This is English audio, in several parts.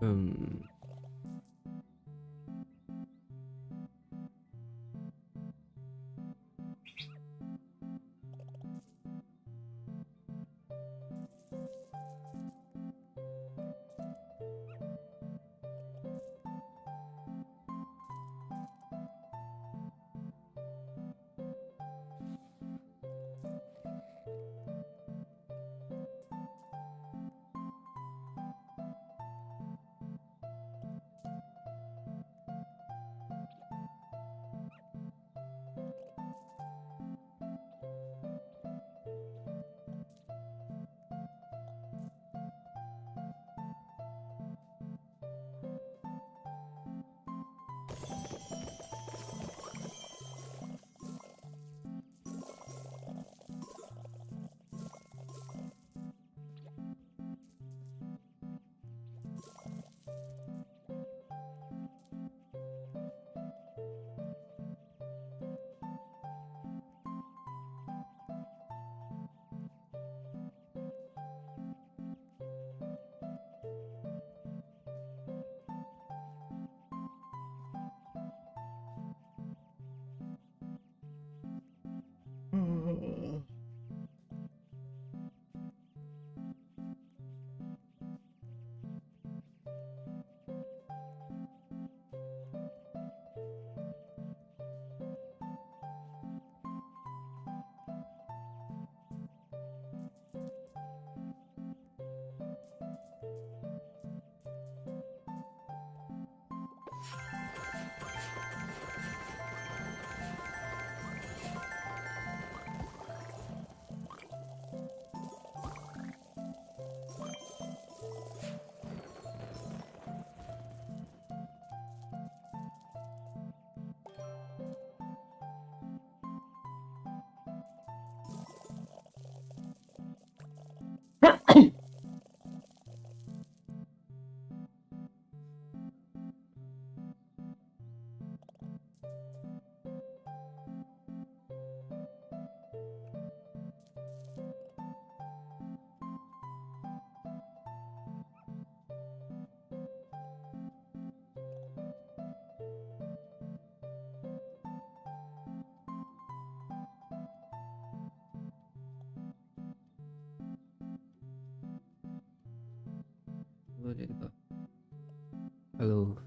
Hmm. Halo.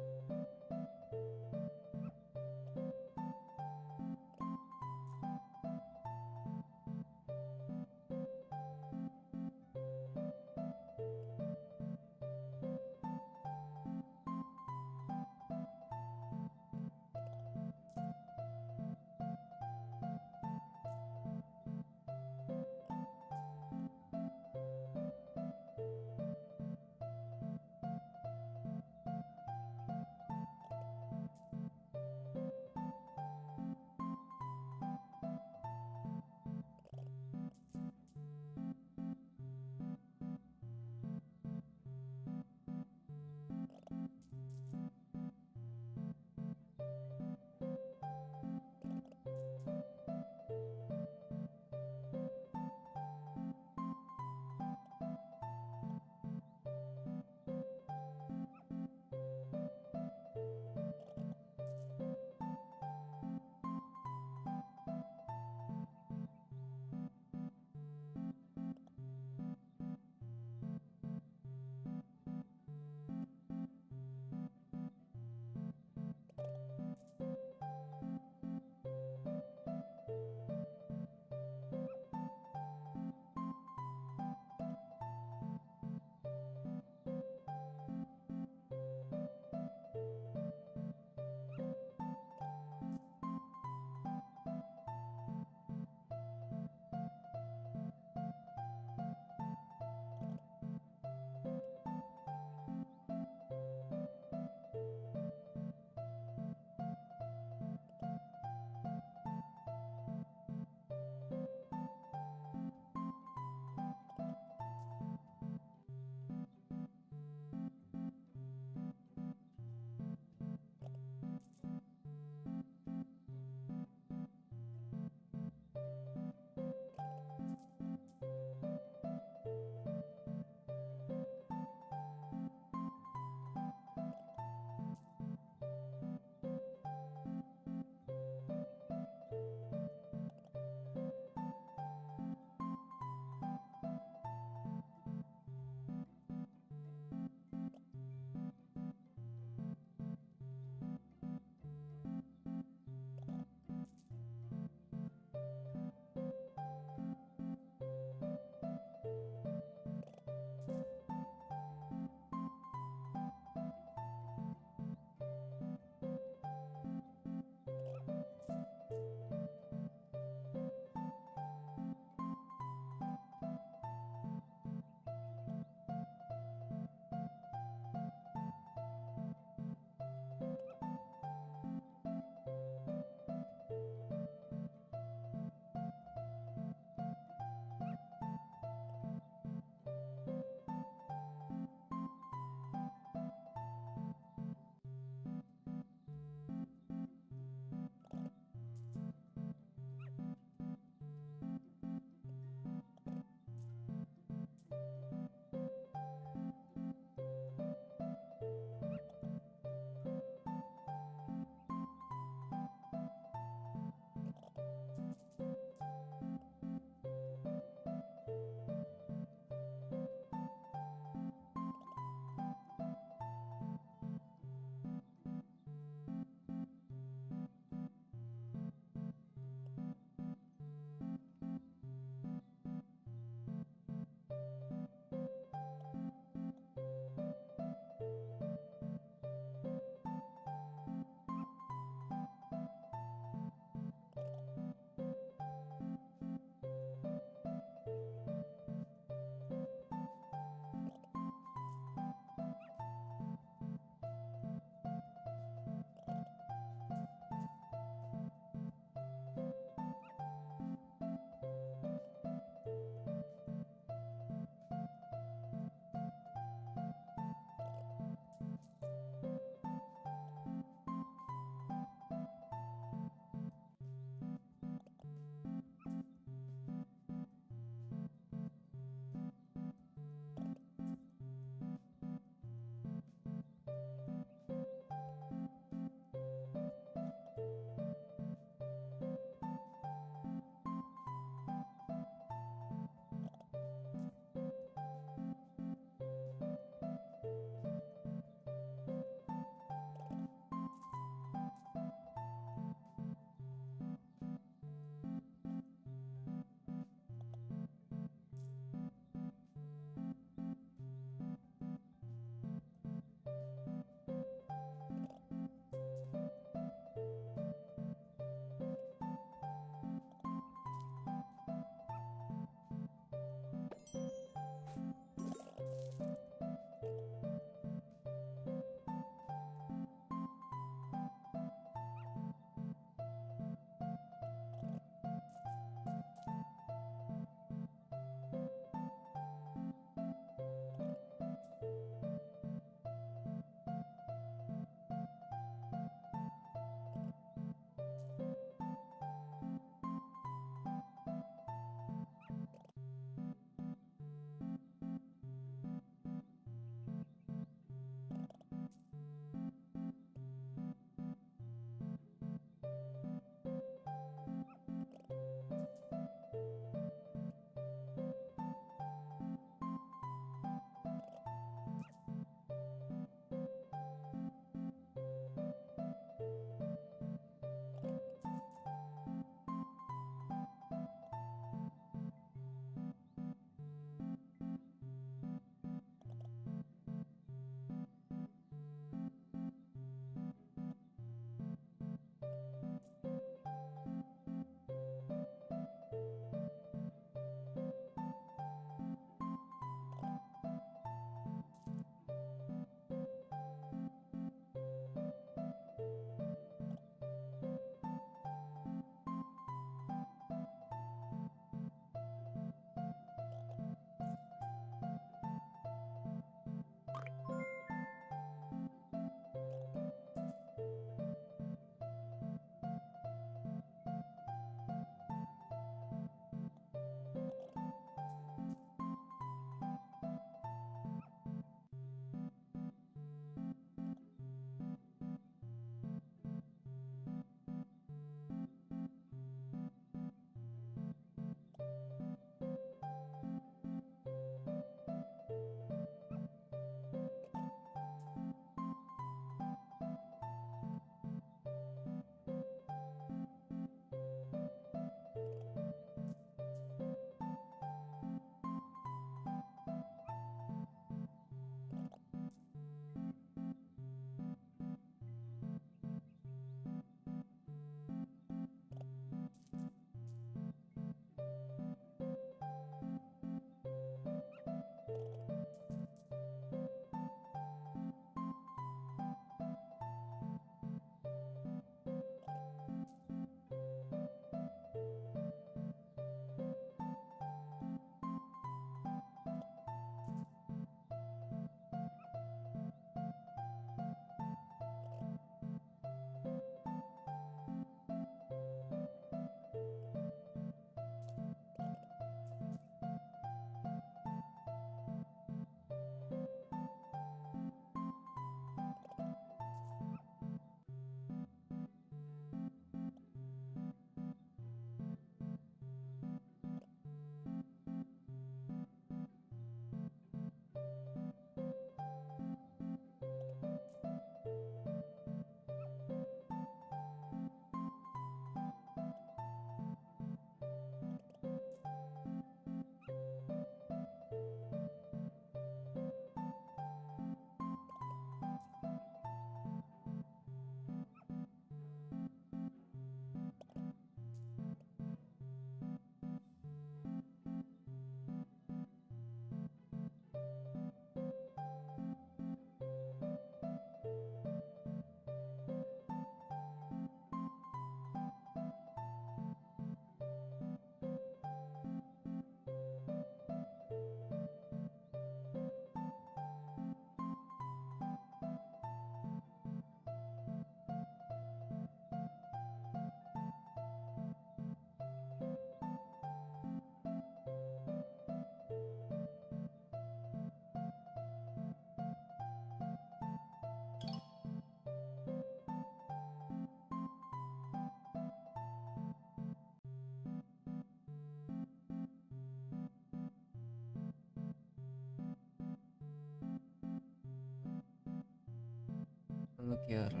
Halo Kiara.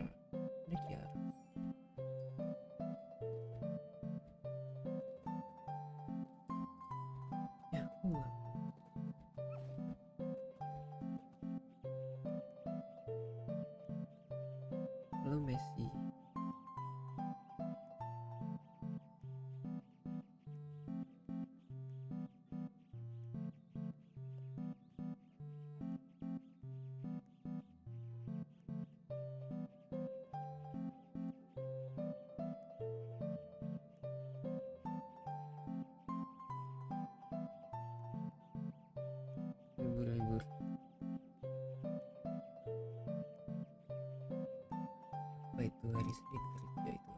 Ini Kiara. Ya aku nggak. Halo Messi. Libur-libur. Apa itu hari Senin kerja itu?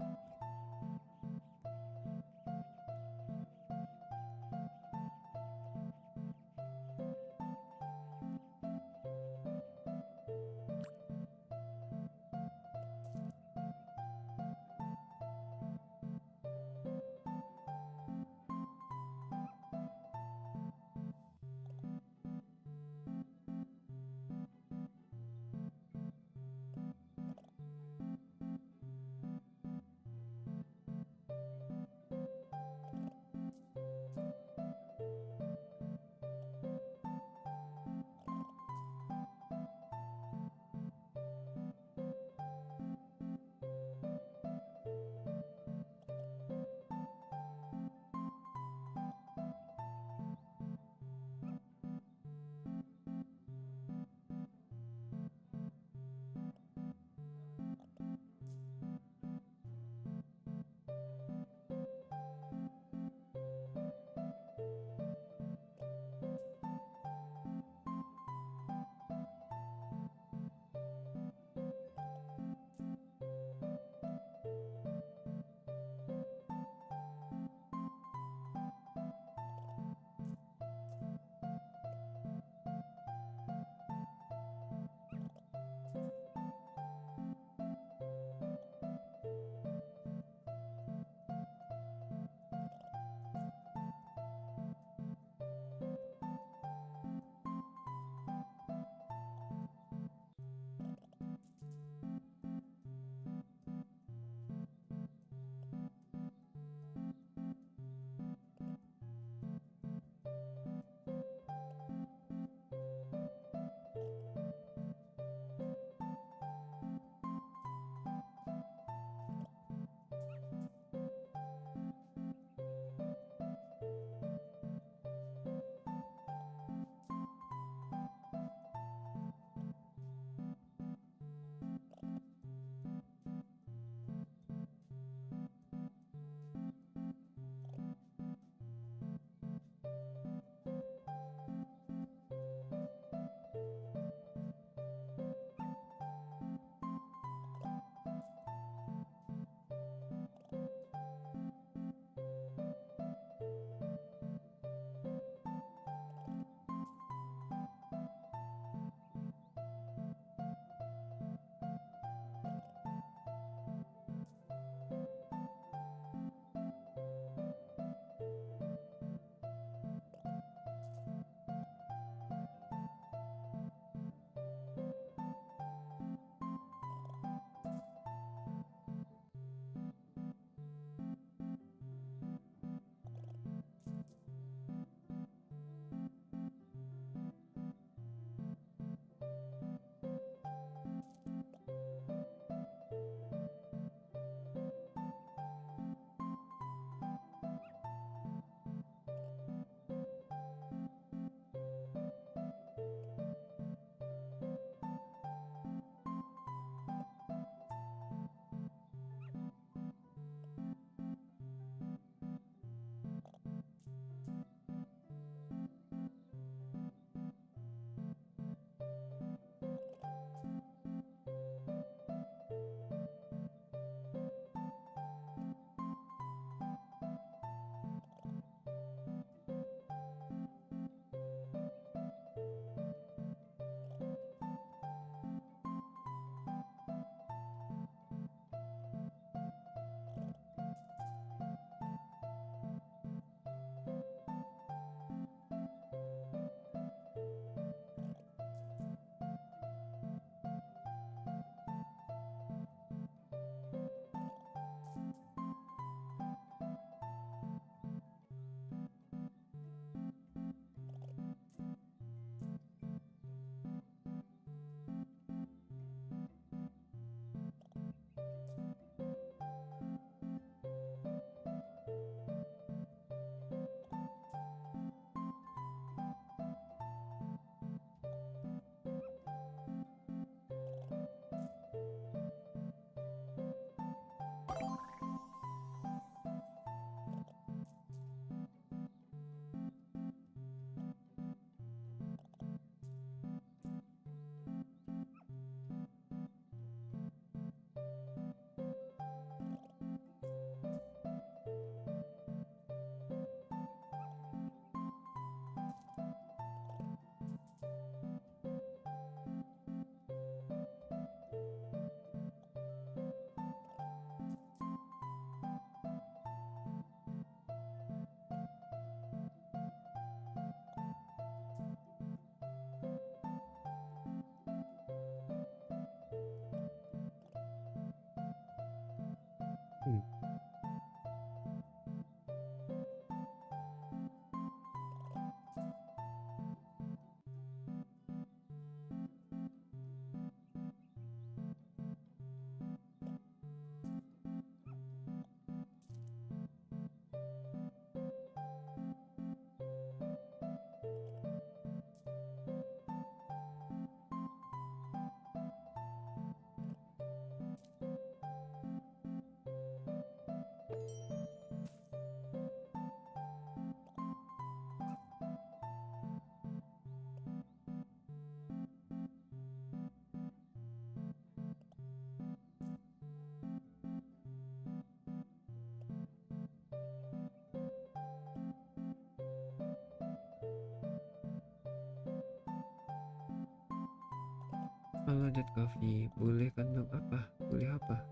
Halo Dad Coffee, boleh kandang apa? Boleh apa?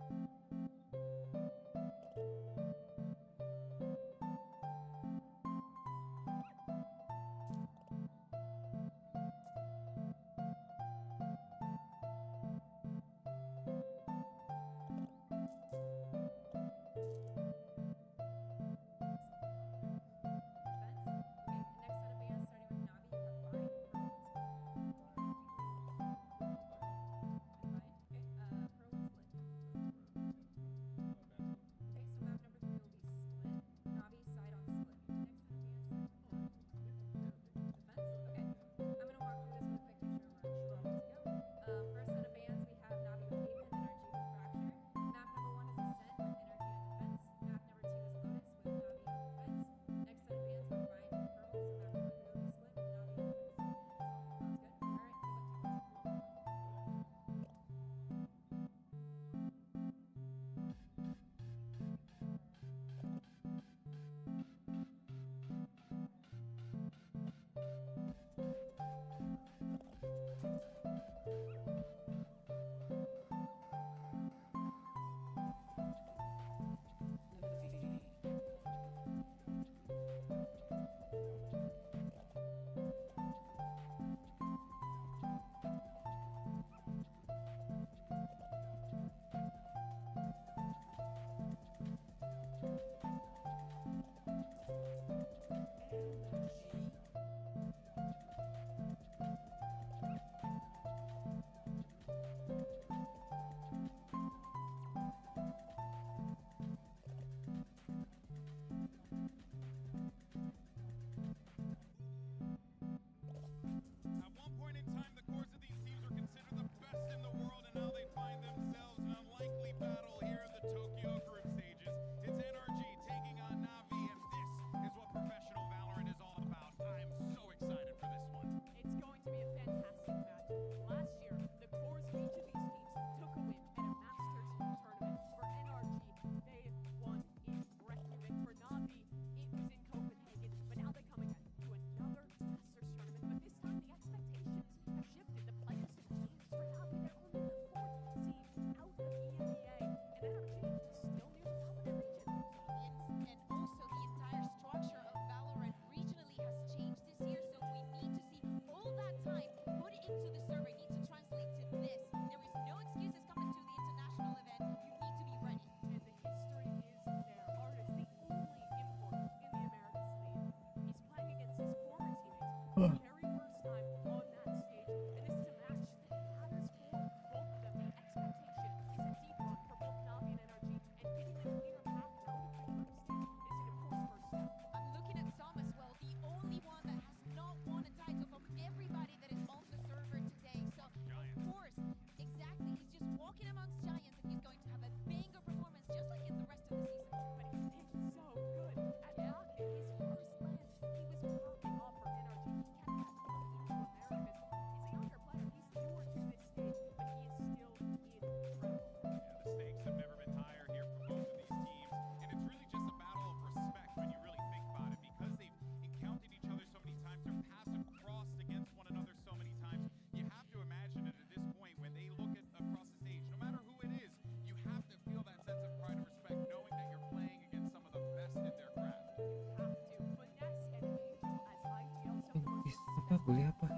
Apa? Boleh apa?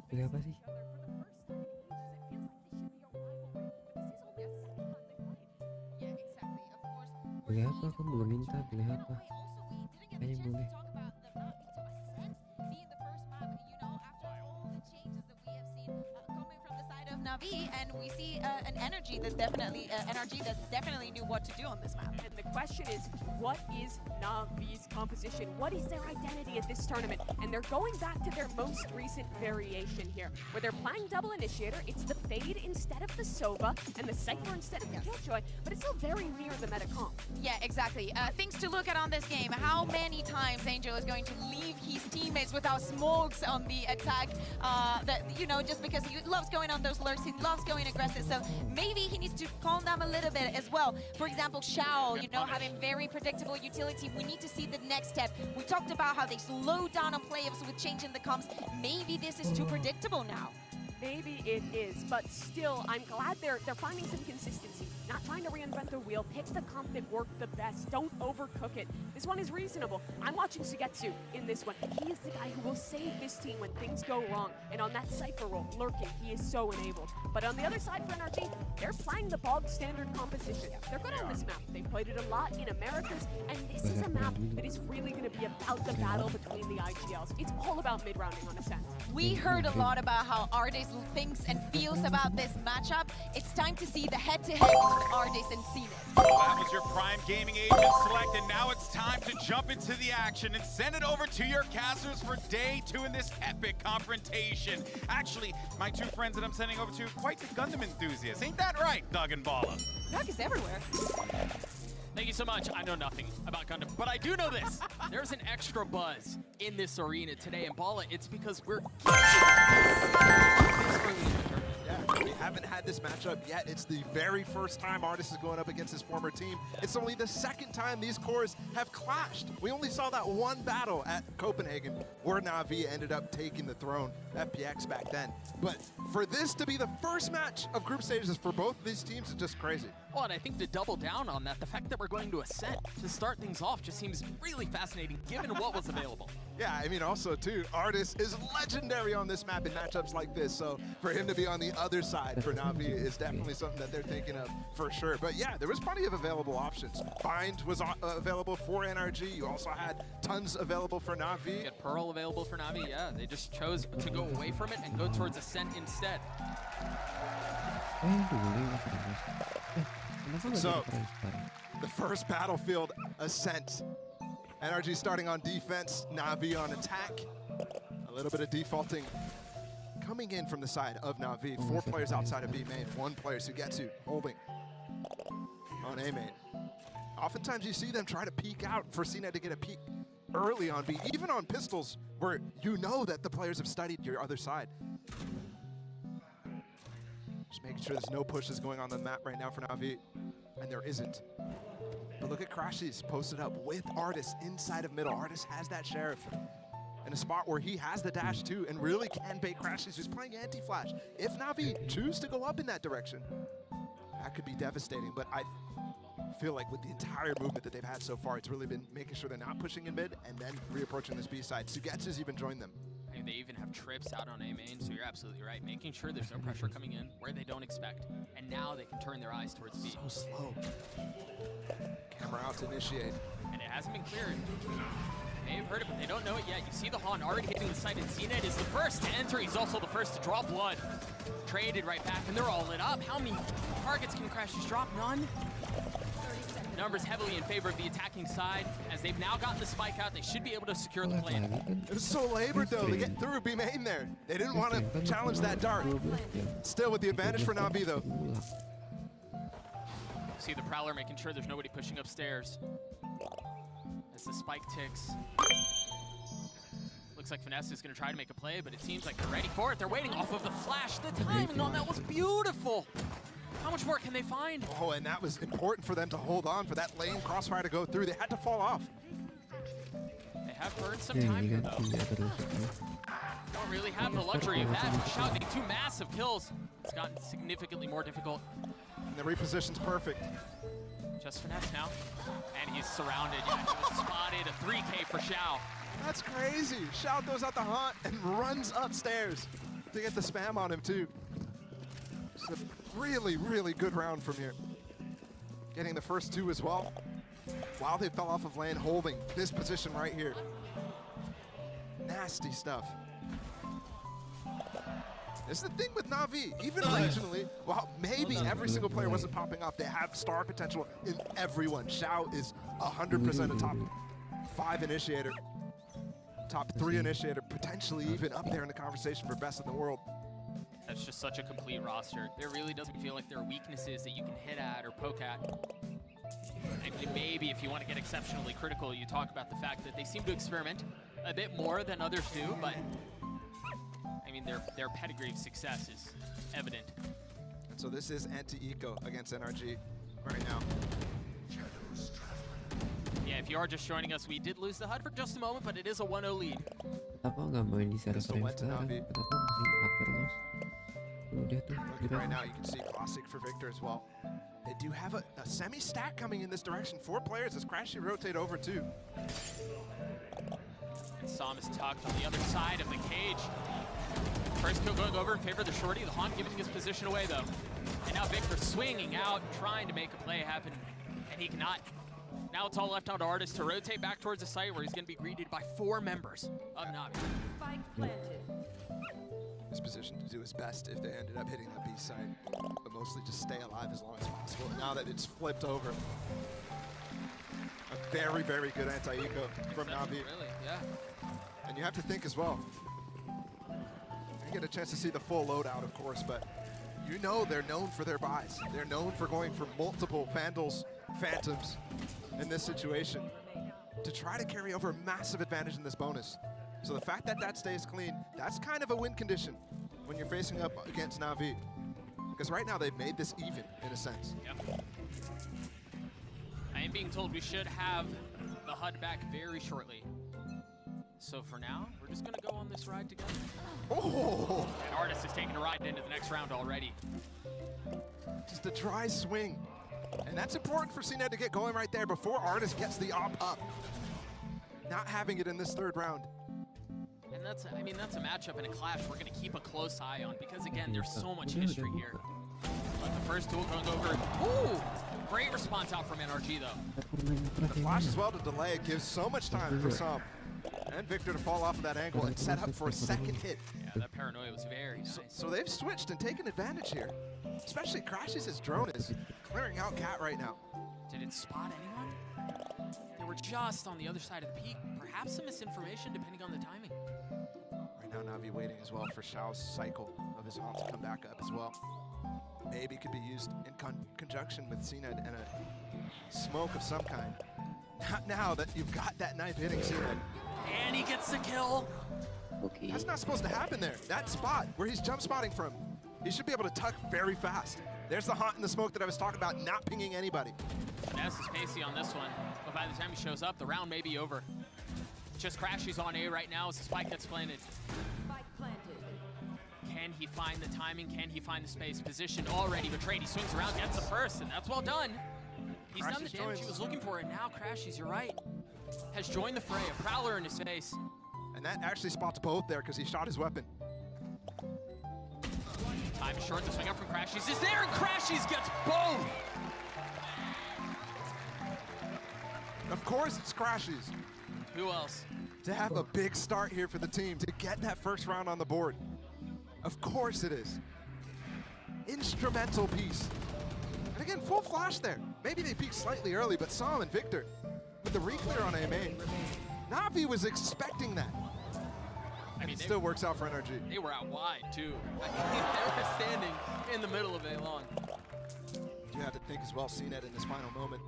Boleh apa sih? Boleh apa? Aku belum minta. Boleh apa? Kayaknya boleh. Navi, and we see an energy that definitely NRG that definitely knew what to do on this map. And the question is, what is Navi's composition? What is their identity at this tournament? And they're going back to their most recent variation here, where they're playing double initiator. It's the Fade instead of the Sova, and the Cypher instead of the Killjoy, but it's still very near the meta comp. Yeah, exactly. Things to look at on this game. How many times Angel is going to leave his teammates without smokes on the attack? Just because he loves going on those lurks, he loves going aggressive. So maybe he needs to calm down a little bit as well. For example, Shao, having very predictable utility. We need to see the next step. We talked about how they slow down on players with changing the comps. Maybe this is too predictable now. Maybe it is, but still, I'm glad they're finding some consistency. Not trying to reinvent the wheel. Pick the comp that worked the best. Don't overcook it. This one is reasonable. I'm watching Sugetsu in this one. He is the guy who will save this team when things go wrong. And on that Cypher role, lurking, he is so enabled. But on the other side for NRG, they're playing the bog standard composition. They're good on this map. They played it a lot in Americas, and this is a map that is really going to be about the battle between the IGLs. It's all about mid-rounding on Ascent. We heard a lot about how Artis thinks and feels about this matchup. It's time to see the head-to-head between Artis and CNET. Well, that was your Prime Gaming agent select, and now it's time to jump into the action and send it over to your casters for day 2 in this epic confrontation. Actually, my 2 friends that I'm sending over to, quite the Gundam enthusiasts. Ain't that right, Doug and Bala? Doug is everywhere. Thank you so much. I know nothing about Gundam, but I do know this. There's an extra buzz in this arena today, and Bala, it's because we're this early in the tournament. Yeah, we haven't had this matchup yet. It's the very first time Artis is going up against his former team. It's only the second time these cores have clashed. We only saw that one battle at Copenhagen where Na'Vi ended up taking the throne, FPX back then. But for this to be the first match of group stages for both of these teams is just crazy. Well, and I think to double down on that, the fact that we're going to Ascent to start things off just seems really fascinating given what was available. Yeah, I mean, also, too, Artis is legendary on this map in matchups like this, so for him to be on the other side for Na'Vi is definitely something that they're thinking of for sure. But yeah, there was plenty of available options. Bind was available for NRG. You also had tons available for Na'Vi. You had Pearl available for Na'Vi, yeah. They just chose to go away from it and go towards Ascent instead. So, the first battlefield, Ascent. NRG starting on defense, Na'Vi on attack. A little bit of defaulting coming in from the side of Na'Vi. 4 players outside of B main, 1 player Sugetsu holding on A main. Oftentimes you see them try to peek out for CNET to get a peek early on B, even on pistols where you know that the players have studied your other side. Just making sure there's no pushes going on the map right now for Na'Vi, and there isn't. But look at Crashies posted up with Artis inside of middle. Artis has that Sheriff in a spot where he has the dash too and really can bait Crashies, who's playing anti-flash. If Na'Vi choose to go up in that direction, that could be devastating. But I feel like with the entire movement that they've had so far, it's really been making sure they're not pushing in mid and then reapproaching this B side. Sugetsu's even joined them. And they even have trips out on A main, so you're absolutely right. Making sure there's no pressure coming in where they don't expect. And now they can turn their eyes towards B. So slow. Camera out to initiate. And it hasn't been cleared. They have heard it, but they don't know it yet. You see the Han already hitting the site, and CNET is the first to enter. He's also the first to draw blood. Traded right back, and they're all lit up. How many targets can Crashies drop? None. Numbers heavily in favor of the attacking side. As they've now gotten the spike out, they should be able to secure the plan. It was so labored though to get through B main there. They didn't want to challenge that dart. Still with the advantage for Na'Vi though. See the Prowler making sure there's nobody pushing upstairs. As the spike ticks. Looks like Finesse is going to try to make a play, but it seems like they're ready for it. They're waiting off of the flash. The timing on that was beautiful. How much more can they find? Oh, and that was important for them to hold on for that lane crossfire to go through. They had to fall off. They have burned some time here, though. Don't really have the luxury of that. Shot making 2 massive kills. It's gotten significantly more difficult. And the reposition's perfect. Just Finesse now. And he's surrounded. Yeah, he was spotted. A 3K for Xiao. That's crazy. Xiao goes out the hunt and runs upstairs to get the spam on him, too. It's a really, really good round from here. Getting the first 2 as well. While they fell off of lane, holding this position right here. Nasty stuff. It's the thing with Na'Vi, even regionally, while maybe every single player wasn't popping off, they have star potential in everyone. Xiao is 100% a top 5 initiator. Top 3 initiator, potentially even up there in the conversation for best in the world. That's just such a complete roster. There really doesn't feel like there are weaknesses that you can hit at or poke at. And maybe if you want to get exceptionally critical, you talk about the fact that they seem to experiment a bit more than others do, but I mean, their pedigree of success is evident. And so this is anti-eco against NRG right now. Yeah, if you are just joining us, we did lose the HUD for just a moment, but it is a 1-0 lead. Kenapa nggak main di server Pistol yang went to sekarang? Na'Vi. Kenapa masih upper loss? Udah tuh. Looking right now, you can see classic for Victor as well. They do have a semi-stack coming in this direction. 4 players as Crashy rotate over too. And Sam is tucked on the other side of the cage. First kill going over in favor of the shorty. The Haunt giving his position away though. And now Victor swinging out, trying to make a play happen, and he cannot. Now it's all left out to Artist to rotate back towards the site where he's going to be greeted by 4 members of Navi. Spike planted. He's positioned to do his best if they ended up hitting that B site, but mostly just stay alive as long as possible. Now that it's flipped over, a very, very good anti-eco from Navi. Really, yeah. And you have to think as well. You get a chance to see the full loadout, of course, but you know they're known for their buys. They're known for going for multiple Vandals, Phantoms in this situation to try to carry over a massive advantage in this bonus. So the fact that that stays clean, that's kind of a win condition when you're facing up against Navi. Because right now they've made this even, in a sense. Yep. I am being told we should have the HUD back very shortly. So for now, we're just gonna go on this ride together. Oh! And Artist is taking a ride into the next round already. Just a dry swing. And that's important for CNED to get going right there before Artist gets the op up. Not having it in this 3rd round. And that's a matchup and a clash we're gonna keep a close eye on because again, there's so much history here. But the first duel going over. Ooh! Great response out from NRG though. The flash as well to delay. It gives so much time for Sam and Victor to fall off of that angle and set up for a 2nd hit. Yeah, that paranoia was very nice. So they've switched and taken advantage here. Especially Crashes' drone is clearing out Cat right now. Did it spot anyone? They were just on the other side of the peak. Perhaps some misinformation depending on the timing. Right now Navi waiting as well for Xiao's cycle of his Haunt to come back up as well. Maybe could be used in conjunction with CNED and a smoke of some kind. Not now that you've got that knife hitting CNED. And he gets the kill. Okay. That's not supposed to happen there. That spot where he's jump spotting from, he should be able to tuck very fast. There's the Haunt in the smoke that I was talking about, not pinging anybody. Finesse is pacey on this one, but by the time he shows up, the round may be over. Just Crashy's on A right now as the spike gets planted. Spike planted. Can he find the timing? Can he find the space? Position already betrayed. He swings around, gets the first, and that's well done. He's done the damage he was looking for, and now Crashy's, you're right, has joined the fray, a prowler in his face. And that actually spots both there because he shot his weapon. Time is short, the swing up from Crashy's is there, and Crashy's gets both! Of course it's Crashes. Who else? To have a big start here for the team, to get that first round on the board. Of course it is. Instrumental piece. And again, full flash there. Maybe they peaked slightly early, but Sam and Victor with the re-clear on A main. Navi was expecting that. I mean, It still works out for NRG. they were out wide, too. I mean, they were standing in the middle of A long. You have to think as well, CNED in this final moment.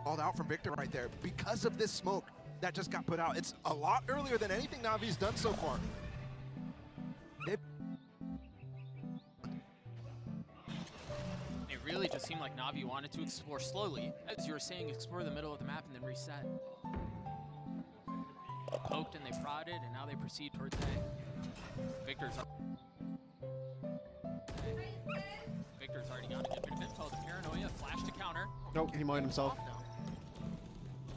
Called out from Victor right there because of this smoke that just got put out. It's a lot earlier than anything Navi's done so far. It really just seemed like Navi wanted to explore slowly. As you were saying, explore the middle of the map and then reset. Poked and they prodded, and now they proceed towards A. Victor's up. Victor's already got a good bit of info. The paranoia, flash to counter. Nope, he mined himself. Off now.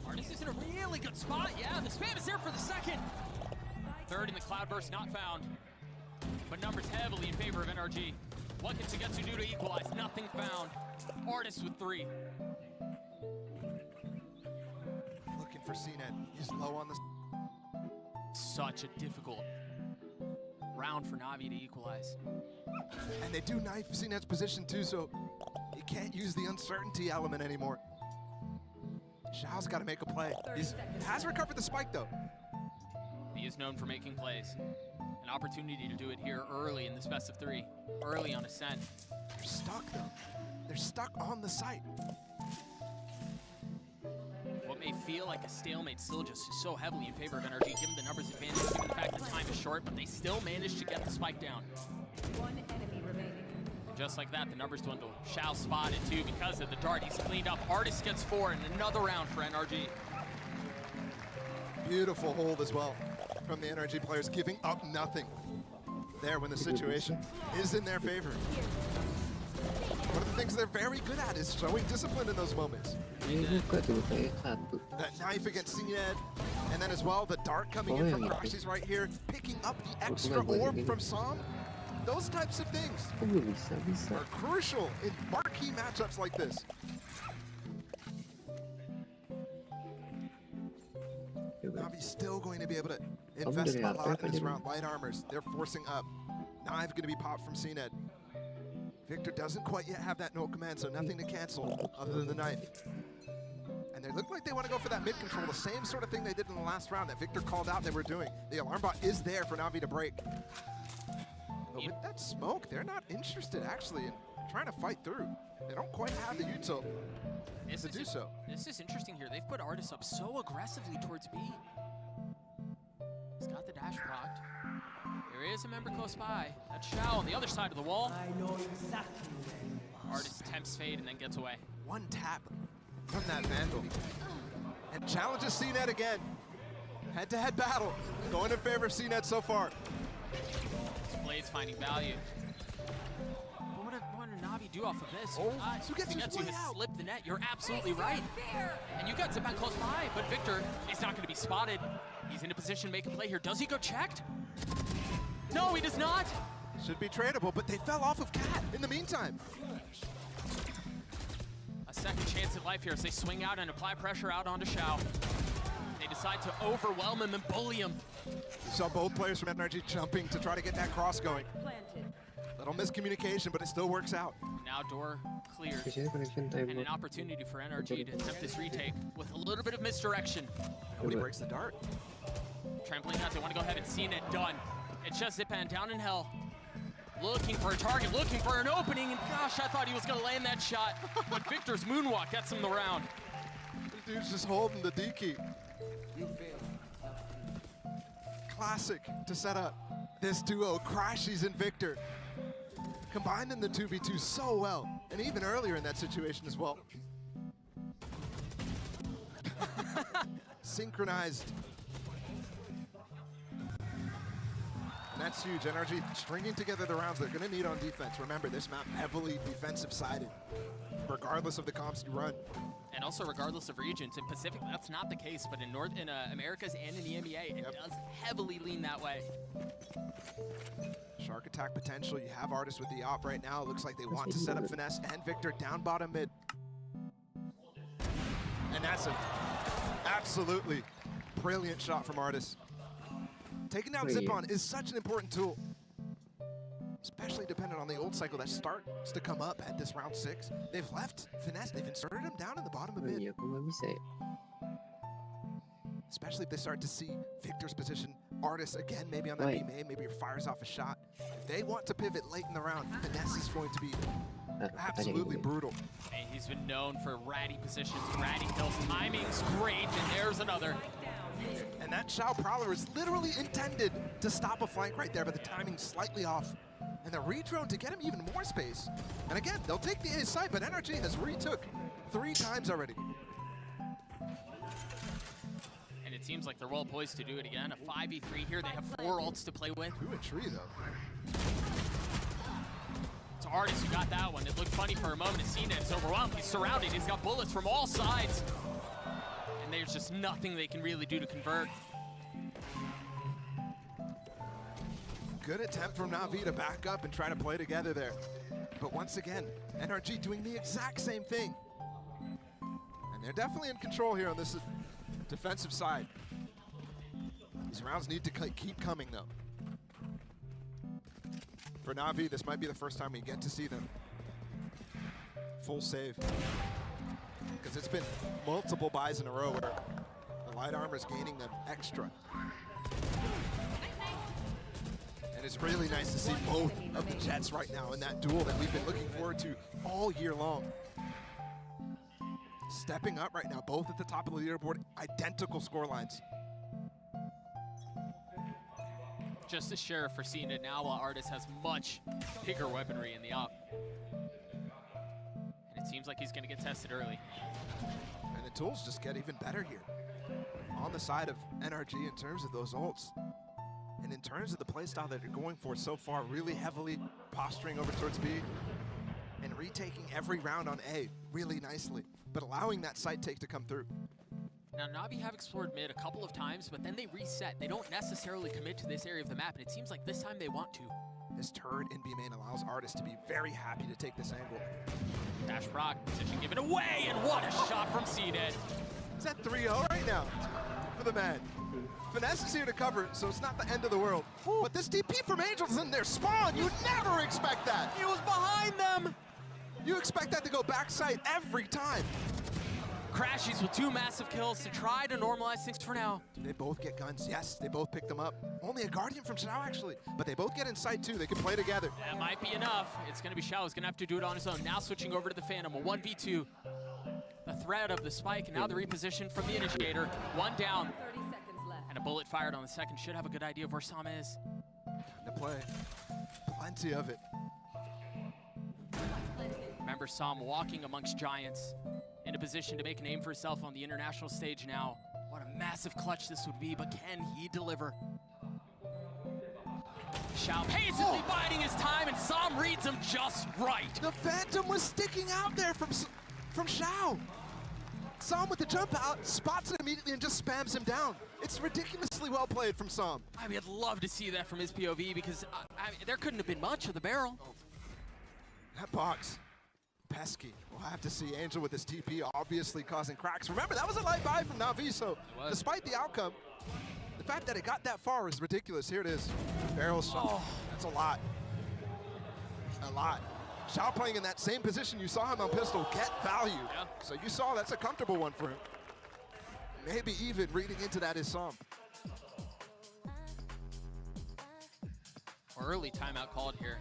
Artist is in a really good spot. Yeah, the spam is there for the second. Third in the cloudburst, not found. But numbers heavily in favor of NRG. What can Sugetsu do to equalize? Nothing found. Artist with 3. Looking for CNED. He's low on the... Such a difficult round for Navi to equalize. And they do knife CNED's position too, so he can't use the uncertainty element anymore. Xiao's got to make a play. He has recovered the spike though. He is known for making plays. An opportunity to do it here early in this best of 3. Early on Ascent. They're stuck though. They're stuck on the site. What may feel like a stalemate, still just so heavily in favor of NRG, given the numbers advantage, given the fact that time is short, but they still managed to get the spike down. One enemy remaining. And just like that, the numbers dwindle. Shao spotted too because of the dart. He's cleaned up. Artist gets 4 and another round for NRG. Beautiful hold as well from the NRG players, giving up nothing there when the situation is in their favor. One of the things they're very good at is showing discipline in those moments. That knife against CNED, and then as well the dart coming in from Crashies right here, picking up the extra orb from Som. Those types of things are crucial in marquee matchups like this. Navi's still going to be able to invest a lot in this round. Light armors, they're forcing up. Knife going to be popped from CNED. Victor doesn't quite yet have that no command, so nothing to cancel other than the knife. And they look like they want to go for that mid control, the same sort of thing they did in the last round that Victor called out they were doing. The alarm bot is there for Navi to break. But with that smoke, they're not interested actually in trying to fight through. They don't quite have the util to do so. This is interesting here. They've put Artis up so aggressively towards B. He's got the dash blocked. There is a member close by. That's Shao on the other side of the wall. I know exactly where you are. Artis attempts fade and then gets away. One tap from that Vandal. And challenges CNED again. Head-to-head battle. Going in favor of CNED so far. This Blade's finding value. But what did Navi do off of this? Oh, Sugetsu has way out. slipped the net. You're absolutely right. And you got Zipan close by, but Victor is not going to be spotted. He's in a position to make a play here. Does he go checked? No, he does not. Should be tradable, but they fell off of Cat in the meantime. A second chance at life here as they swing out and apply pressure out onto Shao. They decide to overwhelm him and bully him. You saw both players from NRG jumping to try to get that cross going. Planted. Little miscommunication, but it still works out. Now door cleared. And an opportunity for NRG to attempt this retake with a little bit of misdirection. Nobody breaks the dart. Trampling out, they want to go ahead and see it done. It's just Zipan down in hell. Looking for a target, looking for an opening, and gosh, I thought he was gonna land that shot. But Victor's moonwalk gets him the round. This dude's just holding the D key. Classic to set up this duo, Crashies and Victor. Combined in the 2v2 so well, and even earlier in that situation as well. Synchronized. And that's huge. NRG stringing together the rounds they're going to need on defense. Remember, this map heavily defensive-sided, regardless of the comps you run. And also regardless of regions. In Pacific, that's not the case, but in Americas and in the EMEA, it does heavily lean that way. Shark attack potential. You have Artis with the op right now. It looks like they want to set up Finesse and Victor down bottom mid. And that's an absolutely brilliant shot from Artis. Taking down Zipon is such an important tool, especially dependent on the old cycle that starts to come up at this round 6. They've left Finesse, they've inserted him down in the bottom of mid. Especially if they start to see Victor's position, Artis again, maybe on that B main, maybe fires off a shot. If they want to pivot late in the round, Finesse is going to be absolutely brutal. And he's been known for ratty positions, ratty kills. Timing's great, and there's another. And that Shao Prowler is literally intended to stop a flank right there, but the timing's slightly off. And the redrone to get him even more space. And again, they'll take the A side, but NRG has retook 3 times already. And it seems like they're well poised to do it again. A 5v3 here, they have 4 ults to play with. 2 a tree though. It's Artis who got that one. It looked funny for a moment. CNED's overwhelmed, he's surrounded, he's got bullets from all sides. And there's just nothing they can really do to convert. Good attempt from Navi to back up and try to play together there. But once again, NRG doing the exact same thing. And they're definitely in control here on this defensive side. These rounds need to keep coming though. For Navi, this might be the first time we get to see them full save. Because it's been multiple buys in a row where the light armor is gaining them extra. And it's really nice to see both of the Jets right now in that duel that we've been looking forward to all year long. stepping up right now, both at the top of the leaderboard, identical score lines. Just a sheriff for seeing it now, while Artis has much bigger weaponry in the op. And it seems like he's going to get tested early. And the tools just get even better here. On the side of NRG in terms of those ults. And in terms of the playstyle that they're going for so far, really heavily posturing over towards B and retaking every round on A really nicely, but allowing that side take to come through. Now, Na'Vi have explored mid a couple of times, but then they reset. They don't necessarily commit to this area of the map, and it seems like this time they want to. This turret in B main allows Artis to be very happy to take this angle. Dash Rock, position given away, and what a shot from CNED. It's at 3-0 right now for the man. Finesse is here to cover, so it's not the end of the world. But this DP from Angel's in their spawn, you never expect that. He was behind them. You expect that to go backside every time. Crashies with 2 massive kills to try to normalize things for now. Do they both get guns? Yes, they both pick them up. Only a Guardian from Shao, actually. But they both get inside, too. They can play together. That might be enough. It's going to be Shao. He's going to have to do it on his own. Now switching over to the Phantom, a 1v2. The threat of the spike, and now the reposition from the Initiator. 1 down. 30 seconds left. And a bullet fired on the second. Should have a good idea of where Sam is. To play. Plenty of it. Remember Sam walking amongst giants, in a position to make a name for himself on the international stage now. What a massive clutch this would be, but can he deliver? Shao patiently biding his time, and Sam reads him just right. The Phantom was sticking out there from Shao. Sam with the jump out, spots it immediately and just spams him down. It's ridiculously well played from Sam. I mean, I'd love to see that from his POV, because there couldn't have been much of the barrel. That box, pesky. We'll have to see Angel with his TP obviously causing cracks. Remember, that was a light buy from Na'Vi, so despite the outcome, the fact that it got that far is ridiculous. Here it is. Barrel shot. Oh. That's a lot. A lot. Shao playing in that same position you saw him on pistol get value. Yeah. So you saw that's a comfortable one for him. Maybe even reading into that is Sam. Early timeout called here.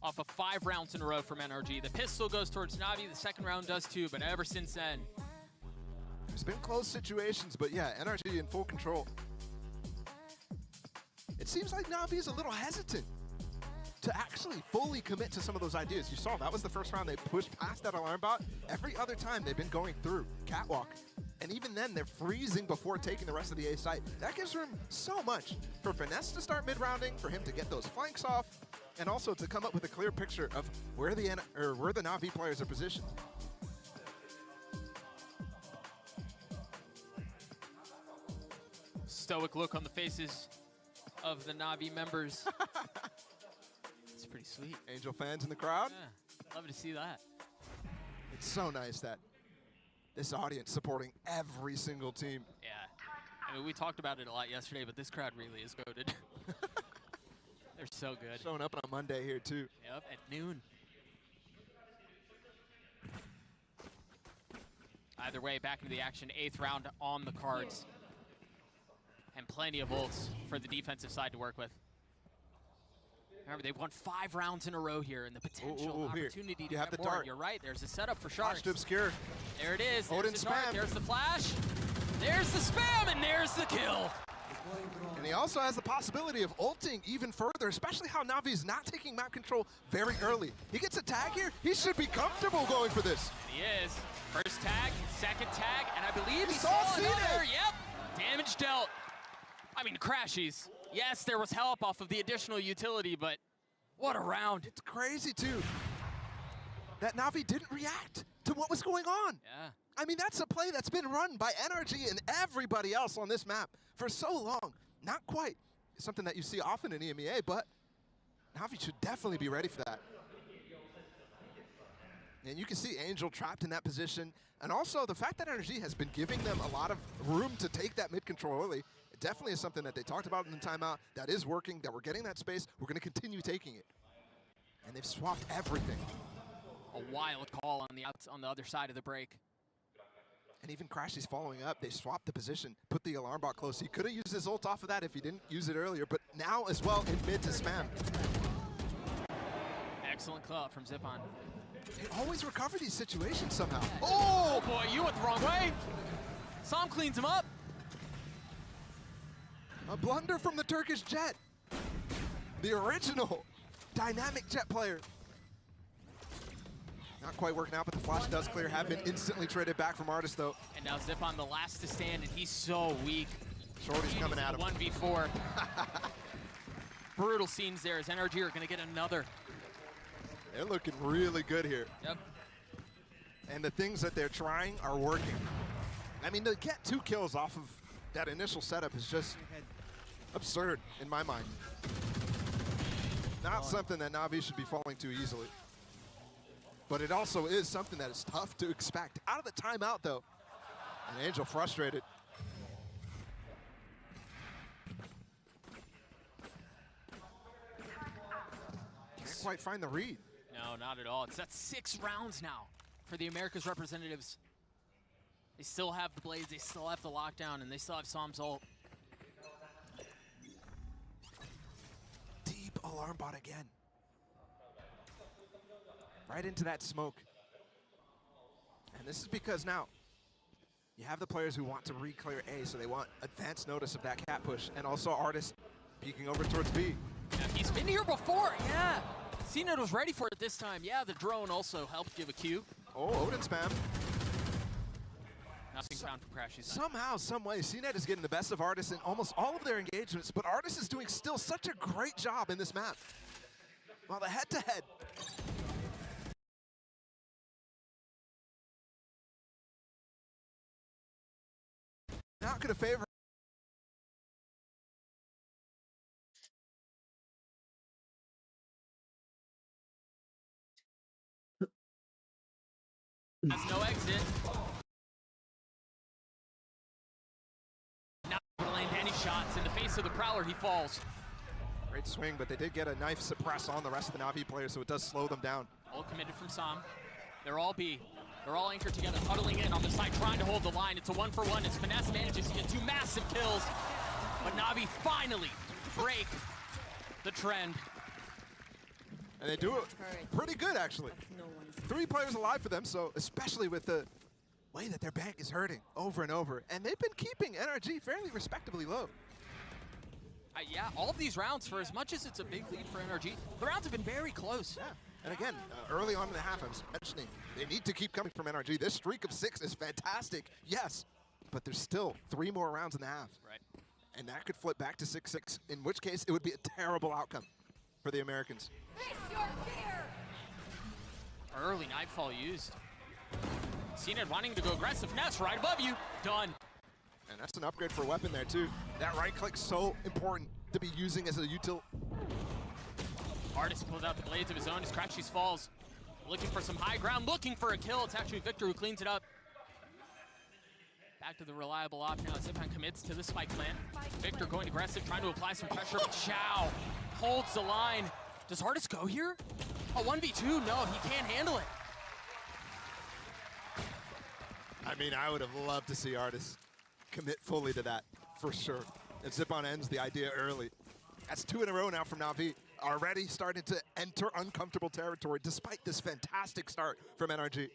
Off of 5 rounds in a row from NRG. The pistol goes towards Na'Vi, the second round does too, but ever since then. There's been close situations, but yeah, NRG in full control. It seems like Na'Vi is a little hesitant to actually fully commit to some of those ideas. You saw that was the first round they pushed past that alarm bot. Every other time they've been going through catwalk. And even then, they're freezing before taking the rest of the A site. That gives room so much for Finesse to start mid-rounding, for him to get those flanks off, and also to come up with a clear picture of where the Na'Vi players are positioned. Stoic look on the faces of the Na'Vi members. It's pretty sweet. Angel fans in the crowd. Yeah, love to see that. It's so nice that this audience supporting every single team. Yeah. I mean, we talked about it a lot yesterday, but this crowd really is goated. They're so good. Showing up on Monday here, too. Yep, at noon. Either way, back into the action. 8th round on the cards. And plenty of ults for the defensive side to work with. Remember, they've won 5 rounds in a row here, and the potential opportunity you to have get the more. dart. You're right, there's a setup for Sharks. Flash to obscure. There it is. Odin There's the dart, spam. there's the flash. There's the spam, and there's the kill. And he also has the possibility of ulting even further, especially how Na'Vi's not taking map control very early. He gets a tag here, he should be comfortable going for this. And he is. First tag, second tag, and I believe he saw saw CNED. another. Yep, damage dealt. I mean, Crashies. Yes, there was help off of the additional utility, but what a round. It's crazy, too, that Na'Vi didn't react to what was going on. Yeah. I mean, that's a play that's been run by NRG and everybody else on this map for so long. Not quite something that you see often in EMEA, but Na'Vi should definitely be ready for that. And you can see Angel trapped in that position. And also the fact that NRG has been giving them a lot of room to take that mid control early, it definitely is something that they talked about in the timeout, that is working, that we're getting that space, we're gonna continue taking it. And they've swapped everything. A wild call on the other side of the break. And even Crashy's following up, they swapped the position, put the alarm bot close. He could have used his ult off of that if he didn't use it earlier, but now as well in mid to spam. Excellent club from Zipon. They always recover these situations somehow. Oh boy, you went the wrong way. Sam cleans him up. A blunder from the Turkish Jet. The original dynamic Jet player. Not quite working out, but the flash does clear. Have been instantly traded back from Artis, though. And now Zipon the last to stand, and he's so weak. Shorty's coming at him. 1v4. Brutal scenes there as NRG are going to get another. They're looking really good here. Yep. And the things that they're trying are working. I mean, to get 2 kills off of that initial setup is just absurd in my mind. Not something that Na'Vi should be falling to easily. But it also is something that is tough to expect. Out of the timeout, though. And Angel frustrated. Can't quite find the read. No, not at all. It's at 6 rounds now for the Americas representatives. They still have the blades, they still have the lockdown, and they still have Sam's ult. Deep alarm bot again. Right into that smoke. And this is because now you have the players who want to re-clear A, so they want advance notice of that cat push, and also Artis peeking over towards B. Yeah, he's been here before, yeah. CNET was ready for it this time. Yeah, the drone also helped give a cue. Oh, Odin spam. Nothing found from Crashy's side. Somehow, some way, CNET is getting the best of Artis in almost all of their engagements, but Artis is doing still such a great job in this map. While the head-to-head not going to favor. Has no exit. Not able to land any shots. In the face of the Prowler, he falls. Great swing, but they did get a knife suppress on the rest of the Na'Vi players, so it does slow them down. All committed from Sam. They're all B. They're all anchored together, huddling in on the side, trying to hold the line. It's a 1-for-1 as Finesse manages to get 2 massive kills. But Na'Vi finally break the trend. And they do it pretty good, actually. 3 players alive for them, so especially with the way that their bank is hurting over and over. And they've been keeping NRG fairly respectably low. Yeah, all of these rounds, for as much as it's a big lead for NRG, the rounds have been very close. Yeah. And again, early on in the half, I was mentioning, they need to keep coming from NRG. This streak of 6 is fantastic, yes, but there's still 3 more rounds in the half. Right. And that could flip back to 6-6, in which case it would be a terrible outcome for the Americans. Early Nightfall used. CNET wanting to go aggressive. Ness right above you. Done. And that's an upgrade for a weapon there, too. That right click's so important to be using as a util. Artis pulls out the blades of his own as Crashies falls. Looking for some high ground, looking for a kill. It's actually Victor who cleans it up. Back to the reliable op now. Zipon commits to the spike plan. Victor going aggressive, trying to apply some pressure, but Chow holds the line. Does Artis go here? A 1v2? No, he can't handle it. I mean, I would have loved to see Artis commit fully to that, for sure. And Zipon ends the idea early. That's 2 in a row now from Na'Vi. Already starting to enter uncomfortable territory despite this fantastic start from NRG.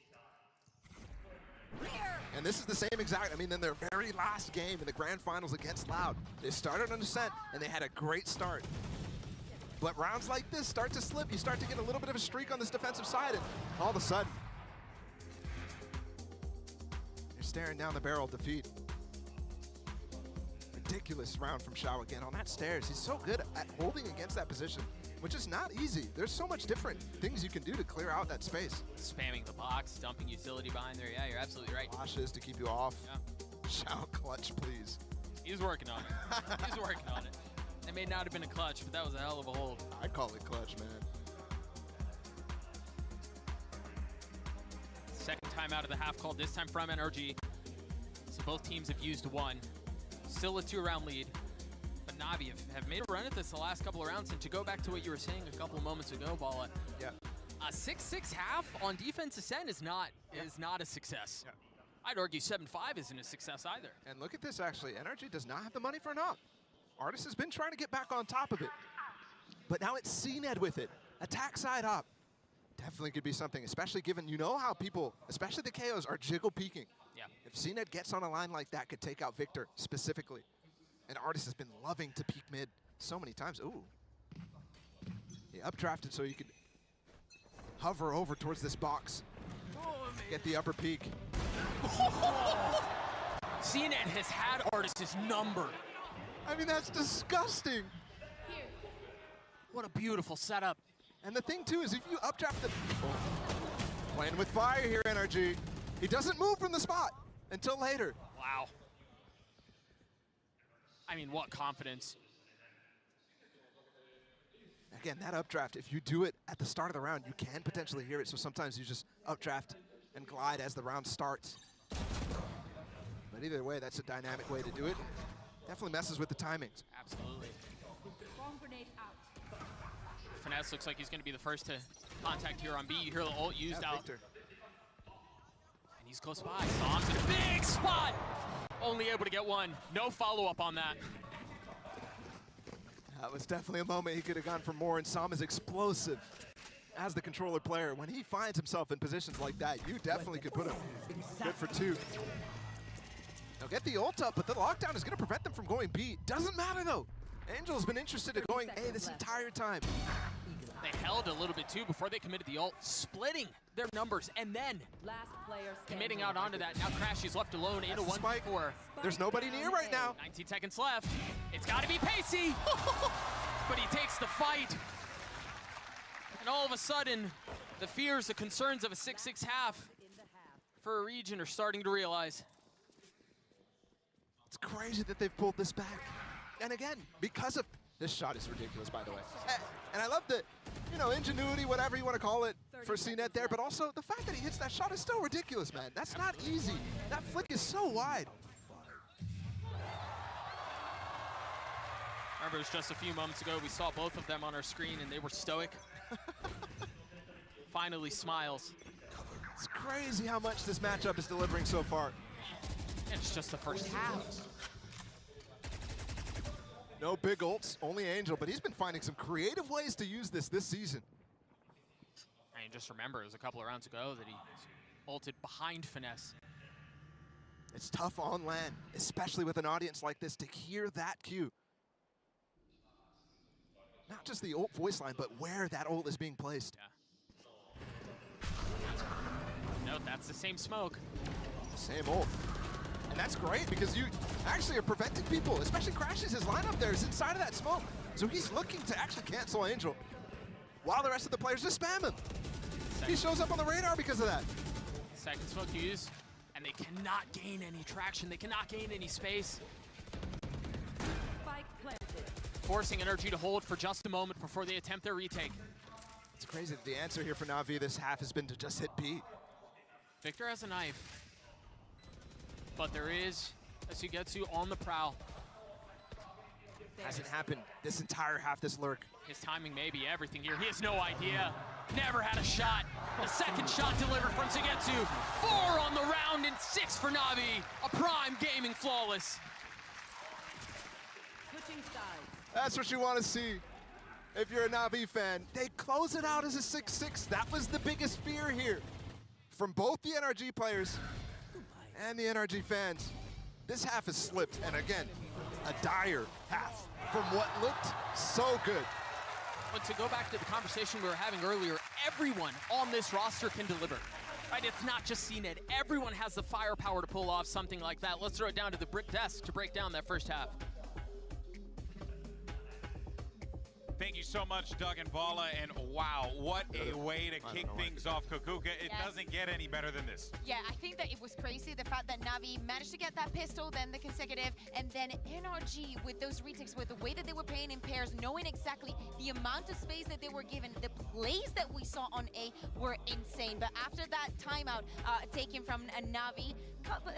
And this is the same exact, I mean, in their very last game in the grand finals against Loud, they started on descent and they had a great start. But rounds like this start to slip. You start to get a little bit of a streak on this defensive side, and all of a sudden, you're staring down the barrel of defeat. Ridiculous round from Xiao again on that stairs. He's so good at holding against that position, which is not easy. There's so much different things you can do to clear out that space. Spamming the box, dumping utility behind there. Yeah, you're absolutely right. Flashes to keep you off. Yeah. Xiao clutch, please. He's working on it. He's working on it. It may not have been a clutch, but that was a hell of a hold. I call it clutch, man. Second time out of the half called, this time from NRG. So both teams have used 1. Still a 2-round lead. But Na'Vi have made a run at this the last couple of rounds. And to go back to what you were saying a couple of moments ago, Bala, Yeah. a 6-6 half on defense ascent is not a success. Yeah. I'd argue 7-5 isn't a success either. And look at this, actually. NRG does not have the money for an op. Artis has been trying to get back on top of it. But now it's CNED with it. Attack side up. Definitely could be something, especially given you know how people, especially the KOs, are jiggle peeking. Yeah. If CNET gets on a line like that, could take out Victor specifically. And Artis has been loving to peek mid so many times. Ooh. He updrafted so you could hover over towards this box. Get the upper peak. CNET has had Artis' number. I mean, that's disgusting. What a beautiful setup. And the thing too is if you updraft the... Playing with fire here, NRG. He doesn't move from the spot until later. Wow. I mean, what confidence. Again, that updraft, if you do it at the start of the round, you can potentially hear it. So sometimes you just updraft and glide as the round starts. But either way, that's a dynamic way to do it. Definitely messes with the timings. Absolutely. Bomb grenade out. Finesse looks like he's going to be the first to contact here on B. You hear the ult used out. Victor. And he's close by. Som's in a big spot. Only able to get one. No follow-up on that. That was definitely a moment he could have gone for more, and Sam is explosive as the controller player. When he finds himself in positions like that, you definitely could put him good for 2. They'll get the ult up, but the lockdown is going to prevent them from going B. Doesn't matter, though. Angel's been interested in going A this entire time. They held a little bit, too, before they committed the ult, splitting their numbers, and then Last player committing out onto that. Now Crashy's left alone in a That's the spike. 1v4. There's nobody near right now. 19 seconds left. It's got to be Pacey. But he takes the fight. And all of a sudden, the fears, the concerns of a 6-6 half for a region are starting to realize. It's crazy that they've pulled this back. And again, because of this shot is ridiculous, by the way. And I love the, you know, ingenuity, whatever you want to call it, for CNET there, but also the fact that he hits that shot is still ridiculous, man. That's not easy. That flick is so wide. Remember, it was just a few moments ago, we saw both of them on our screen, and they were stoic. Finally smiles. It's crazy how much this matchup is delivering so far. And it's just the first half. No big ults, only Angel, but he's been finding some creative ways to use this season. I mean, just remember, it was a couple of rounds ago that he ulted behind Finesse. It's tough on land, especially with an audience like this, to hear that cue. Not just the ult voice line, but where that ult is being placed. Yeah. Note, that's the same smoke. Same ult. And that's great because you actually are preventing people, especially Crashes. His lineup there is inside of that smoke. So he's looking to actually cancel Angel while the rest of the players just spam him. He shows up on the radar because of that. Second smoke used, and they cannot gain any traction. They cannot gain any space. Spike planted. Forcing NRG to hold for just a moment before they attempt their retake. It's crazy that the answer here for Na'Vi this half has been to just hit B. Victor has a knife. But there is a Sugetsu on the prowl. Hasn't happened this entire half, this lurk. His timing may be everything here. He has no idea. Never had a shot. The second shot delivered from Sugetsu. 4 on the round and 6 for Na'Vi. A prime gaming flawless. Switching sides. That's what you want to see if you're a Na'Vi fan. They close it out as a 6-6. That was the biggest fear here from both the NRG players and the NRG fans. This half has slipped, and again, a dire half from what looked so good. But to go back to the conversation we were having earlier, everyone on this roster can deliver. Right? It's not just CNET. Everyone has the firepower to pull off something like that. Let's throw it down to the brick desk to break down that first half. Thank you so much, Doug and Bala, and wow, what a way to kick things off, Kukuka. It doesn't get any better than this. Yeah, I think that it was crazy, the fact that Na'Vi managed to get that pistol, then the consecutive, and then NRG with those retakes, with the way that they were playing in pairs, knowing exactly the amount of space that they were given, the plays that we saw on A were insane. But after that timeout taken from Na'Vi,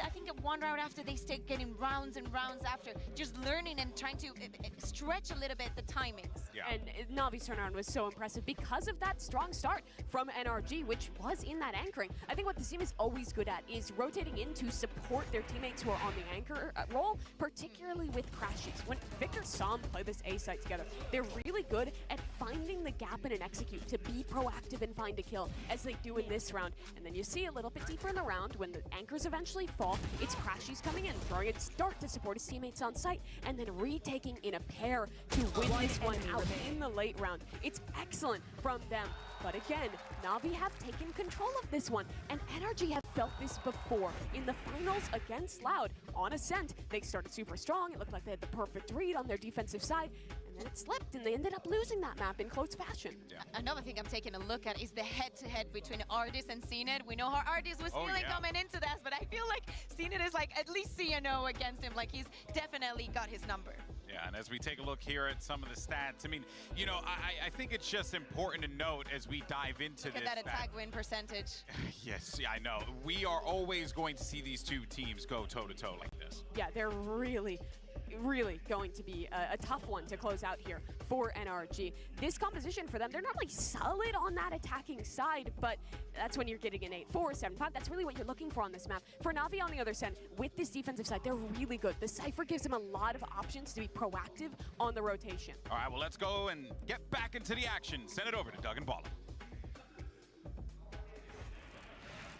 I think one round after, they stayed getting rounds and rounds after, just learning and trying to stretch a little bit the timings. Yeah. And Navi's turnaround was so impressive because of that strong start from NRG, which was in that anchoring. I think what this team is always good at is rotating in to support their teammates who are on the anchor role, particularly with crashes. When Victor saw them play this A site together, they're really good at finding the gap in an execute to be proactive and find a kill, as they do in this round. And then you see a little bit deeper in the round, when the anchors eventually fall, it's Crashies coming in, throwing a start to support his teammates on site, and then retaking in a pair to win this one out in the late round. It's excellent from them. But again, Na'Vi have taken control of this one, and NRG have felt this before. In the finals against Loud, on Ascent, they started super strong. It looked like they had the perfect read on their defensive side, and then it slipped, and they ended up losing that map in close fashion. Yeah. Another thing I'm taking a look at is the head-to-head between Artis and CNED. We know how Artis was feeling coming into this, but I feel like CNED is like at least CNO against him. Like he's definitely got his number. Yeah, and as we take a look here at some of the stats, I mean, you know, I think it's just important to note as we dive into Look this. at that attack win percentage. Yes, yeah, I know. We are always going to see these two teams go toe-to-toe like this. Yeah, they're really going to be a tough one to close out here for NRG. This composition for them, they're not really solid on that attacking side, but that's when you're getting an 8-4, 7-5. That's really what you're looking for on this map. For Na'Vi on the other side, with this defensive side, they're really good. The Cypher gives them a lot of options to be proactive on the rotation. All right, well, let's go and get back into the action. Send it over to Doug and Bala.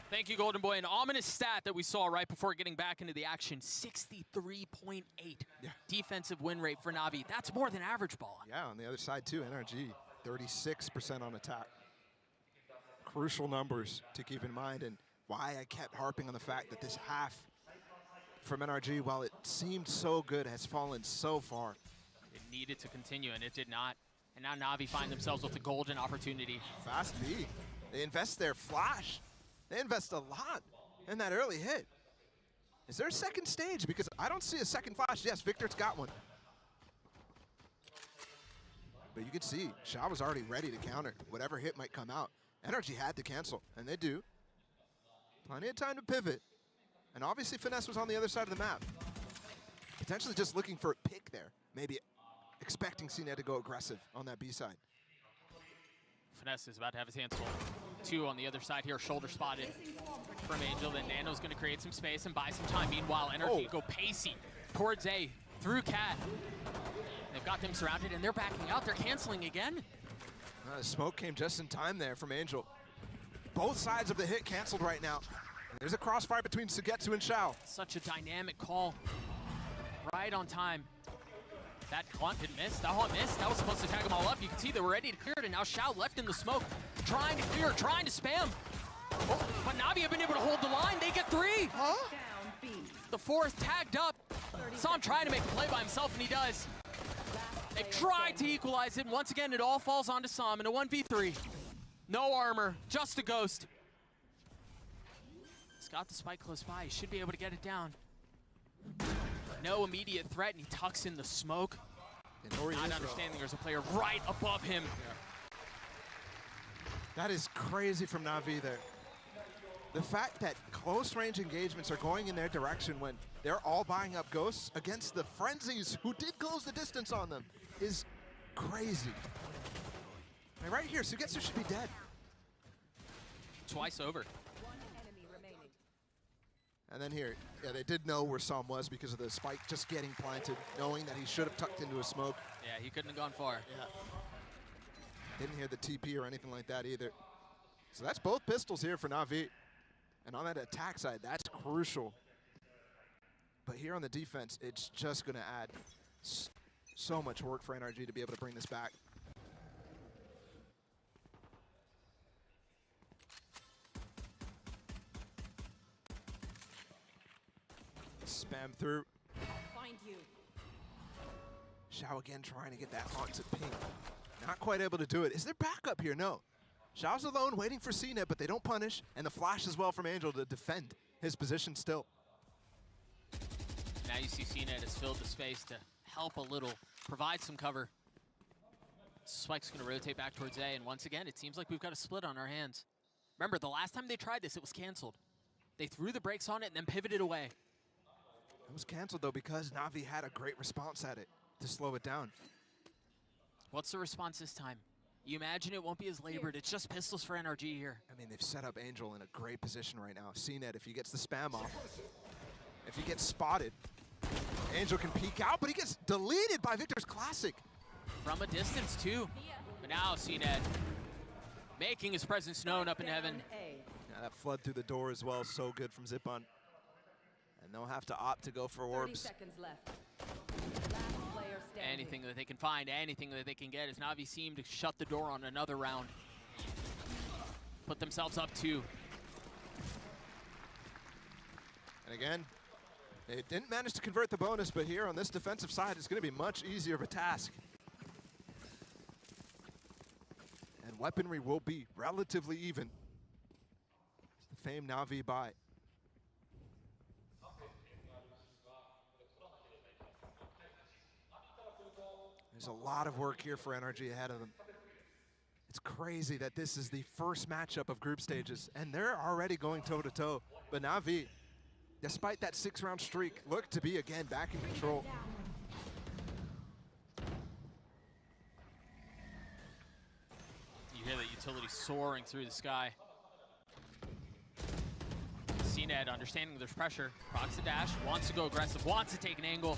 Thank you, Golden Boy. An ominous stat that we saw right before getting back into the action, 63.8 defensive win rate for Na'Vi. That's more than average, Ball. Yeah, on the other side too, NRG, 36% on attack. Crucial numbers to keep in mind, and why I kept harping on the fact that this half from NRG, while it seemed so good, has fallen so far. It needed to continue, and it did not. And now Na'Vi find themselves with a golden opportunity. Fast B, they invest their flash. They invest a lot in that early hit. Is there a second stage? Because I don't see a second flash. Yes, Victor's got one. But you can see, Sha was already ready to counter whatever hit might come out. NRG had to cancel, and they do. Plenty of time to pivot. And obviously Finesse was on the other side of the map. Potentially just looking for a pick there. Maybe expecting CNED to go aggressive on that B side. Finesse is about to have his hands full. Two on the other side here, shoulder spotted from Angel. Then Nano's going to create some space and buy some time. Meanwhile, NRG go pacey towards A, through Cat. They've got them surrounded, and they're backing out. They're canceling again. The smoke came just in time there from Angel. Both sides of the hit canceled right now. And there's a crossfire between Sugetsu and Shao. Such a dynamic call. Right on time. That haunt didn't miss. That haunt missed. That was supposed to tag them all up. You can see they were ready to clear it, and now Shao left in the smoke, trying to clear, trying to spam. Oh, but Na'Vi have been able to hold the line. They get three. Down B. The fourth tagged up. Saw him trying to make a play by himself, and he does. They tried to equalize it, and once again, it all falls onto Sam in a 1v3. No armor, just a ghost. He's got the spike close by. He should be able to get it down. No immediate threat, and he tucks in the smoke. Not understanding there's a player right above him. That is crazy from Na'Vi there. The fact that close range engagements are going in their direction when they're all buying up ghosts against the Frenzies who did close the distance on them is crazy. I mean, right here, Sugetsu should be dead. Twice over. One enemy remaining. And then here, yeah, they did know where Sam was because of the spike just getting planted, knowing that he should have tucked into a smoke. Yeah, he couldn't have gone far. Yeah. Didn't hear the TP or anything like that either. So that's both pistols here for Na'Vi. And on that attack side, that's crucial. But here on the defense, it's just going to add so much work for NRG to be able to bring this back. Spam through. Find you. Shao again trying to get that haunt to ping. Not quite able to do it. Is there backup here? No. Shao's alone waiting for CNET, but they don't punish. And the flash as well from Angel to defend his position still. Now you see CNET has filled the space to help a little, provide some cover. Spike's going to rotate back towards A, and once again, it seems like we've got a split on our hands. Remember, the last time they tried this, it was canceled. They threw the brakes on it and then pivoted away. It was canceled, though, because Na'Vi had a great response at it to slow it down. What's the response this time? You imagine it won't be as labored. It's just pistols for NRG here. I mean, they've set up Angel in a great position right now. CNET, if he gets the spam off, if he gets spotted, Angel can peek out, but he gets deleted by Victor's Classic. From a distance, too. But now CNET making his presence known up in heaven. Yeah, that flood through the door as well, so good from Zipon. And they'll have to opt to go for 30 orbs. seconds left. Last player standing. Anything that they can find, anything that they can get, as Na'Vi seem to shut the door on another round. Put themselves up 2. And again, they didn't manage to convert the bonus, but here on this defensive side, it's going to be much easier of a task. And weaponry will be relatively even. It's the famed Na'Vi buy. There's a lot of work here for NRG ahead of them. It's crazy that this is the first matchup of group stages, and they're already going toe-to-toe. But Na'Vi, despite that 6-round streak, look to be again back in control. You hear that utility soaring through the sky. CNET understanding there's pressure, procs the dash, wants to go aggressive, wants to take an angle,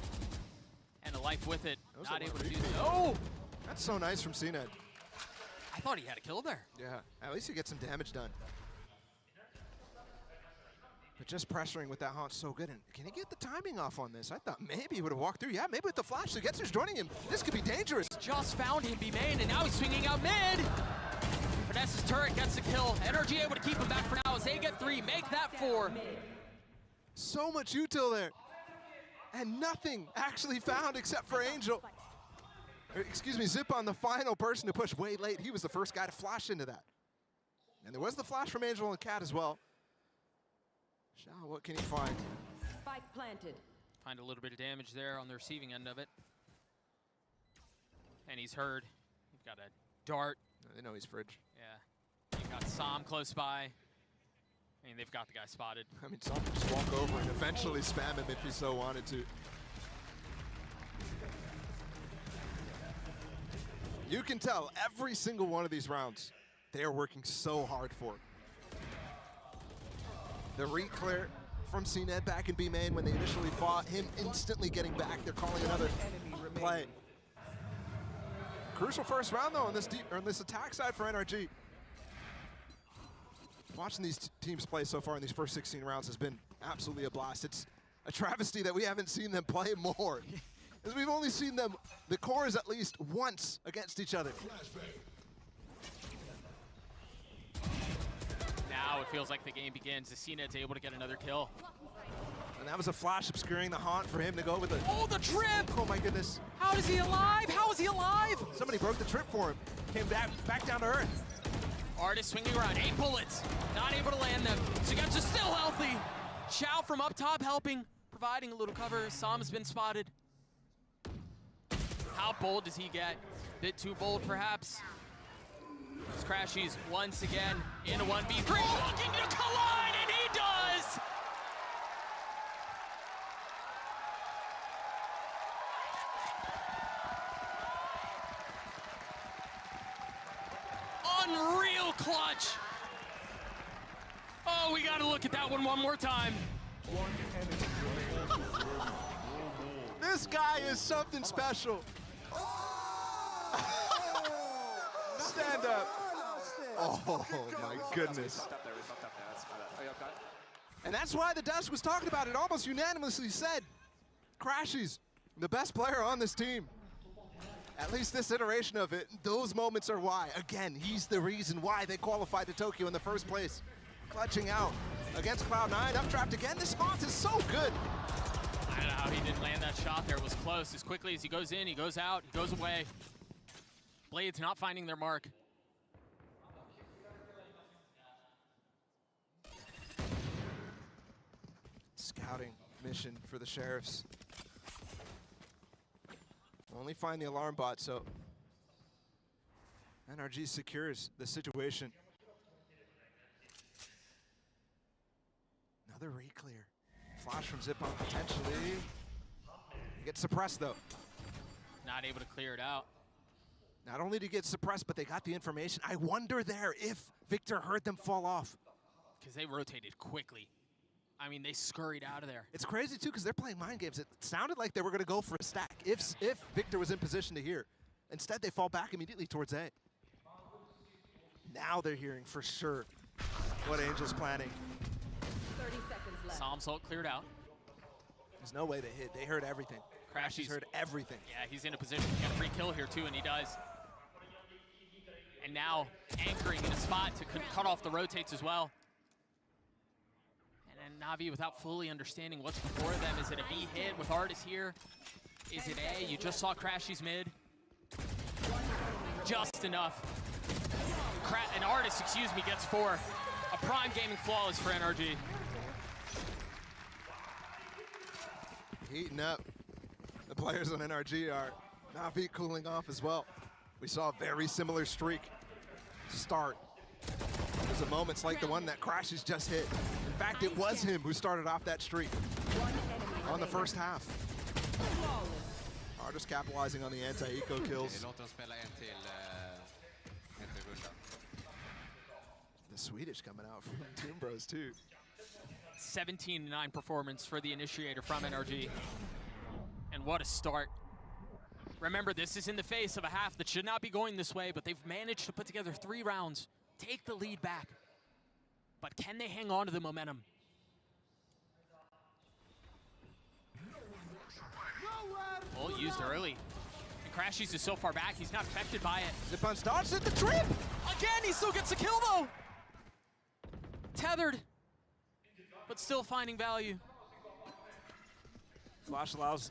and a life with it. Not able to do so. Oh! That's so nice from CNET. I thought he had a kill there. Yeah, at least he gets some damage done. But just pressuring with that haunt so good. And can he get the timing off on this? I thought maybe he would have walked through. Yeah, maybe with the flash, the Getzer's joining him. This could be dangerous. Just found him, B-Main, and now he's swinging out mid. Finesse's turret gets the kill. NRG able to keep him back for now as they get 3, make that 4. So much util there. And nothing actually found except for Angel. Excuse me, Zipon, the final person to push way late. He was the first guy to flash into that. And there was the flash from Angel and Cat as well. Shao, what can he find? Spike planted. Find a little bit of damage there on the receiving end of it. And he's heard. He's got a dart. They know he's fridge. Yeah. You've got Sam close by. I mean, they've got the guy spotted. I mean, some just walk over and eventually spam him if he so wanted to. You can tell every single one of these rounds, they are working so hard for. The re-clear from CNET back in B main when they initially fought, him instantly getting back. They're calling another play. Crucial first round though on this attack side for NRG. Watching these teams play so far in these first 16 rounds has been absolutely a blast. It's a travesty that we haven't seen them play more. As we've only seen them, the cores at least once against each other. Now it feels like the game begins. The CNET's able to get another kill. And that was a flash obscuring the haunt for him to go with it. Oh, the trip! Oh my goodness. How is he alive? How is he alive? Somebody broke the trip for him. Came back down to earth. Artist swinging around, 8 bullets. Not able to land them. Sugetsu's still healthy. Chow from up top helping, providing a little cover. Sam has been spotted. How bold does he get? Bit too bold, perhaps. It's Crashies once again in a 1v3, looking to collide, and he does! Unreal clutch! Oh, we gotta look at that one more time. This guy is something special. Stand up. Oh my goodness. And that's why the desk was talking about it, almost unanimously said, Crashies, the best player on this team. At least this iteration of it, those moments are why. Again, he's the reason why they qualified to Tokyo in the first place. Clutching out against Cloud9, up-trapped again. This spot is so good. I don't know how he didn't land that shot there. It was close. As quickly as he goes in, he goes out, he goes away. Blades not finding their mark. Scouting mission for the Sheriffs. Only find the alarm bot, so NRG secures the situation. Another re-clear. Flash from Zipon potentially. He gets suppressed though. Not able to clear it out. Not only did he get suppressed, but they got the information. I wonder there if Victor heard them fall off. Because they rotated quickly. I mean, they scurried out of there. It's crazy, too, because they're playing mind games. It sounded like they were going to go for a stack if Victor was in position to hear. Instead, they fall back immediately towards A. Now they're hearing for sure what Angel's planning. 30 seconds left. Psalm's ult cleared out. There's no way they hit. They heard everything. Crashy's heard everything. Yeah, he's in a position to get a free kill here, too, and he does. And now anchoring in a spot to cut off the rotates as well. And then Na'Vi, without fully understanding what's before them, is it a B hit with Artis here? Is it A? You just saw Crashy's mid. Just enough. An Artis, excuse me, gets 4. A prime gaming flawless for NRG. Heating up. The players on NRG are Na'Vi cooling off as well. We saw a very similar streak start. There's a moments like the one that Crashes just hit. In fact, it was him who started off that streak on the first half. Artis capitalizing on the anti-eco kills. The Swedish coming out from Toon Bros too. 17-9 performance for the initiator from NRG. And what a start. Remember, this is in the face of a half that should not be going this way, but they've managed to put together 3 rounds, take the lead back. But can they hang on to the momentum? Ult used early. And Crashies is so far back, he's not affected by it. Zipon's dodged at the trip! Again, he still gets a kill though! Tethered, but still finding value. Flash allows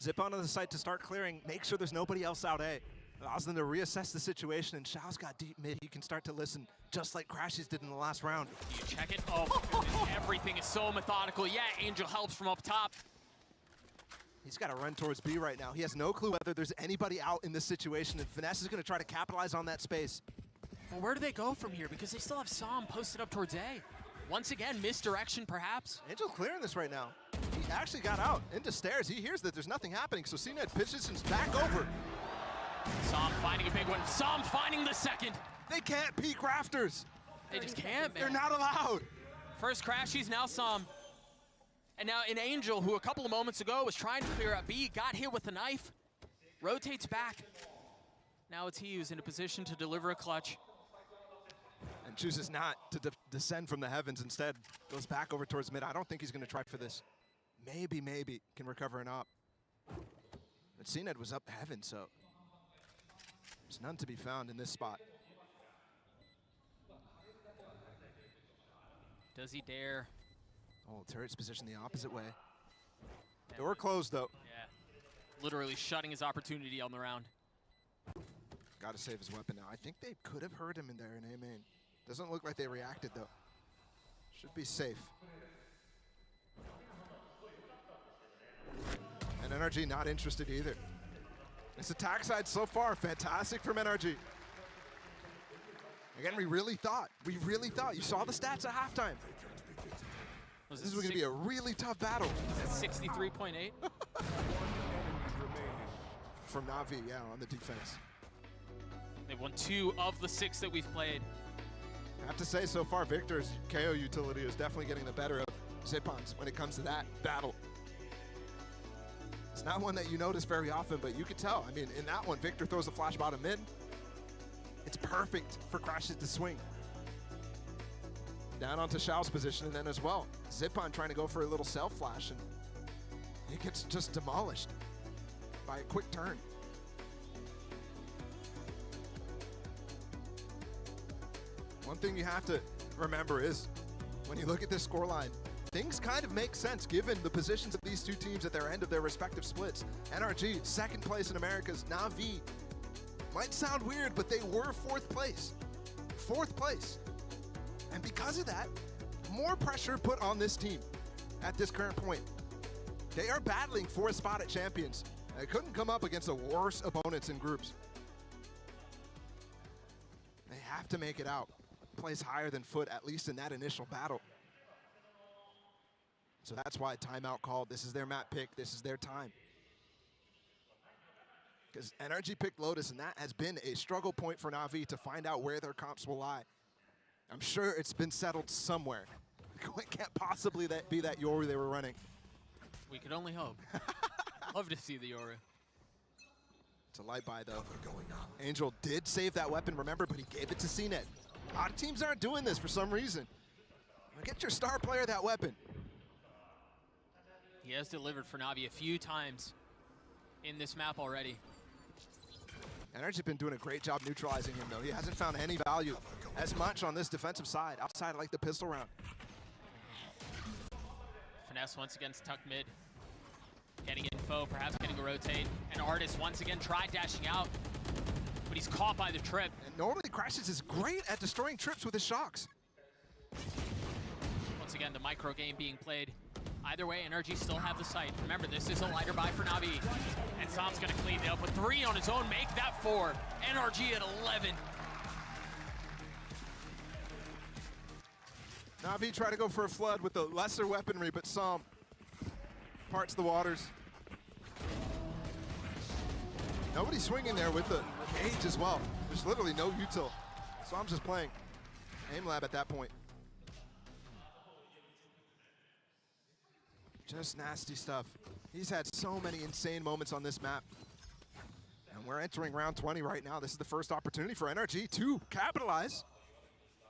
Zip onto the site to start clearing, make sure there's nobody else out A. Allows them to reassess the situation, and Shao's got deep mid. He can start to listen, just like Crashies did in the last round. You check it. Oh, my goodness. Everything is so methodical. Yeah, Angel helps from up top. He's got to run towards B right now. He has no clue whether there's anybody out in this situation, and Finesse is going to try to capitalize on that space. Well, where do they go from here? Because they still have Psalm posted up towards A. Once again, misdirection perhaps. Angel clearing this right now. He actually got out into stairs. He hears that there's nothing happening, so CNED positions back over. Psalm finding a big one. Psalm finding the second. They can't peek rafters. They just can't, man. They're not allowed. First Crashies, now Psalm. And now an Angel, who a couple of moments ago was trying to clear up B, got hit with a knife, rotates back. Now it's he who's in a position to deliver a clutch. And chooses not to descend from the heavens. Instead, goes back over towards mid. I don't think he's going to try for this. Maybe can recover an op. But CNED was up heaven, so there's none to be found in this spot. Does he dare? Oh, turret's positioned the opposite way. Door closed, though. Yeah, literally shutting his opportunity on the round. Got to save his weapon now. I think they could have heard him in there in A main. Doesn't look like they reacted, though. Should be safe. And NRG not interested either. This attack side so far, fantastic from NRG. Again, we really thought. You saw the stats at halftime. This is going to be a really tough battle. 63.8? From Na'Vi, yeah, on the defense. They've won 2 of the 6 that we've played. I have to say, so far, Victor's KO utility is definitely getting the better of Zipon's when it comes to that battle. It's not one that you notice very often, but you could tell. I mean, in that one, Victor throws a flash bottom mid. It's perfect for Crashes to swing. Down onto Shao's position, and then as well, Zipon trying to go for a little self flash, and he gets just demolished by a quick turn. One thing you have to remember is, when you look at this scoreline, things kind of make sense given the positions of these two teams at their end of their respective splits. NRG, second place in Americas. Na'Vi, might sound weird, but they were fourth place. Fourth place. And because of that, more pressure put on this team at this current point. They are battling for a spot at Champions. They couldn't come up against the worst opponents in groups. They have to make it out. Place higher than Foot, at least in that initial battle. So that's why timeout called. This is their map pick. This is their time. Because NRG picked Lotus, and that has been a struggle point for Na'Vi to find out where their comps will lie. I'm sure it's been settled somewhere. It can't possibly be that Yoru they were running. We could only hope. I'd love to see the Yoru. It's a light buy, though. Angel did save that weapon, remember, but he gave it to CNET. A lot of teams aren't doing this for some reason. Get your star player that weapon. He has delivered for Na'Vi a few times in this map already. NRG been doing a great job neutralizing him, though. He hasn't found any value as much on this defensive side, outside of like the pistol round. Finesse once again stuck mid. Getting info, perhaps getting a rotate. And Artist once again tried dashing out, but he's caught by the trip. And normally Crashes is great at destroying trips with his shocks. Once again, the micro game being played. Either way, NRG still have the site. Remember, this is a lighter buy for Na'Vi. And Sam's gonna clean it up with 3 on his own, make that 4. NRG at 11. Na'Vi try to go for a flood with the lesser weaponry, but Sam parts the waters. Nobody's swinging there with the gauge as well. There's literally no util. Sam's just playing aim lab at that point. Just nasty stuff. He's had so many insane moments on this map. And we're entering round 20 right now. This is the first opportunity for NRG to capitalize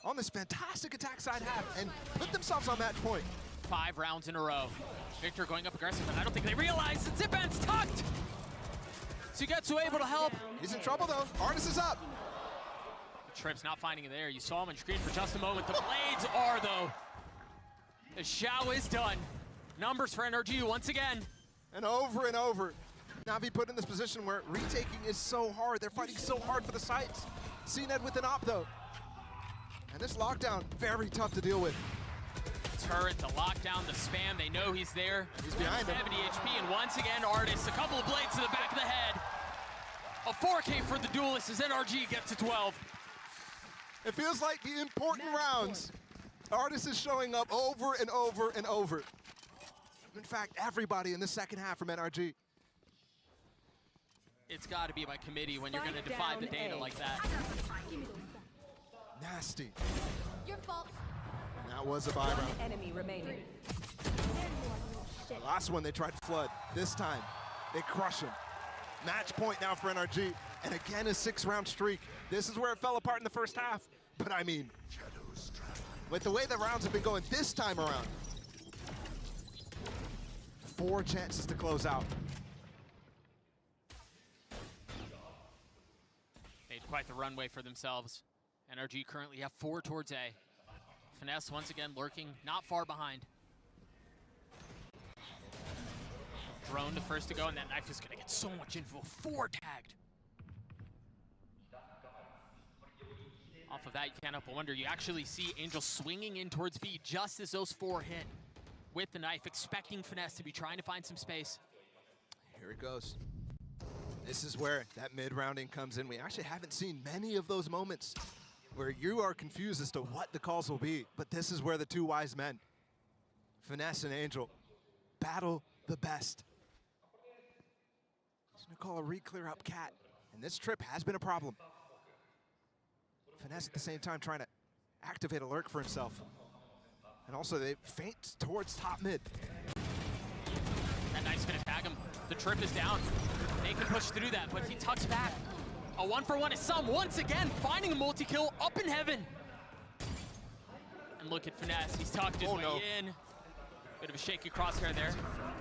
on this fantastic attack side half and put themselves on match point. 5 rounds in a row. Victor going up aggressive, and I don't think they realize that Zipman's tucked. Sugetsu able to help. He's in trouble though. Artist is up. Trip's not finding it there. You saw him on screen for just a moment. The blades are though. The Xiao is done. Numbers for NRG once again. And over. Na'Vi put in this position where retaking is so hard. They're fighting so hard for the sites. CNED with an op though. And this lockdown, very tough to deal with. Turret, the lockdown, the spam, they know he's there. He's behind him. 70 HP, and once again, Artist, a couple of blades to the back of the head. A 4K for the duelist as NRG gets to 12. It feels like the important rounds. Artist is showing up over and over. In fact, everybody in the second half from NRG. It's got to be by committee when you're going to defy the data like that. Nasty. Your fault. And that was a buy round. Enemy remaining. The last one they tried to flood. This time, they crush him. Match point now for NRG. And again, a 6-round streak. This is where it fell apart in the first half. But I mean, with the way the rounds have been going this time around, 4 chances to close out. Made quite the runway for themselves. NRG currently have 4 towards A. Finesse once again lurking not far behind. Drone the first to go, and that knife is gonna get so much info. 4 tagged. Off of that, you can't help but wonder. You actually see Angel swinging in towards B just as those 4 hit with the knife, expecting Finesse to be trying to find some space. Here it goes. This is where that mid-rounding comes in. We actually haven't seen many of those moments where you are confused as to what the calls will be, but this is where the 2 wise men, Finesse and Angel, battle the best. He's gonna call a re-clear up cat, and this trip has been a problem. Finesse at the same time trying to activate a lurk for himself. And also they feint towards top mid. That knife's gonna tag him. The trip is down. They can push through that, but he tucks back. A 1-for-1 is Sam once again finding a multi-kill up in heaven. And look at Finesse, he's tucked his way in. Bit of a shaky crosshair there.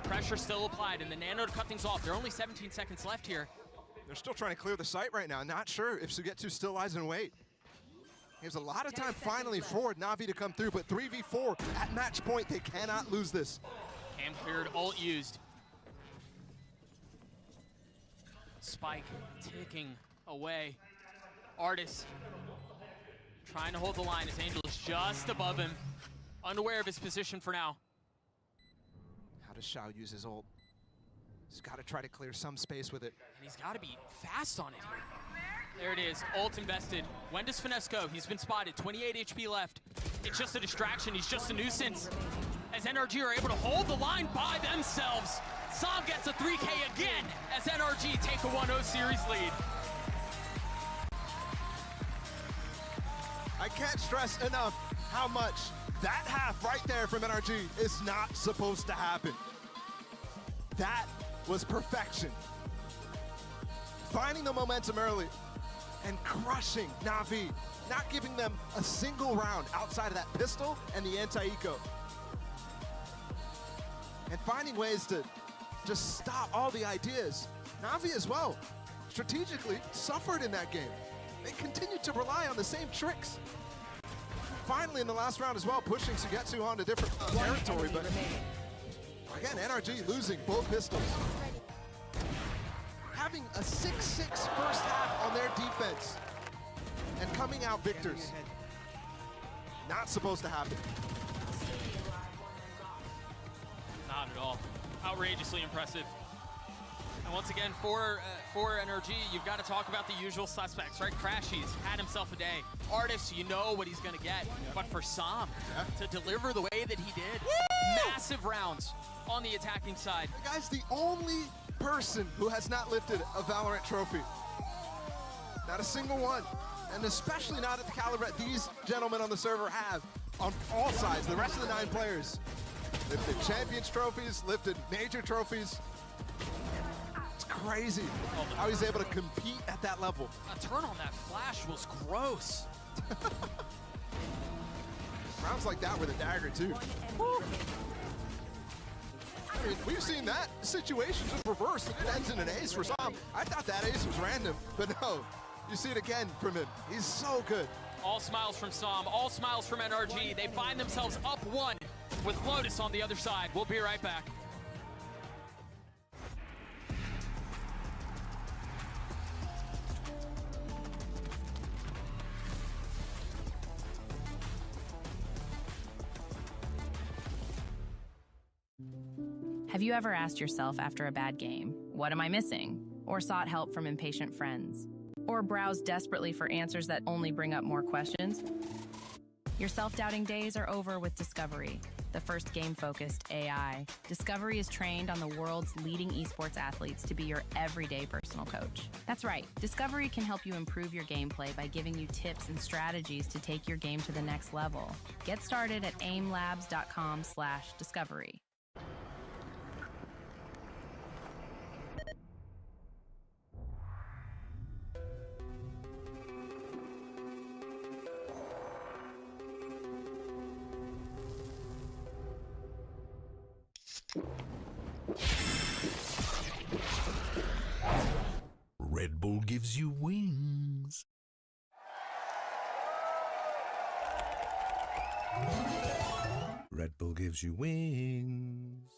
Pressure still applied, and the nano to cut things off. There are only 17 seconds left here. They're still trying to clear the site right now. Not sure if Sugetsu still lies in wait. He has a lot of time finally for Na'Vi to come through, but 3v4 at match point, they cannot lose this. Cam cleared, ult used. Spike ticking away. Artist trying to hold the line as Angel is just above him. Unaware of his position for now. How does Xiao use his ult? He's got to try to clear some space with it. And he's got to be fast on it here. There it is, ult invested. When does Finesse go? He's been spotted, 28 HP left. It's just a distraction, he's just a nuisance. As NRG are able to hold the line by themselves. Sam gets a 3K again as NRG take a 1-0 series lead. I can't stress enough how much that half right there from NRG is not supposed to happen. That was perfection. Finding the momentum early and crushing Na'Vi, not giving them a single round outside of that pistol and the anti-eco. And finding ways to just stop all the ideas. Na'Vi as well, strategically suffered in that game. They continued to rely on the same tricks. Finally in the last round as well, pushing Sugetsu onto different territory, but again, NRG losing both pistols. Having a 6-6 first half on their defense and coming out victors. Not supposed to happen. Not at all. Outrageously impressive. And once again, for NRG, you've got to talk about the usual suspects, right? Crashies had himself a day. Artist, you know what he's going to get. But for Sam to deliver the way that he did, massive rounds on the attacking side. The guy's the only person who has not lifted a Valorant trophy. Not a single one. And especially not at the caliber that these gentlemen on the server have on all sides. The rest of the 9 players lifted Champions trophies, lifted major trophies. It's crazy how he's able to compete at that level. A turn on that flash was gross. Rounds like that with a dagger too. I mean, we've seen that situation just reverse and it ends in an ace for some. I thought that ace was random, but no. You see it again from him. He's so good. All smiles from Sam, all smiles from NRG. They find themselves up 1 with Lotus on the other side. We'll be right back. Have you ever asked yourself after a bad game, what am I missing? Or sought help from impatient friends? Or browsed desperately for answers that only bring up more questions? Your self-doubting days are over with Discovery, the first game-focused AI. Discovery is trained on the world's leading esports athletes to be your everyday personal coach. That's right, Discovery can help you improve your gameplay by giving you tips and strategies to take your game to the next level. Get started at aimlabs.com/discovery. Red Bull gives you wings. Red Bull gives you wings.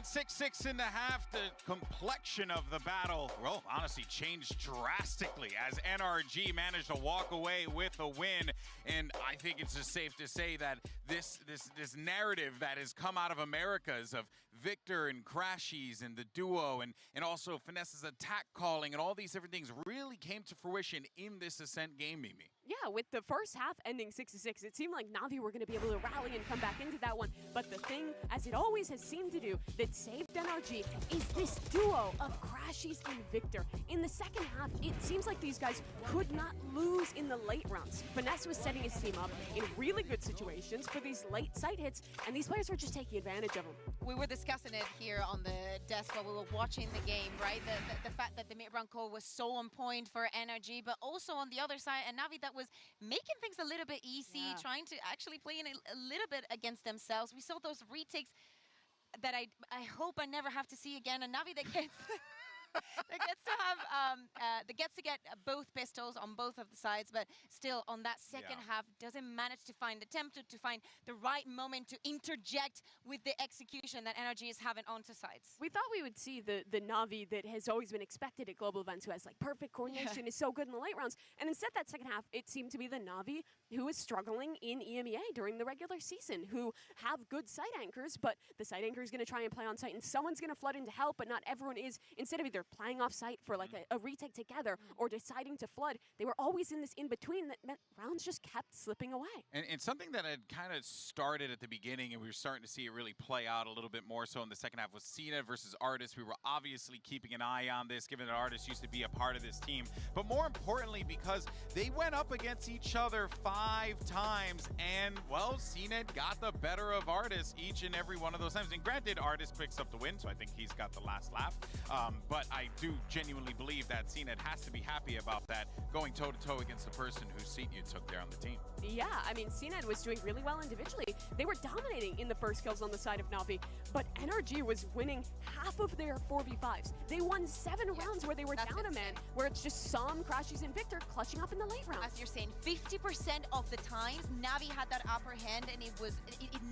at 6-6 in the half, the complexion of the battle, well, honestly changed drastically as NRG managed to walk away with a win. And I think it's just safe to say that this narrative that has come out of Americas of Victor and Crashies and the duo and also Finesse's attack calling and all these different things really came to fruition in this Ascent game, Mimi. Yeah, with the first half ending 6-6, it seemed like Na'Vi were going to be able to rally and come back into that one. But the thing, as it always has seemed to do, that saved NRG is this duo of Crashies and Victor. In the second half, it seems like these guys could not lose in the late rounds. Finesse was setting his team up in really good situations for these late site hits, and these players were just taking advantage of them. We were discussing it here on the desk while we were watching the game, right? The fact that the mid-round call was so on point for NRG, but also on the other side, and Na'Vi that was making things a little bit easy, trying to actually play in a little bit against themselves. We saw those retakes that I hope I never have to see again. A Na'Vi that gets that gets to get both pistols on both of the sides, but still on that second half doesn't manage to find the tempo, to find the right moment to interject with the execution that NRG is having onto sides. We thought we would see the Na'Vi that has always been expected at global events, who has like perfect coordination, is so good in the late rounds, and instead that second half it seemed to be the Na'Vi who is struggling in EMEA during the regular season, who have good site anchors, but the site anchor is going to try and play on site, and someone's going to flood in to help, but not everyone is. Instead of either playing off site for like a retake together or deciding to flood, they were always in this in-between that meant rounds just kept slipping away. And something that had kind of started at the beginning and we were starting to see it really play out a little bit more so in the second half was Cena versus Artis. We were obviously keeping an eye on this, given that Artis used to be a part of this team, but more importantly because they went up against each other 5 times and, well, Cena got the better of Artis each and every one of those times. And granted, Artis picks up the win, so I think he's got the last laugh. But I do genuinely believe that CNET has to be happy about that, going toe-to-toe against the person whose seat you took there on the team. Yeah, I mean, CNET was doing really well individually. They were dominating in the first kills on the side of Na'Vi, but NRG was winning half of their 4v5s. They won 7 rounds where they were down a man, where it's just Sam, Crashies, and Victor clutching up in the late rounds. As you're saying, 50% of the times, Na'Vi had that upper hand, and it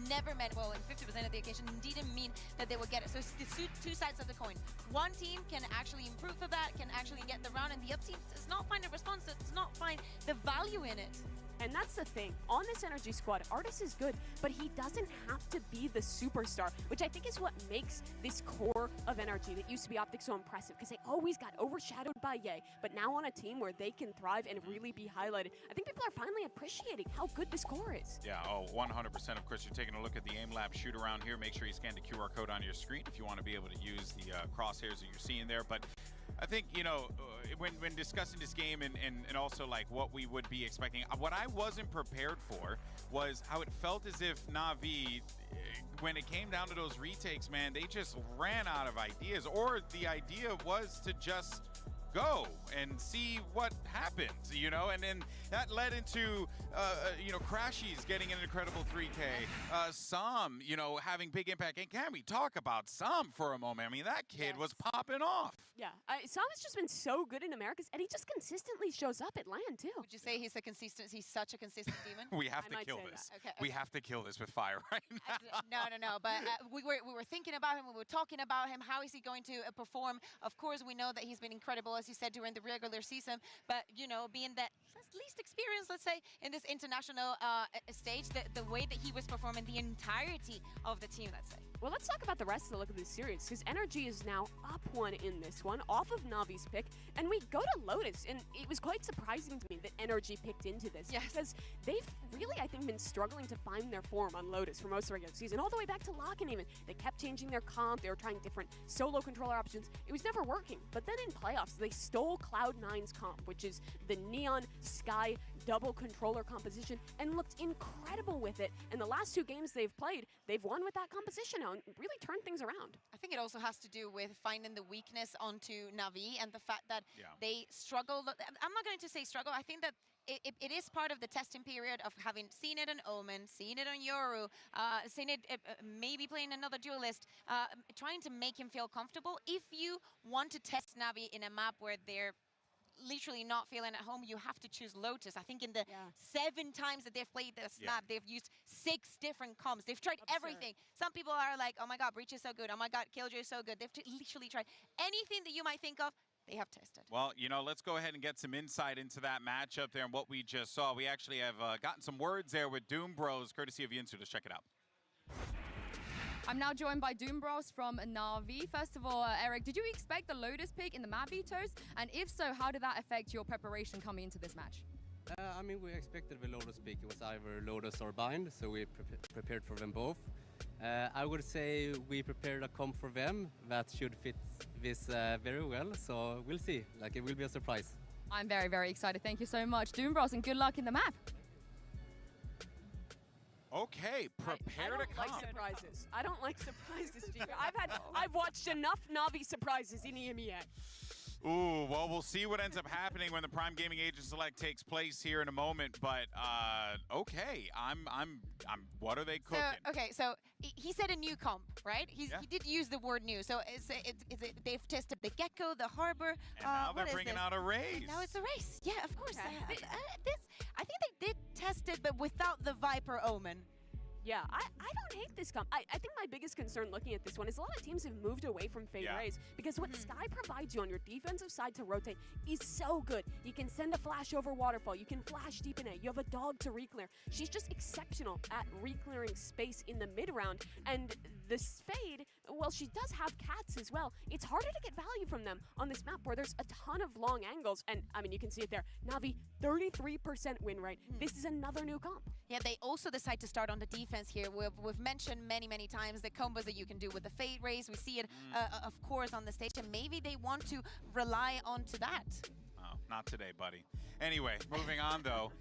never meant, well, in 50% of the occasion, it didn't mean that they would get it. So it's the two sides of the coin. One team can actually improve for that, can actually get the round, and the other team does not find a response, does not find the value in it. And that's the thing. On this NRG squad, Artis is good, but he doesn't have to be the superstar, which I think is what makes this core of NRG that used to be Optic so impressive, because they always got overshadowed by Ye, but now on a team where they can thrive and really be highlighted, I think people are finally appreciating how good this core is. Yeah, 100%. Of course, you're taking a look at the aim lab shoot around here. Make sure you scan the QR code on your screen if you want to be able to use the crosshairs that you're seeing there. But I think, you know, when discussing this game and also like what we would be expecting, what I wasn't prepared for was how it felt as if Na'Vi, when it came down to those retakes, man, they just ran out of ideas, or the idea was to just go and see what happens, you know, and then that led into, you know, Crashies getting an incredible 3K, Sam, you know, having big impact. And can we talk about Sam for a moment? I mean, that kid was popping off. Yeah, Sam has just been so good in Americas, and he just consistently shows up at LAN, too. Would you say he's such a consistent demon? We have to kill this. Okay. We have to kill this with fire right now. No. But we were thinking about him, we were talking about him. How is he going to perform? Of course, we know that he's been incredible, as you said, during the regular season. But, you know, being that least experienced, let's say, in this international stage, the way that he was performing the entirety of the team, let's say. Well, let's talk about the rest of the look of this series, because NRG is now up 1 in this one, off of Na'Vi's pick, and we go to Lotus, and it was quite surprising to me that NRG picked into this, because they've really, I think, been struggling to find their form on Lotus for most of the regular season, all the way back to Locken even. They kept changing their comp, they were trying different solo controller options, it was never working, but then in playoffs, they stole Cloud9's comp, which is the Neon Sky double controller composition, and looked incredible with it, and the last 2 games they've played, they've won with that composition now, and really turned things around. I think it also has to do with finding the weakness onto Na'Vi and the fact that they struggle. I'm not going to say struggle. I think that it is part of the testing period of having seen it on Omen, seen it on Yoru, seen it maybe playing another duelist, trying to make him feel comfortable. If you want to test Na'Vi in a map where they're literally not feeling at home, you have to choose Lotus. I think in the 7 times that they've played this map, they've used 6 different comps. They've tried everything. Some people are like, oh my god, Breach is so good. Oh my god, Killjoy is so good. They've literally tried anything that you might think of. They have tested. Well, you know, let's go ahead and get some insight into that matchup there and what we just saw. We actually have gotten some words there with Doom Bros, courtesy of Yinsu. Let's check it out. I'm now joined by Doom Bros from Na'Vi. First of all, Eric, did you expect the Lotus pick in the map vetoes? And if so, how did that affect your preparation coming into this match? I mean, we expected the Lotus pick. It was either Lotus or Bind, so we prepared for them both. I would say we prepared a comp for them that should fit this very well, so we'll see. Like, it will be a surprise. I'm very, very excited. Thank you so much, Doom Bros, and good luck in the map. Okay, prepare I don't to come. like surprises. I don't like surprises, Giga. I've watched enough Na'Vi surprises in EMEA. Ooh, well, we'll see what ends up happening when the Prime Gaming Agent Select takes place here in a moment. But okay, what are they cooking? So he said a new comp, right? He did use the word new. So is it they've tested the Gecko, the Harbor. And now they're bringing out a race. Now it's a race. Yeah, of course. I think they did test it, but without the Viper Omen. Yeah, I don't hate this comp. I think my biggest concern looking at this one is a lot of teams have moved away from Fade Rays because what Sky provides you on your defensive side to rotate is so good. You can send a flash over Waterfall. You can flash deep in it. You have a dog to reclear. She's just exceptional at reclearing space in the mid-round. And this Fade, well, she does have cats as well. It's harder to get value from them on this map where there's a ton of long angles. And, I mean, you can see it there. Na'Vi, 33% win rate. This is another new comp. Yeah, they also decide to start on the defense here. We've mentioned many times the combos that you can do with the Fade Rays. We see it, of course, on the stage, and maybe they want to rely onto that. Oh, not today, buddy. Anyway, moving on, though.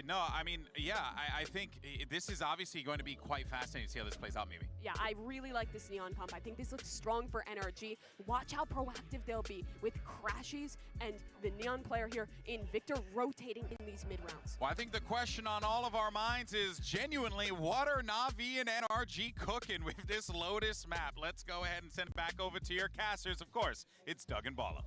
No, I mean, yeah, I think this is obviously going to be quite fascinating to see how this plays out, maybe. Yeah, I really like this Neon comp. I think this looks strong for NRG. Watch how proactive they'll be with Crashies and the Neon player here in Victor rotating in these mid-rounds. Well, I think the question on all of our minds is genuinely, what are Na'Vi and NRG cooking with this Lotus map? Let's go ahead and send it back over to your casters. Of course, it's Doug and Bala.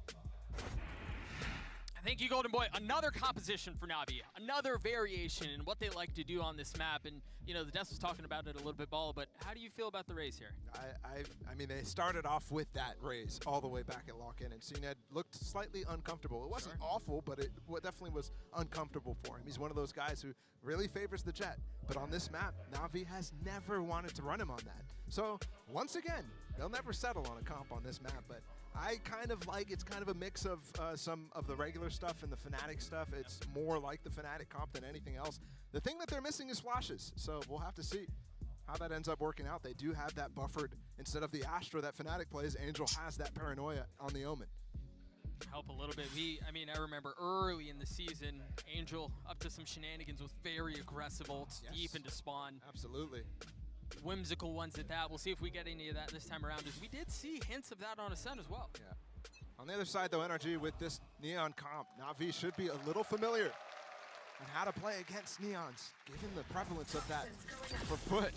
Thank you, Golden Boy. Another composition for Na'Vi, another variation in what they like to do on this map. And, you know, the Death was talking about it a little bit, Bala, but how do you feel about the raise here? I mean, they started off with that raise all the way back at lock-in, and CNED looked slightly uncomfortable. It wasn't awful, but it definitely was uncomfortable for him. He's one of those guys who really favors the jet. But on this map, Na'Vi has never wanted to run him on that. So, once again, they'll never settle on a comp on this map, but I kind of like, it's kind of a mix of some of the regular stuff and the Fnatic stuff. It's more like the Fnatic comp than anything else. The thing that they're missing is flashes, so we'll have to see how that ends up working out. They do have that buffered. Instead of the Astra that Fnatic plays, Angel has that Paranoia on the Omen. Help a little bit. I mean, I remember early in the season, Angel up to some shenanigans with very aggressive ults deep into spawn. Absolutely. Whimsical ones at that. We'll see if we get any of that this time around, as we did see hints of that on Ascent as well. Yeah. On the other side, though, NRG with this Neon comp, Na'Vi should be a little familiar on how to play against Neons, given the prevalence of that for foot.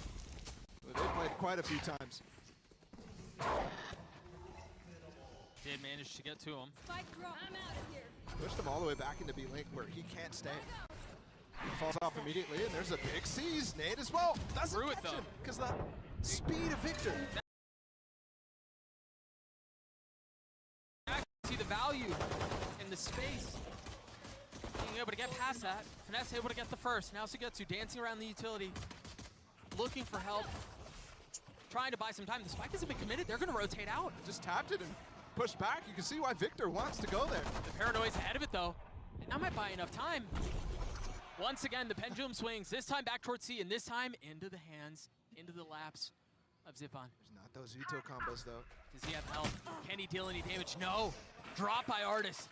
They played quite a few times. Did manage to get to him. Pushed him all the way back into B-Link where he can't stay. He falls off immediately, and there's a big seize. Nade as well. Doesn't catch him because the speed of Victor. See the value in the space. Being able to get past that. Finesse able to get the first. Now Sugetsu dancing around the utility. Looking for help. Trying to buy some time. The spike hasn't been committed. They're going to rotate out. Just tapped it and pushed back. You can see why Victor wants to go there. The Paranoia's ahead of it, though. And that might buy enough time. Once again, the pendulum swings, this time back towards C, and this time into the hands, into the laps of Zippon. There's not those veto combos, though. Does he have health? Can he deal any damage? No. Drop by Artis.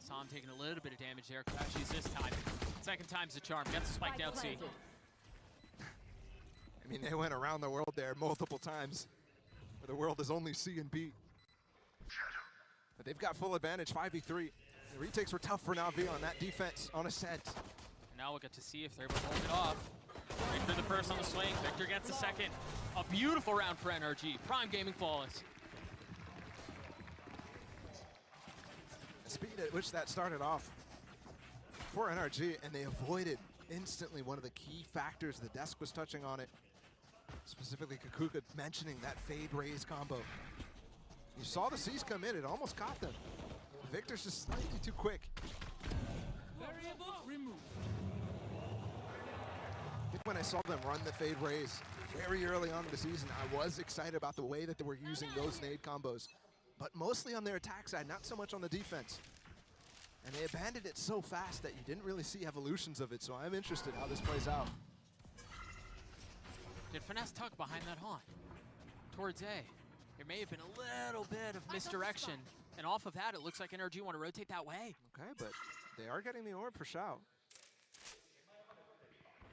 Saw him taking a little bit of damage there. Crashes this time. Second time's the charm. Gets the spike down C. I mean, they went around the world there multiple times, where the world is only C and B. But they've got full advantage, 5v3. The retakes were tough for Na'Vi on that defense, on Ascent. And now we'll get to see if they're able to hold it off. Victor the first on the swing. Victor gets the second. A beautiful round for NRG. Prime Gaming flawless. speed at which that started off for NRG, and they avoided instantly one of the key factors. The desk was touching on it, specifically Kakuka mentioning that fade raise combo. You saw the C's come in, it almost caught them. Victor's just slightly too quick. Variable removed. I think when I saw them run the fade raise very early on in the season, I was excited about the way that they were using those nade combos, but mostly on their attack side, not so much on the defense. And they abandoned it so fast that you didn't really see evolutions of it, so I'm interested how this plays out. Did Finesse tuck behind that haunt towards A? There may have been a little bit of misdirection, and off of that, it looks like NRG want to rotate that way. Okay, but they are getting the orb for Shao.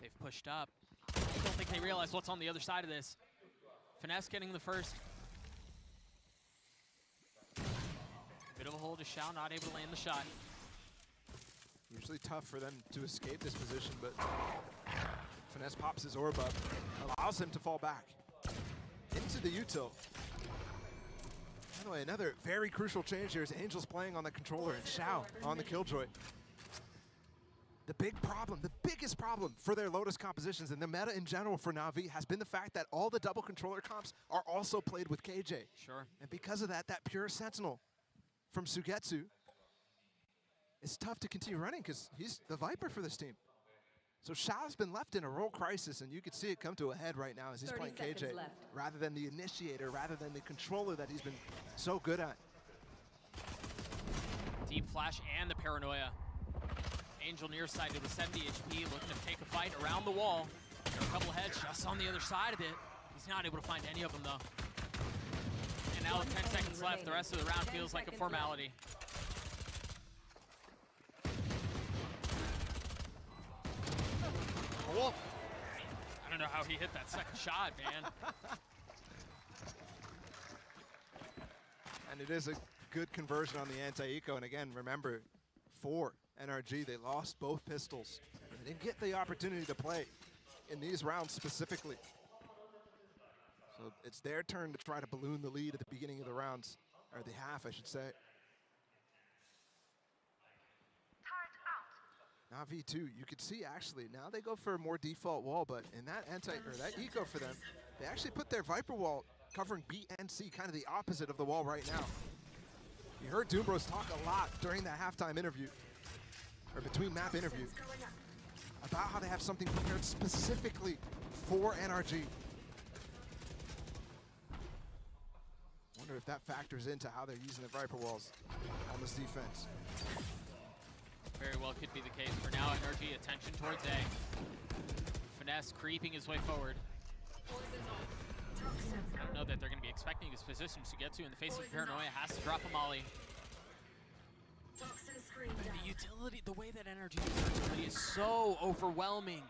They've pushed up. I don't think they realize what's on the other side of this. Finesse getting the first. Bit of a hold to Shao, not able to land the shot. Usually tough for them to escape this position, but Finesse pops his orb up, allows him to fall back into the util. By the way, another very crucial change here is Angel's playing on the controller and Shao on the Killjoy. The big problem, the biggest problem for their Lotus compositions and the meta in general for Na'Vi has been the fact that all the double controller comps are also played with KJ. Sure. And because of that, that pure Sentinel from Sugetsu, it's tough to continue running because he's the Viper for this team. So Shao's been left in a role crisis, and you can see it come to a head right now as he's playing KJ, rather than the initiator, rather than the controller that he's been so good at. Deep flash and the paranoia. Angel near side to the 70 HP, looking to take a fight around the wall. There are a couple of heads just on the other side of it. He's not able to find any of them though. And now with 10 seconds left, the rest of the round feels like a formality. Oh, I don't know how he hit that second shot, man. And it is a good conversion on the anti-eco. And again, remember, for NRG, they lost both pistols. They didn't get the opportunity to play in these rounds specifically. So it's their turn to try to balloon the lead at the beginning of the rounds, or the half, I should say. Na'Vi 2, you could see actually, now they go for a more default wall, but in that that eco for them, they actually put their Viper wall covering B and C, kind of the opposite of the wall right now. You heard Doombros talk a lot during that halftime interview, or between map interview, about how they have something prepared specifically for NRG. Wonder if that factors into how they're using the Viper walls on this defense. Very well could be the case. For now, NRG attention towards A. Finesse creeping his way forward. I don't know that they're going to be expecting this position to get to in the face of paranoia. Has to drop a molly. But the utility, the way that NRG uses utility is so overwhelming.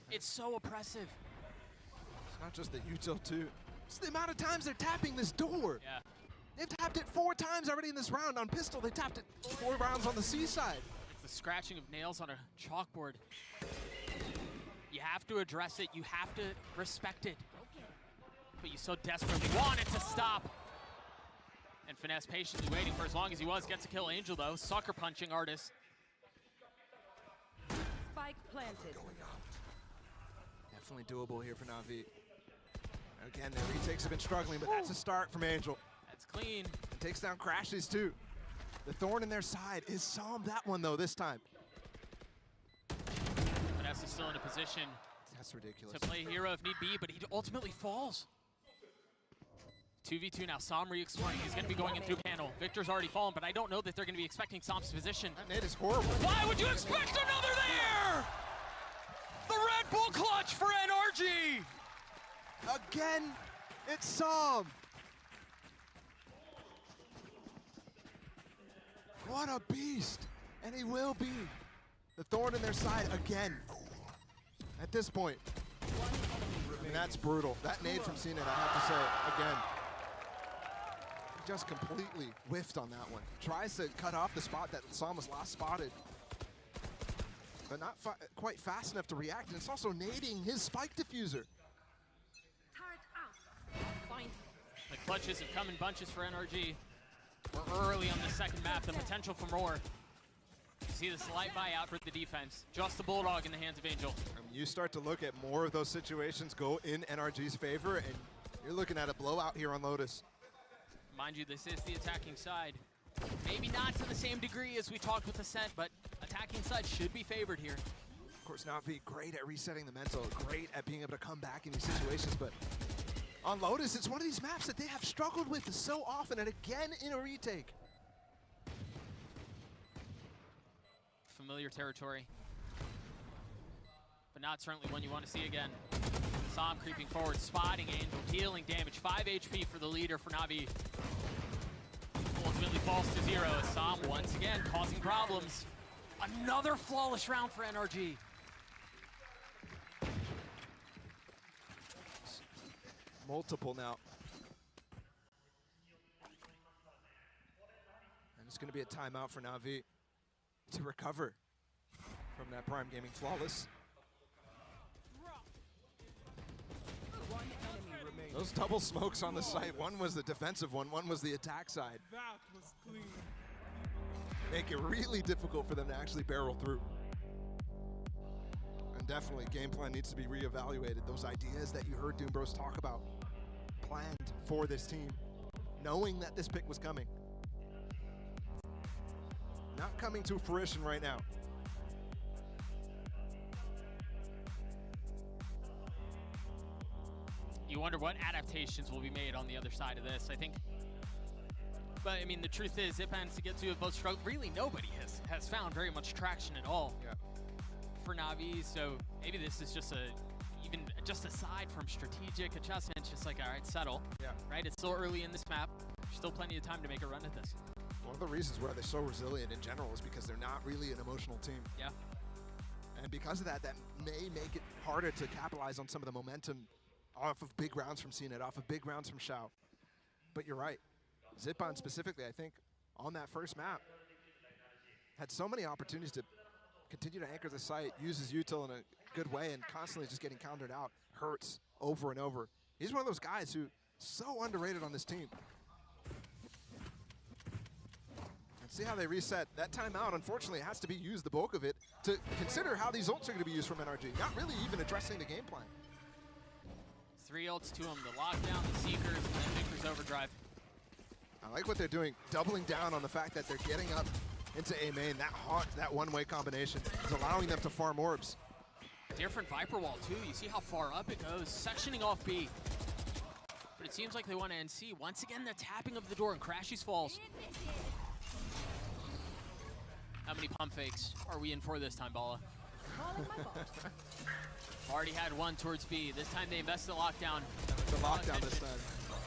It's so oppressive. It's not just the util too. It's the amount of times they're tapping this door. Yeah. They've tapped it 4 times already in this round. On pistol, they tapped it 4 rounds on the C side. It's the scratching of nails on a chalkboard. You have to address it. You have to respect it. But you so desperately want it to stop. And Finesse patiently waiting for as long as he was. Gets a kill. Angel, though, sucker punching Artis. Spike planted. Definitely doable here for Na'Vi. Again, their retakes have been struggling, but that's a start from Angel. That's clean. It takes down Crashes too. The thorn in their side is Psalm that one though this time. Finesse is still in a position. That's ridiculous. To play hero if need be, but he ultimately falls. 2v2 now. Psalm re-exploring. He's going to be going in through panel. Victor's already fallen, but I don't know that they're going to be expecting Psalm's position. That nade is horrible. Why would you expect another there? The Red Bull clutch for NRG. Again, it's Psalm. What a beast. And he will be. The thorn in their side again. At this point. And that's brutal. That nade from Cena, I have to say, again. He just completely whiffed on that one. Tries to cut off the spot that Psalm was last spotted. But not quite fast enough to react. And it's also nading his spike diffuser. The clutches have come in bunches for NRG. We're early on the second map, the potential for more. You see the slight buyout for the defense. Just the Bulldog in the hands of Angel. You start to look at more of those situations go in NRG's favor, and you're looking at a blowout here on Lotus. Mind you, this is the attacking side. Maybe not to the same degree as we talked with Ascent, but attacking side should be favored here. Of course, Navi, great at resetting the mental, great at being able to come back in these situations, but on Lotus, it's one of these maps that they have struggled with so often, and again in a retake. Familiar territory, but not certainly one you want to see again. Sam creeping forward, spotting Angel, dealing damage. 5 HP for the leader for Navi. Ultimately falls to 0 as Sam once again causing problems. Another flawless round for NRG. Multiple now. And it's going to be a timeout for Navi to recover from that Prime Gaming flawless. Those double smokes on the site, one was the defensive one was the attack side. That was clean. Make it really difficult for them to actually barrel through. And definitely, game plan needs to be reevaluated. Those ideas that you heard Doom Bros talk about, planned for this team, knowing that this pick was coming. Not coming to fruition right now. You wonder what adaptations will be made on the other side of this, I think. But I mean, the truth is, Zipan to get to have both struggled. Really, nobody has found very much traction at all for Navi. So maybe this is just just aside from strategic adjustments, just like, all right, settle. Right, it's still early in this map. There's still plenty of time to make a run at this. One of the reasons why they're so resilient in general is because they're not really an emotional team. Yeah. And because of that, that may make it harder to capitalize on some of the momentum off of big rounds from CNET, off of big rounds from Shao. But you're right. Zipan specifically, I think, on that first map, had so many opportunities to continue to anchor the site, use his util in a good way, and constantly just getting countered out. Hurts over and over. He's one of those guys who so underrated on this team. And see how they reset. That timeout, unfortunately, has to be used, the bulk of it, to consider how these ults are going to be used from NRG. Not really even addressing the game plan. 3 ults to him, the lockdown, the Seekers, and then Vickers Overdrive. I like what they're doing, doubling down on the fact that they're getting up into A main. That haunt, that one-way combination is allowing them to farm orbs. Different Viper wall too, you see how far up it goes, sectioning off B. But it seems like they want to NC. Once again, the tapping of the door and Crashies falls. How many pump fakes are we in for this time, Bala? Already had one towards B. This time they invested lockdown. The lockdown this time.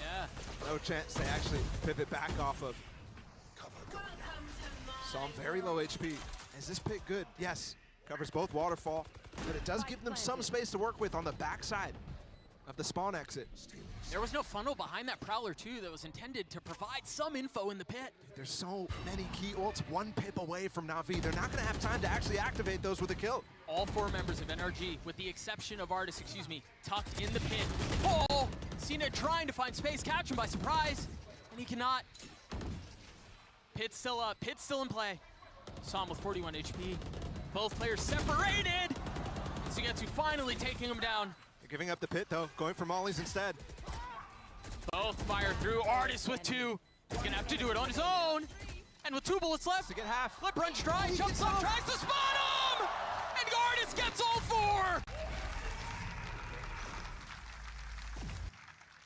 Yeah. No chance they actually pivot back off of. Saw him very low HP. Is this pick good? Yes. Covers both waterfall, but it does give them some space to work with on the backside of the spawn exit. There was no funnel behind that Prowler too that was intended to provide some info in the pit. There's so many key ults, one pip away from Navi. They're not gonna have time to actually activate those with a kill. All 4 members of NRG, with the exception of Artis, tucked in the pit. Oh! Cena trying to find space, catch him by surprise, and he cannot. Pit's still up, Pit's still in play. Sam with 41 HP. Both players separated! Sugetsu finally taking him down. They're giving up the pit though, going for mollies instead. Both fire through, Artis with 2. He's gonna have to do it on his own. And with 2 bullets left, to get half. Lip runs dry, jumps up, tries to spot him! And Artis gets all 4!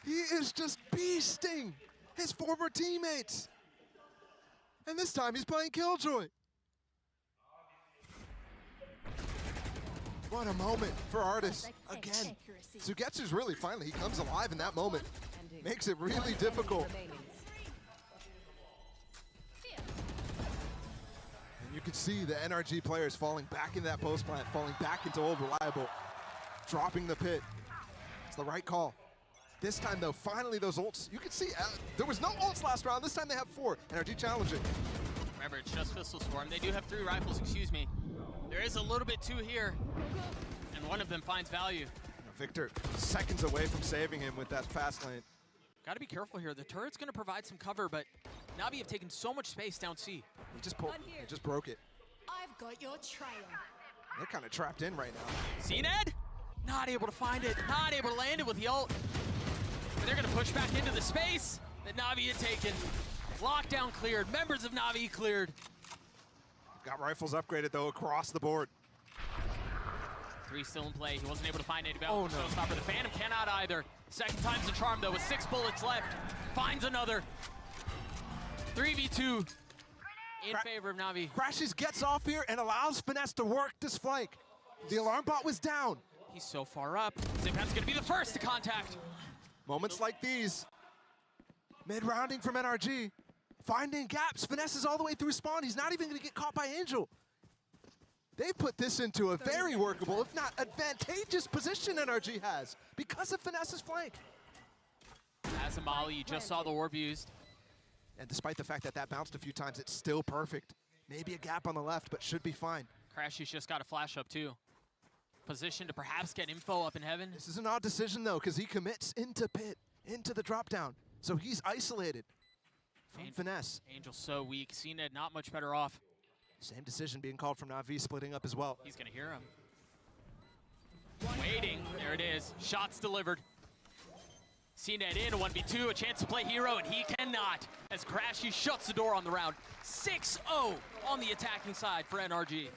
He is just beasting his former teammates. And this time he's playing Killjoy. What a moment for Artis. Again, Sugetsu's really finally, he comes alive in that moment. Makes it really difficult. And you can see the NRG players falling back into that post plant, falling back into old reliable, dropping the pit. It's the right call. This time though, finally those ults, you can see, there was no ults last round. This time they have 4, NRG challenging. Remember, it's just Pistol Swarm. They do have 3 rifles, There is a little bit too here, and one of them finds value. Victor seconds away from saving him with that fast lane. Gotta be careful here. The turret's gonna provide some cover, but Navi have taken so much space down C. He just broke it. I've got your trail. They're kind of trapped in right now. CNED, not able to find it, not able to land it with the ult. And they're gonna push back into the space that Navi had taken. Lockdown cleared, members of Navi cleared. Got rifles upgraded though across the board. 3 still in play, he wasn't able to find anybody. Oh, no. Showstopper, the Phantom cannot either. Second time's the charm though, with 6 bullets left. Finds another. 3v2 in favor of Navi. Crashes gets off here and allows Finesse to work this flank. The alarm bot was down. He's so far up. Ziphan's gonna be the first to contact. Moments like these. Mid-rounding from NRG. Finding gaps. Finesse is all the way through spawn. He's not even gonna get caught by Angel. They put this into a very workable, if not advantageous position NRG has because of Finesse's flank. As a Molly, you just saw the orb used. And despite the fact that that bounced a few times, it's still perfect. Maybe a gap on the left, but should be fine. Crashy's just got a flash up too. Position to perhaps get info up in heaven. This is an odd decision though, because he commits into pit, into the drop down. So he's isolated from Finesse. Angel's so weak. CNED not much better off. Same decision being called from Na'Vi, splitting up as well. He's gonna hear him. Waiting, there it is. Shots delivered. CNED in, a 1v2, a chance to play hero, and he cannot, as Crashy shuts the door on the round. 6-0 on the attacking side for NRG.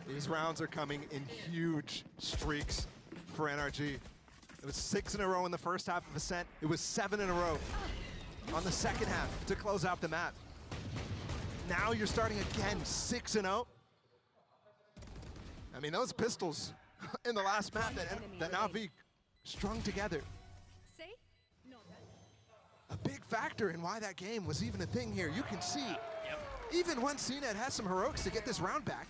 These rounds are coming in huge streaks for NRG. It was 6 in a row in the first half of Ascent. It was 7 in a row on the second half to close out the map. Now you're starting again 6-0. I mean, those pistols in the last map that Na'Vi strung together. A big factor in why that game was even a thing here. You can see, even when CNED has some heroics to get this round back,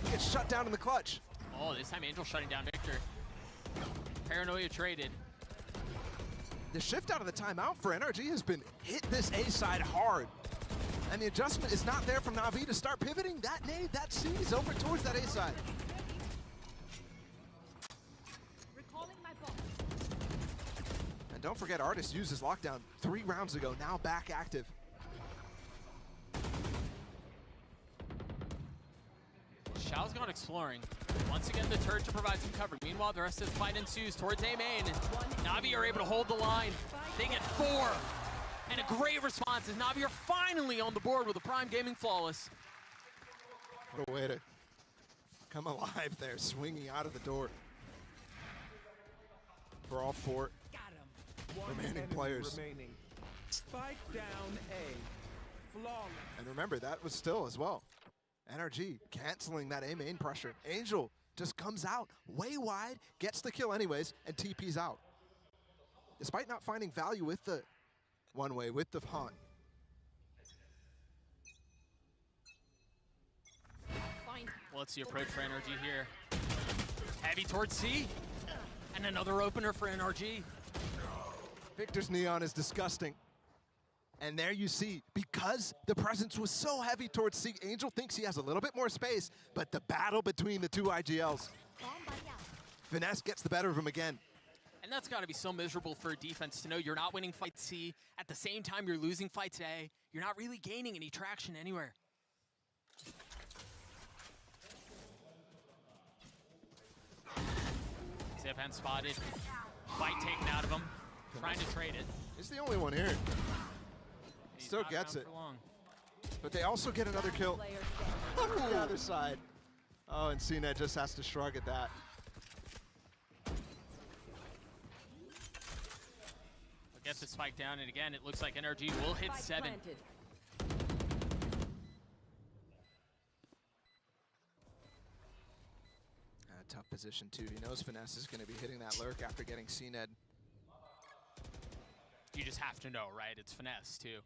he gets shut down in the clutch. Oh, this time Angel shutting down Victor. Paranoia traded. The shift out of the timeout for NRG has been hit this A side hard. And the adjustment is not there from Na'Vi to start pivoting that nade, that C is over towards that A side. And don't forget, Artist used his lockdown 3 rounds ago, now back active. Xiao's gone exploring. Once again, the turret to provide some cover. Meanwhile, the rest of the fight ensues towards A main. Na'Vi are able to hold the line. They get 4. And a great response as Na'Vi are finally on the board with a Prime Gaming flawless. What a way to come alive there, swinging out of the door. For all 4 remaining players. Spike down A. Flawless. And remember, that was still as well. NRG canceling that A main pressure. Angel just comes out way wide, gets the kill anyways, and TP's out. Despite not finding value with the one-way, with the haunt. What's the approach for NRG here? Heavy towards C. And another opener for NRG. Victor's neon is disgusting. And there you see, because the presence was so heavy towards C, Angel thinks he has a little bit more space, but the battle between the 2 IGLs. Finesse gets the better of him again. And that's got to be so miserable for a defense to know you're not winning fight C. At the same time, you're losing fights A. You're not really gaining any traction anywhere. Ziphan spotted. Fight taken out of him. Trying to trade it. He's the only one here. Still gets it. But they also get another kill on the other side. Oh, and CNED just has to shrug at that. We'll get the spike down, and again, it looks like NRG will hit 7. Tough position too. He knows Finesse is going to be hitting that lurk after getting CNED. You just have to know, right? It's Finesse too.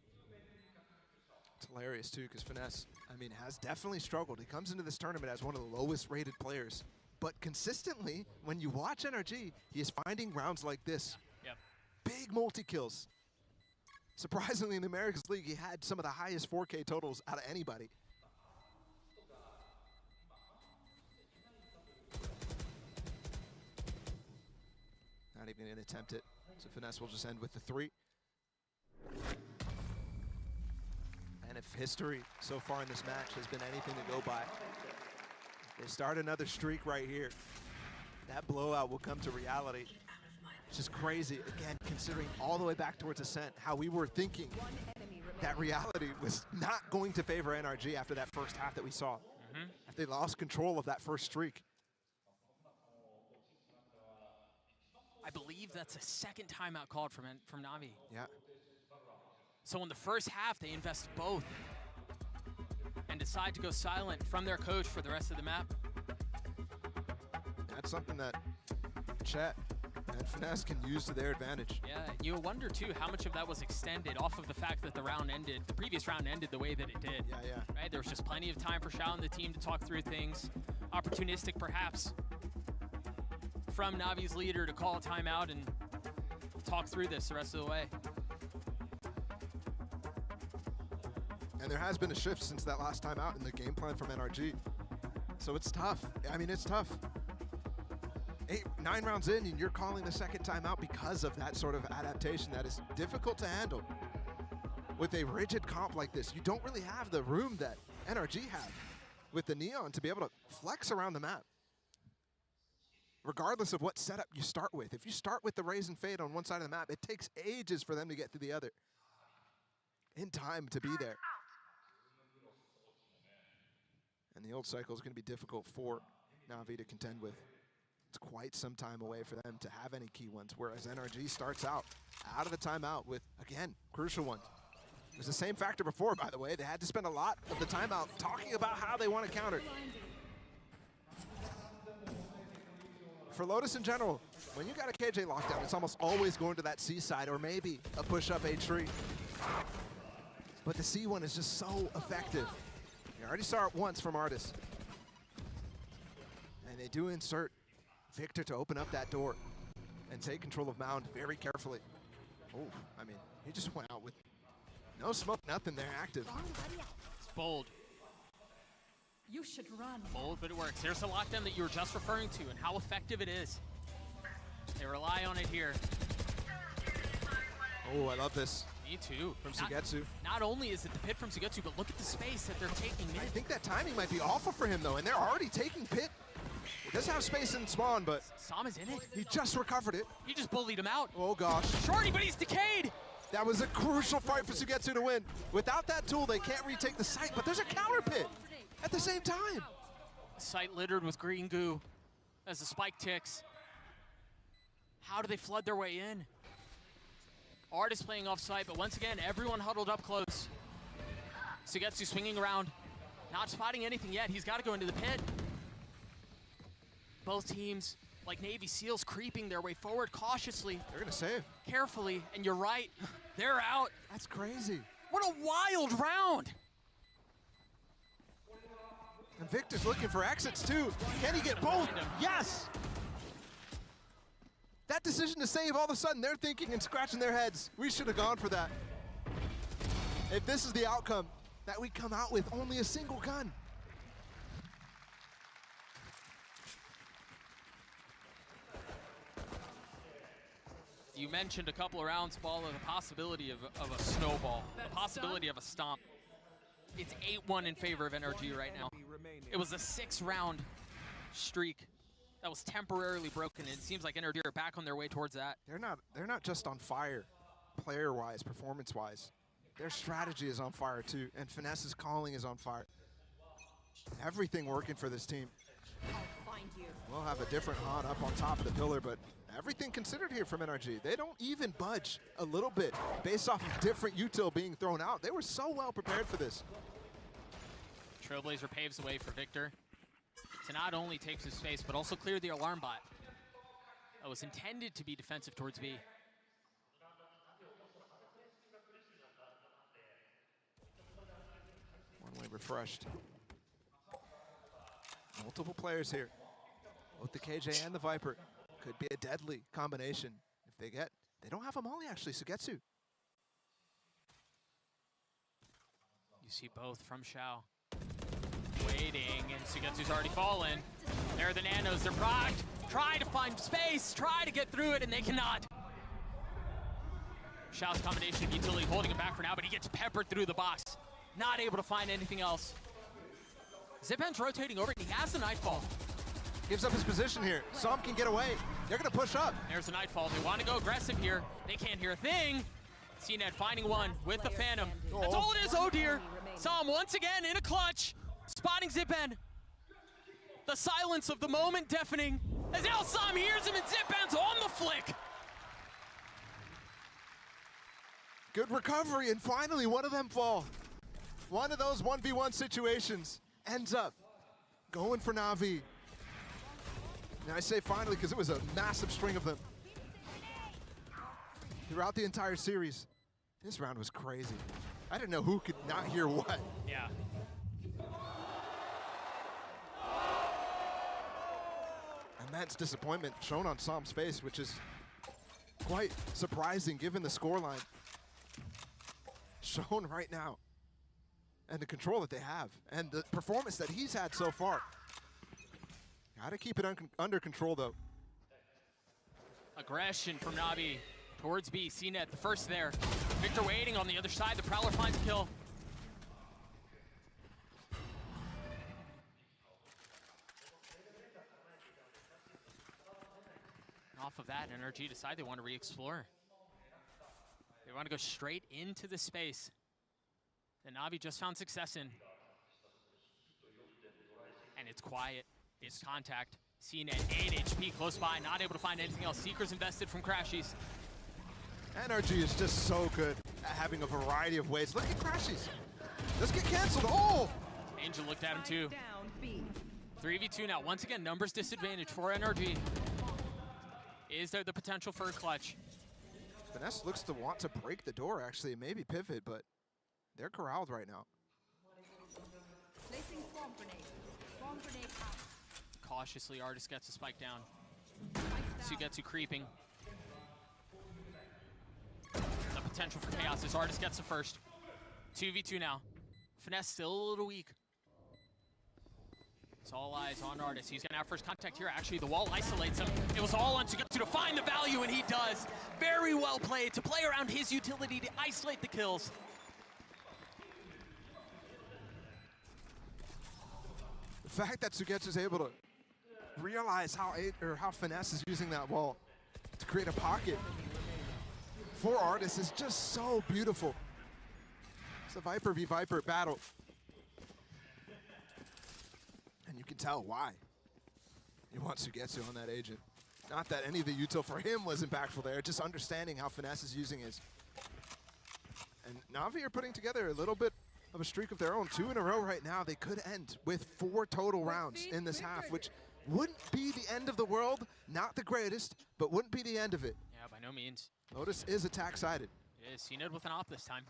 It's hilarious too, because Finesse, I mean, has definitely struggled. He comes into this tournament as one of the lowest rated players. But consistently, when you watch NRG, he is finding rounds like this. Yep. Big multi-kills. Surprisingly, in the Americas League, he had some of the highest 4K totals out of anybody. Not even going to attempt it. So Finesse will just end with the 3. And if history so far in this match has been anything to go by, if they start another streak right here, that blowout will come to reality. It's just crazy, again, considering all the way back towards Ascent, how we were thinking that reality was not going to favor NRG after that first half that we saw. After they lost control of that first streak. I believe that's a second timeout called from Na'Vi. Yeah. So in the first half, they invest both and decide to go silent from their coach for the rest of the map. That's something that Chet and Finesse can use to their advantage. Yeah, you wonder too how much of that was extended off of the fact that the previous round ended the way that it did. Yeah. Right, there was just plenty of time for Shao and the team to talk through things. Opportunistic perhaps from Na'Vi's leader to call a timeout and talk through this the rest of the way. And there has been a shift since that last time out in the game plan from NRG. So it's tough. I mean, it's tough. 9 rounds in and you're calling the second timeout because of that sort of adaptation that is difficult to handle. With a rigid comp like this, you don't really have the room that NRG have with the Neon to be able to flex around the map. Regardless of what setup you start with. If you start with the Raise and Fade on one side of the map, it takes ages for them to get to the other. In time to be there. And the old cycle is going to be difficult for Na'Vi to contend with. It's quite some time away for them to have any key ones, whereas NRG starts out of the timeout with, again, crucial ones. It was the same factor before, by the way. They had to spend a lot of the timeout talking about how they want to counter. For Lotus in general, when you got a KJ lockdown, it's almost always going to that C side or maybe a push-up H3. But the C one is just so effective. You already saw it once from Artis. And they do insert Victor to open up that door and take control of Mound very carefully. Oh, I mean, he just went out with no smoke, nothing there, active. It's bold. You should run. Bold, but it works. There's the lockdown that you were just referring to and how effective it is. They rely on it here. Oh, I love this. Me too. From Sugetsu. Not only is it the pit from Sugetsu, but look at the space that they're taking mid. I think that timing might be awful for him, though, and they're already taking pit. He does have space in spawn, but Sam is in it. He just recovered it. He just bullied him out. Oh, gosh. Shorty, but he's decayed. That was a crucial fight for Sugetsu to win. Without that tool, they can't retake the site, but there's a counter pit at the same time. Site littered with green goo as the spike ticks. How do they flood their way in? Artis playing off site, but once again, everyone huddled up close. Sugetsu swinging around, not spotting anything yet. He's got to go into the pit. Both teams, like Navy SEALs, creeping their way forward cautiously. They're going to save. Carefully, and you're right, they're out. That's crazy. What a wild round. And Victor's looking for exits too. Can he get both? Yes! That decision to save, all of a sudden they're thinking and scratching their heads. We should have gone for that. If this is the outcome, that we come out with only a single gun. You mentioned a couple of rounds, Ball, of the possibility of a snowball, the possibility of a stomp. It's 8-1 in favor of NRG right now. It was a 6-round streak that was temporarily broken. It seems like NRG are back on their way towards that. They're not just on fire, player-wise, performance-wise. Their strategy is on fire too, and Finesse's calling is on fire. Everything working for this team. I'll find you. We'll have a different Han up on top of the pillar, but everything considered here from NRG. They don't even budge a little bit based off of different util being thrown out. They were so well prepared for this. Trailblazer paves the way for Victor to not only take some space, but also clear the alarm bot that was intended to be defensive towards B. One way refreshed. Multiple players here. Both the KJ and the Viper. Could be a deadly combination if they get. They don't have a molly actually, Sugetsu. You see both from Shao. Waiting, and Sugetsu's already fallen. There are the nanos, they're procced. Try to find space, try to get through it, and they cannot. Shao's combination of utility holding him back for now, but he gets peppered through the box. Not able to find anything else. Zipan's rotating over, and he has the Nightfall. Gives up his position here. Som can get away. They're going to push up. There's a Nightfall. They want to go aggressive here. They can't hear a thing. CNET finding one with the Phantom. That's all it is. Oh dear. Som once again in a clutch. Spotting Zipan. The silence of the moment deafening. As now Som hears him and Zipan's on the flick. Good recovery, and finally one of them fall. One of those 1v1 situations ends up going for Na'Vi. And I say finally because it was a massive string of them throughout the entire series. This round was crazy. I didn't know who could not hear what. Yeah. Immense disappointment shown on Som's face, which is quite surprising given the scoreline shown right now and the control that they have and the performance that he's had so far. Gotta keep it under control though. Aggression from Na'Vi towards B. CNET, the first there. Victor waiting on the other side. The Prowler finds a kill. Off of that, NRG decide they want to re-explore. They want to go straight into the space that Na'Vi just found success in. And it's quiet. It's contact. CNET 8 HP close by, not able to find anything else. Seekers invested from Crashies. NRG is just so good at having a variety of ways. Look at Crashies. Let's get canceled. Oh! Angel looked at him too. 3v2 now. Once again, numbers disadvantage for NRG. Is there the potential for a clutch? Finesse looks to want to break the door, actually, and maybe pivot, but they're corralled right now. Placing swamp grenade. Swamp grenade out. Cautiously, Artist gets a spike down. Sugetsu creeping. The potential for chaos as Artist gets the first. 2v2 now. Finesse still a little weak. It's all eyes on Artist. He's gonna have first contact here. Actually, the wall isolates him. It was all on Sugetsu to find the value, and he does. Very well played to play around his utility to isolate the kills. The fact that Sugetsu is able to realize how Finesse is using that wall to create a pocket for Artist is just so beautiful. It's a Viper v Viper battle. And you can tell why. He wants Sugetsu on that agent. Not that any of the util for him was impactful there, just understanding how Finesse is using his. And Na'Vi are putting together a little bit of a streak of their own. 2 in a row right now. They could end with 4 total rounds in this half, which wouldn't be the end of the world. Not the greatest, but wouldn't be the end of it. Yeah, by no means. Lotus is attack-sided. It is CNET with an op this time.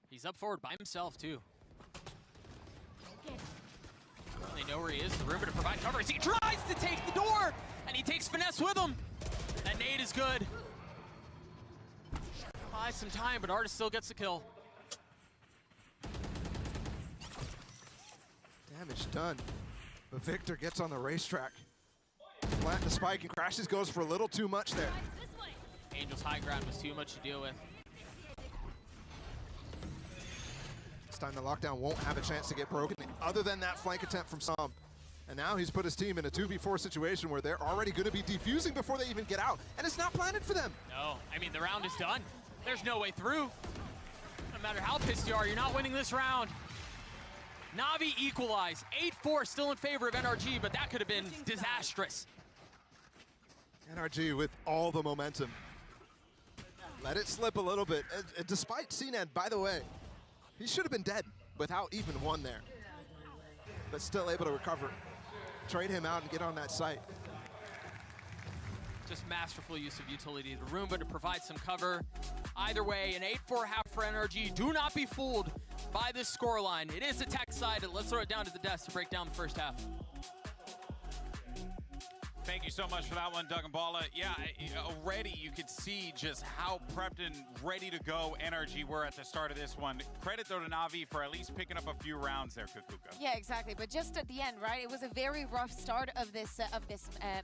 He's up forward by himself, too. They know where he is. The Roomba to provide cover as he tries to take the door, and he takes Finesse with him. That nade is good. Buys some time, but Artist still gets the kill. Damage done. But Victor gets on the racetrack. Plant the spike and Crashes goes for a little too much there. Angel's high ground was too much to deal with. This time the lockdown won't have a chance to get broken other than that flank attempt from Som. And now he's put his team in a 2v4 situation where they're already going to be defusing before they even get out. And it's not planted for them. No, I mean, the round is done. There's no way through. No matter how pissed you are, you're not winning this round. Na'Vi equalize. 8-4 still in favor of NRG, but that could have been disastrous. NRG with all the momentum. Let it slip a little bit. Despite CNET, by the way, he should have been dead without even one there. But still able to recover. Trade him out and get on that site. Just masterful use of utility. The Roomba to provide some cover. Either way, an 8-4 half for NRG. Do not be fooled by this scoreline. It is attack-sided. Let's throw it down to the desk to break down the first half. Thank you so much for that one, Doug and Bala. Yeah, already you could see just how prepped and ready to go NRG were at the start of this one. Credit though to Na'Vi for at least picking up a few rounds there, Kukuka. Yeah, exactly. But just at the end, right? It was a very rough start of this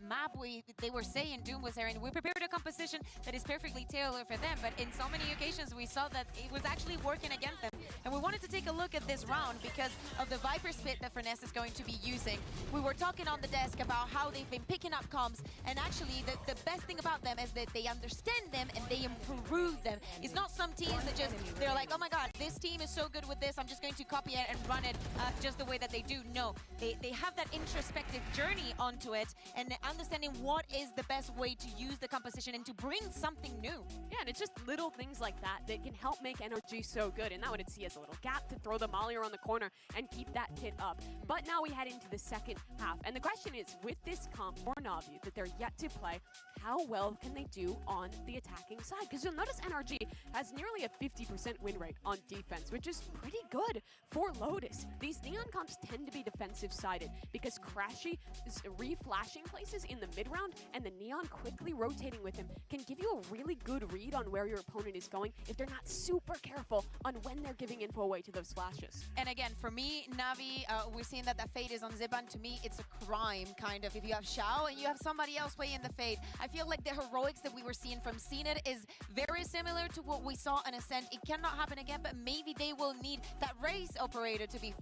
map. They were saying Doom was there, and we prepared a composition that is perfectly tailored for them. But in so many occasions, we saw that it was actually working against them. And we wanted to take a look at this round because of the Viper spit that Finesse is going to be using. We were talking on the desk about how they've been picking up comms, and actually the best thing about them is that they understand them and they improve them. It's not some teams that just, they're like, oh my god, this team is so good with this, I'm just going to copy it and run it just the way that they do. No, they have that introspective journey onto it and understanding what is the best way to use the composition and to bring something new. Yeah, and it's just little things like that that can help make NRG so good. And that would see as a little gap to throw the molly around the corner and keep that hit up. But now we head into the second half. And the question is, with this comp for Na'Vi that they're yet to play, how well can they do on the attacking side? Because you'll notice NRG has nearly a 50% win rate on defense, which is pretty good for Lotus. These Neon comps tend to be defensive-sided because Crashy is re-flashing places in the mid-round, and the Neon quickly rotating with him can give you a really good read on where your opponent is going if they're not super careful on when they're giving info away to those flashes. And again, for me, Na'Vi, we're seeing that fade is on Ziban. To me, it's a crime, kind of. If you have Xiao and you have somebody else playing the fade, I feel like the heroics that we were seeing from CNET is very similar to what we saw on Ascent. It cannot happen again, but maybe they will need that race operator to be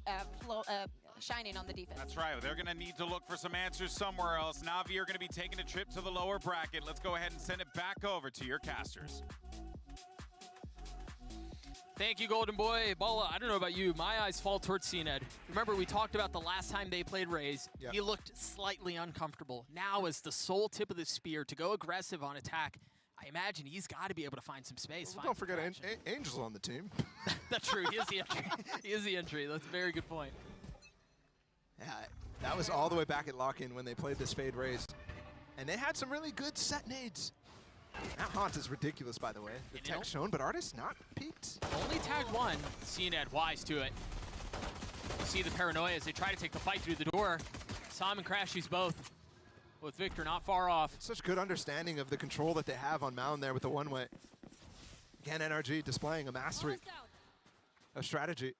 shining on the defense. That's right. They're going to need to look for some answers somewhere else. Na'Vi are going to be taking a trip to the lower bracket. Let's go ahead and send it back over to your casters. Thank you, Golden Boy. Bala, I don't know about you. My eyes fall towards CNED. Remember, we talked about the last time they played Raze. Yep. He looked slightly uncomfortable. Now, as the sole tip of the spear to go aggressive on attack, I imagine he's got to be able to find some space. Well, don't forget Angel's on the team. That's true. He is the entry. He is the entry. That's a very good point. Yeah, that was all the way back at lock-in when they played this fade Raze. And they had some really good set nades. That haunt is ridiculous, by the way. The tech shown, but Artist not peaked. Only tagged one. CNED wise to it. You see the paranoia as they try to take the fight through the door. Sam and Crashies both, with Victor not far off. Such good understanding of the control that they have on Mound there with the one-way. Again, NRG displaying a mastery of strategy.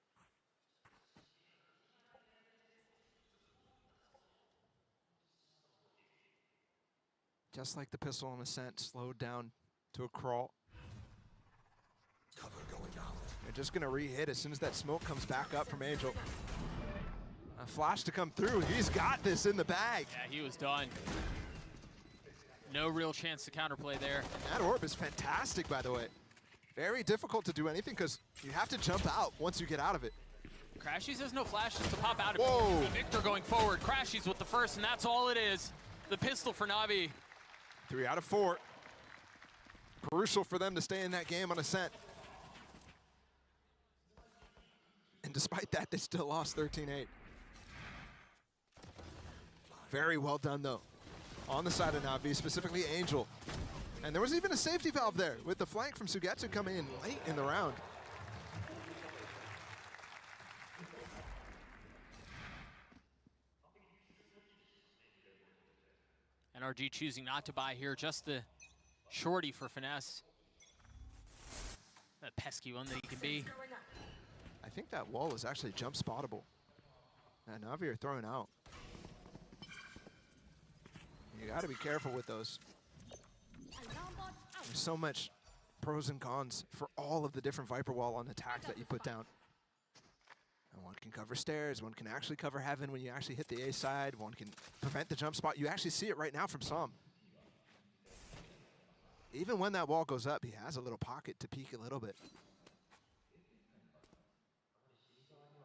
Just like the pistol on Ascent, slowed down to a crawl. Cover going out. They're just going to re-hit as soon as that smoke comes back up from Angel. A flash to come through. He's got this in the bag. Yeah, he was done. No real chance to counterplay there. That orb is fantastic, by the way. Very difficult to do anything because you have to jump out once you get out of it. Crashies has no flashes to pop out of Whoa. it. Victor going forward. Crashies with the first, and that's all it is. The pistol for Na'Vi. 3 out of 4. Crucial for them to stay in that game on Ascent. And despite that, they still lost 13-8. Very well done, though. On the side of Na'Vi, specifically Angel. And there was even a safety valve there with the flank from Sugetsu coming in late in the round. NRG choosing not to buy here, just the shorty for Finesse. That pesky one that he can be. I think that wall is actually jump spottable. And Na'Vi are throwing out. You gotta be careful with those. There's so much pros and cons for all of the different Viper wall on attack that you put down. And one can cover stairs, one can actually cover heaven when you actually hit the A side, one can prevent the jump spot. You actually see it right now from Som. Even when that wall goes up, he has a little pocket to peek a little bit.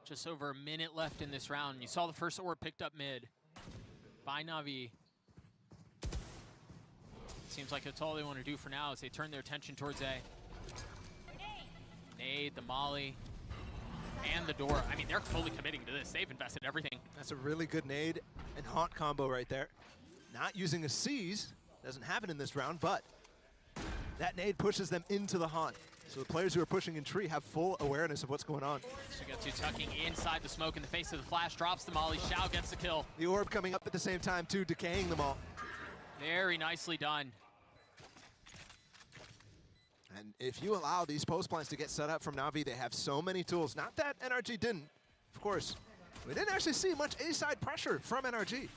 Just over a minute left in this round. You saw the first orb picked up mid by Na'Vi. Seems like that's all they want to do for now as they turn their attention towards A. Nade, the molly, and the door. I mean, they're fully committing to this. They've invested everything. That's a really good nade and haunt combo right there. Not using a seize, doesn't happen in this round, but that nade pushes them into the haunt. So the players who are pushing in tree have full awareness of what's going on. Sugetsu tucking inside the smoke in the face of the flash, drops the molly. Xiao gets the kill. The orb coming up at the same time too, decaying them all. Very nicely done. And if you allow these post plans to get set up from Na'Vi, they have so many tools. Not that NRG didn't, of course. We didn't actually see much A-side pressure from NRG,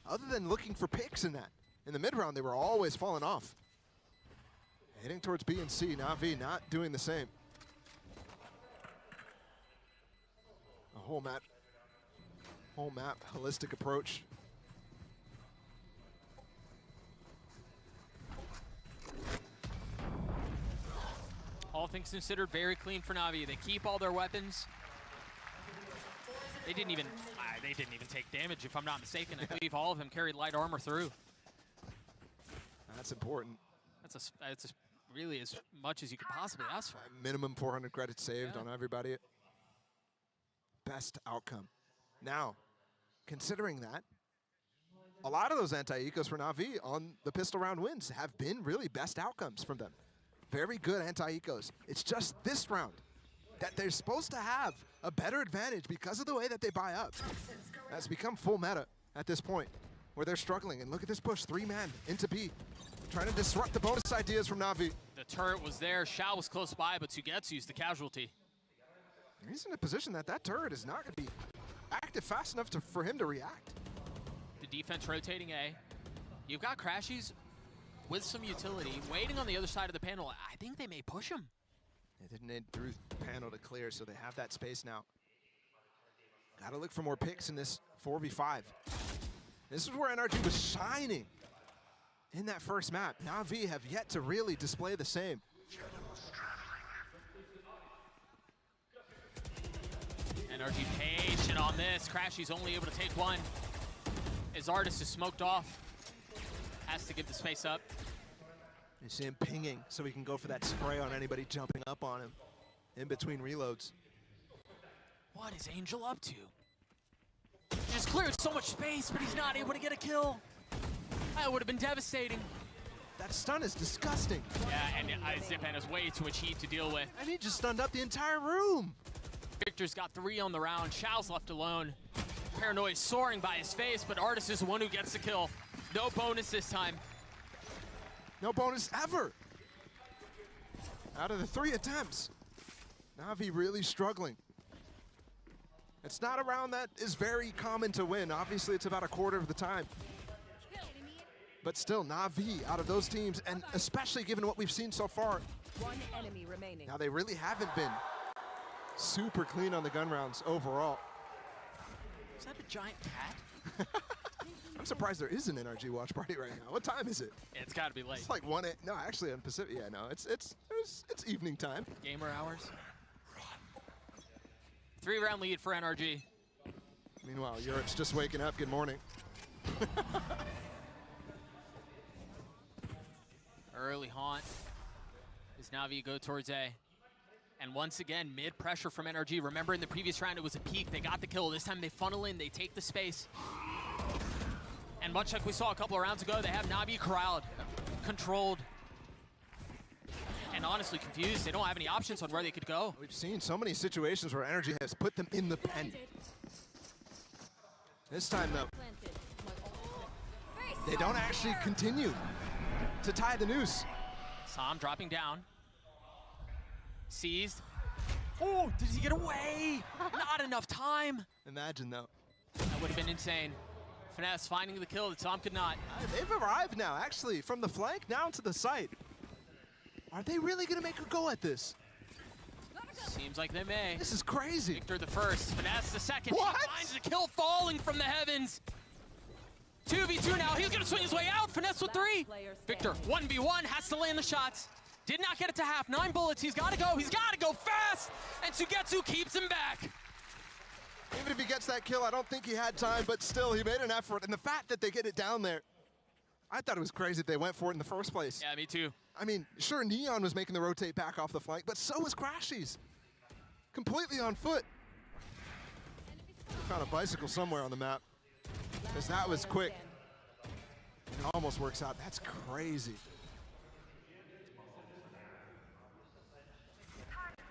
other than looking for picks in that. In the mid-round, they were always falling off. Heading towards B and C, Na'Vi not doing the same. A whole map, holistic approach. All things considered, very clean for Na'Vi. They keep all their weapons. They didn't even take damage, if I'm not mistaken. I believe all of them carried light armor through. That's important. That's really as much as you could possibly ask for. Minimum 400 credits saved on everybody. Best outcome. Now, considering that, a lot of those anti-ecos for Na'Vi on the pistol round wins have been really best outcomes from them. Very good anti-ecos. It's just this round that they're supposed to have a better advantage because of the way that they buy up. That's become full meta at this point, where they're struggling. And look at this push, 3-man into B, trying to disrupt the bonus ideas from Na'Vi. The turret was there, Shao was close by, but Sugetsu's the casualty. He's in a position that turret is not going to be active fast enough for him to react. The defense rotating A. You've got Crashies with some utility, waiting on the other side of the panel. I think they may push him. They didn't need through panel to clear, so they have that space now. Gotta look for more picks in this 4v5. This is where NRG was shining in that first map. Na'Vi have yet to really display the same. NRG patient on this. Crashy's only able to take one. His artist is smoked off. Has to give the space up. You see him pinging so he can go for that spray on anybody jumping up on him in between reloads. What is Angel up to? Just cleared so much space, but he's not able to get a kill. That would have been devastating. That stun is disgusting. Yeah, and Zipan is way too much heat to deal with. And he just stunned up the entire room. Victor's got 3 on the round. Shao's left alone. Paranoia soaring by his face, but Artis is the one who gets the kill. No bonus this time. No bonus ever. Out of the 3 attempts, Na'Vi really struggling. It's not a round that is very common to win. Obviously, it's about a quarter of the time. But still, Na'Vi out of those teams, and especially given what we've seen so far. One enemy remaining. Now, they really haven't been super clean on the gun rounds overall. Is that a giant cat? I'm surprised there is an NRG watch party right now. What time is it? Yeah, it's got to be late. It's like 1 no, actually on Pacific. Yeah, no, it's evening time. Gamer hours. 3-round lead for NRG. Meanwhile, Europe's just waking up. Good morning. Early haunt. As Na'Vi go towards A. And once again, mid pressure from NRG. Remember in the previous round, it was a peak. They got the kill. This time they funnel in, they take the space. And much like we saw a couple of rounds ago, they have Na'Vi corralled, controlled, and honestly confused. They don't have any options on where they could go. We've seen so many situations where NRG has put them in the pen. This time, though, they don't actually continue to tie the noose. Sam dropping down. Seized. Oh, did he get away? Not enough time. Imagine, though. That would have been insane. Finesse finding the kill that Tom could not. They've arrived now, actually, from the flank down to the site. Are they really going to make a go at this? Seems like they may. This is crazy. Victor the first, Finesse the second. What? He finds the kill falling from the heavens. 2v2 now. He's going to swing his way out. Finesse with 3. Victor, 1v1, has to land the shots. Did not get it to half. 9 bullets. He's got to go. He's got to go fast. And Sugetsu keeps him back. Even if he gets that kill, I don't think he had time, but still, he made an effort. And the fact that they get it down there, I thought it was crazy that they went for it in the first place. Yeah, me too. I mean, sure, Neon was making the rotate back off the flank, but so was Crashies. Completely on foot. Found a bicycle somewhere on the map, because that was quick. It almost works out. That's crazy.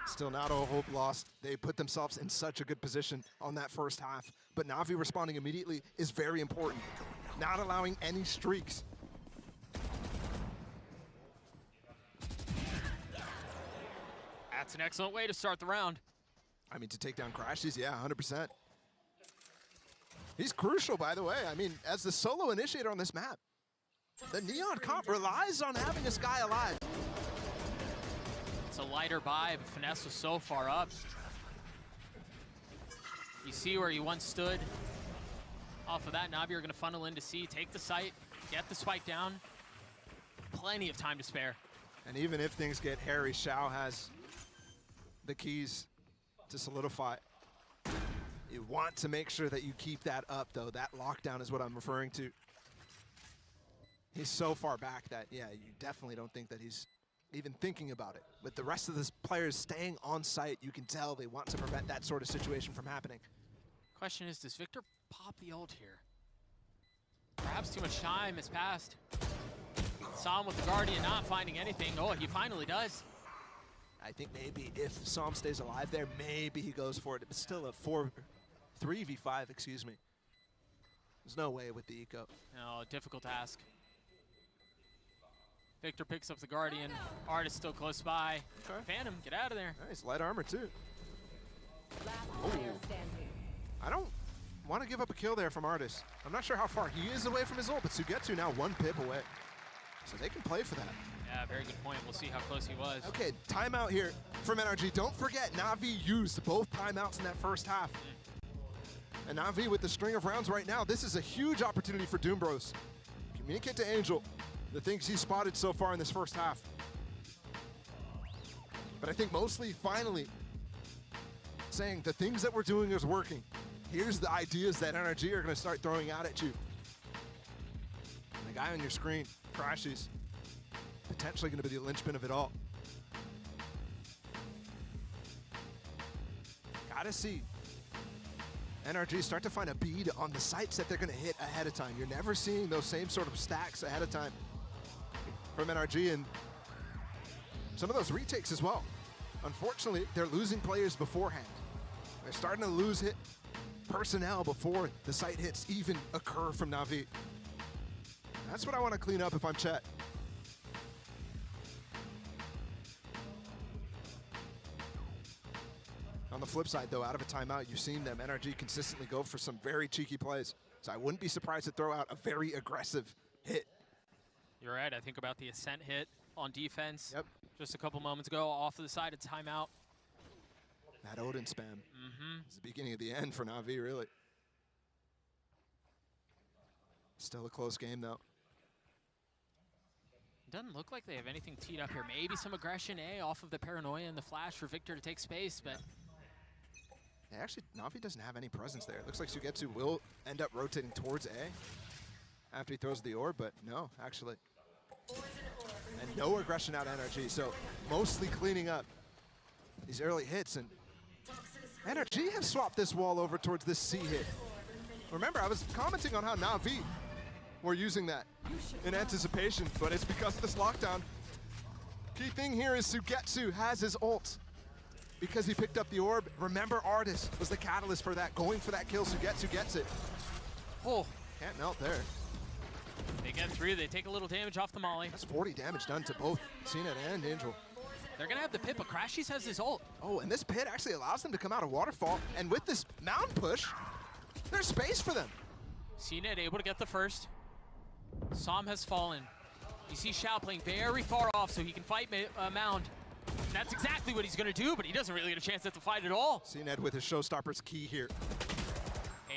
Still not all hope lost. They put themselves in such a good position on that first half. But Na'Vi responding immediately is very important. Not allowing any streaks That's an excellent way to start the round. I mean, to take down Crashies, yeah, 100%. He's crucial, by the way. I mean, as the solo initiator on this map, the Neon comp relies on having this guy alive. It's a lighter buy, but Finesse was so far up. You see where he once stood. Off of that, Na'Vi are going to funnel in to C, take the site, get the spike down. Plenty of time to spare. And even if things get hairy, Xiao has the keys to solidify. You want to make sure that you keep that up, though. That lockdown is what I'm referring to. He's so far back that, yeah, you definitely don't think that he's even thinking about it. With the rest of the players staying on site, you can tell they want to prevent that sort of situation from happening. Question is, does Victor pop the ult here? Perhaps too much time has passed. Saw him with the Guardian not finding anything. Oh, he finally does. I think maybe if Psalm stays alive there, maybe he goes for it. It's still a 3v5, excuse me. There's no way with the eco. No, difficult task. Victor picks up the Guardian. Artist still close by. Okay. Phantom, get out of there. Nice, light armor too. Last player standing. I don't want to give up a kill there from Artist. I'm not sure how far he is away from his ult, but Sugetsu now 1 pip away. So they can play for that. Yeah, very good point. We'll see how close he was. Okay, timeout here from NRG. Don't forget, Na'Vi used both timeouts in that first half. And Na'Vi with the string of rounds right now, this is a huge opportunity for Doom Bros. Communicate to Angel the things he spotted so far in this first half. But I think mostly, finally, saying the things that we're doing is working. Here's the ideas that NRG are going to start throwing out at you. And the guy on your screen, Crashies, potentially going to be the linchpin of it all. Gotta see NRG start to find a bead on the sites that they're going to hit ahead of time. You're never seeing those same sort of stacks ahead of time from NRG, and some of those retakes as well. Unfortunately, they're losing players beforehand. They're starting to lose hit personnel before the site hits even occur from Na'Vi. That's what I want to clean up if I'm Chet. On the flip side, though, out of a timeout, you've seen them, NRG, consistently go for some very cheeky plays. So I wouldn't be surprised to throw out a very aggressive hit. You're right. I think about the Ascent hit on defense. Yep. Just a couple moments ago, off to the side of timeout. That Odin spam is the beginning of the end for Na'Vi, really. Still a close game, though. Doesn't look like they have anything teed up here. Maybe some aggression A off of the paranoia and the flash for Victor to take space, but yeah, actually, Na'Vi doesn't have any presence there. It looks like Sugetsu will end up rotating towards A after he throws the orb, but no, actually. And no aggression out of NRG, so mostly cleaning up these early hits. And NRG have swapped this wall over towards this C hit. Remember, I was commenting on how Na'Vi were using that in anticipation, but it's because of this lockdown. Key thing here is Sugetsu has his ult because he picked up the orb. Remember, Artist was the catalyst for that, going for that kill. Sugetsu gets it. Oh, can't melt there. They get through, they take a little damage off the molly. That's 40 damage done to both CNET and Angel. They're gonna have the pit, but Crashies has his ult. Oh, and this pit actually allows them to come out of waterfall, and with this mountain push, there's space for them. CNET able to get the first. Som has fallen. You see Xiao playing very far off so he can fight Mound. And that's exactly what he's gonna do, but he doesn't really get a chance at the fight at all. CNET with his showstopper's key here.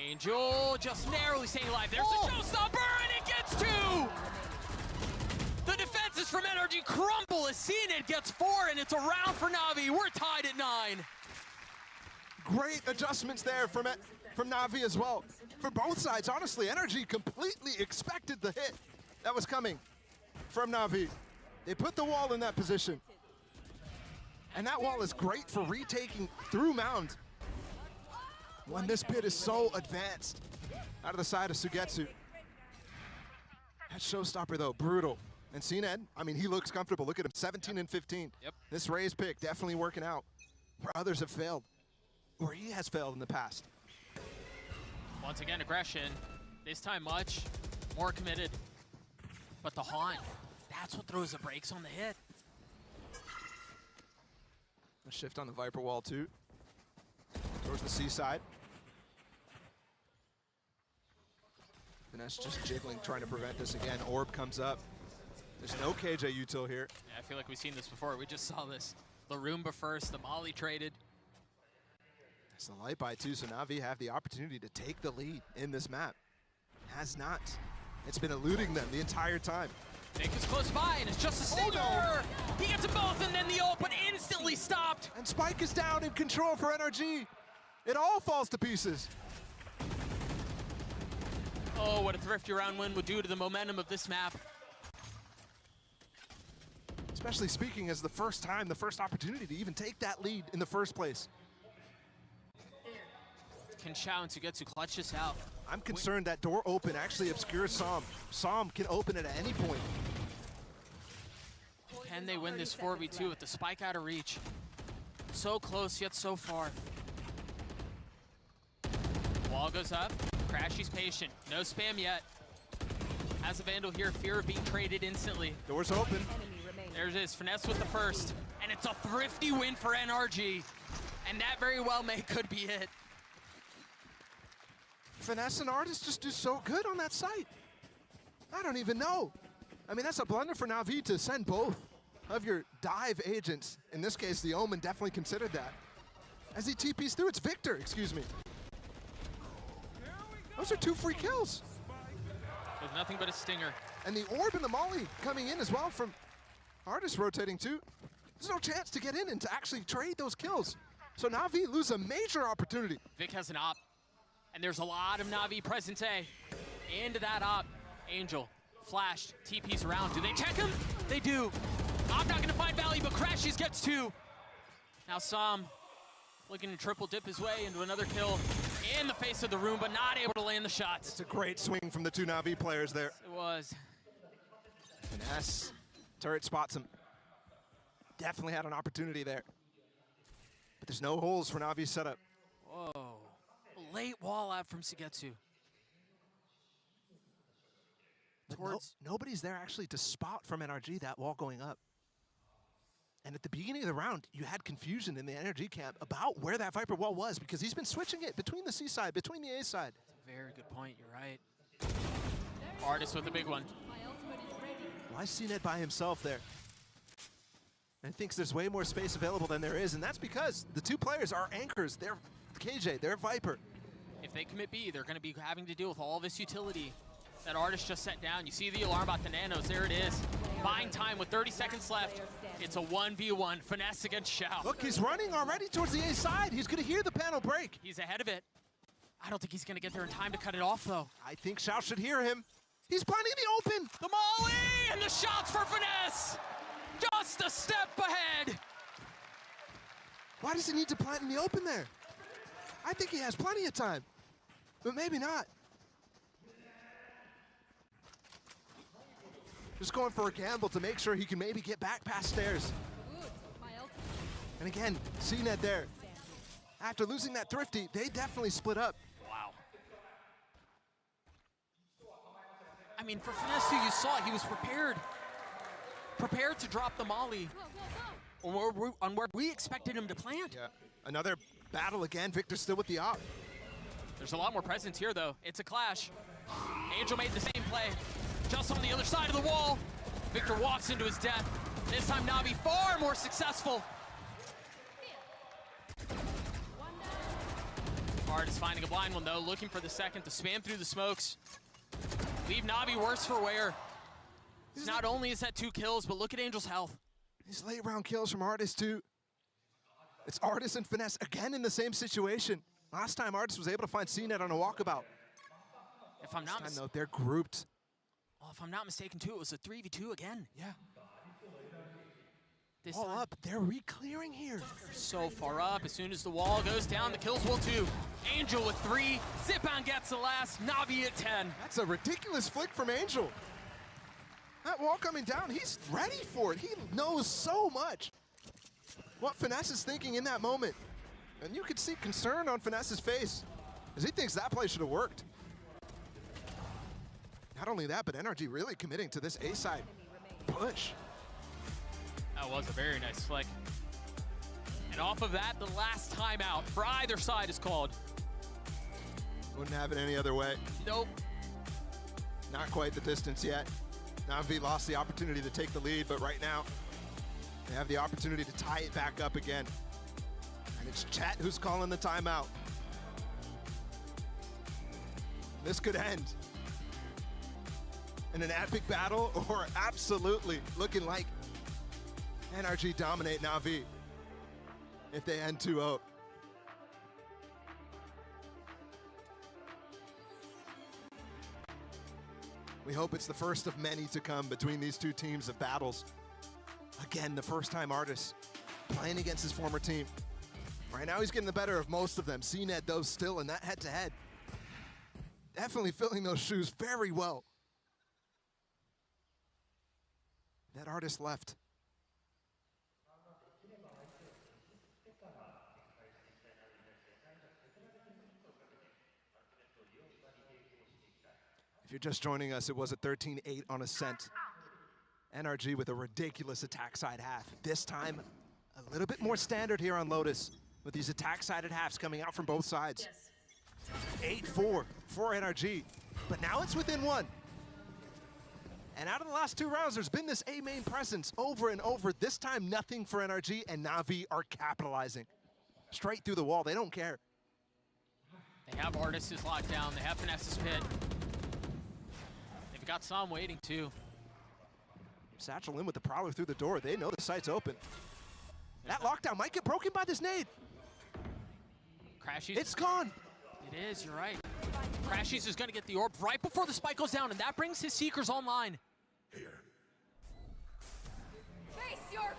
Angel just narrowly staying alive. There's the showstopper, and it gets 2! The defenses from NRG crumble as CNET gets 4, and it's a round for Na'Vi. We're tied at 9. Great adjustments there from Na'Vi as well. For both sides, honestly, NRG completely expected the hit that was coming from Na'Vi. They put the wall in that position. And that wall is great for retaking through Mound when this pit is so advanced out of the side of Sugetsu. That showstopper, though, brutal. And CNET, I mean, he looks comfortable. Look at him, 17 and 15. Yep. This Raze pick definitely working out where others have failed, or he has failed in the past. Once again, aggression. This time much more committed. But the haunt, that's what throws the brakes on the hit. A shift on the Viper wall too. Towards the C side. Finesse just jiggling, trying to prevent this again. Orb comes up. There's no KJ util here. Yeah, I feel like we've seen this before. We just saw this. The Roomba first, the Molly traded. It's the light buy too, so Na'Vi have the opportunity to take the lead in this map. Has not. It's been eluding them the entire time. Nick is close by, and it's just a stinger! Oh, no. He gets them both, and then the ult, but instantly stopped! And Spike is down in control for NRG. It all falls to pieces. Oh, what a thrifty round win would do to the momentum of this map. Especially speaking as the first opportunity to even take that lead in the first place. Can Xiao to get to clutch this out. I'm concerned that door open actually obscures Som. Som can open it at any point. Can they win this 4v2 with the spike out of reach? So close, yet so far. Wall goes up. Crashy's patient. No spam yet. Has a Vandal here. Fear of being traded instantly. Door's open. There it is. Finesse with the first. And it's a thrifty win for NRG. And that very well could be it. Finesse and Artist just do so good on that site. I don't even know. I mean, that's a blunder for Na'Vi to send both of your dive agents. In this case, the Omen definitely considered that. As he TPs through, it's Victor, excuse me. Those are 2 free kills. With nothing but a stinger. And the Orb and the Molly coming in as well from Artist rotating too. There's no chance to get in and to actually trade those kills. So Na'Vi lose a major opportunity. Vic has an op. And there's a lot of Na'Vi present day. Into that op. Angel, flashed, TP's around. Do they check him? They do. I'm not gonna find Valley, but Crashies gets 2. Now Som looking to triple dip his way into another kill in the face of the room, but not able to land the shots. It's a great swing from the 2 Na'Vi players there. It was. Finesse. Turret spots him. Definitely had an opportunity there. But there's no holes for Na'Vi's setup. Whoa. Late wall out from Sugetsu. Nobody's there actually to spot from NRG that wall going up. And at the beginning of the round, you had confusion in the NRG camp about where that Viper wall was because he's been switching it between the C side, between the A side. That's a very good point, you're right. Artist with a big one. Why CNET by himself there? And thinks there's way more space available than there is, and that's because the 2 players are anchors. They're KJ, they're Viper. If they commit B, they're going to be having to deal with all this utility that Artist just set down. You see the alarm about the nanos. There it is. Buying time with 30 seconds left. It's a 1v1. Finesse against Xiao. Look, he's running already towards the A side. He's going to hear the panel break. He's ahead of it. I don't think he's going to get there in time to cut it off, though. I think Xiao should hear him. He's planting the open. The Molly and the shots for Finesse. Just a step ahead. Why does he need to plant in the open there? I think he has plenty of time, but maybe not. Just going for a gamble to make sure he can maybe get back past stairs. And again, CNET there. After losing that thrifty, they definitely split up. Wow. I mean, for Finesse, you saw he was prepared. Prepared to drop the Molly on where we expected him to plant. Yeah, another battle again. Victor still with the op. There's a lot more presence here, though. It's a clash. Angel made the same play. Just on the other side of the wall. Victor walks into his death. This time Na'Vi far more successful. Artist finding a blind one, though, looking for the second to spam through the smokes. Leave Na'Vi worse for wear. Not only is that 2 kills, but look at Angel's health. These late round kills from Artist too. It's Artist and Finesse again in the same situation. Last time Artist was able to find CNET on a walkabout. If I'm not mistaken, they're grouped. Well, if I'm not mistaken too, it was a 3v2 again. Yeah. This All time, up, they're re-clearing here. They're so far up. As soon as the wall goes down, the kills will too. Angel with 3, Zipan gets the last, Na'Vi at 10. That's a ridiculous flick from Angel. That wall coming down, he's ready for it. He knows so much what Finesse is thinking in that moment. And you could see concern on Finesse's face as he thinks that play should have worked. Not only that, but NRG really committing to this A-side push. That was a very nice flick. And off of that, the last timeout for either side is called. Wouldn't have it any other way. Nope. Not quite the distance yet. Na'Vi lost the opportunity to take the lead, but right now, they have the opportunity to tie it back up again. And it's Chet who's calling the timeout. This could end in an epic battle, or absolutely looking like NRG dominate Na'Vi if they end 2-0. We hope it's the first of many to come between these two teams of battles. Again, the first time Artis playing against his former team. Right now he's getting the better of most of them. CNED though still in that head-to-head. Definitely filling those shoes very well. That Artis left. If you're just joining us, it was a 13-8 on Ascent. NRG with a ridiculous attack side half. This time, a little bit more standard here on Lotus with these attack-sided halves coming out from both sides. 8-4 for NRG, but now it's within one. And out of the last two rounds, there's been this A main presence over and over. This time, nothing for NRG, and Na'Vi are capitalizing. Straight through the wall, they don't care. They have Artis is locked down, they have Finesse's pit. They've got Sam waiting too. Satchel in with the Prowler through the door. They know the site's open. That lockdown might get broken by this nade. Crashies. It's gone. It is, you're right. Crashies is gonna get the orb right before the spike goes down, and that brings his Seekers online.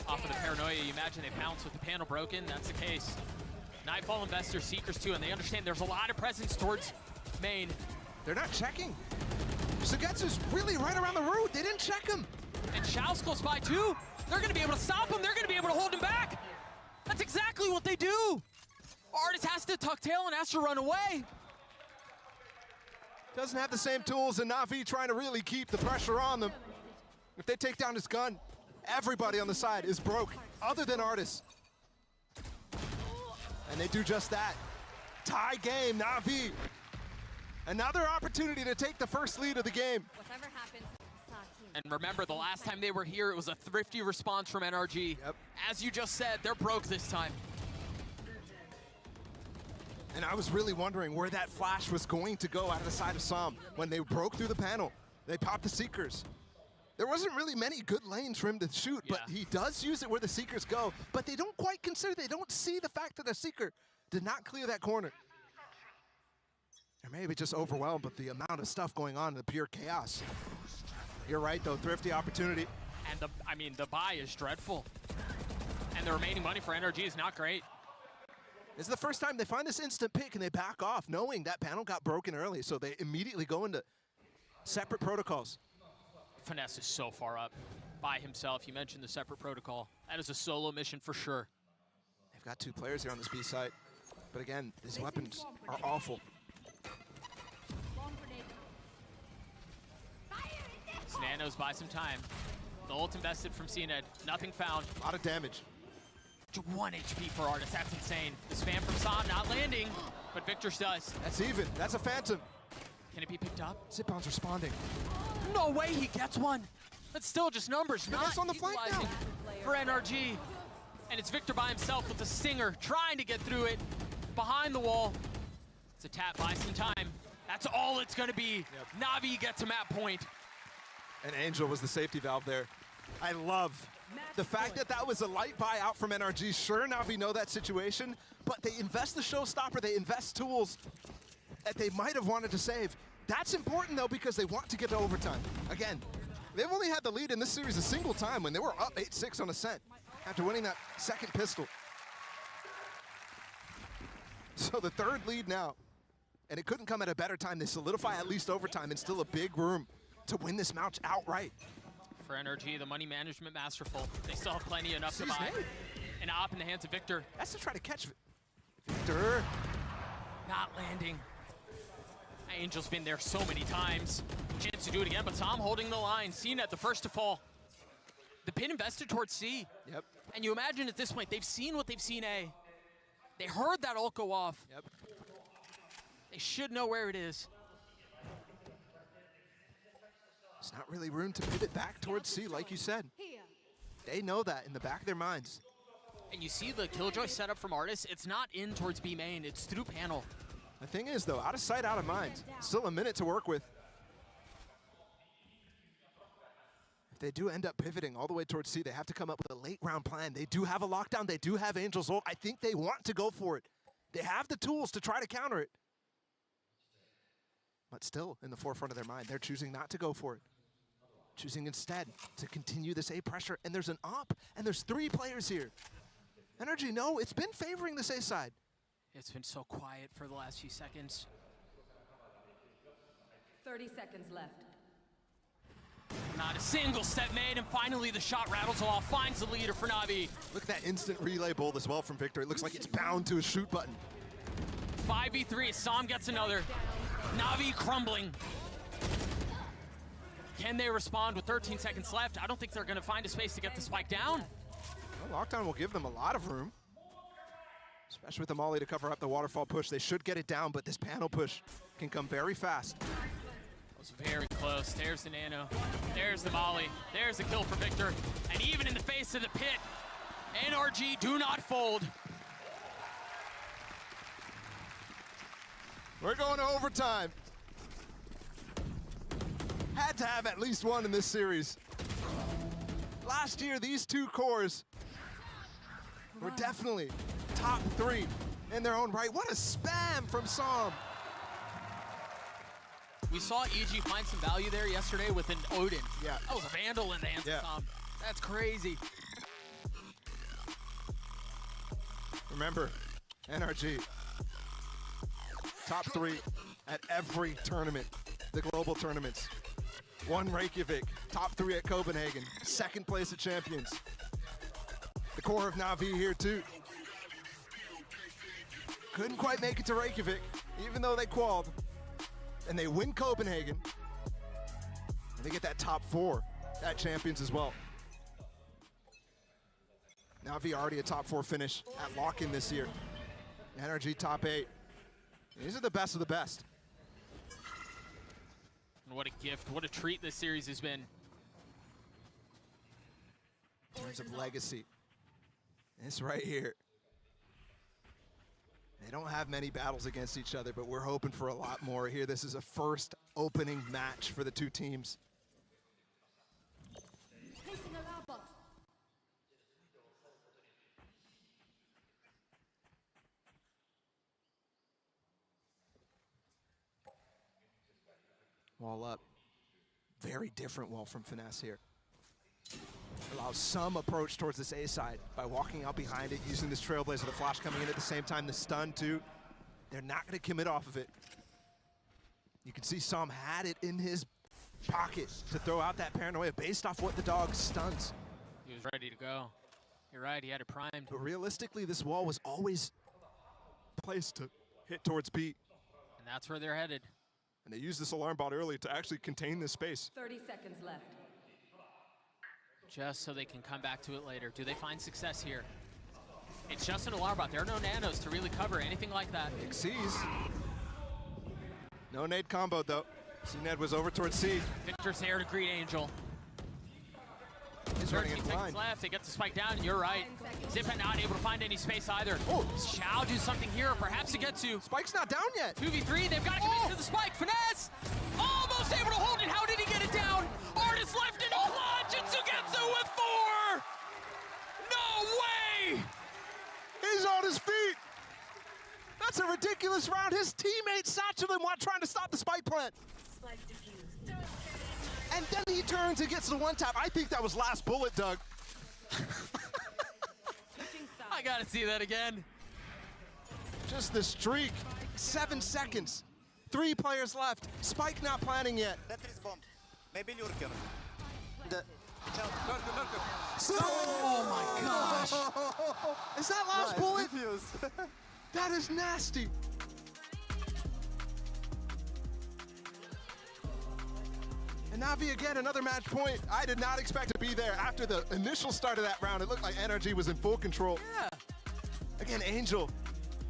Off of the paranoia, you imagine they pounce with the panel broken. That's the case. Nightfall investors, Seekers too, and they understand there's a lot of presence towards main. They're not checking. Sugetsu's really right around the root. They didn't check him. And Shao's close by too. They're gonna be able to stop him. They're gonna be able to hold him back. That's exactly what they do. Artis has to tuck tail and has to run away. Doesn't have the same tools, and Na'Vi trying to really keep the pressure on them. If they take down his gun, everybody on the side is broke, other than Artis. And they do just that. Tie game, Na'Vi. Another opportunity to take the first lead of the game. Whatever happens, and remember, the last time they were here, it was a thrifty response from NRG. Yep. As you just said, they're broke this time. And I was really wondering where that flash was going to go out of the side of Sam. When they broke through the panel, they popped the Seekers. There wasn't really many good lanes for him to shoot, but he does use it where the Seekers go. But they don't quite consider, they don't see the fact that the Seeker did not clear that corner. Or maybe just overwhelmed with the amount of stuff going on in the pure chaos. You're right though, thrifty opportunity. And the buy is dreadful. And the remaining money for NRG is not great. This is the first time they find this instant pick and they back off, knowing that panel got broken early, so they immediately go into separate protocols. Finesse is so far up by himself. You mentioned the separate protocol. That is a solo mission for sure. They've got two players here on this B site, but again, these weapons are awful. Nanos buy some time. The ult invested from CNED. Nothing found. A lot of damage. 1 HP for Artis. That's insane. The spam from Sam not landing, but Victor's does. That's even. That's a Phantom. Can it be picked up? Zipbound's responding. No way he gets one. That's still just numbers, not on the flank now for NRG. And it's Victor by himself with the Stinger, trying to get through it. Behind the wall. It's a tap, buy some time. That's all it's gonna be. Na'Vi gets a map point. And Angel was the safety valve there. I love the fact that that was a light buy out from NRG. Sure, Na'Vi know that situation, but they invest the showstopper, they invest tools that they might have wanted to save. That's important though, because they want to get to overtime. Again, they've only had the lead in this series a single time when they were up 8-6 on Ascent after winning that second pistol. So the third lead now, and it couldn't come at a better time. They solidify at least overtime and still a big room to win this match outright. For NRG, the money management masterful. They still have plenty enough to buy. An op in the hands of Victor. That's to try to catch Victor. Not landing. Angel's been there so many times. Chance to do it again, but Sam holding the line. CNED the first to fall. The pin invested towards C. Yep. And you imagine at this point, they've seen what they've seen A. They heard that ult go off. Yep. They should know where it is. There's not really room to pivot back towards C, like you said. They know that in the back of their minds. And you see the Killjoy setup from Artis, it's not in towards B main, it's through panel. The thing is, though, out of sight, out of mind. Still a minute to work with. If they do end up pivoting all the way towards C, they have to come up with a late round plan. They do have a lockdown. They do have Angel's ult. I think they want to go for it. They have the tools to try to counter it. But still, in the forefront of their mind, they're choosing not to go for it. Choosing instead to continue this A pressure. And there's an op, and there's 3 players here. Energy, no, it's been favoring this A side. It's been so quiet for the last few seconds. 30 seconds left. Not a single step made, and finally the shot rattles off, finds the leader for Na'Vi. Look at that instant relay bolt as well from Victor. It looks like it's bound to a shoot button. 5v3, Sam gets another. Na'Vi crumbling. Can they respond with 13 seconds left? I don't think they're gonna find a space to get the spike down. Well, lockdown will give them a lot of room. Especially with the molly to cover up the waterfall push. They should get it down, but this panel push can come very fast. That was very close. There's the nano. There's the molly. There's the kill for Victor. And even in the face of the pit, NRG do not fold. We're going to overtime. Had to have at least one in this series. Last year, these 2 cores were definitely top 3 in their own right. What a spam from Som. We saw EG find some value there yesterday with an Odin. Yeah. That was a Vandal in the hands of Som. That's crazy. Remember, NRG, top 3 at every tournament, the global tournaments. 1 Reykjavik, top 3 at Copenhagen, 2nd place at Champions. The core of Na'Vi here too. Couldn't quite make it to Reykjavik, even though they qualified. And they win Copenhagen. And they get that top 4 at Champions as well. Na'Vi already a top 4 finish at lock-in this year. NRG top 8. These are the best of the best. And what a gift, what a treat this series has been. In terms of legacy, this right here. They don't have many battles against each other, but we're hoping for a lot more here. This is a first opening match for the 2 teams. Wall up. Very different wall from Finesse here. Allows some approach towards this A side by walking out behind it, using this Trailblazer, the flash coming in at the same time, the stun too. They're not gonna commit off of it. You can see Som had it in his pocket to throw out that paranoia based off what the dog stuns. He was ready to go. You're right, he had it primed. But realistically, this wall was always placed to hit towards B. And that's where they're headed. And they used this alarm bot early to actually contain this space. 30 seconds left. Just so they can come back to it later. Do they find success here? It's just an alarm bot. There are no nanos to really cover anything like that. Xyz. No nade combo though. C-Ned was over towards C. Victor's there to greet Angel. He's running 13 in blind. seconds left. They get the spike down, and you're right. Zipa not able to find any space either. Oh, Chow do something here, perhaps to get to. Spike's not down yet. 2v3, they've got to commit to the spike. Finesse! Almost able to hold it. How did he get it down? Artis left in a clutch, and Sugetsu with 4! No way! He's on his feet. That's a ridiculous round. His teammate satcheled him while trying to stop the spike plant. And then he turns and gets the one tap. I think that was last bullet, Doug. I gotta see that again. Just the streak. 7 seconds. 3 players left. Spike not planning yet. That is bomb. Maybe Lurker. Oh my gosh. Is that last bullet? That is nasty. And Na'Vi again, another match point. I did not expect to be there after the initial start of that round. It looked like NRG was in full control. Yeah. Again, Angel,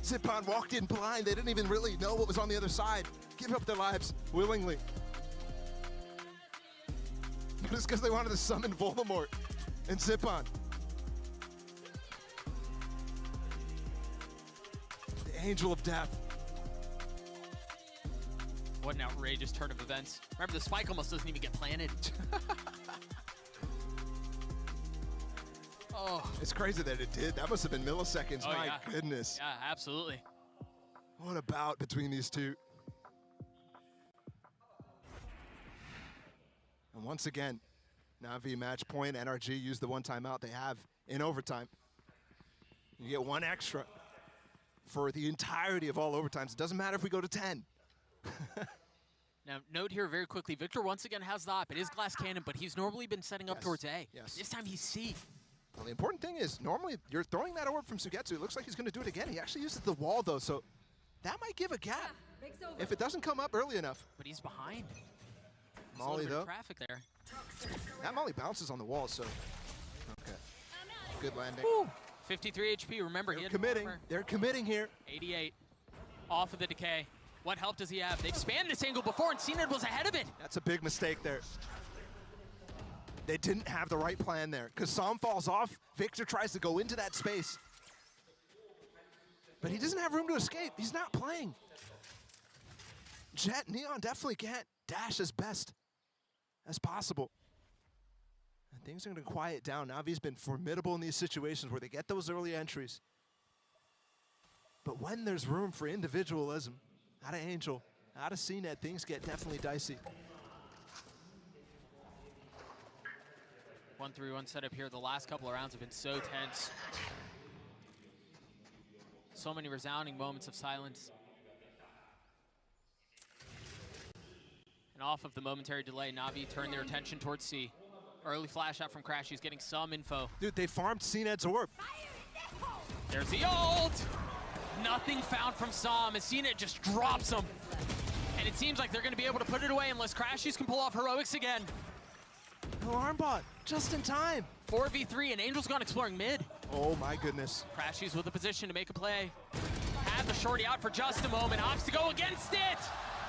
Zippon walked in blind. They didn't even really know what was on the other side. Give up their lives willingly. But it's because they wanted to summon Voldemort and Zippon. The Angel of Death. What an outrageous turn of events. Remember, the spike almost doesn't even get planted. Oh. It's crazy that it did. That must have been milliseconds. Oh, My yeah. goodness. Yeah, absolutely. What a bout between these two. And once again, Na'Vi match point. NRG used the one timeout they have in overtime. You get one extra for the entirety of all overtimes. It doesn't matter if we go to 10. Now, note here very quickly, Victor once again has the op. It is glass cannon, but he's normally been setting up towards A. Yes. This time he's C. Well, the important thing is, normally you're throwing that orb from Sugetsu. It looks like he's going to do it again. He actually uses the wall, though, so that might give a gap if it doesn't come up early enough. But he's behind. Molly, though. Traffic there. That Molly bounces on the wall, so okay. Good landing. Woo. 53 HP. Remember, he had committing. They're committing here. 88. Off of the decay. What help does he have? They've spanned this angle before, and CNED was ahead of it. That's a big mistake there. They didn't have the right plan there. Because Psalm falls off, Victor tries to go into that space. But he doesn't have room to escape. He's not playing. Jet, Neon definitely can't dash as best as possible. And things are going to quiet down. Navi's been formidable in these situations where they get those early entries. But when there's room for individualism, out of Angel, out of CNED, things get definitely dicey. 1-3-1 setup here. The last couple of rounds have been so tense. So many resounding moments of silence. And off of the momentary delay, Na'Vi turned their attention towards C. Early flash out from Crash. He's getting some info. Dude, they farmed CNED's orb. There's the ult! Nothing found from Psalm as CNED just drops him. And it seems like they're going to be able to put it away unless Crashies can pull off heroics again. No armbot, just in time. 4v3 and Angel's gone exploring mid. Oh my goodness. Crashies with a position to make a play. Had the shorty out for just a moment. Opts to go against it.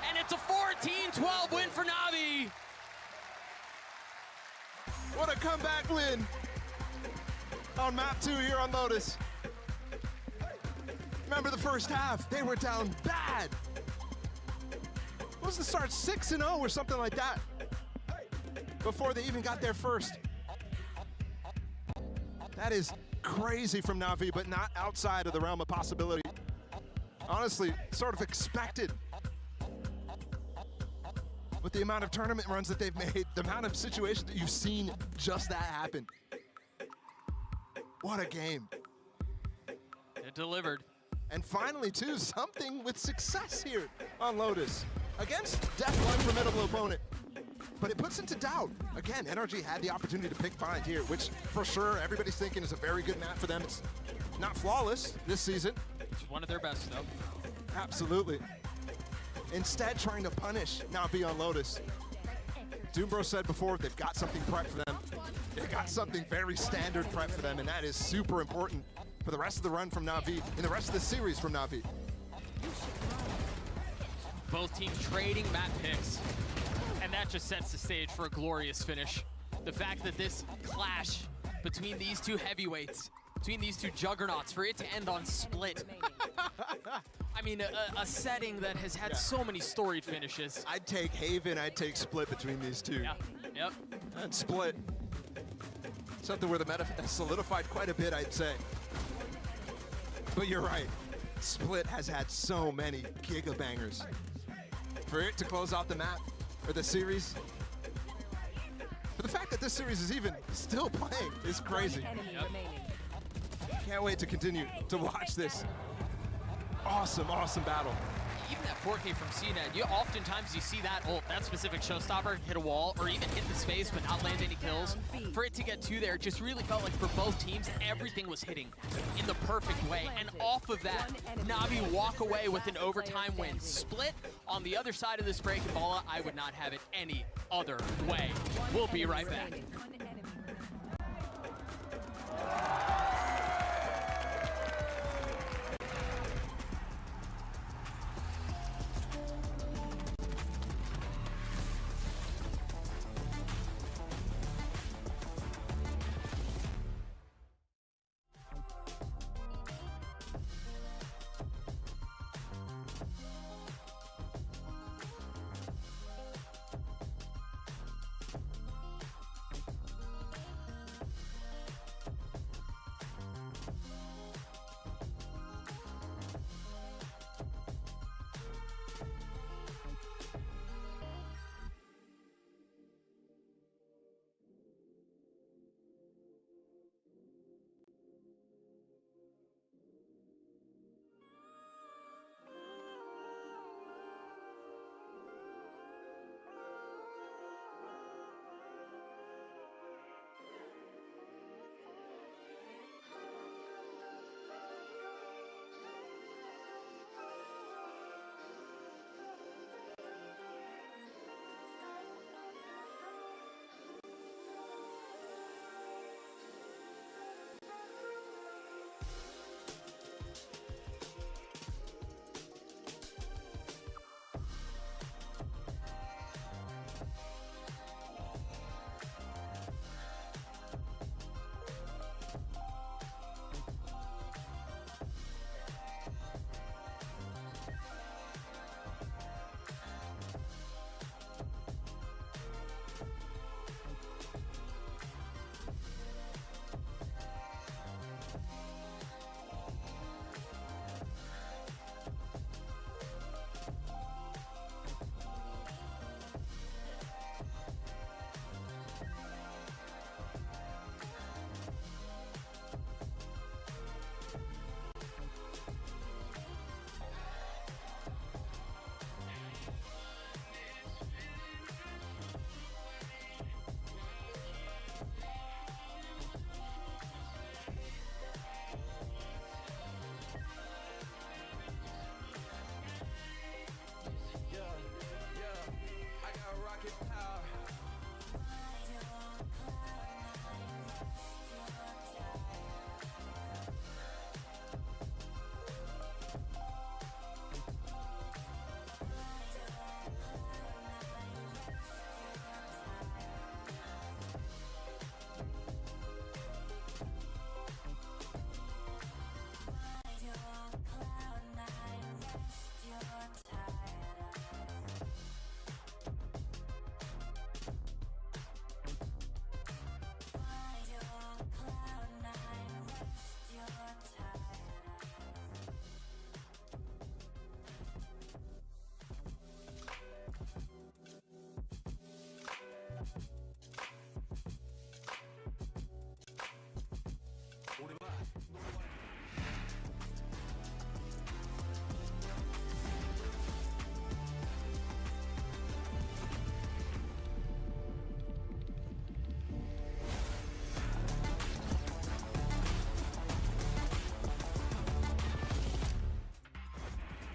And it's a 14-12 win for Na'Vi. What a comeback win on map 2 here on Lotus. Remember the first half, they were down bad. What was the start, 6-0 or something like that? Before they even got there first. That is crazy from Na'Vi, but not outside of the realm of possibility. Honestly, sort of expected. With the amount of tournament runs that they've made, the amount of situations that you've seen just that happen. What a game. It delivered. And finally, too, something with success here on Lotus. Against definitely a formidable opponent. But it puts into doubt. Again, NRG had the opportunity to pick Bind here, which for sure everybody's thinking is a very good map for them. It's not flawless this season. It's one of their best, though. Absolutely. Instead, trying to punish Na'Vi on Lotus. Doombro said before, they've got something prepped for them. They've got something very standard prepped for them, and that is super important for the rest of the run from Na'Vi and the rest of the series from Na'Vi. Both teams trading map picks. And that just sets the stage for a glorious finish. The fact that this clash between these two heavyweights, between these two juggernauts, for it to end on split. I mean, a setting that has had so many storied finishes. I'd take Haven, I'd take Split between these two. Yeah, yep. And Split. Something where the meta has solidified quite a bit, I'd say. But you're right. Split has had so many gigabangers. For it to close out the map, or the series. But the fact that this series is even still playing is crazy. Can't wait to continue to watch this awesome, awesome battle. even that 4K from CNET, oftentimes you see that specific showstopper hit a wall or even hit the space but not land any kills. For it to get to there, it just really felt like for both teams, everything was hitting in the perfect way. And off of that, Na'Vi walk away with an overtime win. Split on the other side of this break, and Bala, I would not have it any other way. We'll be right back.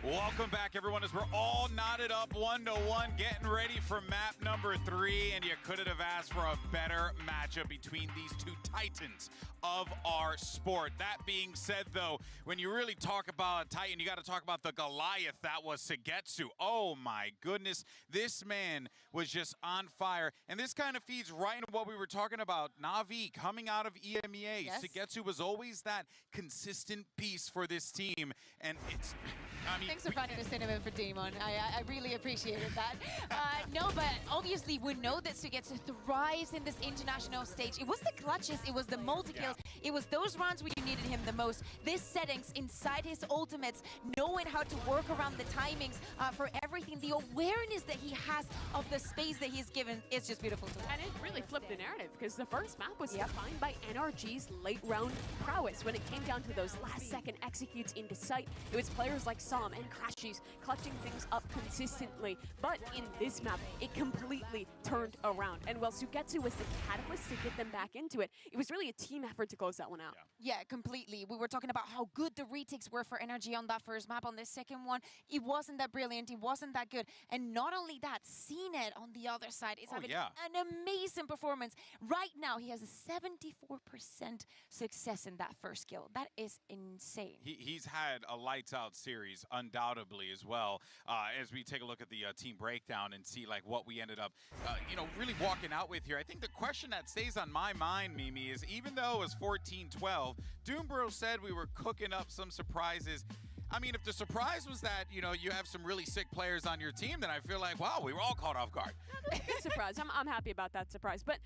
Welcome back, everyone, as we're all knotted up 1-1, getting ready for map number 3, and you couldn't have asked for a better matchup between these two titans of our sport. That being said, though, when you really talk about a titan, you got to talk about the Goliath that was Sugetsu. Oh my goodness, this man was just on fire, and this kind of feeds right into what we were talking about. Na'Vi coming out of EMEA. Yes. Sugetsu was always that consistent piece for this team, and it's... I mean, thanks for finding a cinnamon for Demon. I really appreciated that. No, but obviously we know that Sugetsu thrives in this international stage. It was the clutches, it was the multi-kills, it was those rounds where you needed him the most. This settings inside his ultimates, knowing how to work around the timings for everything, the awareness that he has of the space that he's given is just beautiful to watch. And it really flipped the narrative because the first map was defined by NRG's late round prowess. When it came down to those last second executes into sight, it was players like Som and Crashies clutching things up consistently. But in this map, it completely turned around. And while Sugetsu was the catalyst to get them back into it, it was really a team effort to close that one out. Yeah, completely. We were talking about how good the retakes were for NRG on that first map. On the second one, it wasn't that brilliant. It wasn't that good. And not only that, CNET on the other side is having an amazing performance. Right now, he has a 74% success in that first kill. That is insane. He's had a lights-out series, undoubtedly, as well. As we take a look at the team breakdown and see like what we ended up, really walking out with here. I think the question that stays on my mind, Mimi, is even though it was 14-12, Doombro said we were cooking up some surprises. I mean, if the surprise was that, you have some really sick players on your team, then I feel like, wow, we were all caught off guard. Good surprise. I'm happy about that surprise. But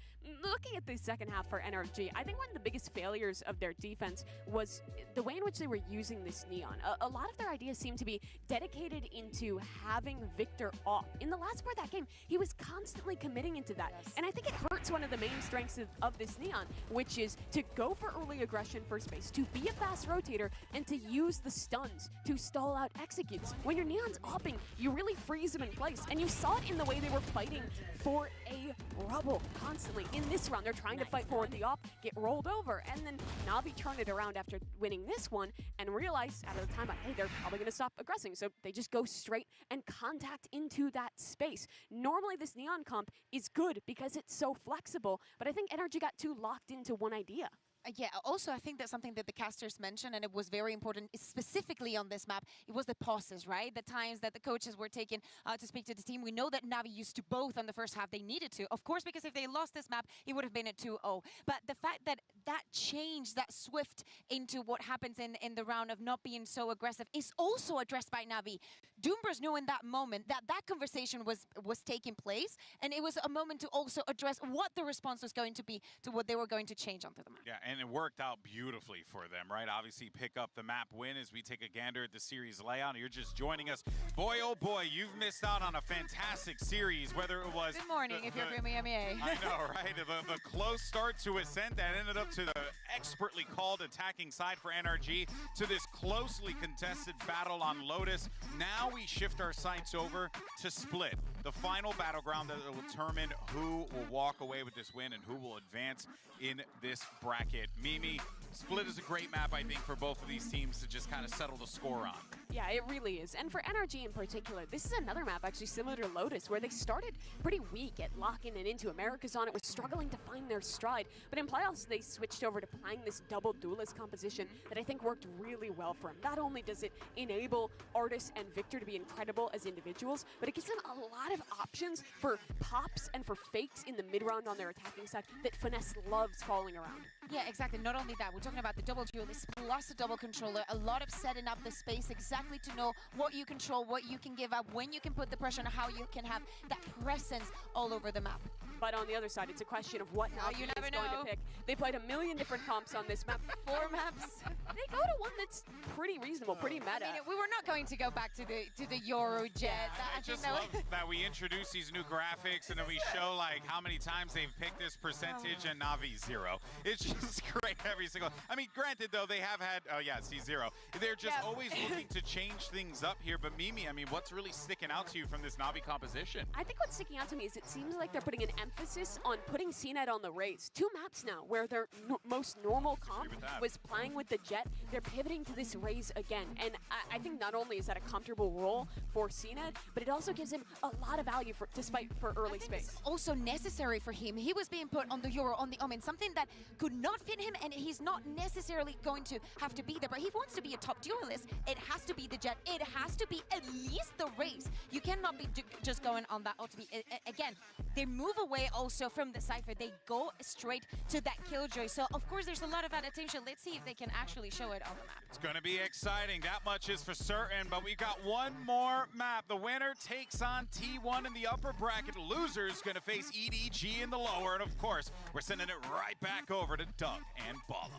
looking at the second half for NRG, I think one of the biggest failures of their defense was the way in which they were using this Neon. A lot of their ideas seem to be dedicated into having Victor off. In the last part of that game, he was constantly committing into that. And I think it hurts one of the main strengths of this Neon, which is to go for early aggression for space, to be a fast rotator, and to use the stuns to stall out executes. When your Neon's opping, you really freeze them in place. And you saw it in the way they were fighting for a rubble constantly. In this round, they're trying to fight forward the op, get rolled over, and then Na'Vi turned it around after winning this one and realized out of the time, hey, they're probably going to stop aggressing. So they just go straight and contact into that space. Normally, this Neon comp is good because it's so flexible, but I think NRG got too locked into one idea. Yeah, also I think that's something that the casters mentioned, and it was very important, specifically on this map. It was the pauses, right? The times that the coaches were taking to speak to the team. We know that Na'Vi used to both on the first half. They needed to, of course, because if they lost this map, it would have been a 2-0. But the fact that that change, that swift into what happens in the round of not being so aggressive is also addressed by Na'Vi. Doombers knew in that moment that that conversation was taking place, and it was a moment to also address what the response was going to be to what they were going to change onto the map. Yeah, and it worked out beautifully for them, right? Obviously, pick up the map win as we take a gander at the series layout. You're just joining us. Boy, oh boy, you've missed out on a fantastic series, whether it was... Good morning, if you're from EMEA. I know, right? The close start to Ascent that ended up to the expertly called attacking side for NRG, to this closely contested battle on Lotus. Now we shift our sights over to Split, the final battleground that will determine who will walk away with this win and who will advance in this bracket. Mimi, Split is a great map, I think, for both of these teams to just kind of settle the score on. Yeah, it really is. And for NRG in particular, this is another map actually similar to Lotus, where they started pretty weak at locking it into. America's on it was struggling to find their stride. But in playoffs, they switched over to playing this double duelist composition that I think worked really well for them. Not only does it enable Artis and Victor to be incredible as individuals, but it gives them a lot of options for pops and for fakes in the mid-round on their attacking side that Finesse loves falling around. Yeah, exactly. Not only that, we're talking about the double duelist plus the double controller. A lot of setting up the space exactly to know what you control, what you can give up, when you can put the pressure on, how you can have that presence all over the map. But on the other side, it's a question of what Na'Vi you is never going know. to pick. They played a million different comps on this map. 4 maps. They go to one that's pretty reasonable, pretty meta. I mean, we were not going to go back to the Eurojet. I just love that we introduce these new graphics and then we show like how many times they've picked this percentage and Na'Vi 0. It's just great every single. I mean, granted though, they have had C0. They're just always looking to change things up here. But Mimi, I mean, what's really sticking out to you from this Na'Vi composition? I think what's sticking out to me is it seems like they're putting an emphasis on putting CNET on the race. 2 maps now where their most normal comp was playing with the Jet. They're pivoting to this raise again. And I think not only is that a comfortable role for CNET, but it also gives him a lot of value for early space. It's also necessary for him. He was being put on the Euro, on the Omen, something that could not fit him, and he's not necessarily going to have to be there. But he wants to be a top duelist. It has to be the Jet. It has to be at least the race. You cannot be just going on that ultimate. Again, they move away also from the Cypher. They go straight to that Killjoy. So, of course, there's a lot of adaptation. Let's see if they can actually show it on the map. It's going to be exciting. That much is for certain. But we've got one more map. The winner takes on T1 in the upper bracket. Loser's going to face EDG in the lower. And, of course, we're sending it right back over to Doug and Bala.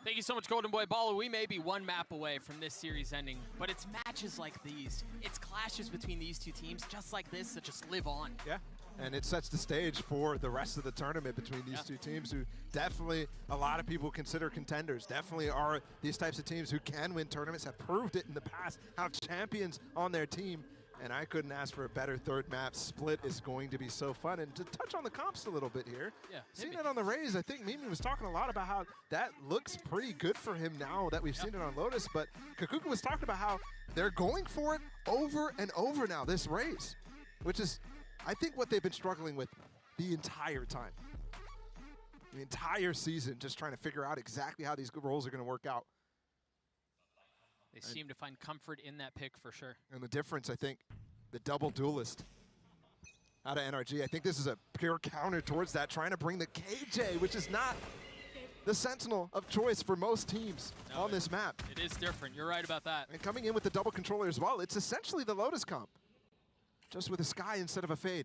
Thank you so much, Golden Boy Baller. We may be one map away from this series ending, but it's matches like these. It's clashes between these two teams just like this that just live on. Yeah, and it sets the stage for the rest of the tournament between these two teams who definitely a lot of people consider contenders, definitely are these types of teams who can win tournaments, have proved it in the past, have champions on their team. And I couldn't ask for a better third map. Split is going to be so fun. And to touch on the comps a little bit here, seeing it on the Rays, I think Mimi was talking a lot about how that looks pretty good for him now that we've seen it on Lotus. But Kakuka was talking about how they're going for it over and over now, this Rays, which is, I think, what they've been struggling with the entire time. The entire season, just trying to figure out exactly how these roles are going to work out. They seem to find comfort in that pick for sure. And the difference, I think, the double duelist out of NRG, I think this is a pure counter towards that, trying to bring the KJ, which is not the sentinel of choice for most teams on this map. It is different. You're right about that. And coming in with the double controller as well, it's essentially the Lotus comp, just with a Sky instead of a Fade.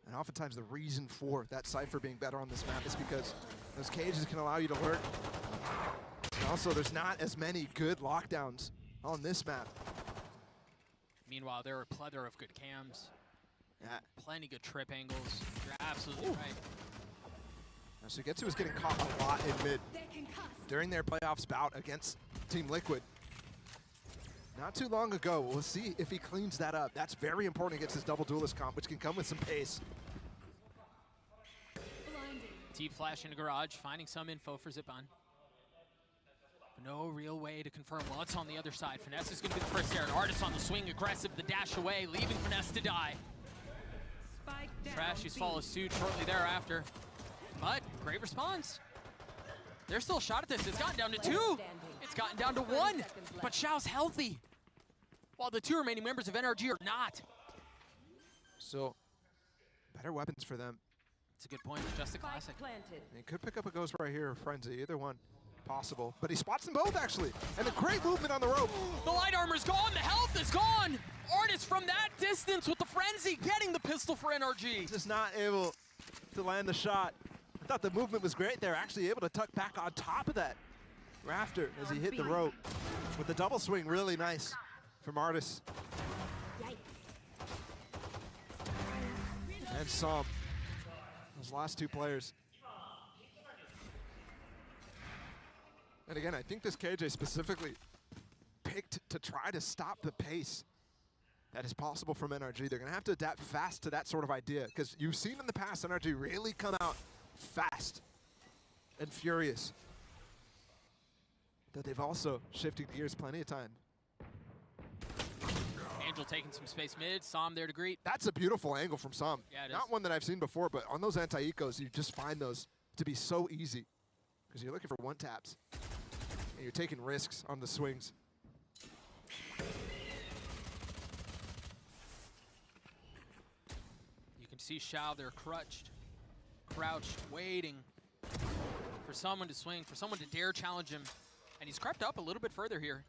And oftentimes the reason for that Cypher being better on this map is because those cages can allow you to lurk. And also, there's not as many good lockdowns on this map. Meanwhile, there are a plethora of good cams. Yeah. Plenty good trip angles. You're absolutely right. Now, Sugetsu was getting caught a lot in mid during their playoffs bout against Team Liquid. Not too long ago. We'll see if he cleans that up. That's very important against his double duelist comp, which can come with some pace. Deep flash in a garage, finding some info for Zipon. No real way to confirm what's on the other side. Finesse is going to be the first there. An Artist on the swing, aggressive, the dash away, leaving Finesse to die. Trashies follows suit shortly thereafter. But great response. There's still a shot at this. It's gotten down to 2. It's gotten down to 1. But Xiao's healthy, while the 2 remaining members of NRG are not. So, better weapons for them. It's a good point. It's just a classic. He could pick up a Ghost right here or Frenzy, either one possible. But he spots them both, actually. And a great movement on the rope. The light armor's gone. The health is gone. Artist from that distance with the Frenzy getting the pistol for NRG. Just not able to land the shot. I thought the movement was great there. Actually able to tuck back on top of that rafter as he hit the rope. With the double swing, really nice from Artist. And Som. Those last 2 players. And again, I think this KJ specifically picked to try to stop the pace that is possible from NRG. They're going to have to adapt fast to that sort of idea, because you've seen in the past NRG really come out fast and furious. But they've also shifted gears plenty of time. Angel taking some space mid, Som there to greet. That's a beautiful angle from Som. Yeah, it Not is. one that I've seen before, but on those anti-ecos, you just find those to be so easy, because you're looking for one taps, and you're taking risks on the swings. You can see Xiao there crouched, waiting for someone to swing, for someone to dare challenge him. And he's crept up a little bit further here.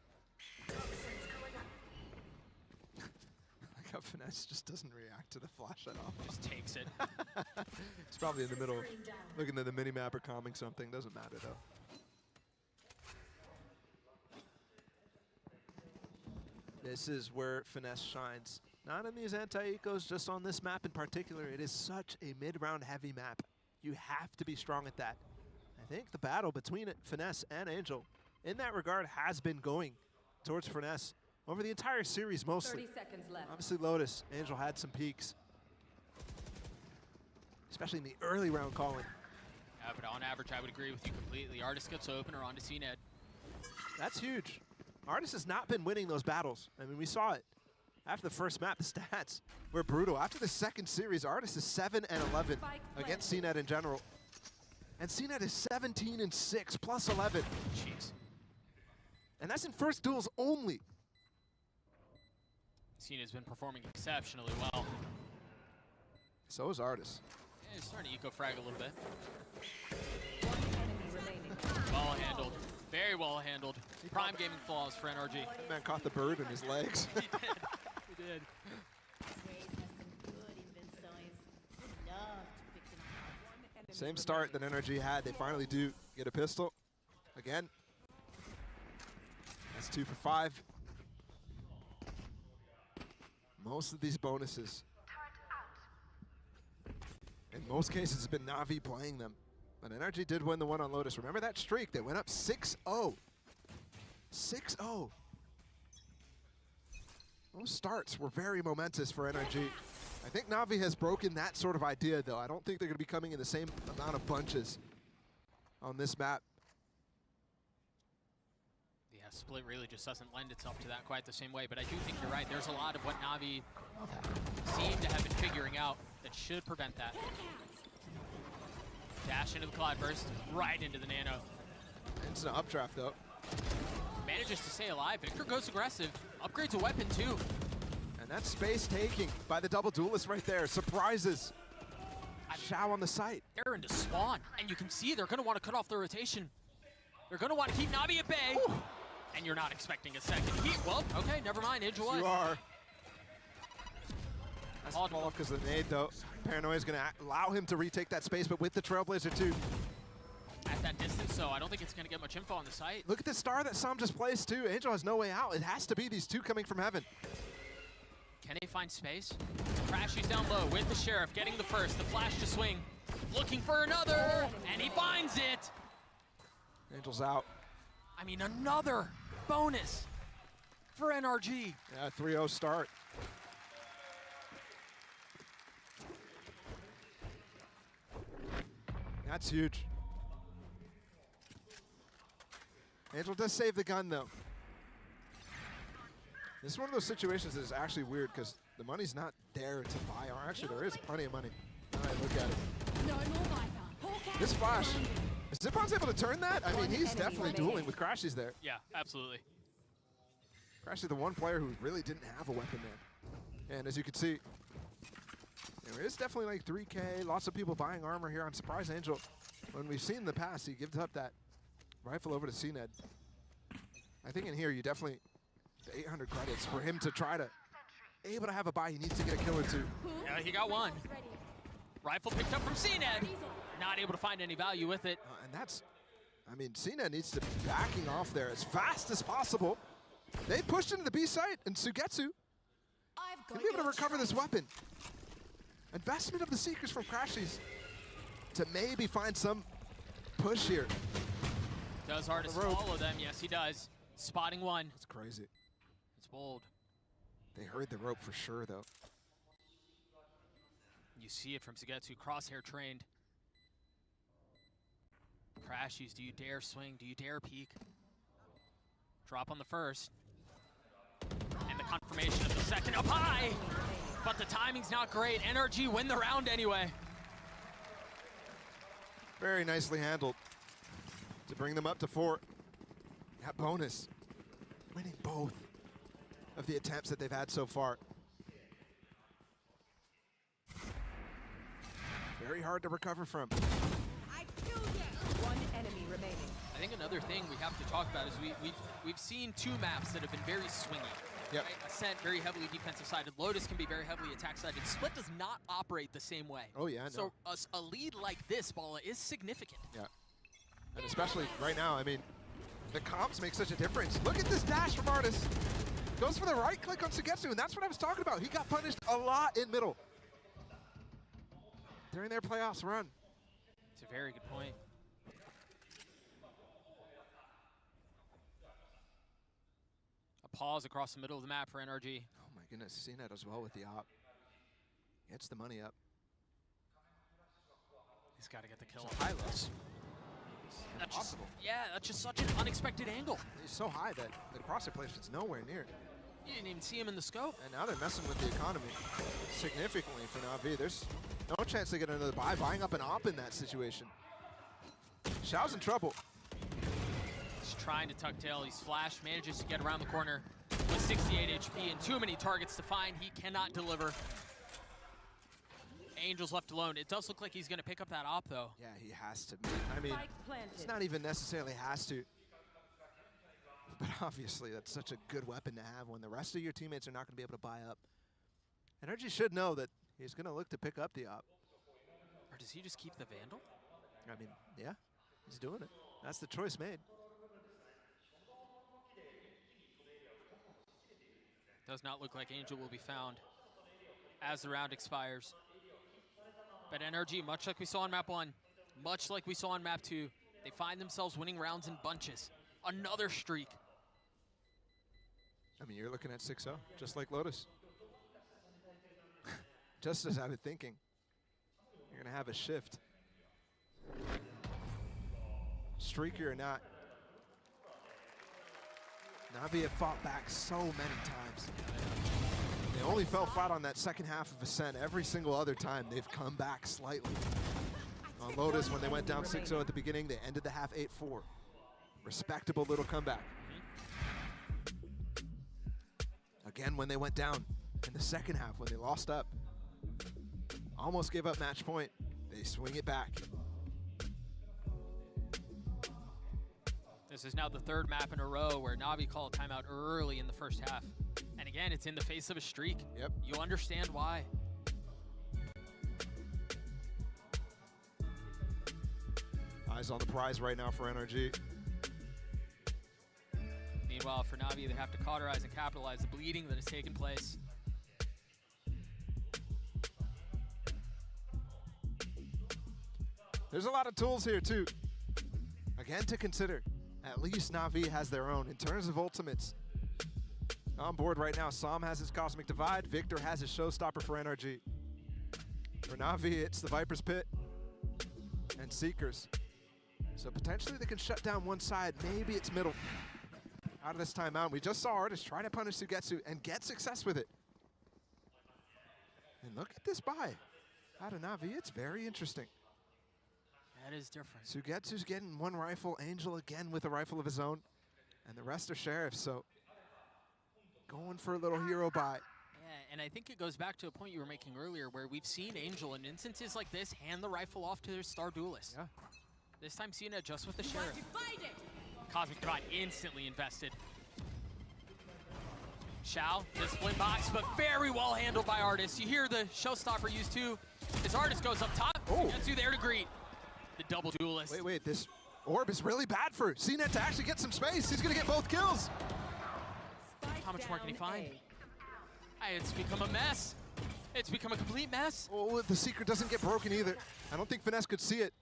Like how Finesse just doesn't react to the flash at all. Just takes it. It's probably in the middle, looking at the mini-map or calming something. Doesn't matter, though. This is where Finesse shines. Not in these anti-ecos, just on this map in particular. It is such a mid-round heavy map. You have to be strong at that. I think the battle between Finesse and Angel, in that regard, has been going towards Finesse over the entire series mostly. 30 seconds left. Obviously Lotus, Angel had some peaks, especially in the early round calling. Yeah, but on average, I would agree with you completely. Artist gets open or onto CNED. That's huge. Artist has not been winning those battles. I mean, we saw it. After the first map, the stats were brutal. After the second series, Artist is 7 and 11 against CNED in general. And CNED is 17 and 6, plus 11. Jeez. And that's in first duels only. CNED's been performing exceptionally well. So is Artist. Yeah, he's starting to eco-frag a little bit. One enemy remaining. Well handled. Very well handled. Prime gaming flaws for NRG. That man caught the bird in his legs. He did. He did. Same start that Energy had. They finally do get a pistol. Again. That's 2 for 5. Most of these bonuses, in most cases, it's been Na'Vi playing them. But Energy did win the one on Lotus. Remember that streak? They went up 6-0. 6-0. Those starts were very momentous for Energy. I think Na'Vi has broken that sort of idea, though. I don't think they're going to be coming in the same amount of bunches on this map. Yeah, split really just doesn't lend itself to that quite the same way, but I do think you're right. There's a lot of what Na'Vi seem to have been figuring out that should prevent that. Dash into the Cloud Burst, right into the Nano. It's an updraft, though. Manages to stay alive. Victor goes aggressive. Upgrades a weapon, too. And that's space taking by the double duelist right there. Surprises. Shao on the site. They're into spawn, and you can see they're going to want to cut off the rotation. They're going to want to keep Na'Vi at bay. Ooh. And you're not expecting a second heat. Well, okay, never mind. Angel was. You are. That's fall off because of the nade, though. Paranoia is going to allow him to retake that space, but with the Trailblazer, too. At that distance, so I don't think it's going to get much info on the site. Look at the star that Sam just placed, too. Angel has no way out. It has to be these two coming from heaven. Can they find space? Crashy's down low with the Sheriff, getting the first. The flash to swing. Looking for another, and he finds it. Angel's out. I mean, another bonus for NRG. Yeah, 3-0 start. That's huge. Angel does save the gun, though. This is one of those situations that is actually weird because the money's not there to buy. Or actually, there is plenty of money. All right, look at it. This flash. Is Zipon's able to turn that? I mean, he's definitely dueling with Crashy's there. Yeah, absolutely. Crashy, the one player who really didn't have a weapon there. And as you can see, there is definitely like 3K, lots of people buying armor here. I'm surprised Angel, when we've seen in the past, he gives up that rifle over to CNED. I think in here, you definitely, the 800 credits for him to try to, able to have a buy, he needs to get a kill or two. Yeah, he got one. Rifle picked up from CNED. Not able to find any value with it. And that's, I mean, CNED needs to be backing off there as fast as possible. They pushed into the B site, and Sugetsu can be able to recover this weapon. Investment of the Seekers from Crashies to maybe find some push here. Does Artist follow them? Yes, he does. Spotting one. That's crazy. It's bold. They heard the rope for sure, though. You see it from Sugetsu, crosshair trained. Crashies, do you dare swing? Do you dare peek? Drop on the first. And the confirmation of the second up high. But the timing's not great. NRG win the round anyway. Very nicely handled to bring them up to 4. That bonus, winning both of the attempts that they've had so far. Very hard to recover from. One enemy remaining. I think another thing we have to talk about is we've seen 2 maps that have been very swingy. Yep. Right? Ascent, very heavily defensive sided. Lotus can be very heavily attack sided. Split does not operate the same way. Oh yeah, So a lead like this, Bala, is significant. Yeah. And especially right now, I mean, the comps make such a difference. Look at this dash from Artis. Goes for the right click on Sugetsu, and that's what I was talking about. He got punished a lot in middle during their playoffs run. It's a very good point. A pause across the middle of the map for NRG. Oh my goodness, seeing that as well with the op. Gets the money up. He's got to get the kill. High low. That's just, yeah, that's just such an unexpected angle. He's so high that the crosshair placement's nowhere near. You didn't even see him in the scope. And now they're messing with the economy significantly for Na'Vi. There's no chance they get another buy. Buying up an op in that situation. Xiao's in trouble. He's trying to tuck tail. He's flash, manages to get around the corner with 68 HP and too many targets to find. He cannot deliver. Angel's left alone. It does look like he's going to pick up that op, though. Yeah, he has to. I mean, it's not even necessarily has to. But obviously, that's such a good weapon to have when the rest of your teammates are not going to be able to buy up. Energy should know that he's going to look to pick up the op. Or does he just keep the Vandal? I mean, yeah, he's doing it. That's the choice made. Does not look like Angel will be found as the round expires. But NRG, much like we saw on map 1, much like we saw on map 2, they find themselves winning rounds in bunches. Another streak. I mean, you're looking at 6-0, just like Lotus. Just as I was thinking, you're going to have a shift. Streaky or not, Na'Vi have fought back so many times. They only fell flat on that second half of Ascent. Every single other time, they've come back slightly. On Lotus, when they went down 6-0 at the beginning, they ended the half 8-4. Respectable little comeback. Again, when they went down in the second half, when they lost up, almost gave up match point, they swing it back. This is now the third map in a row where Na'Vi called a timeout early in the first half. And again, it's in the face of a streak. Yep. You understand why. Eyes on the prize right now for NRG. Meanwhile, for Na'Vi, they have to cauterize and capitalize the bleeding that has taken place. There's a lot of tools here, too. Again, to consider. At least Na'Vi has their own. In terms of ultimates, on board right now, Sam has his Cosmic Divide. Victor has his Showstopper for NRG. For Na'Vi, it's the Viper's Pit and Seekers. So potentially they can shut down one side. Maybe it's middle. Out of this timeout, we just saw Artist try to punish Sugetsu and get success with it. And look at this buy out of Na'Vi. It's very interesting. That is different. Sugetsu's getting one rifle, Angel again with a rifle of his own, and the rest are sheriffs, so going for a little hero buy. Yeah, and I think it goes back to a point you were making earlier where we've seen Angel in instances like this hand the rifle off to their star duelist. Yeah. This time Cena just with the sheriff. Cosmic Divide instantly invested. Shao, discipline box, but very well handled by Artist. You hear the Showstopper used too. His Artist goes up top, gets you there to greet. The double duelist. Wait, this orb is really bad for CNET to actually get some space. He's gonna get both kills. How much more can he find? Hey, it's become a mess. It's become a complete mess. Oh, the secret doesn't get broken either. I don't think Finesse could see it,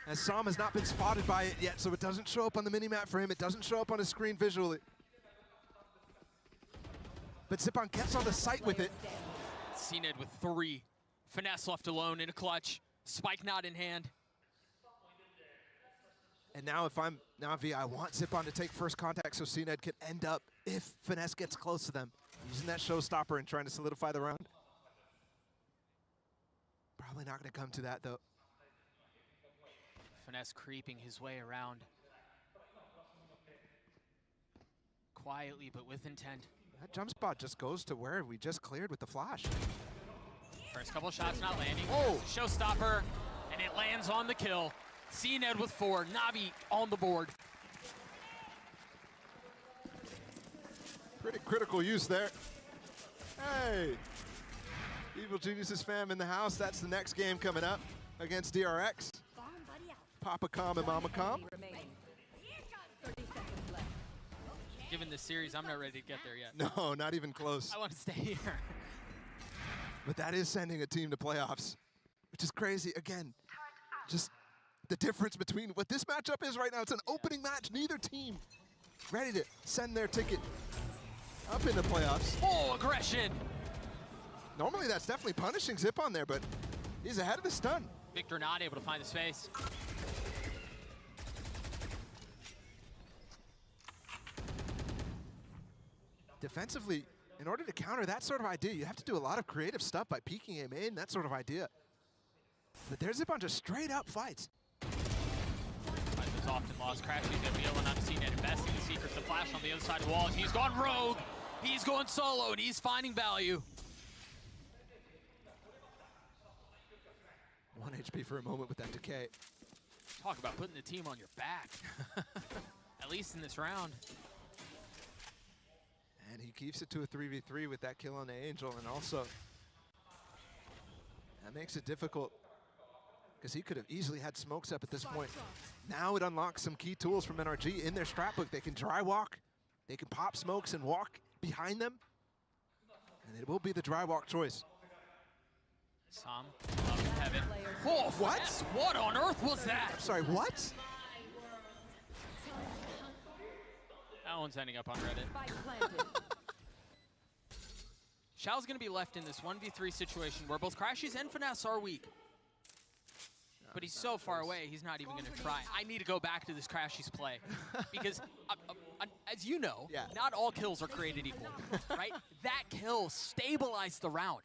as Sam has not been spotted by it yet, so it doesn't show up on the minimap for him. It doesn't show up on his screen visually. But Zippon gets on the site with it. CNED with 3. Finesse left alone in a clutch. Spike not in hand. And now if I'm Na'Vi, I want Zippon to take first contact so CNED can end up, if Finesse gets close to them, using that Showstopper and trying to solidify the round. Probably not going to come to that, though. Finesse creeping his way around. Quietly, but with intent. That jump spot just goes to where we just cleared with the flash. First couple shots not landing. Oh! Showstopper, and it lands on the kill. CNED with 4, Na'Vi on the board. Pretty critical use there. Hey! Evil Geniuses fam in the house. That's the next game coming up against DRX. Papa Com and Mama Com. Given this series, I'm not ready to get there yet. No, not even close. I want to stay here. But that is sending a team to playoffs, which is crazy. Again, just the difference between what this matchup is right now. It's an opening match. Neither team ready to send their ticket up in the playoffs. Oh, aggression! Normally that's definitely punishing Zippon there, but he's ahead of the stun. Victor not able to find the space. Defensively, in order to counter that sort of idea, you have to do a lot of creative stuff by peeking him in, that sort of idea. But there's a bunch of straight up fights. Fight is often lost. Crashing the wheel and unseen and investing the secrets to flash on the other side of the wall. He's gone rogue. He's going solo and he's finding value. 1 HP for a moment with that decay. Talk about putting the team on your back. At least in this round. And he keeps it to a 3v3 with that kill on the Angel, and also that makes it difficult because he could have easily had smokes up at this point. Now it unlocks some key tools from NRG in their strat book. They can dry walk, they can pop smokes and walk behind them, and it will be the dry walk choice. Sam, up in heaven. Oh, what? What on earth was that? I'm sorry, what? That one's ending up on Reddit. Xiao's going to be left in this 1v3 situation where both Crashies and Finesse are weak. But he's so far away, he's not even going to try. I need to go back to this Crashies play. Because, as you know, not all kills are created equal, right? That kill stabilized the round,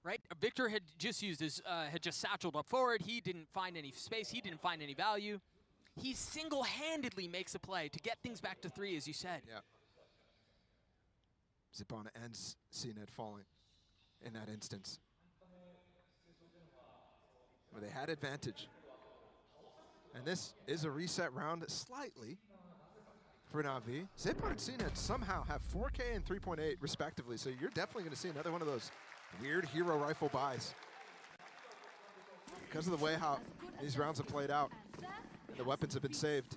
right? Victor had just used his, had just satcheled up forward. He didn't find any space. He didn't find any value. He single-handedly makes a play to get things back to 3, as you said. Yeah. Zipana ends CNED falling in that instance, where they had advantage. And this is a reset round slightly for Na'Vi. Zipana and CNED somehow have 4K and 3.8 respectively, so you're definitely going to see another one of those weird hero rifle buys. Because of the way how these rounds have played out, and the weapons have been saved.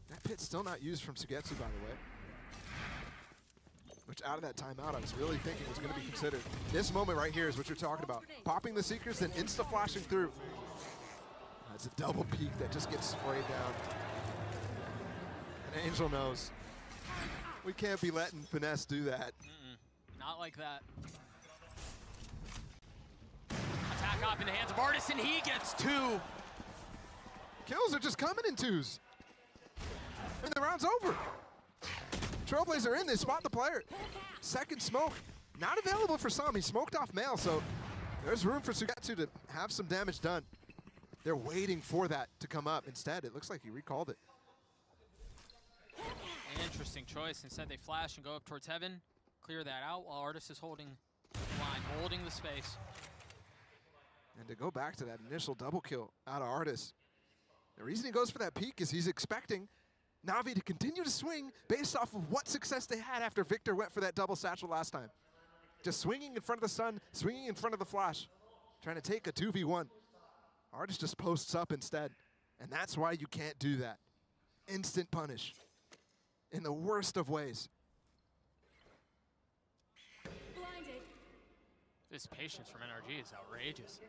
That pit's still not used from Sugetsu, by the way. Which out of that timeout, I was really thinking was going to be considered. This moment right here is what you're talking about. Popping the Seekers, then insta-flashing through. That's a double peek that just gets sprayed down. And Angel knows. We can't be letting Finesse do that. Not like that. Attack up in the hands of Artis, and he gets 2. Kills are just coming in 2s. And the round's over. Trailblazer in, they spot the player. Second smoke, not available for some. He smoked off Mail, so there's room for Sugetsu to have some damage done. They're waiting for that to come up. Instead, it looks like he recalled it. Interesting choice. Instead, they flash and go up towards heaven, clear that out while Artis is holding the line, holding the space. And to go back to that initial double kill out of Artis, the reason he goes for that peek is he's expecting Na'Vi to continue to swing based off of what success they had after Victor went for that double satchel last time. Just swinging in front of the sun, swinging in front of the flash, trying to take a 2v1. Artis just posts up instead, and that's why you can't do that. Instant punish in the worst of ways. This patience from NRG is outrageous.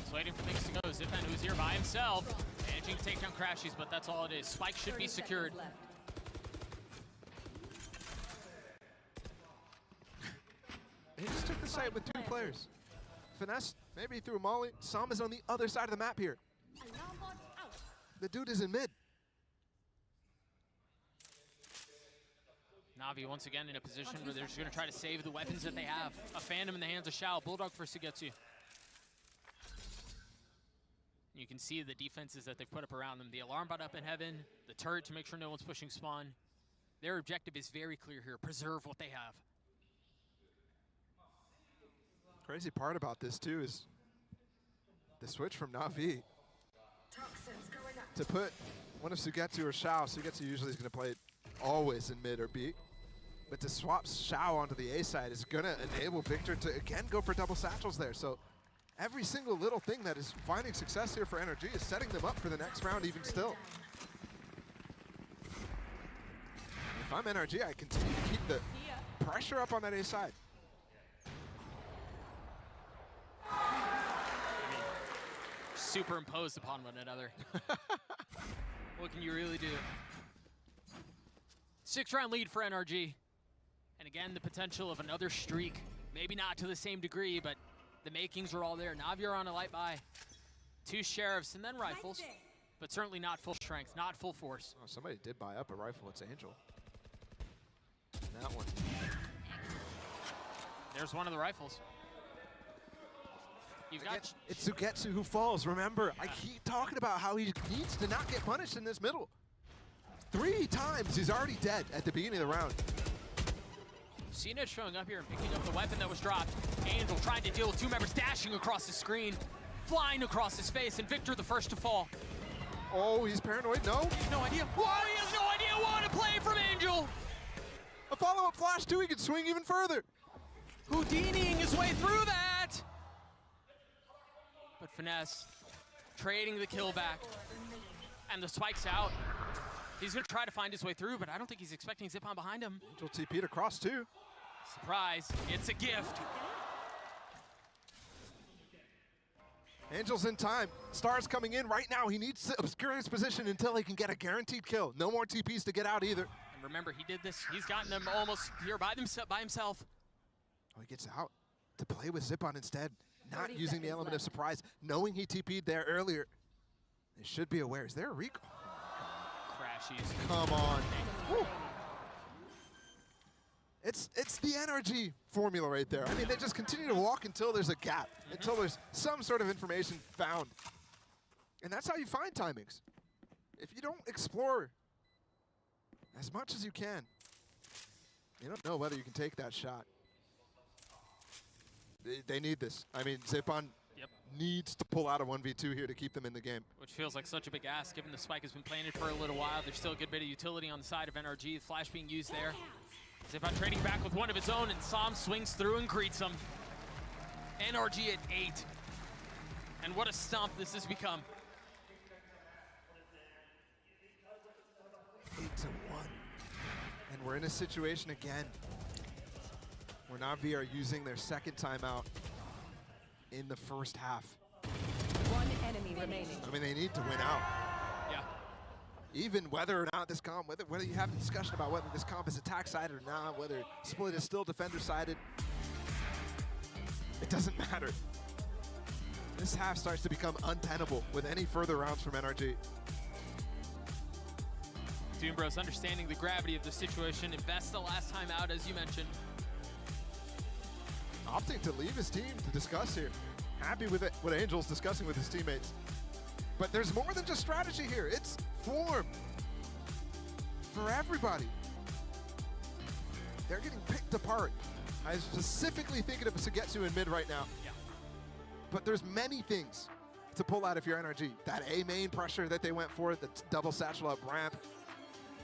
He's waiting for things to go. Zipan, who's here by himself, managing to take down Crashies, but that's all it is. Spike should be secured. He just took the site with 2 players. Finesse, maybe he threw a molly. Sam is on the other side of the map here. The dude is in mid. Na'Vi once again in a position where they're just going to try to save the weapons that they have. A Phantom in the hands of Xiao, Bulldog for Sugetsu. You can see the defenses that they've put up around them. The alarm bot up in heaven, the turret to make sure no one's pushing spawn. Their objective is very clear here, preserve what they have. Crazy part about this too is the switch from Na'Vi to put one of Sugetsu or Xiao. Sugetsu usually is going to play it always in mid or B. But to swap Xiao onto the A side is going to enable Victor to again go for double satchels there. So every single little thing that is finding success here for NRG is setting them up for the next round even still. If I'm NRG, I continue to keep the pressure up on that A side. Superimposed upon one another. What can you really do? 6-round lead for NRG. And again, the potential of another streak. Maybe not to the same degree, but the makings are all there. Na'Vi are on a light buy. 2 sheriffs and then rifles, but certainly not full strength, not full force. Oh, somebody did buy up a rifle. It's Angel. And that one. There's one of the rifles. You've got it's Sugetsu who falls. Remember, I keep talking about how he needs to not get punished in this middle. 3 times he's already dead at the beginning of the round. CNED showing up here and picking up the weapon that was dropped. Angel trying to deal with 2 members, dashing across the screen, flying across his face, and Victor the first to fall. Oh, he's paranoid, no? He has no idea. Whoa, he has no idea what to play from Angel. A follow-up flash too, he can swing even further. Houdiniing his way through that! But Finesse, trading the kill back. And the spike's out. He's gonna try to find his way through, but I don't think he's expecting Zippon behind him. Angel TP'd across too. Surprise, it's a gift. Angel's in time. Star's coming in right now. He needs to obscure his position until he can get a guaranteed kill. No more TPs to get out either. And remember, he did this. He's gotten them almost here by himself. Oh, he gets out to play with Zippon instead. Not using the element of surprise, knowing he TP'd there earlier. They should be aware. Is there a recall? Crashies. Come on. Woo. It's the NRG formula right there. I mean, they just continue to walk until there's a gap, until there's some sort of information found. And that's how you find timings. If you don't explore as much as you can, you don't know whether you can take that shot. They need this. I mean, Zippon needs to pull out a 1v2 here to keep them in the game. Which feels like such a big ask, given the spike has been planted for a little while. There's still a good bit of utility on the side of NRG. The flash being used there. Zippon trading back with one of his own, and Sam swings through and greets him. NRG at 8. And what a stomp this has become. 8-1. And we're in a situation again where Na'Vi are using their second timeout in the first half. One enemy remaining. I mean, they need to win out. Yeah. Even whether or not this comp, whether you have a discussion about whether this comp is attack-sided or not, whether split is still defender-sided, it doesn't matter. This half starts to become untenable with any further rounds from NRG. Doombros understanding the gravity of the situation, invests the last time out, as you mentioned. Opting to leave his team to discuss here. Happy with it, what Angel's discussing with his teammates. But there's more than just strategy here. It's form for everybody. They're getting picked apart. I'm specifically thinking of Sugetsu in mid right now. Yeah. But there's many things to pull out if you're NRG. That A main pressure that they went for, the double satchel up ramp,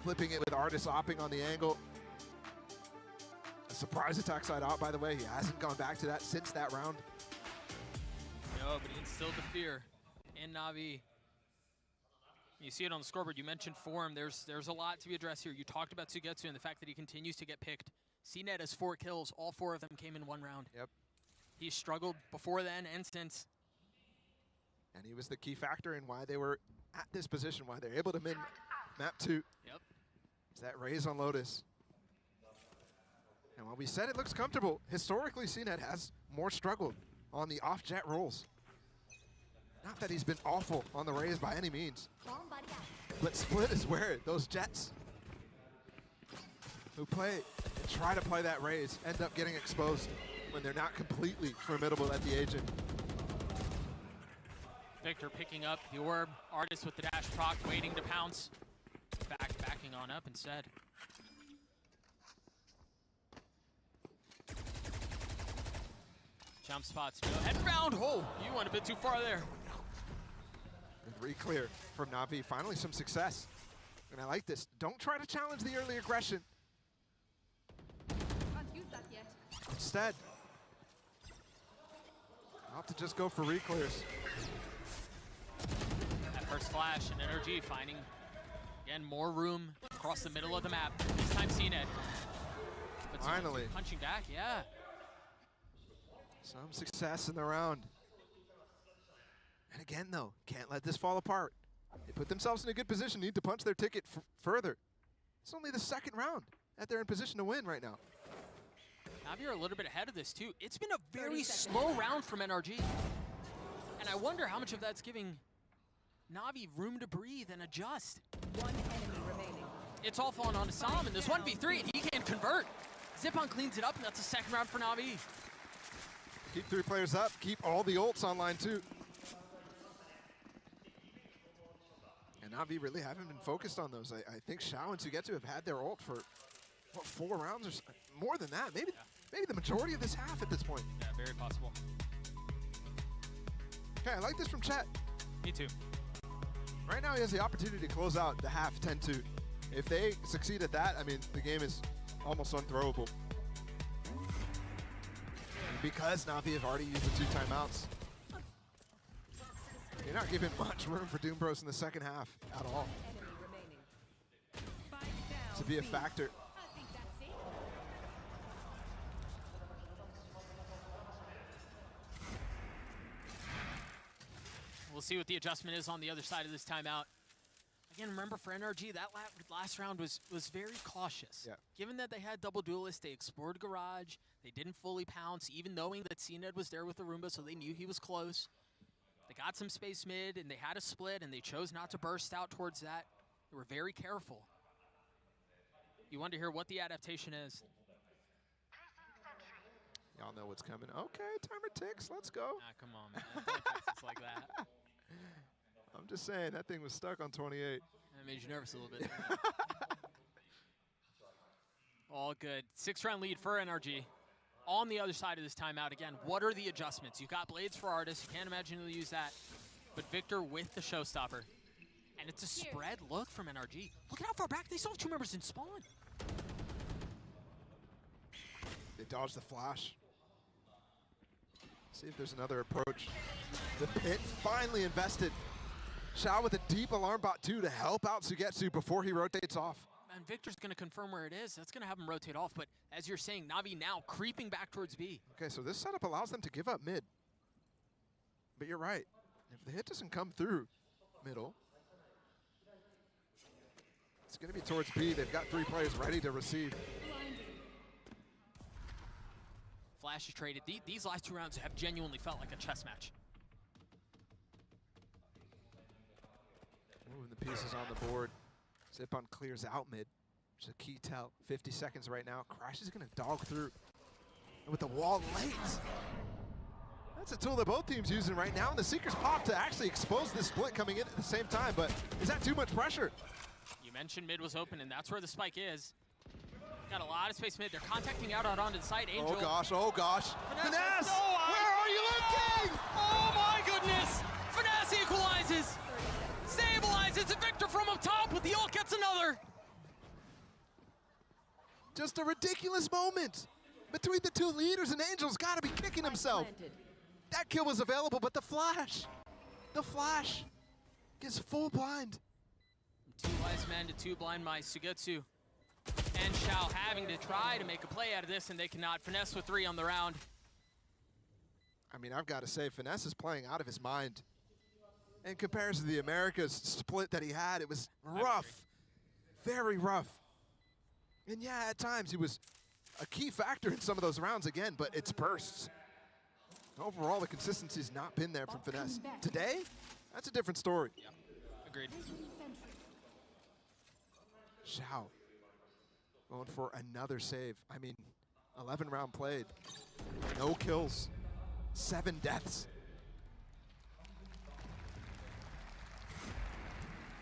flipping it with Artis opping on the angle. A surprise attack side out, by the way. He hasn't gone back to that since that round. No, but he instilled the fear in Na'Vi. You see it on the scoreboard. You mentioned form. There's a lot to be addressed here. You talked about Sugetsu and the fact that he continues to get picked. CNET has 4 kills. All 4 of them came in 1 round. Yep. He struggled before then and since. And he was the key factor in why they were at this position, why they're able to min map 2. Yep. Is that raise on Lotus. And while we said it looks comfortable, historically CNET has more struggled on the off-jet rolls. Not that he's been awful on the raise by any means, but Split is where those Jets who play and try to play that raise end up getting exposed when they're not completely formidable at the agent. Victor picking up the orb. Artis with the dash proc, waiting to pounce. Backing on up instead. Jump spots. Headbound. Oh, you went a bit too far there. Re-clear from Na'Vi. Finally some success. And I like this. Don't try to challenge the early aggression. Can't use that yet. Instead, opt to just go for re-clears. That first flash and NRG finding, again, more room across the middle of the map. This time CNET. But finally. Punching back, yeah. Some success in the round. And again, though, can't let this fall apart. They put themselves in a good position, need to punch their ticket further. It's only the second round that they're in position to win right now. Na'Vi are a little bit ahead of this, too. It's been a very slow round from NRG. And I wonder how much of that's giving Na'Vi room to breathe and adjust. One enemy remaining. It's all falling onto Sam, and there's 1v3, and he can't convert. Zippon cleans it up, and that's a second round for Na'Vi. Keep 3 players up, keep all the ults online, too. And Na'Vi really haven't been focused on those. I think Xiao and Sugetsu have had their ult for, what, 4 rounds or so? More than that. Maybe the majority of this half at this point. Yeah, very possible. Okay, I like this from chat. Me too. Right now he has the opportunity to close out the half 10-2. If they succeed at that, I mean, the game is almost unthrowable. because Navi have already used the 2 timeouts. You're not giving much room for Doom Bros in the second half at all to be a factor. We'll see what the adjustment is on the other side of this timeout. Again, remember for NRG, that last round was very cautious. Yeah. Given that they had double duelists, they explored garage, they didn't fully pounce, even knowing that CNED was there with the Roomba, so they knew he was close. They got some space mid, and they had a split, and they chose not to burst out towards that. They were very careful. You want to hear what the adaptation is. Y'all know what's coming. Okay, timer ticks. Let's go. Ah, come on, man. Don't text us like that. I'm just saying, that thing was stuck on 28. That made you nervous a little bit. All good. 6-round lead for NRG. On the other side of this timeout, again, what are the adjustments? You've got Blades for Artis. You can't imagine he'll use that. But Victor with the showstopper. And it's a spread look from NRG. Look at how far back they still have 2 members in spawn. They dodged the flash. See if there's another approach. The pit finally invested. Xiao with a deep alarm bot too to help out Sugetsu before he rotates off. And Victor's going to confirm where it is. That's going to have him rotate off. But as you're saying, Na'Vi now creeping back towards B. Okay, so this setup allows them to give up mid. But you're right. If the hit doesn't come through middle, it's going to be towards B. They've got 3 players ready to receive. Flash is traded. These last 2 rounds have genuinely felt like a chess match. Moving the pieces on the board. Zipon clears out mid, which is a key tell. 50 seconds right now. Crash is going to dog through. And with the wall late. That's a tool that both teams using right now. And the Seekers pop to actually expose this split coming in at the same time. But is that too much pressure? You mentioned mid was open, and that's where the spike is. Got a lot of space mid. They're contacting out onto the side. Angel. Oh gosh, oh gosh. Finesse! No, where are you looking? Oh my goodness! Finesse equalizes! Stabilizes it. Victor from up top with the ult gets another. Just a ridiculous moment between the 2 leaders, and Angel's got to be kicking himself. That kill was available, but the flash gets full blind. 2 wise men to 2 blind mice. Sugetsu and Xiao having to try to make a play out of this, and they cannot. Finesse with 3 on the round. I mean, I've got to say, Finesse is playing out of his mind. In comparison to the Americas split that he had, it was rough, very rough. And yeah, at times he was a key factor in some of those rounds again, but it's bursts. Overall, the consistency's not been there from Finesse. Today, that's a different story. Yeah, agreed. Xiao going for another save. I mean, 11 round played, no kills, 7 deaths.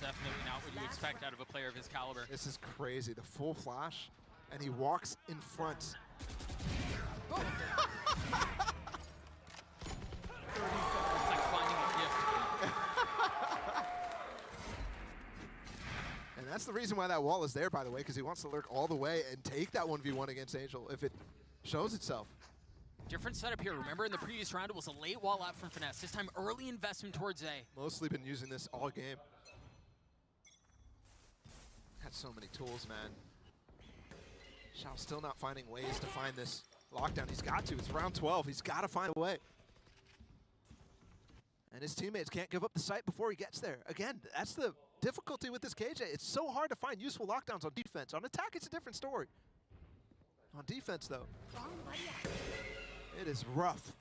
Definitely not what you expect out of a player of his caliber. This is crazy. The full flash, and he walks in front. Oh. It's like finding a gift. And that's the reason why that wall is there, by the way, because he wants to lurk all the way and take that 1v1 against Angel if it shows itself. Different setup here. Remember in the previous round, it was a late wall out from Finesse. This time, early investment towards A. Mostly been using this all game. Had so many tools, man. Xiao's still not finding ways to find this lockdown. He's got to. It's round 12. He's got to find a way. And his teammates can't give up the site before he gets there. Again, that's the difficulty with this KJ. It's so hard to find useful lockdowns on defense. On attack, it's a different story. On defense, though, it is rough.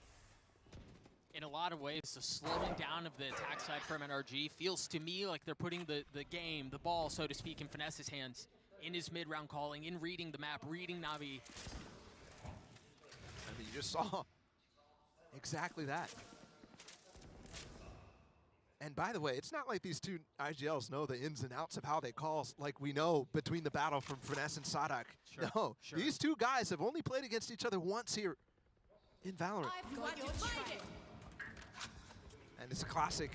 In a lot of ways, the slowing down of the attack side from NRG feels to me like they're putting the game, the ball, so to speak, in Finesse's hands. In his mid-round calling, in reading the map, reading Na'Vi. I mean, you just saw exactly that. And by the way, it's not like these 2 IGLs know the ins and outs of how they call like we know between the battle from Finesse and Sadak. Sure, no, sure. These 2 guys have only played against each other once here in Valorant. And it's a classic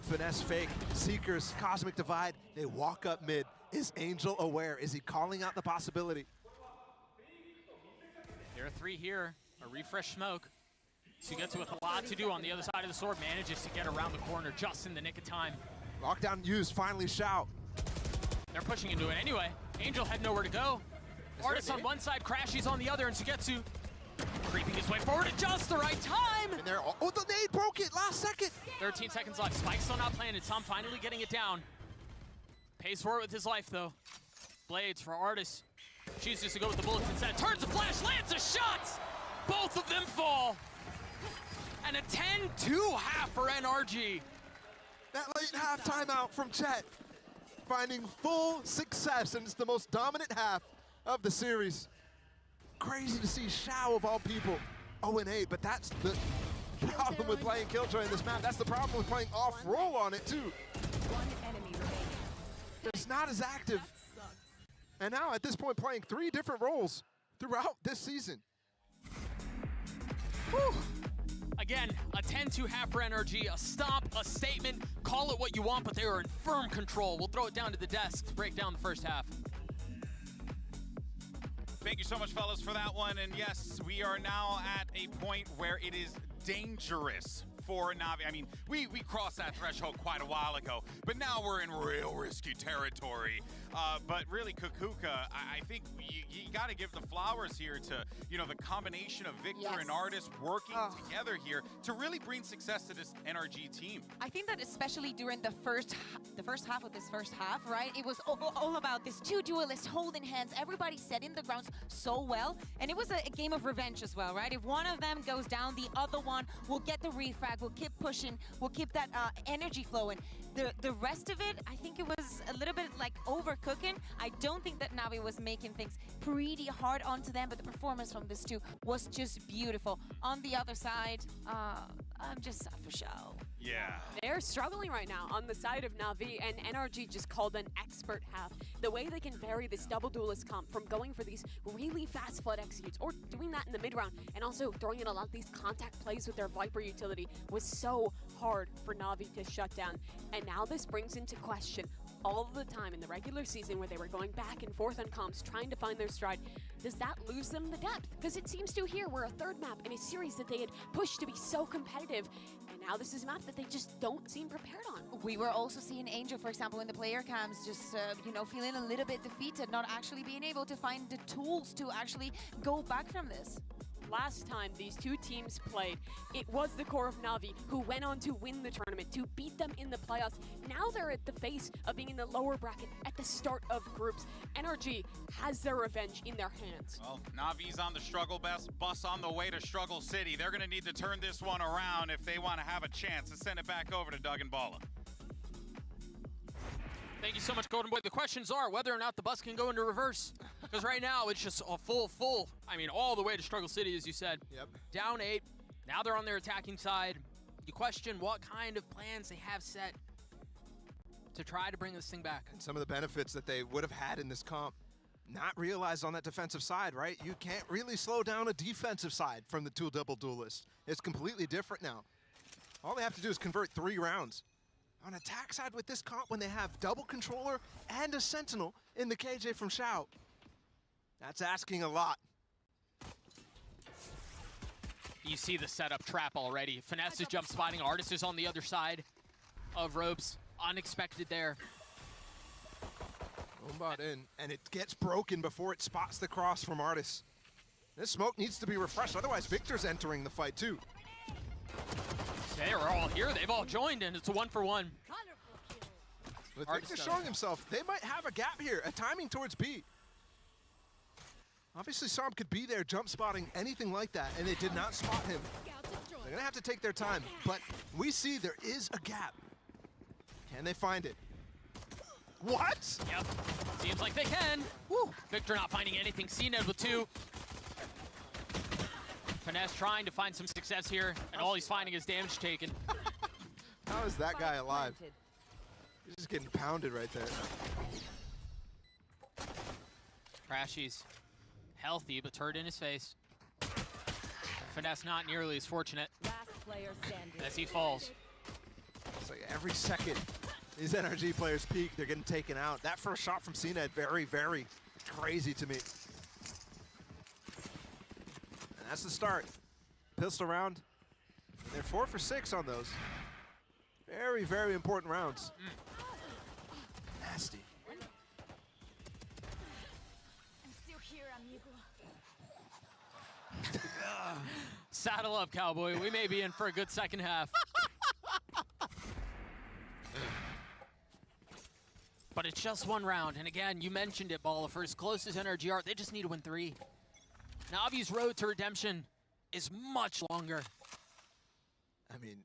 Finesse fake. Seekers, Cosmic Divide, they walk up mid. Is Angel aware? Is he calling out the possibility? There are 3 here. A refresh smoke. Sugetsu with a lot to do on the other side of the sword, manages to get around the corner just in the nick of time. Lockdown used, finally Shout. They're pushing into it anyway. Angel had nowhere to go. Artist on one side, Crashies on the other, and Sugetsu creeping his way forward at just the right time. And there, oh, the nade broke it last second. 13 seconds left. Spike still not planted. Tom finally getting it down. Pays for it with his life, though. Blades for Artist. Chooses to go with the bullets instead. Turns the flash, lands a shot! Both of them fall. And a 10-2 half for NRG. That late half timeout from Chet, finding full success, and it's the most dominant half of the series. Crazy to see Shao of all people 0-8, but that's the problem with playing Killjoy in this map. That's the problem with playing off-roll on it too. One enemy remaining. It's not as active. And now at this point playing 3 different roles throughout this season. Whew. Again, a 10-2 half for NRG, a stop, a statement, call it what you want, but they are in firm control. We'll throw it down to the desk to break down the first half. Thank you so much, fellas, for that one. And yes, we are now at a point where it is dangerous for Na'Vi. I mean, we crossed that threshold quite a while ago, but now we're in real risky territory. But really, Kukuka, I think you got to give the flowers here to, you know, the combination of Victor and Artist working together here to really bring success to this NRG team. I think that especially during the first half of this first half, right? It was all about this 2 duelists holding hands, everybody setting the grounds so well, and it was a game of revenge as well, right? If one of them goes down, the other one will get the refrag, will keep pushing, will keep that energy flowing. The rest of it, I think it was a little bit like overcooking. I don't think that Na'Vi was making things pretty hard onto them, but the performance from this two was just beautiful. On the other side, I'm just sad for show. Yeah. They're struggling right now on the side of Na'Vi, and NRG just called an expert half. The way they can vary this double duelist comp from going for these really fast flood executes or doing that in the mid round and also throwing in a lot of these contact plays with their Viper utility was so hard for Na'Vi to shut down. And now this brings into question all the time in the regular season where they were going back and forth on comps trying to find their stride. Does that lose them the depth? Because it seems to here we're a third map in a series that they had pushed to be so competitive, and now this is a map that they just don't seem prepared on. We were also seeing Angel, for example, in the player cams, just you know, feeling a little bit defeated, not actually being able to find the tools to actually go back from this. Last time these two teams played, it was the core of Na'Vi who went on to win the tournament, to beat them in the playoffs. Now they're at the face of being in the lower bracket at the start of groups. NRG has their revenge in their hands. Well, Na'Vi's on the struggle bus on the way to Struggle City. They're going to need to turn this one around if they want to have a chance to send it back over to Doug and Bala. Thank you so much, Golden Boy. The questions are whether or not the bus can go into reverse. Because right now, it's just a full, I mean, all the way to Struggle City, as you said. Yep. Down 8. Now they're on their attacking side. You question what kind of plans they have set to try to bring this thing back. And some of the benefits that they would have had in this comp not realized on that defensive side, right? You can't really slow down a defensive side from the two double duelists. It's completely different now. All they have to do is convert 3 rounds. On attack side with this comp, when they have double controller and a sentinel in the KJ from Shout, that's asking a lot. You see the setup trap already. Finesse is jump spotting. Artist is on the other side of ropes. Unexpected there. Bombot in, and it gets broken before it spots the cross from Artist. This smoke needs to be refreshed, otherwise Victor's entering the fight too. They are all here. They've all joined, and it's a 1-for-1. With Victor showing himself, they might have a gap here, a timing towards B. Obviously, Som could be there, jump spotting, anything like that, and they did not spot him. They're gonna have to take their time, but we see there is a gap. Can they find it? What? Yep, seems like they can. Woo. Victor not finding anything. CNED with 2. Finesse trying to find some success here, and all he's finding is damage taken. How is that guy alive? He's just getting pounded right there. Crashies healthy, but turret in his face. Finesse not nearly as fortunate as he falls. It's like every second these NRG players peak, they're getting taken out. That first shot from CNED, very, very crazy to me. And That's the start. Pistol round. And they're 4 for 6 on those. Very, very important rounds. Nasty. I'm still here, amigo. Saddle up, cowboy. We may be in for a good second half. But it's just one round, and again, you mentioned it, Ball. For as close as NRG are, they just need to win 3. Navi's road to redemption is much longer. I mean,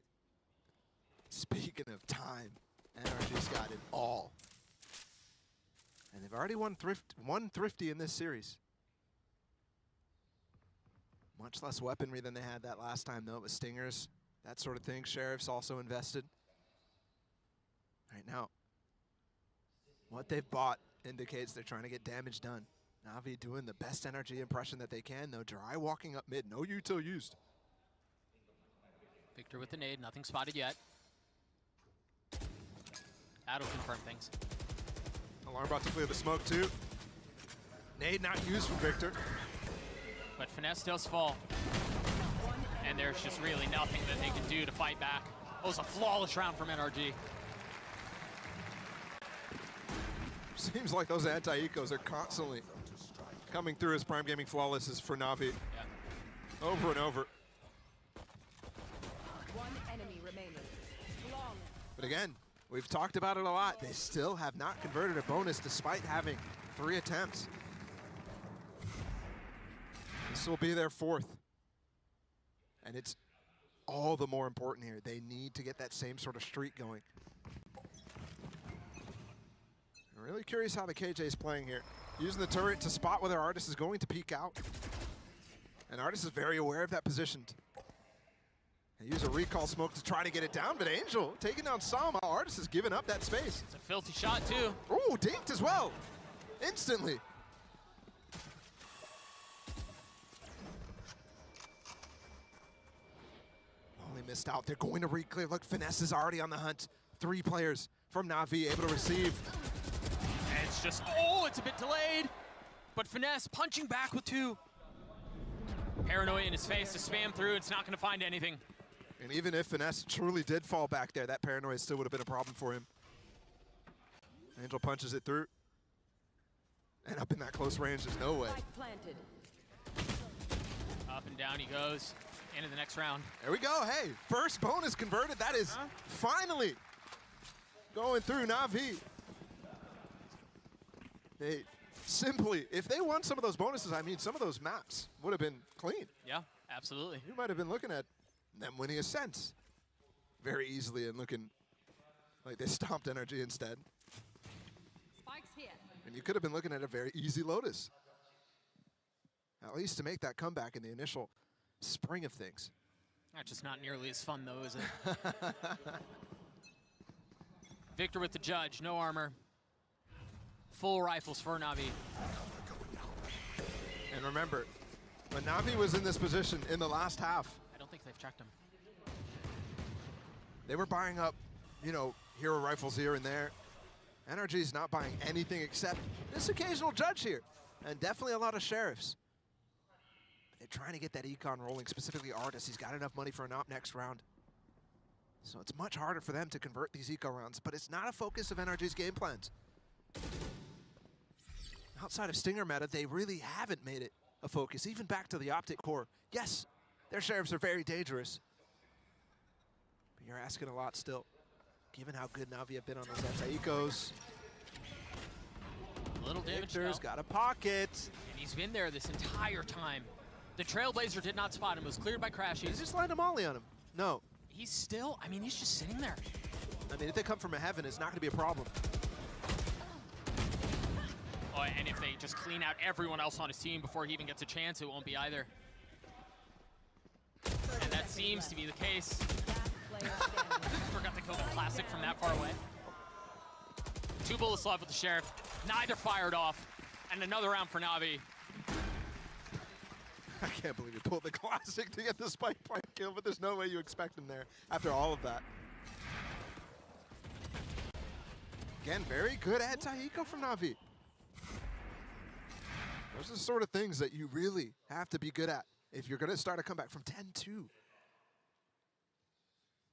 speaking of time, NRG's got it all. And they've already won Thrifty in this series. Much less weaponry than they had that last time, though. It was stingers, that sort of thing. Sheriff's also invested. Right now, what they've bought indicates they're trying to get damage done. Navi doing the best energy impression that they can, though. Dry walking up mid, no util used. Victor with the nade, nothing spotted yet. That'll confirm things. Alarm about to clear the smoke, too. Nade not used from Victor. But Finesse does fall. And there's just really nothing that they can do to fight back. It was a flawless round from NRG. Seems like those anti-ecos are constantly coming through as Prime Gaming flawlesses for Navi. Yeah. Over and over. One enemy remaining. Long. But again, we've talked about it a lot. They still have not converted a bonus despite having 3 attempts. This will be their 4th. And it's all the more important here. They need to get that same sort of streak going. I'm really curious how the KJ is playing here. Using the turret to spot whether Artis is going to peek out. And Artis is very aware of that position. They use a recall smoke to try to get it down, but Angel taking down Sama. Artis has given up that space. It's a filthy shot, too. Ooh, dinked as well. Instantly. Only missed out. They're going to re-clear. Look, Finesse is already on the hunt. 3 players from Navi able to receive. And it's just, oh, it's a bit delayed. But Finesse punching back with 2. Paranoia in his face to spam through. It's not going to find anything. And even if Finesse truly did fall back there, that paranoia still would have been a problem for him. Angel punches it through. And up in that close range, there's no way. Planted. Up and down he goes into the next round. There we go. Hey, first bonus converted. That is finally going through Navi. They simply, if they won some of those bonuses, I mean, some of those maps would have been clean. Yeah, absolutely. You might have been looking at them winning a sense very easily and looking like they stomped energy instead. Spike's here. And you could have been looking at a very easy Lotus. At least to make that comeback in the initial spring of things. That's just not nearly as fun, though, is it? Victor with the judge, no armor. Full rifles for Navi. And remember, when Navi was in this position in the last half, I don't think they've checked him. they were buying up, you know, hero rifles here and there. NRG's not buying anything except this occasional judge here. And definitely a lot of sheriffs. But they're trying to get that econ rolling, specifically Artis. He's got enough money for an op next round. So it's much harder for them to convert these eco rounds, but it's not a focus of NRG's game plans. Outside of Stinger meta, they really haven't made it a focus, even back to the optic core. Yes, their sheriffs are very dangerous, but you're asking a lot still, given how good Navi have been on those anti-ecos. A little damage Victor's now. got a pocket. And he's been there this entire time. The Trailblazer did not spot him. It was cleared by Crashies. He just landed a molly on him. No. He's still, I mean, he's just sitting there. I mean, if they come from a heaven, it's not going to be a problem. Oh, and if they just clean out everyone else on his team before he even gets a chance, it won't be either. And that seems to be the case. Forgot to kill the classic from that far away. 2 bullets left with the Sheriff. Neither fired off. And another round for Navi. I can't believe he pulled the classic to get the spike point kill, but there's no way you expect him there after all of that. Again, very good anti-eco from Navi. Those are the sort of things that you really have to be good at if you're going to start a comeback from 10-2.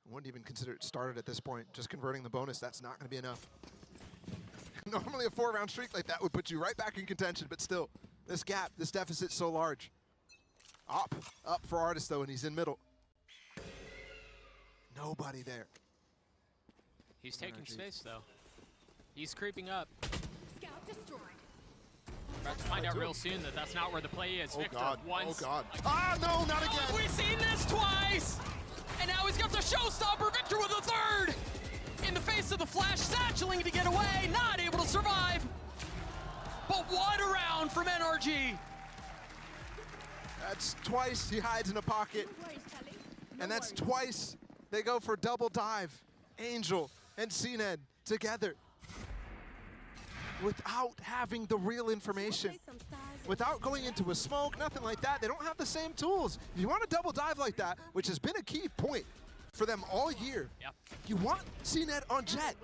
I wouldn't even consider it started at this point. Just converting the bonus, that's not going to be enough. Normally a 4-round streak like that would put you right back in contention, but still, this gap, this deficit's so large. Up for Artist though, and he's in middle. Nobody there. He's taking space though. He's creeping up. Scout destroyed. About to find out real soon that that's not where the play is. Oh Victor God, once. oh God. Ah, no, not again. We've seen this twice! And now he's got the showstopper, Victor with a third! In the face of the flash, satcheling to get away, not able to survive. But what a round from NRG! That's twice he hides in a pocket. And that's twice they go for double dive. Angel and CNED together. Without having the real information. Without going into a smoke, nothing like that. They don't have the same tools. If you want to double dive like that, which has been a key point for them all year, you want CNED on Jet.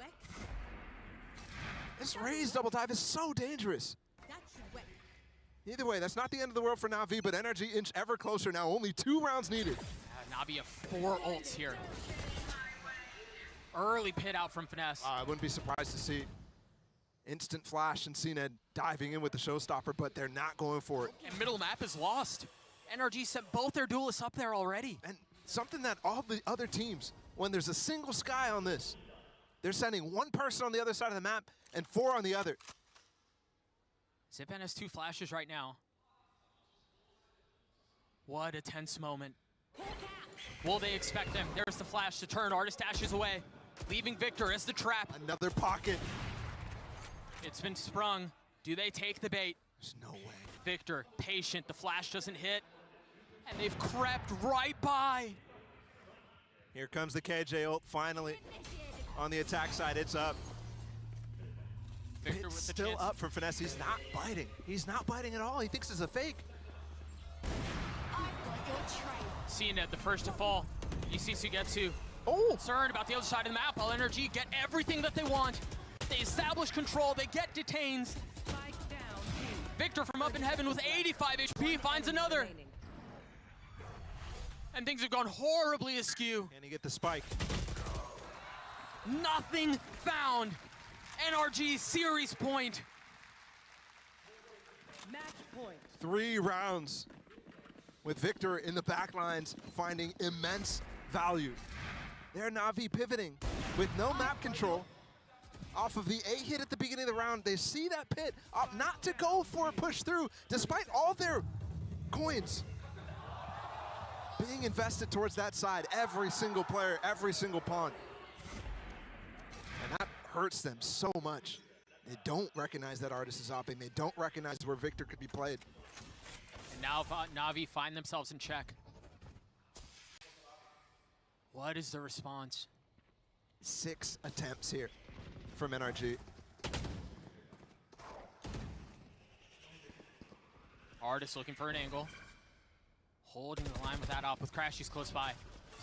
This Raze double dive is so dangerous. Either way, that's not the end of the world for Na'Vi, but NRG inch ever closer now. Only 2 rounds needed. Na'Vi have 4 ults here. Early pit out from Finesse. I wouldn't be surprised to see instant flash and CNED diving in with the showstopper, but they're not going for it. And middle map is lost. NRG sent both their duelists up there already. And something that all the other teams, when there's a single Sky on this, they're sending 1 person on the other side of the map and 4 on the other. Zipan has 2 flashes right now. What a tense moment. Will they expect them? There's the flash to turn. Artist dashes away, leaving Victor as the trap. Another pocket. It's been sprung. Do they take the bait? There's no way. Victor, patient. The flash doesn't hit. And they've crept right by. Here comes the KJ ult finally. On the attack side, it's up. Victor it's with the still chance. up from Finesse. He's not biting. He's not biting at all. He thinks it's a fake. CNED, the first to fall. EC Sugetsu. Oh! Concerned about the other side of the map. While NRG get everything that they want. They establish control. They get detains. Victor from up in heaven with 85 HP finds another. And things have gone horribly askew. Can he get the spike? Nothing found. NRG series point. Match point. 3 rounds with Victor in the back lines finding immense value. They're Na'Vi pivoting with no map control. Off of the A hit at the beginning of the round, they see that pit up not to go for a push through despite all their coins being invested towards that side. Every single player, every single pawn. And that hurts them so much. They don't recognize that Artist is opping. They don't recognize where Victor could be played. And now Na'Vi find themselves in check. What is the response? 6 attempts here from NRG. Artist looking for an angle. Holding the line with that op with Crashies close by.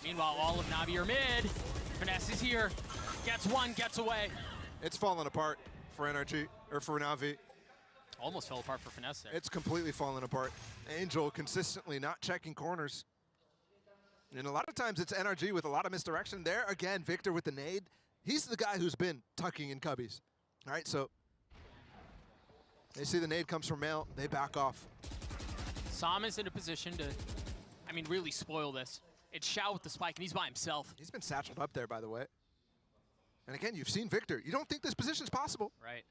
Meanwhile, all of Na'Vi are mid. Finesse is here. Gets one, gets away. It's falling apart for NRG, or for Na'Vi. Almost fell apart for Finesse there. It's completely fallen apart. Angel consistently not checking corners. And a lot of times it's NRG with a lot of misdirection. There again, Victor with the nade. He's the guy who's been tucking in cubbies. All right, so they see the nade comes from Mail, they back off. Sam is in a position to, really spoil this. It's Xiao with the spike, and he's by himself. He's been satcheled up there, by the way. And again, you've seen Victor. You don't think this position's possible. Right.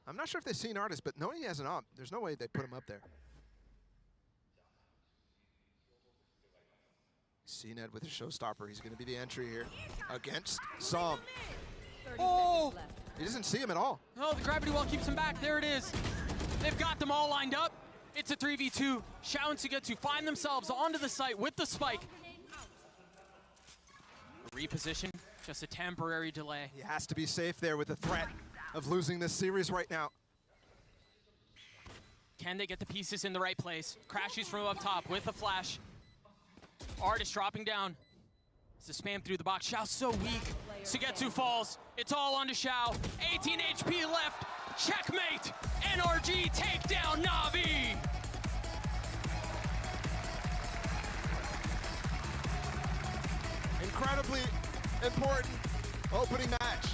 I'm not sure if they've seen Artist, but knowing he has an op, there's no way they put him up there. CNED with a showstopper. He's going to be the entry here against Sam. Oh! He doesn't see him at all. Oh, the gravity wall keeps him back. There it is. They've got them all lined up. It's a 3v2. Xiao and Sugetsu find themselves onto the site with the spike. Reposition, just a temporary delay. He has to be safe there with the threat of losing this series right now. Can they get the pieces in the right place? Crashies from up top with the flash. Artist dropping down. It's a spam through the box. Xiao's so weak. Sugetsu falls. It's all onto Xiao. 18 HP left. Checkmate. NRG take down Na'Vi. incredibly important opening match.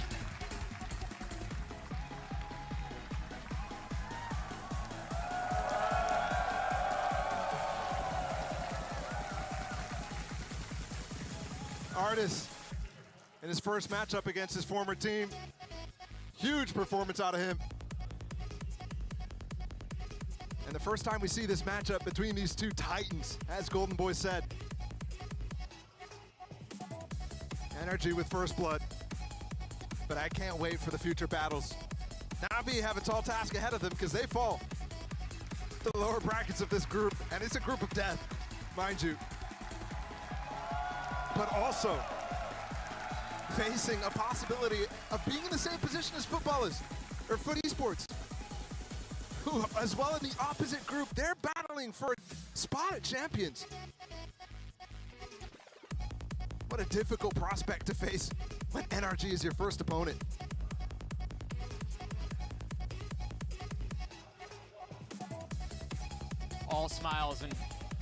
Artis in his first matchup against his former team. Huge performance out of him. And the first time we see this matchup between these two titans, as Golden Boy said. Energy with first blood. But I can't wait for the future battles. Na'Vi have a tall task ahead of them because they fall to the lower brackets of this group, and it's a group of death, mind you. But also facing a possibility of being in the same position as footballers or foot esports, who, as well in the opposite group, they're battling for a spot at champions. What a difficult prospect to face when NRG is your first opponent. All smiles, and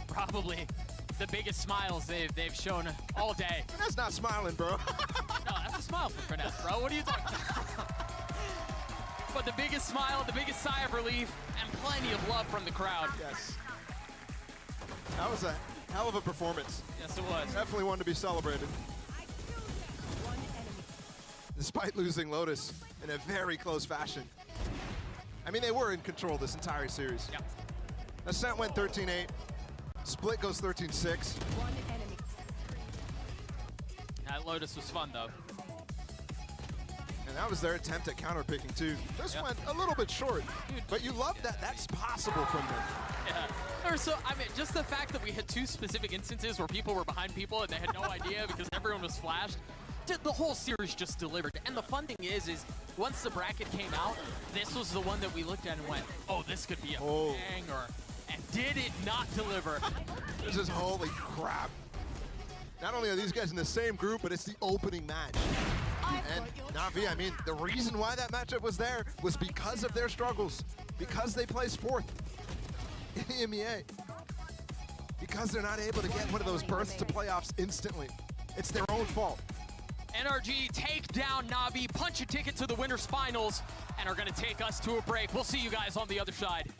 probably the biggest smiles they've shown all day. That's not smiling, bro. No, that's a smile for Finesse, bro. What are you talking about? But the biggest smile, the biggest sigh of relief, and plenty of love from the crowd. Yes. That was a hell of a performance. Yes, it was. Definitely one to be celebrated. Despite losing Lotus in a very close fashion. I mean, they were in control this entire series. Yeah. Ascent went 13-8. Split goes 13-6. That Lotus was fun, though. And that was their attempt at counterpicking, too. Just went a little bit short. Dude. But you love that that's possible from them. Yeah. Or so, I mean, just the fact that we had two specific instances where people were behind people and they had no idea because everyone was flashed. The whole series just delivered. And the fun thing is once the bracket came out, this was the one that we looked at and went, oh, this could be a banger. And did it not deliver? This is holy crap. Not only are these guys in the same group, but it's the opening match. And Na'Vi, I mean, the reason why that matchup was there was because of their struggles. Because they placed fourth in the EMEA. Because they're not able to get one of those berths to playoffs instantly. It's their own fault. NRG take down Na'Vi, punch a ticket to the winners finals, and are going to take us to a break. We'll see you guys on the other side.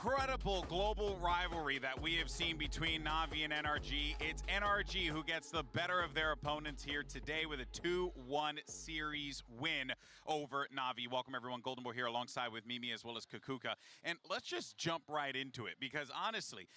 incredible global rivalry that we have seen between Na'Vi and NRG. It's NRG who gets the better of their opponents here today with a 2-1 series win over Na'Vi. Welcome everyone, Golden Boy here alongside with Mimi as well as Kukuka. And let's just jump right into it because honestly,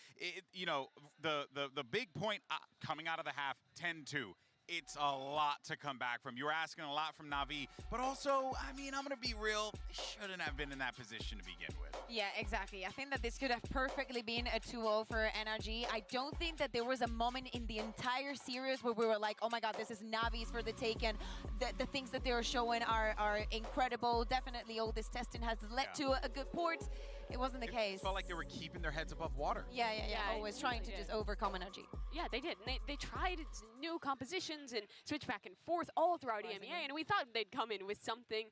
the big point coming out of the half, 10-2. It's a lot to come back from. You were asking a lot from Na'Vi, but also, I mean, I'm going to be real, they shouldn't have been in that position to begin with. Yeah, exactly. I think that this could have perfectly been a 2-0 for NRG. I don't think that there was a moment in the entire series where we were like, oh my god, this is Na'Vi's for the taken. The things that they were showing are incredible. Definitely all this testing has led to a good port. It wasn't the case. It felt like they were keeping their heads above water. Yeah. Always trying to just overcome NRG. Yeah, they did. And they tried new compositions and switch back and forth all throughout EMEA, and we thought they'd come in with something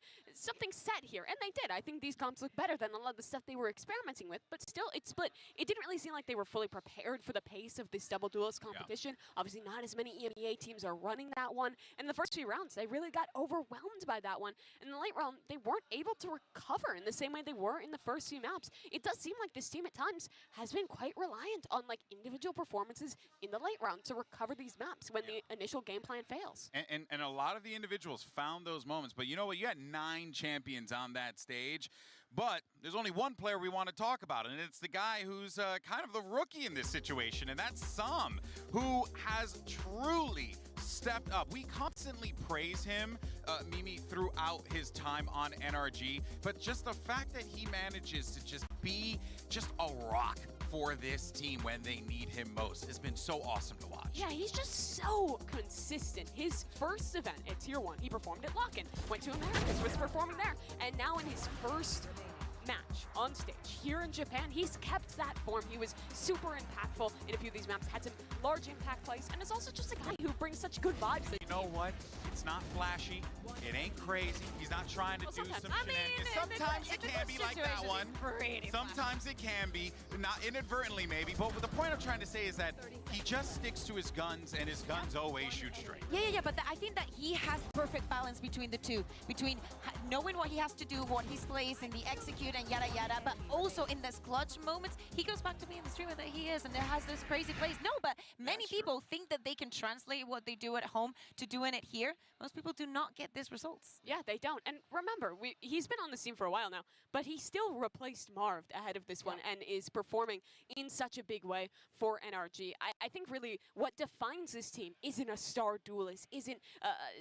set here, and they did. I think these comps look better than a lot of the stuff they were experimenting with, but still, it split. It didn't really seem like they were fully prepared for the pace of this double duelist competition. Yeah. Obviously, not as many EMEA teams are running that one. And in the first few rounds, they really got overwhelmed by that one. In the late round, they weren't able to recover in the same way they were in the first few maps. It does seem like this team at times has been quite reliant on like individual performances in the late round to recover these maps when the initial game plan fails. And a lot of the individuals found those moments, but you know what? You had 9 champions on that stage, but there's only one player we want to talk about, and it's the guy who's kind of the rookie in this situation, and that's Sam, who has truly stepped up. We constantly praise him, Mimi, throughout his time on NRG, but just the fact that he manages to just be just a rock for this team when they need him most has been so awesome to watch. Yeah, he's just so consistent. His first event at Tier 1, he performed at Lock-In, went to Americas, was performing there, and now in his first match on stage here in Japan, he's kept that form. He was super impactful in a few of these maps, had some large impact plays, and is also just a guy who brings such good vibes. You know what? It's not flashy. It ain't crazy. He's not trying to do some shenanigans. Sometimes it can be like that one. Sometimes it can be, not inadvertently maybe, but the point I'm trying to say is that he just sticks to his guns, and his guns always shoot straight. Yeah, but I think that he has perfect balance between the two, between knowing what he has to do, what he's placing, the execute, and yada yada, but also in this clutch moments, he goes back to being the streamer that he is, and there has this crazy plays. No, but many people think that they can translate what they do at home to doing it here. Most people do not get these results. Yeah, they don't. And remember, he's been on the scene for a while now, but he still replaced Marv ahead of this one and is performing in such a big way for NRG. I think really what defines this team isn't a star duelist, isn't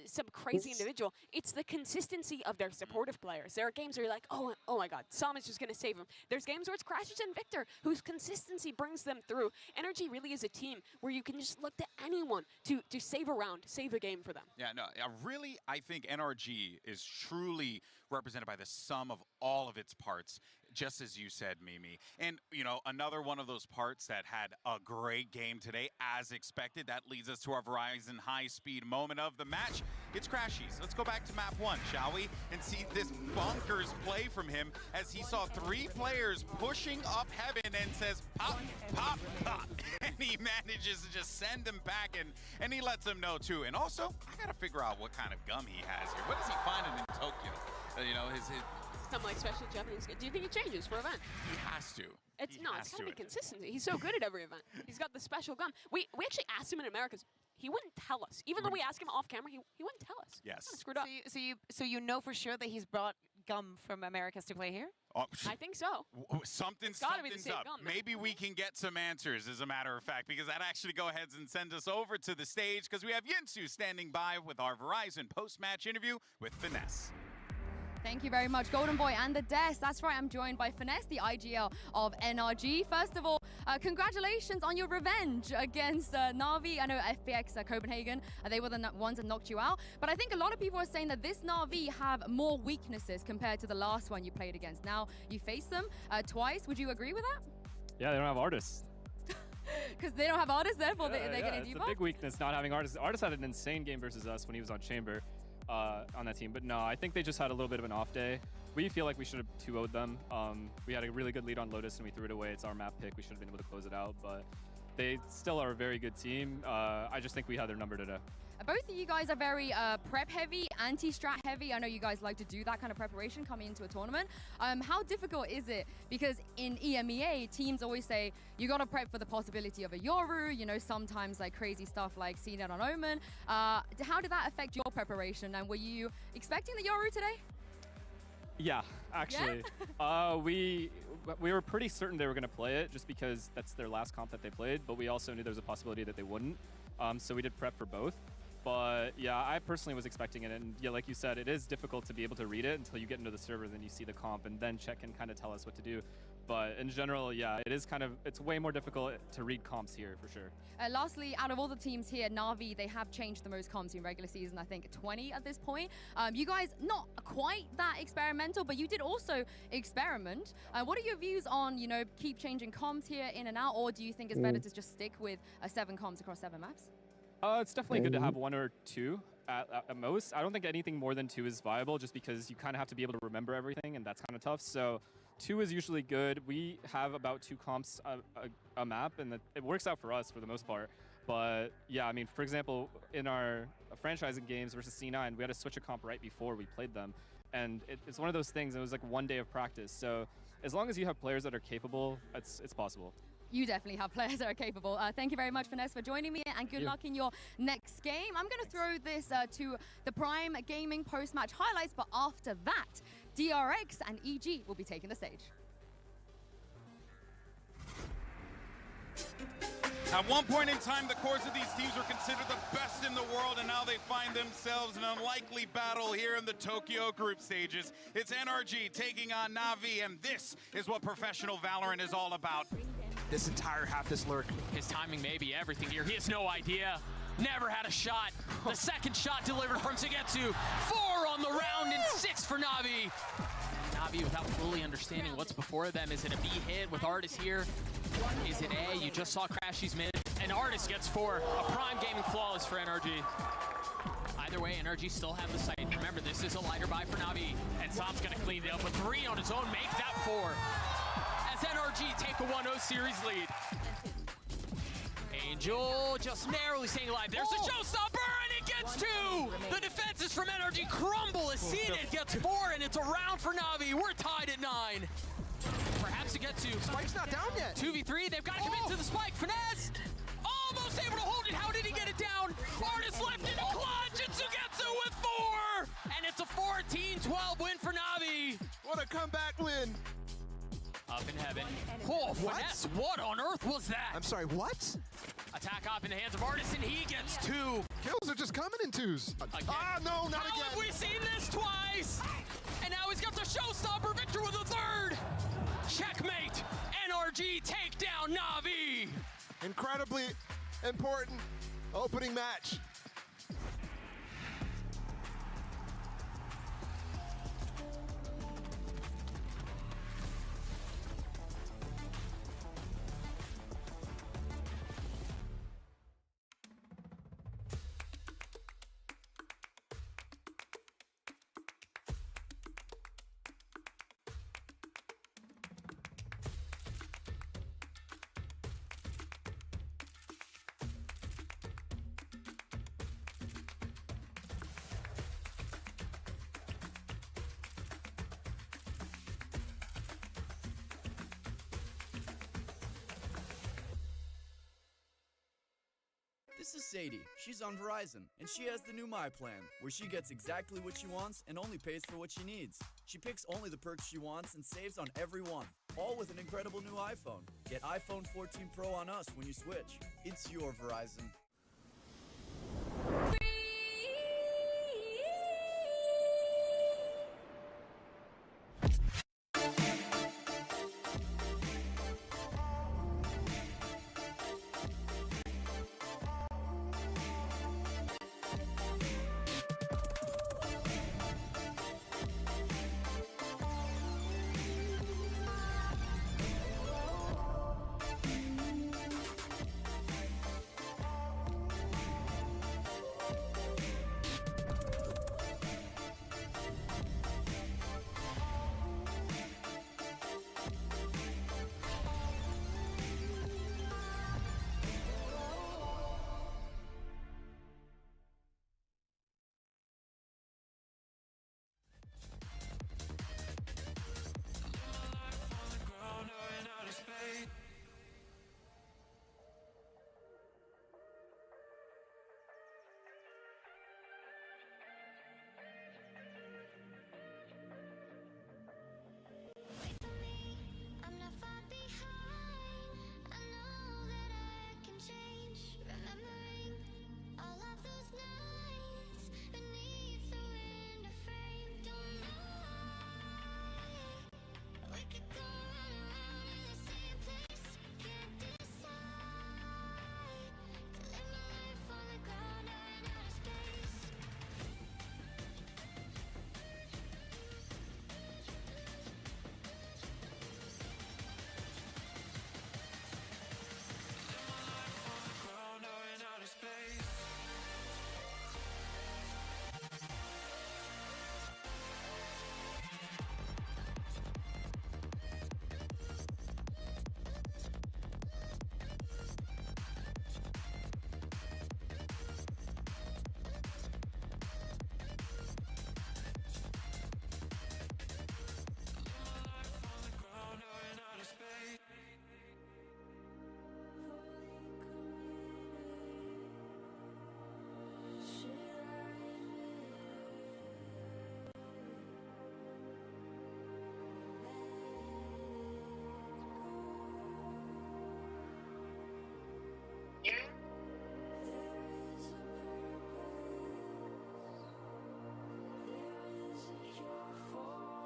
some crazy individual. It's the consistency of their supportive players. There are games where you're like, oh my god, Sam is just going to save him. There's games where it's Crashes and Victor whose consistency brings them through. NRG really is a team where you can just look to anyone to save a round, save a game for them. Yeah, no, really, I think NRG is truly represented by the sum of all of its parts, just as you said, Mimi. And, you know, another one of those parts that had a great game today, as expected. That leads us to our Verizon high-speed moment of the match. It's Crashies. Let's go back to map 1, shall we? And see this bonkers play from him as he saw 3 players pushing up heaven and says, pop, pop, pop. And he manages to just send them back, and he lets them know, too. And also, I got to figure out what kind of gum he has here. What is he finding in Tokyo? You know, his some like special Japanese. Do you think it changes for event? He has to. It's gotta be consistency. He's so good at every event. He's got the special gum. We actually asked him in Americas. He wouldn't tell us. Even though we asked him off camera, he wouldn't tell us. Yes. Screwed up. So you know for sure that he's brought gum from Americas to play here? I think so. Something's up. Gum, maybe we can get some answers, as a matter of fact, because that actually go ahead and send us over to the stage, because we have Yinsu standing by with our Verizon post-match interview with Finesse. Thank you very much, Golden Boy and the Desk. That's right, I'm joined by Finesse, the IGL of NRG. First of all, congratulations on your revenge against Na'Vi. I know FPX Copenhagen, they were the ones that knocked you out. But I think a lot of people are saying that this Na'Vi have more weaknesses compared to the last one you played against. Now, you faced them twice. Would you agree with that? Yeah, they don't have artists. Because they don't have artists, therefore they're getting debuffed? It's a big weakness, not having artists. Artists had an insane game versus us when he was on Chamber. On that team, but no, I think they just had a little bit of an off day. We feel like we should have 2-0'd them. We had a really good lead on Lotus and we threw it away. It's our map pick. We should have been able to close it out, but they still are a very good team. I just think we had their number today. Both of you guys are very prep heavy, anti-strat heavy. I know you guys like to do that kind of preparation coming into a tournament. How difficult is it? Because in EMEA, teams always say, you got to prep for the possibility of a Yoru, you know, sometimes like crazy stuff like CNET on Omen. How did that affect your preparation? And were you expecting the Yoru today? Yeah, actually. Yeah? We were pretty certain they were going to play it just because that's their last comp that they played, but we also knew there was a possibility that they wouldn't. So we did prep for both. But yeah, I personally was expecting it, and yeah, like you said, it is difficult to be able to read it until you get into the server, then you see the comp, and then Check can kind of tell us what to do. But in general, yeah, it's way more difficult to read comps here, for sure. Lastly, out of all the teams here, Na'Vi, they have changed the most comps in regular season, I think 20 at this point. You guys, not quite that experimental, but you did also experiment. What are your views on, you know, keep changing comps here in and out, or do you think it's better to just stick with 7 comps across 7 maps? It's definitely good to have 1 or 2 at most. I don't think anything more than 2 is viable just because you kind of have to be able to remember everything, and that's kind of tough. So 2 is usually good. We have about 2 comps a map, and it works out for us for the most part. But yeah, I mean, for example, in our franchising games versus C9, we had to switch a comp right before we played them. And it's one of those things, it was like 1 day of practice. So as long as you have players that are capable, it's possible. You definitely have players that are capable. Thank you very much, Finesse, for joining me, and good luck in your next game. I'm going to throw this to the Prime Gaming post-match highlights, but after that, DRX and EG will be taking the stage. At one point in time, the cores of these teams were considered the best in the world, and now they find themselves in an unlikely battle here in the Tokyo group stages. It's NRG taking on Na'Vi, and this is what professional Valorant is all about. This entire half, this lurk. His timing may be everything here. He has no idea. Never had a shot. The second shot delivered from Sugetsu. 4 on the round and 6 for Na'Vi. Na'Vi without fully understanding what's before them. Is it a B hit with Artis here? Is it A? You just saw Crashy's mid. And Artis gets 4. A Prime Gaming flawless for NRG. Either way, NRG still have the site. Remember, this is a lighter buy for Na'Vi. And Sam's gonna clean it up with 3 on his own. Make that 4. NRG take a 1-0 series lead. Angel just narrowly staying alive. There's a showstopper, and it gets 2! The defenses from NRG crumble as CNET gets 4, and it's a round for Na'Vi. We're tied at 9. Perhaps to get to. Spike's not down yet. 2v3, they've got to commit to the spike. Finesse! Almost able to hold it. How did he get it down? Artis left in a clutch, and Sugetsu with 4! And it's a 14-12 win for Na'Vi. What a comeback win. Up in heaven. Oh, Finesse, what on earth was that? I'm sorry, what? Attack off in the hands of Artis, and he gets 2. Kills are just coming in 2s. Again. Ah, no, not How again. have we seen this twice? And now he's got the showstopper victory with a 3rd. Checkmate. NRG take down Na'Vi. Incredibly important opening match. This is Sadie. She's on Verizon, and she has the new My Plan, where she gets exactly what she wants and only pays for what she needs. She picks only the perks she wants and saves on every one, all with an incredible new iPhone. Get iPhone 14 Pro on us when you switch. It's your Verizon.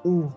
Ooh.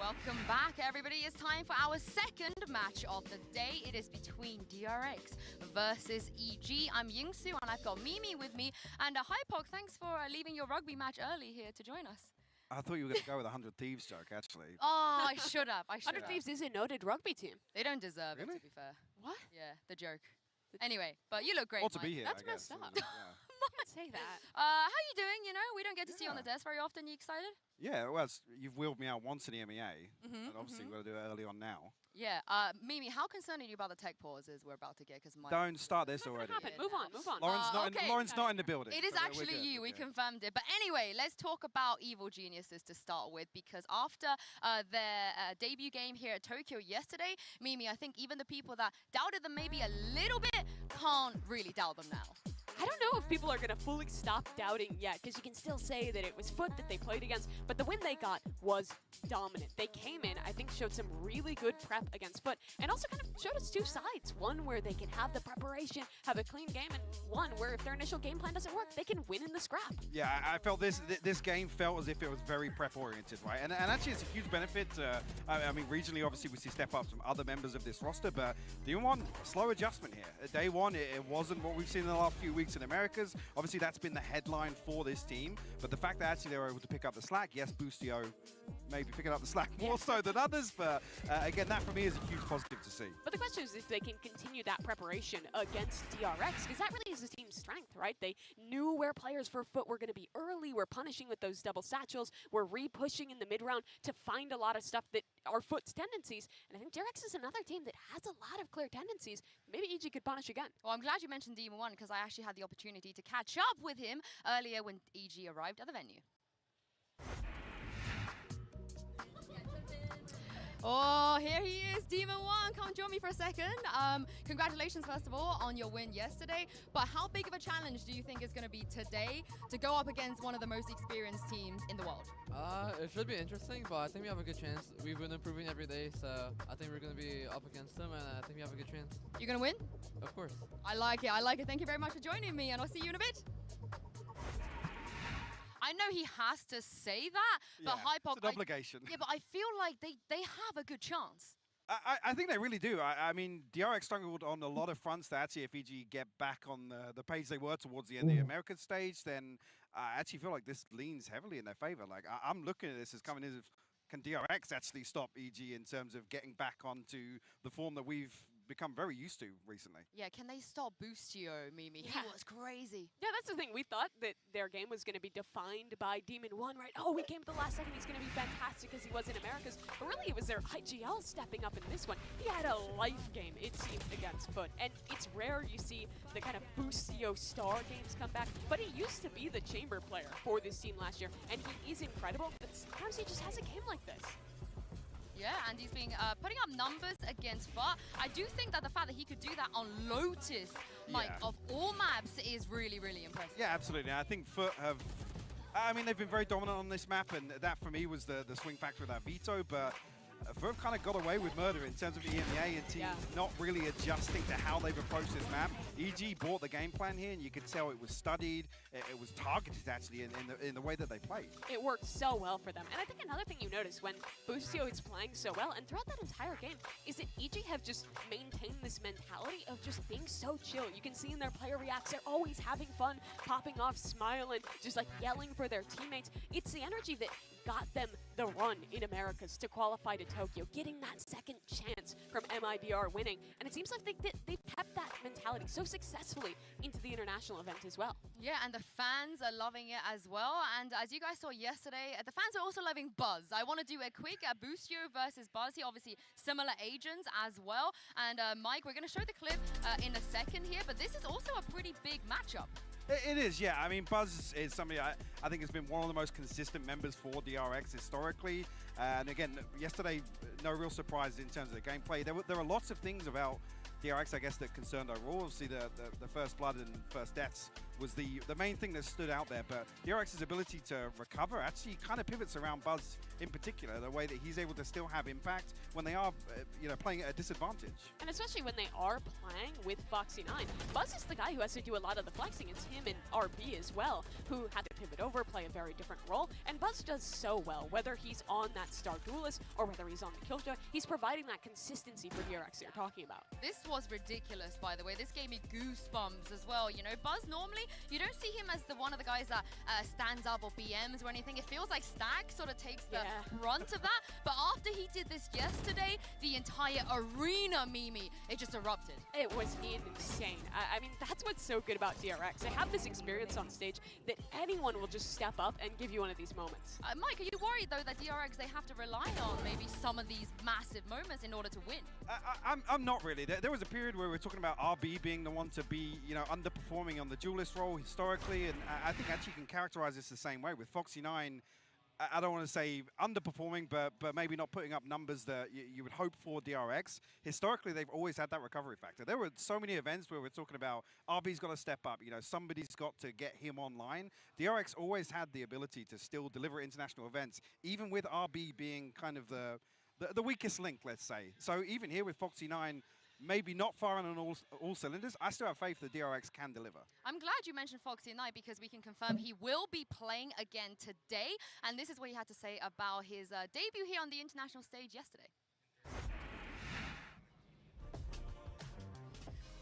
Welcome back, everybody. It's time for our second match of the day. It is between DRX versus EG. I'm Yingsu, and I've got Mimi with me. And hi, Pog, thanks for leaving your rugby match early here to join us. I thought you were going to go with 100 Thieves joke, actually. Oh, I should have. I should 100 have. Thieves is a noted rugby team. They don't deserve it, Really? to be fair. What? Yeah, the joke. Anyway, but you look great, Or to Mike. be here, That's I guess. messed up. Yeah. Don't say that. How you doing? You know, we don't get to see you on the desk very often. You excited? Yeah, well, you've wheeled me out once in the MEA, Mhm, and obviously we've got to do it early on now. Yeah. Mimi, how concerned are you about the tech pauses we're about to get? Because Don't start this already. Happen. Move on. Move on. Lauren's not in the building. It is so we're actually good, you. we're We good. confirmed it. But anyway, let's talk about Evil Geniuses to start with, because after their debut game here at Tokyo yesterday, Mimi, I think even the people that doubted them maybe a little bit can't really doubt them now. I don't know if people are going to fully stop doubting yet, because you can still say that it was Foot that they played against, but the win they got was dominant. They came in, I think, showed some really good prep against Foot, and also kind of showed us two sides. One where they can have the preparation, have a clean game, and one where if their initial game plan doesn't work, they can win in the scrap. Yeah, I felt this game felt as if it was very prep-oriented, right? And actually, it's a huge benefit. I mean, regionally, obviously, we see step-ups from other members of this roster, but D1, slow adjustment here. Day one, it wasn't what we've seen in the last few weeks in Americas. Obviously, that's been the headline for this team, but the fact that actually they were able to pick up the slack, yes, Boostio maybe picking up the slack more so than others, but again, that for me is a huge positive to see. But the question is if they can continue that preparation against DRX, because that really is the team's strength, right? They knew where players for Foot were going to be early. We're punishing with those double satchels. We're re-pushing in the mid-round to find a lot of stuff that are Foot's tendencies. And I think DRX is another team that has a lot of clear tendencies. Maybe EG could punish again. Well, I'm glad you mentioned Demon 1, because I actually had the opportunity to catch up with him earlier when EG arrived at the venue. Oh, here he is, Demon 1. Come join me for a second. Congratulations, first of all, on your win yesterday. But how big of a challenge do you think is going to be today to go up against one of the most experienced teams in the world? It should be interesting, but I think we have a good chance. We've been improving every day, so I think we're going to be up against them, and I think we have a good chance. You're going to win? Of course. I like it. I like it. Thank you very much for joining me, and I'll see you in a bit. I know he has to say that, but Yeah, Hypok, it's an obligation. Yeah, but I feel like they have a good chance. I think they really do. I mean, DRX struggled on a lot of fronts that actually if EG get back on the page they were towards the end of the American stage, then I actually feel like this leans heavily in their favor. Like, I'm looking at this as coming in as, can DRX actually stop EG in terms of getting back onto the form that we've become very used to recently? Yeah, can they stop Boostio, Mimi? Yeah. He was crazy. Yeah, that's the thing. We thought that their game was going to be defined by Demon 1, right? Oh, we came at the last second. He's going to be fantastic because he was in Americas. But really, it was their IGL stepping up in this one. He had a life game, it seemed, against Foot. And it's rare you see the kind of Boostio star games come back. But he used to be the chamber player for this team last year. And he is incredible. But sometimes he just has a game like this. Yeah, and he's been putting up numbers against Foot. I do think that the fact that he could do that on Lotus, Mike, of all maps is really, really impressive. Yeah, absolutely. I think Foot have... I mean, they've been very dominant on this map, and that for me was the swing factor of that veto, but Foot kind of got away with murder in terms of EMEA and teams not really adjusting to how they've approached this map. EG bought the game plan here, and you could tell it was studied, it was targeted actually in the way that they played. It worked so well for them. And I think another thing you notice when Boostio is playing so well, and throughout that entire game, is that EG have just maintained this mentality of just being so chill. You can see in their player reacts, they're always having fun, popping off, smiling, just like yelling for their teammates. It's the energy that got them the run in Americas to qualify to Tokyo, getting that second chance from MIBR winning. And it seems like they've kept that mentality so successfully into the international event as well. Yeah, and the fans are loving it as well. And as you guys saw yesterday, the fans are also loving Buzz. I want to do a quick Boostio versus Buzz here. Obviously, similar agents as well. And Mike, we're going to show the clip in a second here, but this is also a pretty big matchup. It is, yeah. I mean, Buzz is somebody I think has been one of the most consistent members for DRX historically. And again, yesterday, no real surprise in terms of the gameplay. There were lots of things about DRX, I guess, that concerned overall. Obviously, the first blood and first deaths was the main thing that stood out there. But DRX's ability to recover actually kind of pivots around Buzz in particular, the way that he's able to still have impact when they are, playing at a disadvantage. And especially when they are playing with Foxy 9. Buzz is the guy who has to do a lot of the flexing. It's him and RB as well, who have to pivot over, play a very different role, and Buzz does so well, whether he's on that Star Duelist or whether he's on the Killjoy, he's providing that consistency for DRX that you're talking about. This was ridiculous, by the way. This gave me goosebumps as well. You know, Buzz, normally, you don't see him as one of the guys that stands up or BMs or anything. It feels like Stack sort of takes the brunt of that. But after he did this yesterday, the entire arena, Mimi, it just erupted. It was insane. I mean, that's what's so good about DRX. They have this experience on stage that anyone will just step up and give you one of these moments. Mike, are you worried, though, that DRX, they have to rely on maybe some of these massive moments in order to win? I'm not really. There was a period where we were talking about RB being the one to be, you know, underperforming on the duelist role historically, and I think actually you can characterize this the same way with Foxy9. I don't want to say underperforming, but maybe not putting up numbers that you would hope for DRX. Historically, they've always had that recovery factor. There were so many events where we're talking about RB's got to step up. You know, somebody's got to get him online. DRX always had the ability to still deliver international events, even with RB being kind of the weakest link, let's say. So even here with Foxy9, maybe not firing on all cylinders, I still have faith that DRX can deliver. I'm glad you mentioned Foxy9 because we can confirm he will be playing again today. And this is what he had to say about his debut here on the international stage yesterday.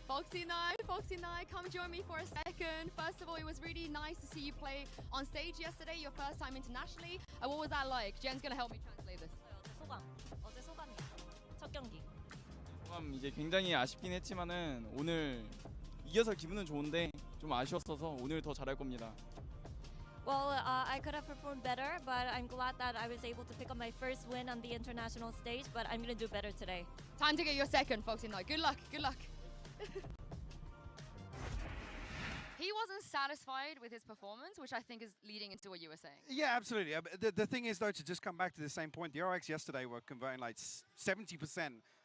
Foxy9, come join me for a second. First of all, it was really nice to see you play on stage yesterday, your first time internationally. What was that like? Jen's going to help me translate this. 어제 소감이요. 첫 경기. 이제 굉장히 아쉽긴 했지만은 오늘 이겨서 기분은 좋은데 좀 아쉬웠어서 오늘 더 잘할 겁니다. Well, I could have performed better, but I'm glad that I was able to pick up my first win on the international stage, but I'm going to do better today. Time to get your second, Foxy9. Good luck, good luck. He wasn't satisfied with his performance, which I think is leading into what you were saying. Yeah, absolutely. The thing is, though, to just come back to the same point, DRX yesterday were converting like 70%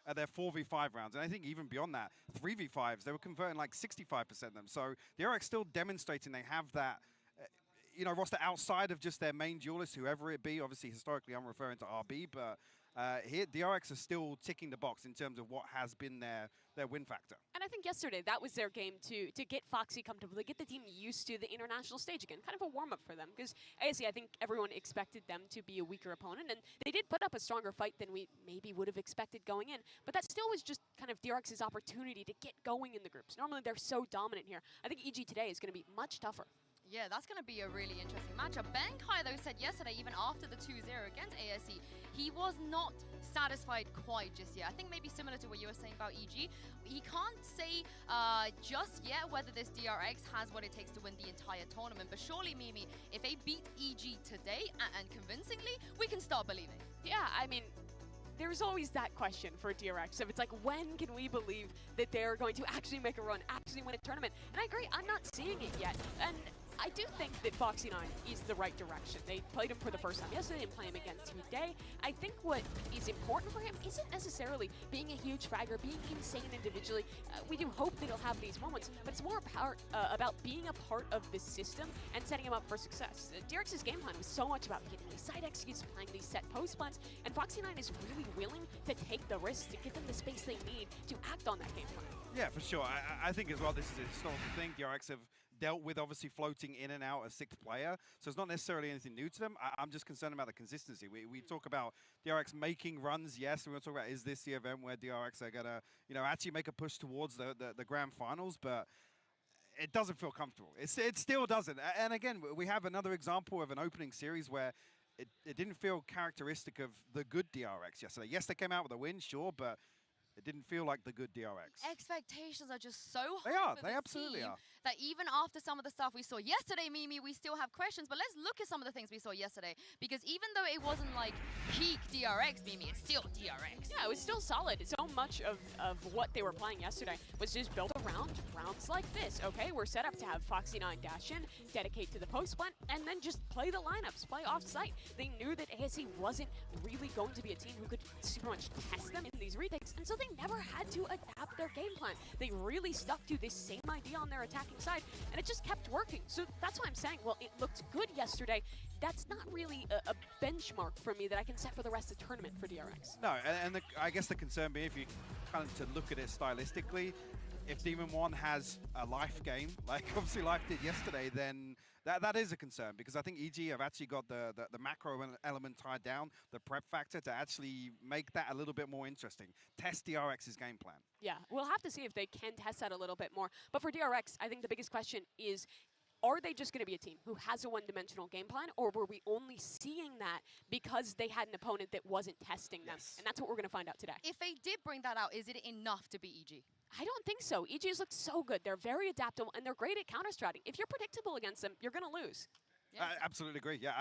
of their 4v5 rounds. And I think even beyond that, 3v5s, they were converting like 65% of them. So DRX still demonstrating they have that, you know, roster outside of just their main duelist, whoever it be. Obviously, historically, I'm referring to RB, but here, DRX are still ticking the box in terms of what has been their win factor. And I think yesterday, that was their game to get Foxy comfortable, to get the team used to the international stage again. Kind of a warm-up for them, because ASE, I think everyone expected them to be a weaker opponent, and they did put up a stronger fight than we maybe would have expected going in. But that still was just kind of DRX's opportunity to get going in the groups. Normally, they're so dominant here. I think EG today is going to be much tougher. Yeah, that's going to be a really interesting matchup. Ben Kai, though, said yesterday, even after the 2-0 against ASE, he was not satisfied quite just yet. I think maybe similar to what you were saying about EG. He can't say just yet whether this DRX has what it takes to win the entire tournament. But surely, Mimi, if they beat EG today and convincingly, we can start believing. Yeah, I mean, there's always that question for DRX. So it's like, when can we believe that they're going to actually make a run, actually win a tournament? And I agree, I'm not seeing it yet. And I do think that Foxy9 is the right direction. They played him for the first time yesterday and play him again today. I think what is important for him isn't necessarily being a huge fragger, being insane individually. We do hope that he'll have these moments, but it's more about being a part of the system and setting him up for success. DRX's game plan was so much about getting these side executes, playing these set post plans, and Foxy9 is really willing to take the risks to give them the space they need to act on that game plan. Yeah, for sure. I think as well, this is a historical thing. DRX have dealt with obviously floating in and out a sixth player, so it's not necessarily anything new to them. I'm just concerned about the consistency. We talk about DRX making runs, yes. We're going to talk about, is this the event where DRX are going to, you know, actually make a push towards the grand finals, but it doesn't feel comfortable. It still doesn't. And again, we have another example of an opening series where it didn't feel characteristic of the good DRX yesterday. Yes, they came out with a win, sure, but it didn't feel like the good DRX. Expectations are just so high. They absolutely are. That even after some of the stuff we saw yesterday, Mimi, we still have questions. But let's look at some of the things we saw yesterday. Because even though it wasn't like peak DRX, Mimi, it's still DRX. Yeah, it was still solid. So much of what they were playing yesterday was just built around rounds like this. Okay, we're set up to have Foxy9 dash in, dedicate to the post plant, and then just play the lineups, play off-site. They knew that ASE wasn't really going to be a team who could super much test them in these retakes, and so they never had to adapt their game plan. They really stuck to this same idea on their attacking side, and it just kept working. So that's why I'm saying, well, it looked good yesterday. That's not really a benchmark for me that I can set for the rest of the tournament for DRX. No, and I guess the concern being, if you kind of to look at it stylistically, if Demon One has a life game, like obviously Life did yesterday, then that is a concern, because I think EG have actually got the macro element tied down, the prep factor to actually make that a little bit more interesting. Test DRX's game plan. Yeah, we'll have to see if they can test that a little bit more. But for DRX, I think the biggest question is, are they just going to be a team who has a one-dimensional game plan, or were we only seeing that because they had an opponent that wasn't testing them? And that's what we're going to find out today. If they did bring that out, is it enough to beat EG? I don't think so. EG's look so good. They're very adaptable, and they're great at counter-stratting. If you're predictable against them, you're going to lose. I absolutely agree. Yeah,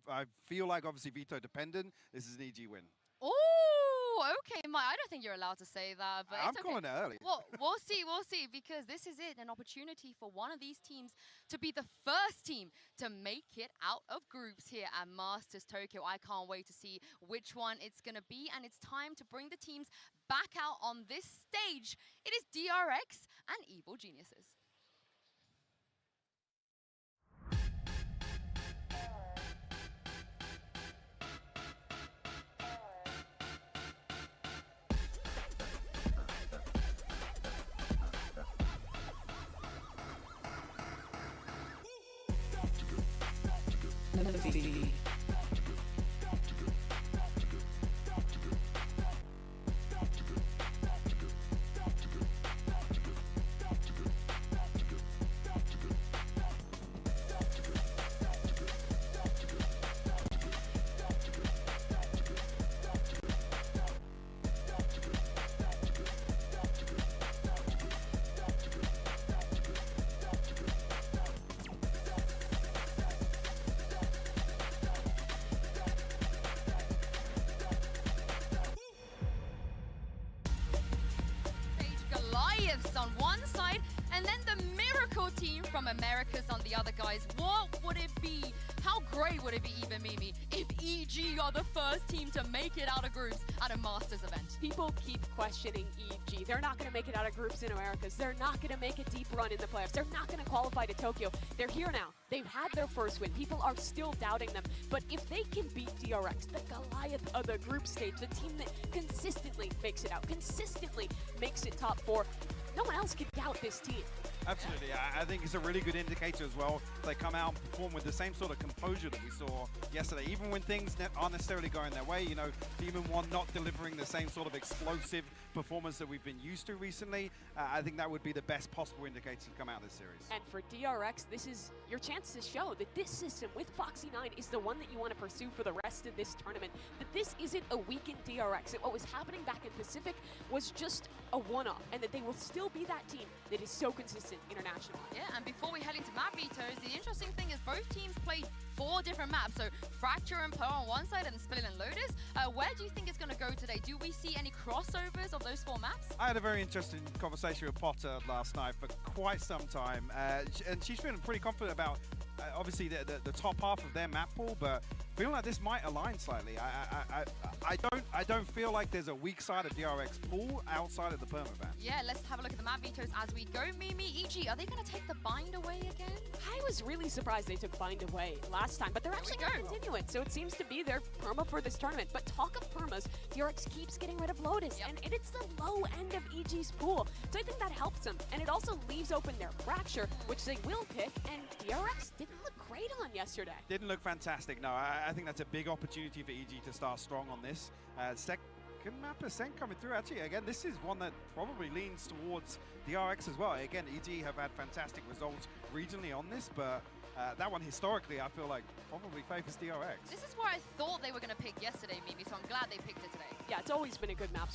I feel like obviously veto dependent. This is an EG win. Oh, okay, Mike. I don't think you're allowed to say that, but I'm it's okay. calling it early. Well, we'll see, because this is it, an opportunity for one of these teams to be the first team to make it out of groups here at Masters Tokyo. I can't wait to see which one it's going to be, and it's time to bring the teams back out on this stage. It is DRX and Evil Geniuses. On one side, and then the Miracle team from Americas on the other, guys. What would it be? How great would it be, even Mimi, if EG are the first team to make it out of groups at a Masters event? People keep questioning EG. They're not going to make it out of groups in Americas. They're not going to make a deep run in the playoffs. They're not going to qualify to Tokyo. They're here now. They've had their first win. People are still doubting them. But if they can beat DRX, the Goliath of the group stage, the team that consistently makes it out, consistently makes it top 4, no one else can doubt this team. Absolutely. I think it's a really good indicator as well. They come out and perform with the same sort of composure that we saw yesterday. Even when things aren't necessarily going their way, you know, Demon One not delivering the same sort of explosive performance that we've been used to recently, I think that would be the best possible indicator to come out of this series. And for DRX, this is your chance to show that this system with Foxy 9 is the one that you want to pursue for the rest of this tournament. That this isn't a weakened DRX. That what was happening back in Pacific was just a one-off, and that they will still be that team that is so consistent internationally. Yeah, and before we head into map vetoes, the interesting thing is both teams played 4 different maps. So Fracture and Pearl on one side and Split and Lotus. Where do you think it's going to go today? Do we see any crossovers of those 4 maps? I had a very interesting conversation with Potter last night for quite some time, and she's feeling pretty confident about obviously the top half of their map pool, but feeling like this might align slightly. I don't feel like there's a weak side of DRX pool outside of the permaban. Yeah, let's have a look at the map vetoes as we go. Mimi, EG, are they going to take the bind away again? I was really surprised they took bind away last time, but they're actually going to continue it. So it seems to be their perma for this tournament. But talk of permas, DRX keeps getting rid of Lotus, and it's the low end of EG's pool. So I think that helps them. And it also leaves open their Fracture, which they will pick, and DRX didn't look great on yesterday. Didn't look fantastic, no. I think that's a big opportunity for EG to start strong on this. Second map Ascent coming through. Actually, again, this is one that probably leans towards DRX as well. Again, EG have had fantastic results regionally on this, but that one historically, I feel like probably favors DRX. This is where I thought they were going to pick yesterday, Mimi, so I'm glad they picked it today. Yeah, it's always been a good map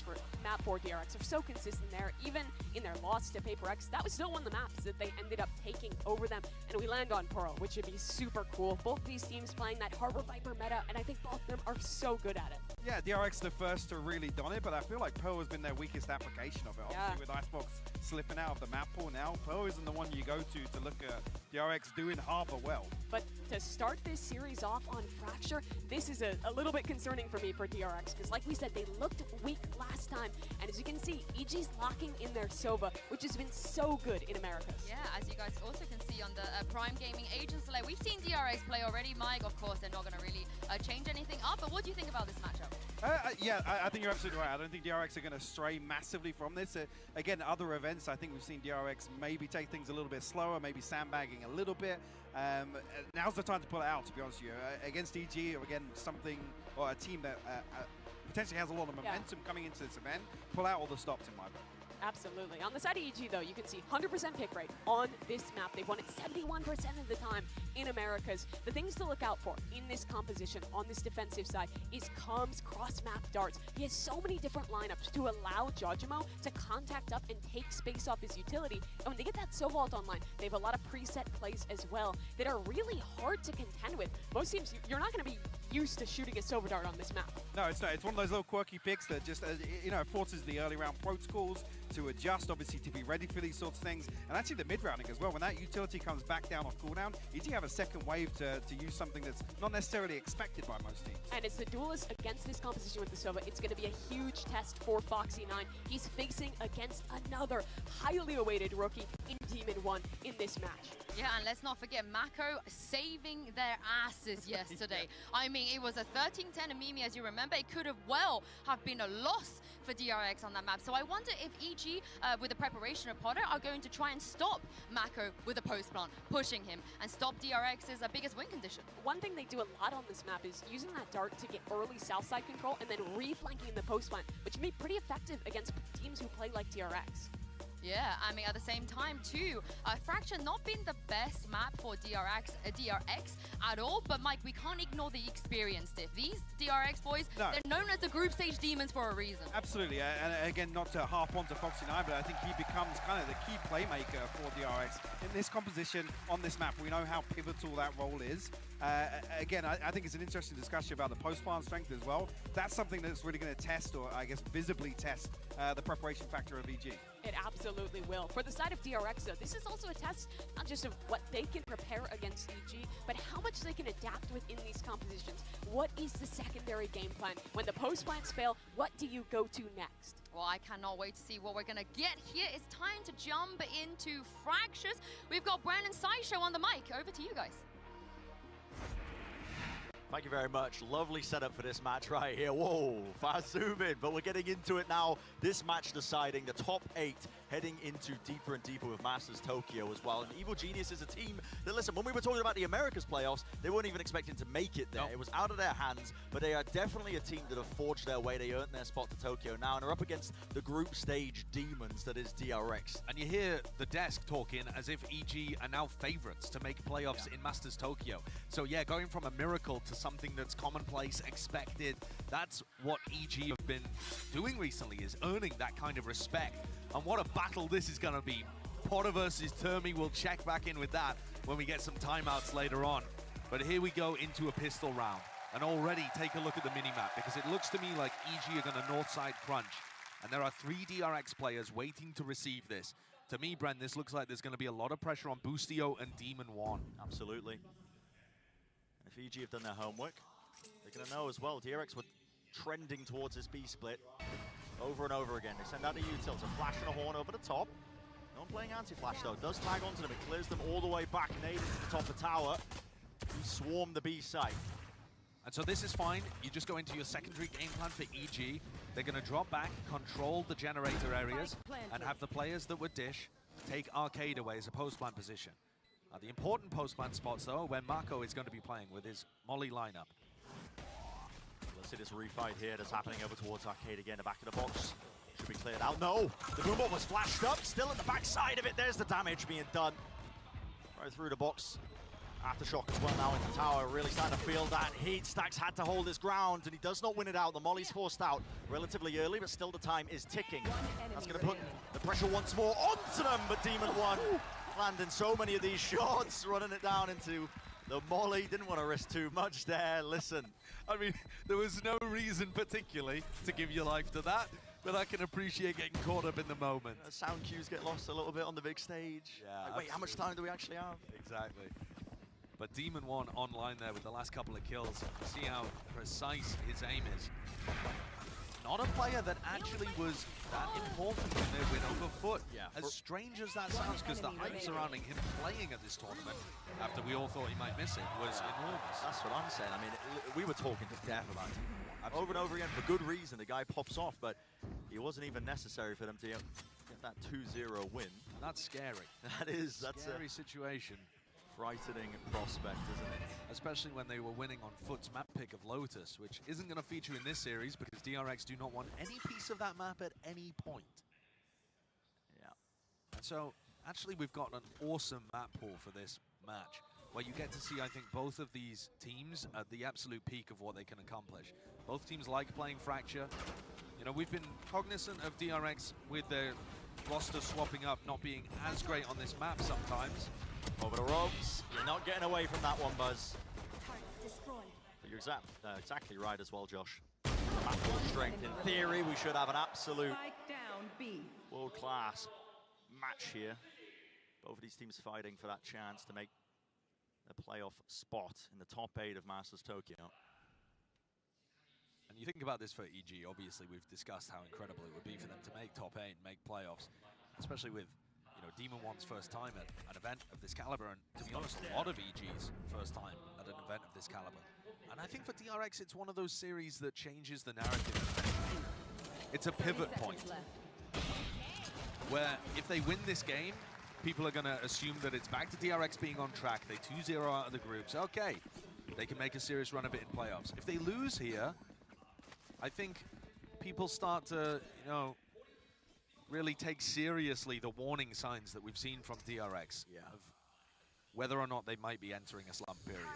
for DRX. They're so consistent there. Even in their loss to Paper X, that was still one of the maps that they ended up taking over them. And we land on Pearl, which would be super cool. Both these teams playing that Harbor Viper meta, and I think both of them are so good at it. Yeah, DRX the first to really don it, but I feel like Pearl has been their weakest application of it. Obviously, with Icebox slipping out of the map pool now, Pearl isn't the one you go to look at DRX doing Harbor well. But to start this series off on Fracture, this is a little bit concerning for me for DRX, because like we said, they looked weak last time, and as you can see, EG's locking in their Sova, which has been so good in Americas. Yeah, as you guys also can see on the Prime Gaming Agency select. We've seen DRX play already, Mike. Of course, they're not going to really change anything up. But what do you think about this matchup? Yeah, I think you're absolutely right. I don't think DRX are going to stray massively from this. Again, other events, I think we've seen DRX maybe take things a little bit slower, maybe sandbagging a little bit. Now's the time to pull it out, to be honest with you. Against EG, or again, something, or a team that potentially has a lot of momentum coming into this event, pull out all the stops in my book. Absolutely. On the side of EG, though, you can see 100% pick rate on this map. They've won it 71% of the time in Americas. The things to look out for in this composition on this defensive side is Combs cross-map darts. He has so many different lineups to allow Jojimo to contact up and take space off his utility. And when they get that Sovalt online, they have a lot of preset plays as well that are really hard to contend with. Most teams, you're not going to be used to shooting a Silver Dart on this map. No, it's not. It's one of those little quirky picks that just, forces the early round protocols to adjust, obviously, to be ready for these sorts of things. And actually the mid-rounding as well. When that utility comes back down off cooldown, you do have a second wave to use something that's not necessarily expected by most teams. And as the duelist against this composition with the Sova, it's going to be a huge test for Foxy9. He's facing against another highly awaited rookie in Demon 1 in this match. Yeah, and let's not forget Mako saving their asses yesterday. I mean, it was a 13-10 Mimi, as you remember. It could have have been a loss for DRX on that map. So I wonder if EG, with the preparation of Potter, are going to try and stop Mako with a post plant, pushing him, and stop DRX's biggest win condition. One thing they do a lot on this map is using that dart to get early south side control and then reflanking the post plant, which can be pretty effective against teams who play like DRX. Yeah, I mean, at the same time, too, Fracture not been the best map for DRX at all, but Mike, we can't ignore the experience diff. These DRX boys, they're known as the group stage demons for a reason. Absolutely, and again, not to harp on to Foxy9, but I think he becomes kind of the key playmaker for DRX in this composition on this map. We know how pivotal that role is. Again, I think it's an interesting discussion about the post-plant strength as well. That's something that's really going to test, or I guess visibly test, the preparation factor of EG. It absolutely will. For the side of DRX, though, this is also a test not just of what they can prepare against EG, but how much they can adapt within these compositions. What is the secondary game plan? When the post-plants fail, what do you go to next? Well, I cannot wait to see what we're going to get here. It's time to jump into Fractures. We've got Brandon Sideshow on the mic. Over to you guys. Thank you very much. Lovely setup for this match right here. Whoa, fast zooming, but we're getting into it now. This match deciding the top 8 heading into deeper and deeper with Masters Tokyo as well. And Evil Genius is a team that, listen, when we were talking about the Americas playoffs, they weren't even expecting to make it there. Nope. It was out of their hands, but they are definitely a team that have forged their way. They earned their spot to Tokyo now and are up against the group stage demons that is DRX. And you hear the desk talking as if EG are now favorites to make playoffs in Masters Tokyo. So yeah, going from a miracle to something that's commonplace, expected, that's what EG have been doing recently, is earning that kind of respect. And what a battle this is going to be. Potter versus Termi, we'll check back in with that when we get some timeouts later on. But here we go into a pistol round. And already take a look at the minimap, because it looks to me like EG are going to north side crunch. And there are 3 DRX players waiting to receive this. To me, Bren, this looks like there's going to be a lot of pressure on Boostio and Demon 1. Absolutely. If EG have done their homework, they're going to know as well. DRX were trending towards this B split over and over again. They send out a util to flash and a horn over the top. No one playing anti-flash though. Does tag onto them. It clears them all the way back. Nade into the top of the tower. We swarm the B site. And so this is fine. You just go into your secondary game plan for EG. They're going to drop back, control the generator areas, and have the players that would dish take Arcade away as a post-plant position. The important post-plant spots, though, where Mako is going to be playing with his Molly lineup. Let's see this refight here that's happening over towards Arcade again. The back of the box should be cleared out. No! The boombot was flashed up, still at the back side of it. There's the damage being done. Right through the box. Aftershock as well now into tower. Really starting to feel that heat. Stax had to hold his ground, and he does not win it out. The Molly's forced out relatively early, but still the time is ticking. That's going to put the pressure once more onto them, but Demon 1 landing so many of these shots, running it down into the Molly. Didn't want to risk too much there. Listen, I mean, there was no reason particularly to give your life to that, but I can appreciate getting caught up in the moment. Sound cues get lost a little bit on the big stage. Yeah, like, wait, how much time do we actually have? Exactly. But Demon 1 online there with the last couple of kills. See how precise his aim is. not a player that actually was that important in their win over Foot. Yeah, as strange as that sounds, because the hype surrounding him playing at this tournament, after we all thought he might miss it, was enormous. That's what I'm saying. I mean, we were talking to death about him. Over and over again, for good reason, the guy pops off, but it wasn't even necessary for them to get that 2-0 win. That's scary. That's a scary situation. Frightening prospect, isn't it? Especially when they were winning on Foot's map pick of Lotus, which isn't going to feature in this series because DRX do not want any piece of that map at any point. Yeah. And so, actually, we've got an awesome map pool for this match, where you get to see, I think, both of these teams at the absolute peak of what they can accomplish. Both teams like playing Fracture. You know, we've been cognizant of DRX with their roster swapping up, not being as great on this map sometimes. Over the ropes. You're not getting away from that one, Buzz. But you're exactly right as well, Josh. Map full strength. In theory, we should have an absolute world-class match here. Both of these teams fighting for that chance to make a playoff spot in the top 8 of Masters Tokyo. And you think about this for EG, obviously we've discussed how incredible it would be for them to make top 8 and make playoffs, especially with, you know, Demon One's first time at an event of this caliber, and to be honest, a lot of EG's first time at an event of this caliber. And I think for DRX, it's one of those series that changes the narrative. It's a pivot point, where if they win this game, people are going to assume that it's back to DRX being on track. They 2-0 out of the groups. Okay, they can make a serious run of it in playoffs. If they lose here, I think people start to, you know, really take seriously the warning signs that we've seen from DRX of whether or not they might be entering a slump period.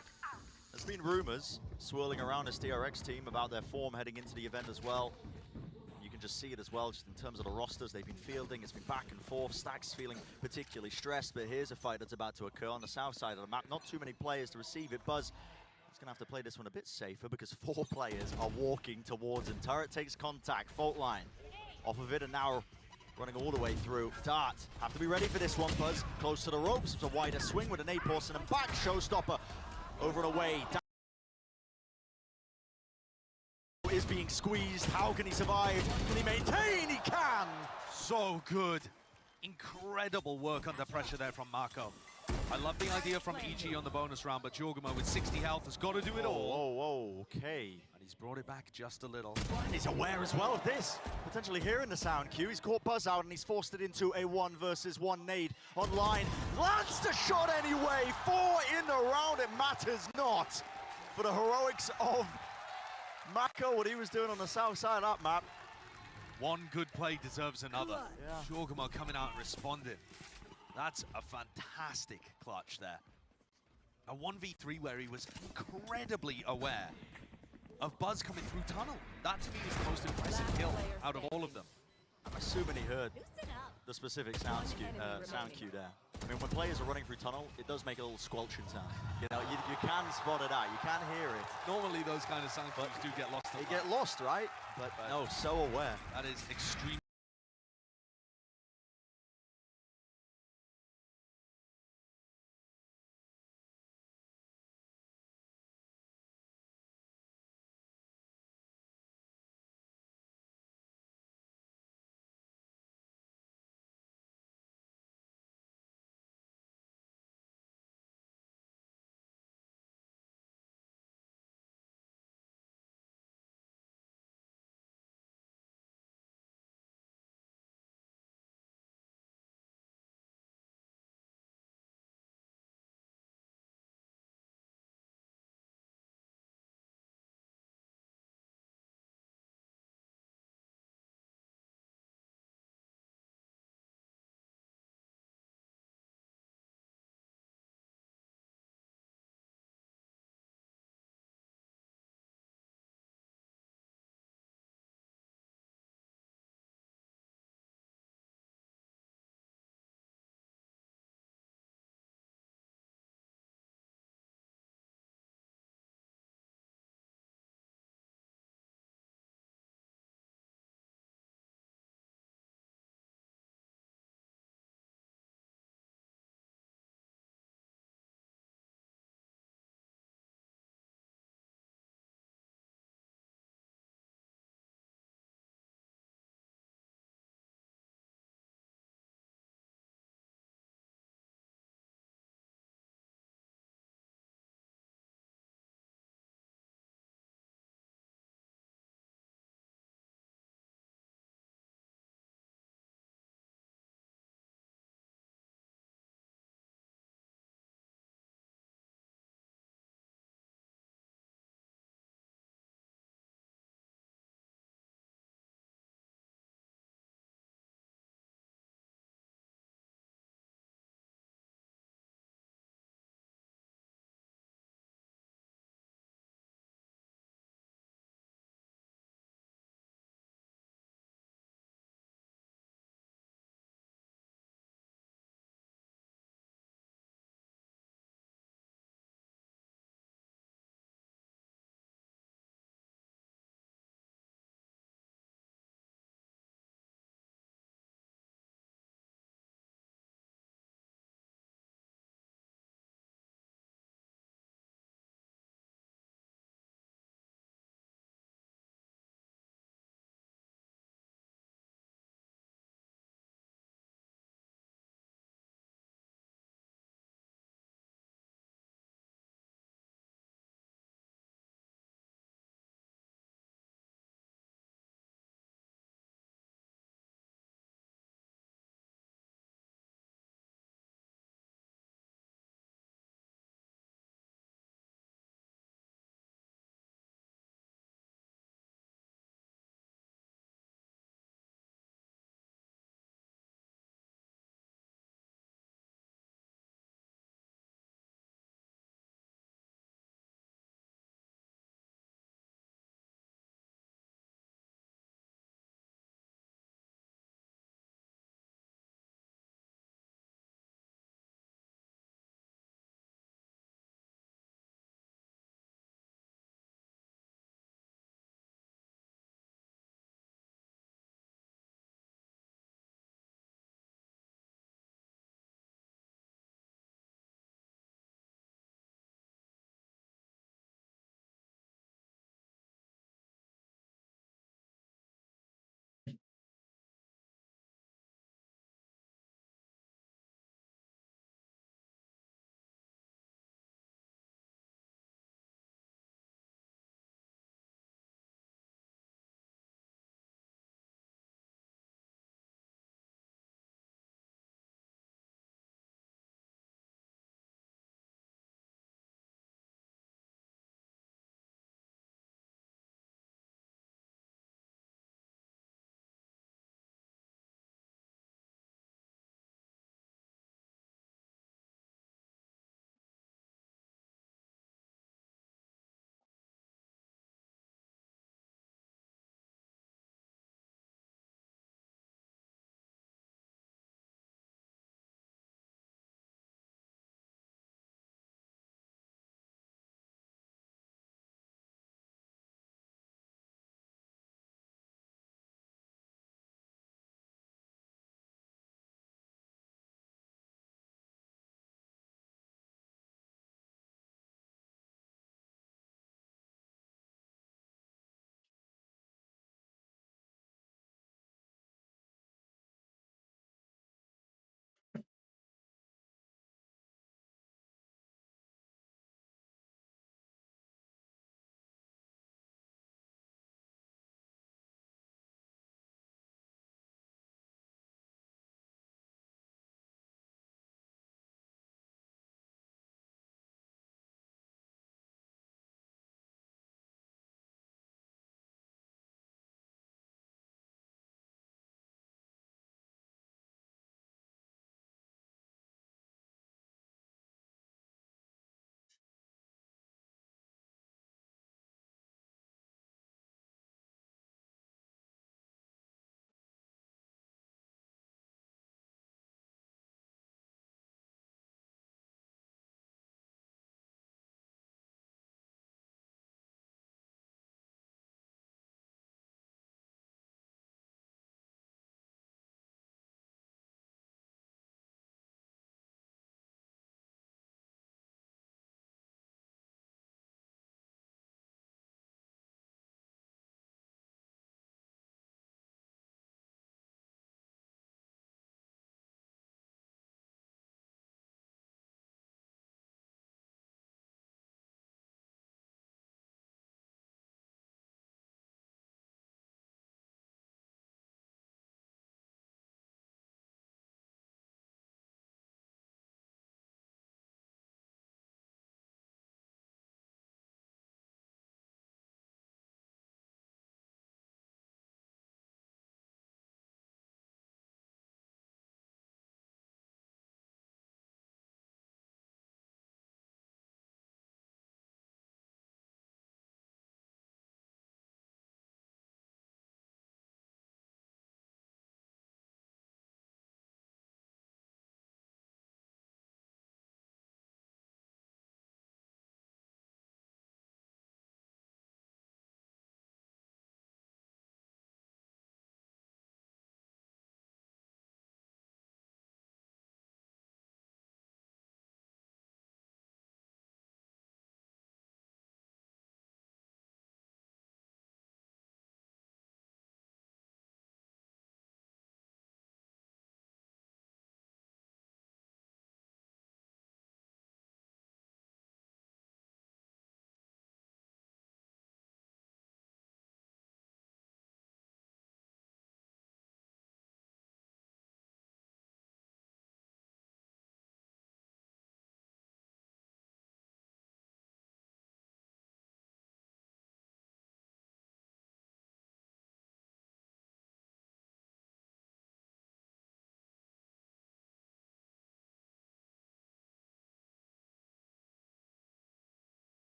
There's been rumors swirling around this DRX team about their form heading into the event as well. You can just see it as well, just in terms of the rosters they've been fielding. It's been back and forth. Stack's feeling particularly stressed, but here's a fight that's about to occur on the south side of the map. Not too many players to receive it. Buzz is going to have to play this one a bit safer because 4 players are walking towards him. Turret takes contact, fault line off of it, and now running all the way through. Dart, have to be ready for this one, Buzz. Close to the ropes, it's a wider swing with an A-Pulse and back showstopper. Over and away. Is being squeezed. How can he survive? Can he maintain? He can! So good. Incredible work under pressure there from Marco. I love the idea from EG on the bonus round, but Jorgamo with 60 health has got to do it all. Whoa, okay. And he's brought it back just a little. And he's aware as well of this. Potentially hearing the sound cue. He's caught Buzz out and he's forced it into a 1 versus 1 nade online. Lands the shot anyway. 4 in the round. It matters not for the heroics of Mako, what he was doing on the south side of that map. One good play deserves another. Yeah. Jorgamo coming out and responding. That's a fantastic clutch there. A 1v3 where he was incredibly aware of Buzz coming through tunnel. That to me is the most impressive kill out of all of them. I'm assuming he heard the specific sound cue there. I mean, when players are running through tunnel, it does make a little squelching sound. You know, you can spot it out, you can hear it. Normally those kind of sound cues do get lost. They get lost, right? But no, so aware. That is extremely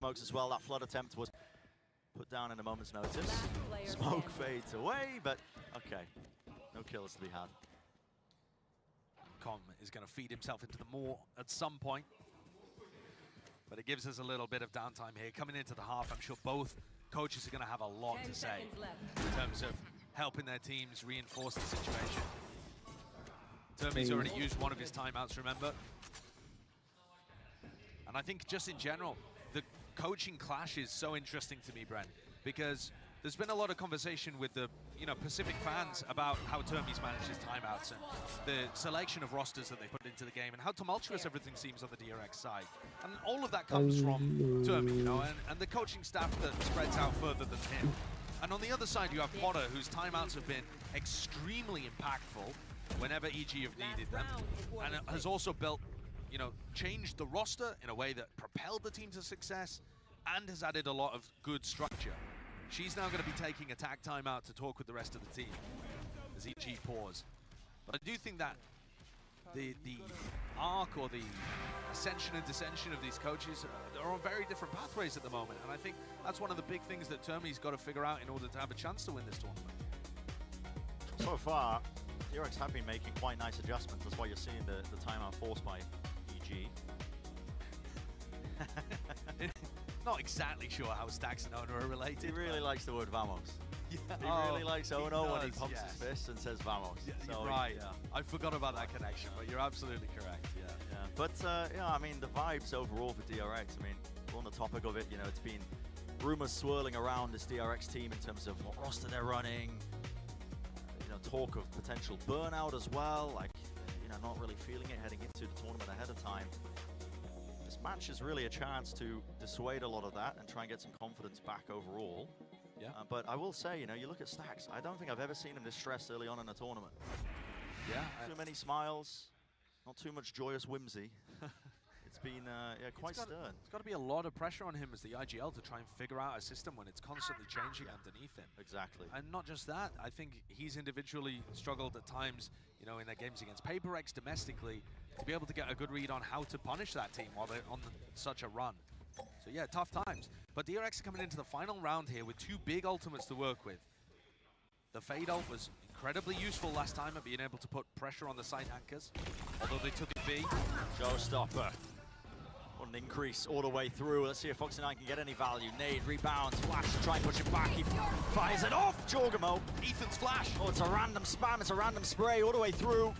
smokes as well. That flood attempt was put down in a moment's notice. Smoke fades away, but okay. No kills to be had. Com is going to feed himself into the more at some point. But it gives us a little bit of downtime here. Coming into the half, I'm sure both coaches are going to have a lot to say in terms of helping their teams reinforce the situation. Termy's already used one of his timeouts, remember? And I think just in general, the coaching clash is so interesting to me, Brent, because there's been a lot of conversation with the Pacific fans about how Termy's managed his timeouts and the selection of rosters that they put into the game and how tumultuous everything seems on the DRX side. And all of that comes from Termy, and the coaching staff that spreads out further than him. And on the other side, you have Potter, whose timeouts have been extremely impactful whenever EG have needed them, and has also built, changed the roster in a way that propelled the team to success and has added a lot of good structure. She's now going to be taking attack timeout to talk with the rest of the team as EG pause. But I do think that the arc or the ascension and descension of these coaches are on very different pathways at the moment. And I think that's one of the big things that Termy's got to figure out in order to have a chance to win this tournament. So far, DRX have been making quite nice adjustments. That's why you're seeing the timeout forced by EG. Not exactly sure how Stax and Ono are related. He really likes the word vamos. Yeah. He really likes Ono when he pumps his fist and says vamos. Yeah, so, you're right. Yeah. I forgot about that connection, but you're absolutely correct. Yeah. But I mean, the vibes overall for DRX. I mean, we're on the topic of it. It's been rumors swirling around this DRX team in terms of what roster they're running. Talk of potential burnout as well. Like, not really feeling it heading into the tournament ahead of time. This match is really a chance to dissuade a lot of that and try and get some confidence back overall. Yeah. But I will say, you look at Stax, I don't think I've ever seen him this stressed early on in a tournament. Yeah. Too many smiles, not too much joyous whimsy. It's been quite stern. There's got to be a lot of pressure on him as the IGL to try and figure out a system when it's constantly changing underneath him. Exactly. And not just that, I think he's individually struggled at times, in their games against PaperX domestically, to be able to get a good read on how to punish that team while they're on such a run. So yeah, tough times. But DRX are coming into the final round here with two big ultimates to work with. The Fade ult was incredibly useful last time at being able to put pressure on the side anchors, although they took a B. Showstopper. What an increase all the way through. Let's see if Foxy9 can get any value. Nade, rebounds, flash to try and push it back. He fires it off. Jorgamo. Ethan's flash. Oh, it's a random spam. It's a random spray all the way through.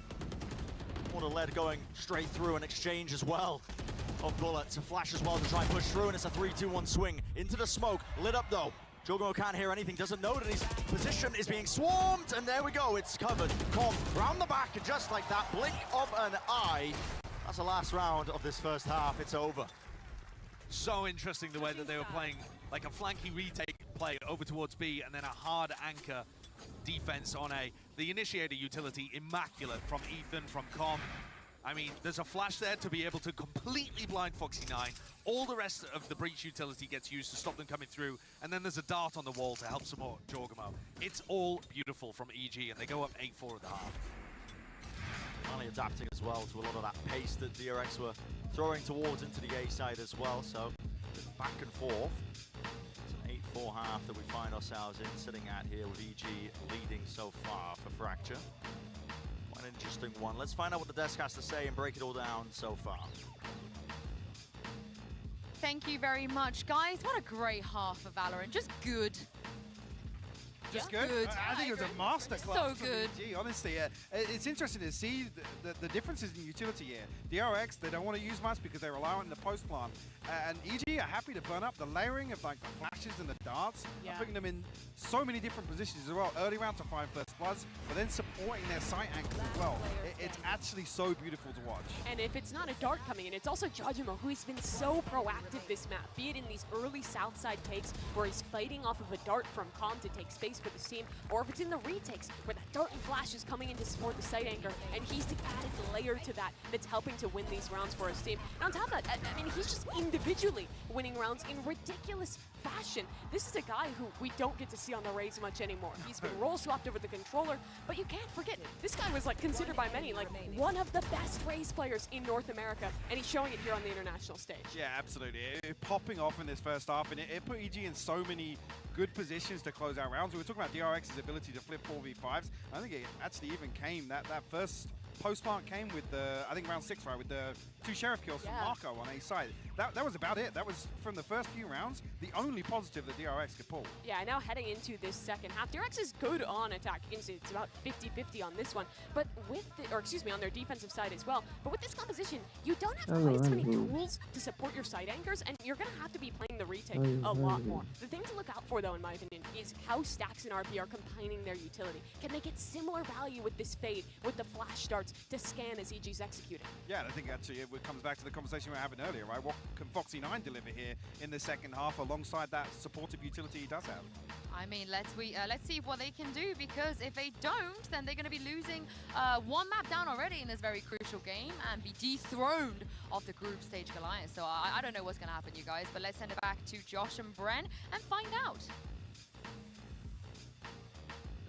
What a lead going straight through an exchange as well of bullets. A flash as well to try and push through, and it's a 3-2-1 swing into the smoke. Lit up though. Jorgamo can't hear anything, doesn't know that his position is being swarmed, and there we go. It's covered. Com round the back, and just like that, blink of an eye. That's the last round of this first half. It's over. So interesting the way that they were playing like a flanky retake play over towards B and then a hard anchor defense on A. The initiator utility, immaculate from Ethan, from Com. I mean, there's a flash there to be able to completely blind Foxy9. All the rest of the breach utility gets used to stop them coming through. And then there's a dart on the wall to help support Jorgamo. It's all beautiful from EG, and they go up 8-4 at the half. Finally adapting as well to a lot of that pace that DRX were throwing towards into the A side as well. So back and forth. It's an 8-4 half that we find ourselves in, sitting at here with EG leading so far for Fracture. Quite an interesting one. Let's find out what the desk has to say and break it all down so far. Thank you very much, guys. What a great half for Valorant. Just good. Just good. I think it was a masterclass. So good. EG, honestly, it's interesting to see the differences in utility here. DRX, they don't want to use much because they rely on the post plant. And EG are happy to burn up the layering of like the flashes and the darts, and putting them in so many different positions as well. Early round to find first bloods, but then supporting their sight angles as well. It's actually so beautiful to watch. And if it's not a dart coming in, it's also Jajimo, who has been so proactive this map, be it in these early south side takes where he's fighting off of a dart from Com to take space for this team, or if it's in the retakes where that dart and flash is coming in to support the side anchor, and he's the added layer to that that's helping to win these rounds for his team. And on top of that, I mean, he's just individually winning rounds in ridiculous fashion. This is a guy who we don't get to see on the raids much anymore. He's been role swapped over the controller, but you can't forget, this guy was like considered by many like one of the best race players in North America, and he's showing it here on the international stage. Yeah, absolutely. Popping off in this first half, and it put EG in so many good positions to close out rounds. We were talking about DRX's ability to flip 4v5s. I think it actually even came, that first post-plant came with the, I think round 6, right, with the 2 Sheriff kills from Marco on A side. That was about it. That was, from the first few rounds, the only positive that DRX could pull. Yeah, now heading into this second half, DRX is good on attack. It's about 50-50 on this one, but with the, or excuse me, on their defensive side as well. But with this composition, you don't have quite as many tools to support your side anchors, and you're going to have to be playing the retake a lot more. The thing to look out for, though, in my opinion, is how Stax and RP are combining their utility. Can they get similar value with this fade, with the flash darts, to scan as EG's executing? Yeah, and I think actually it comes back to the conversation we were having earlier, right? What can Foxy9 deliver here in the second half alongside that supportive utility he does have? I mean, let's see what they can do, because if they don't, then they're going to be losing one map down already in this very crucial game and be dethroned off the group stage Goliath. So I don't know what's going to happen, you guys, but let's send it back to Josh and Bren and find out.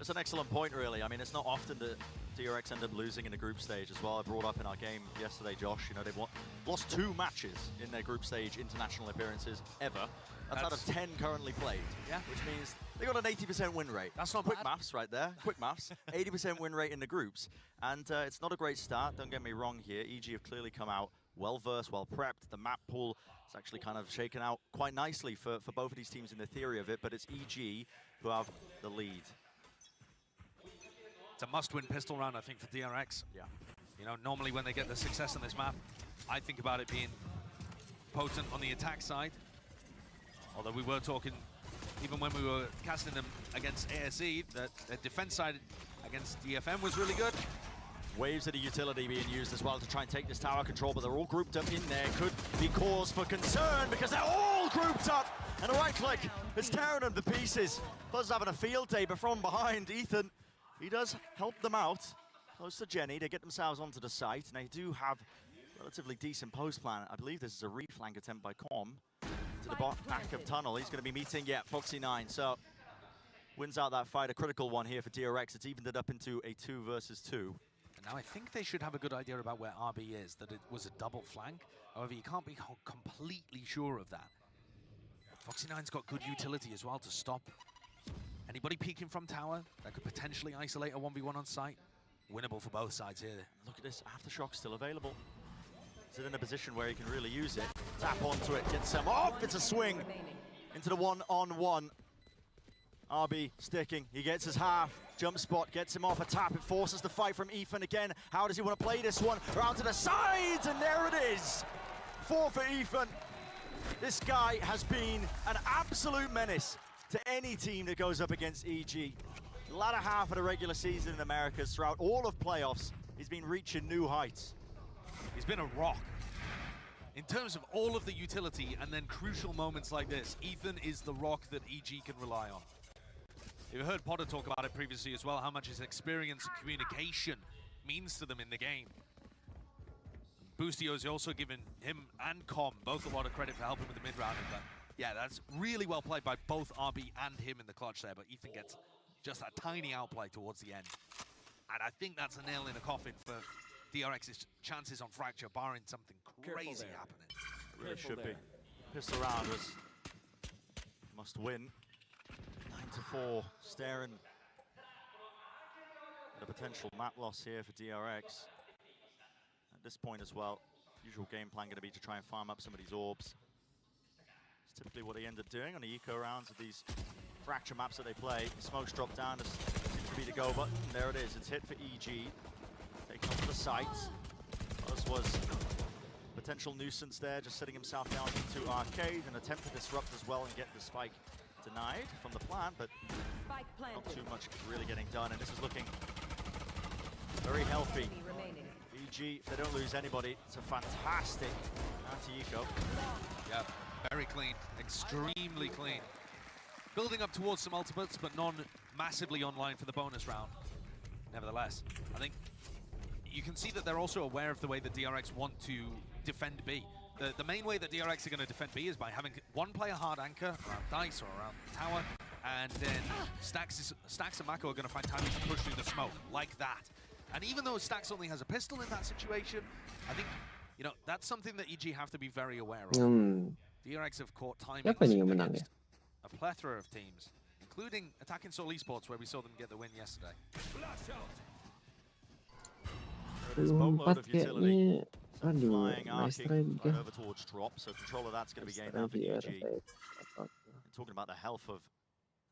It's an excellent point, really. I mean, it's not often that DRX end up losing in the group stage as well. I brought up in our game yesterday, Josh, you know, they've lost 2 matches in their group stage international appearances ever. That's out of 10 currently played. Yeah. Which means they got an 80% win rate. That's not quick maths right there. Quick maths. 80% win rate in the groups. And it's not a great start, don't get me wrong here. EG have clearly come out well-versed, well-prepped. The map pool is actually kind of shaken out quite nicely for both of these teams in the theory of it, but it's EG who have the lead. It's a must-win pistol round, I think, for DRX. Yeah. You know, normally when they get the success on this map, I think about it being potent on the attack side. Although we were talking, even when we were casting them against ASE, that their defense side against DFM was really good. Waves of the utility being used as well to try and take this tower control, but they're all grouped up in there. Could be cause for concern because they're all grouped up. And a right click is tearing them to pieces. Buzz having a field day, but from behind, Ethan, he does help them out. Close to Jenny, they get themselves onto the site, and they do have relatively decent post plan. I believe this is a reflank attempt by Com to the back of tunnel. He's going to be meeting, Foxy9. So wins out that fight, a critical one here for DRX. It's evened it up into a 2 versus 2. And now I think they should have a good idea about where RB is, that it was a double flank. However, you can't be completely sure of that. Foxy9's got good utility as well to stop anybody peeking from tower that could potentially isolate a 1v1 on site. Winnable for both sides here. Look at this, Aftershock still available. Is it in a position where he can really use it? Tap onto it, gets him off, it's a swing into the 1-on-1. RB sticking, he gets his half. Jump spot gets him off a tap, it forces the fight from Ethan again. How does he want to play this one? Around to the sides, and there it is. 4 for Ethan. This guy has been an absolute menace to any team that goes up against EG. The latter half of the regular season in Americas, throughout all of playoffs, he's been reaching new heights. He's been a rock. In terms of all of the utility and then crucial moments like this, Ethan is the rock that EG can rely on. You've heard Potter talk about it previously as well, how much his experience and communication means to them in the game. Boostio's also given him and Com both a lot of credit for helping with the mid-round. But yeah, that's really well played by both RB and him in the clutch there, but Ethan gets just a tiny outplay towards the end. And I think that's a nail in a coffin for DRX's chances on Fracture, barring something crazy happening. It really should be. Pistol round was must win. 9-4, staring at a potential map loss here for DRX. At this point as well, usual game plan going to be to try and farm up some of these orbs. It's typically what they end up doing on the eco rounds of these Fracture maps that they play. Smokes drop down, this seems to be the go button. There it is, it's hit for EG. Taking off to the site. Buzz was potential nuisance there, just sitting himself down into Arcade, and attempt to disrupt as well and get the spike denied from the plan, but not too much really getting done, and this is looking very healthy. EG, if they don't lose anybody, it's a fantastic anti-eco. Yeah, very clean, extremely clean. Building up towards some ultimates, but none massively online for the bonus round. Nevertheless, I think you can see that they're also aware of the way that DRX want to defend B. The main way that DRX are going to defend B is by having one player hard anchor around Dice or around Tower, and then Stax and Mako are going to find time to push through the smoke, like that. And even though Stax only has a pistol in that situation, I think, you know, that's something that EG have to be very aware of. DRX have caught timing against a plethora of teams, including Attacking Soul Esports, where we saw them get the win yesterday. There's a boatload of utility. Aduh, Flying, nice arcing, try right juga. over towards drop, so control of that's going to be gained Nice now for try EG. juga. And talking about the health of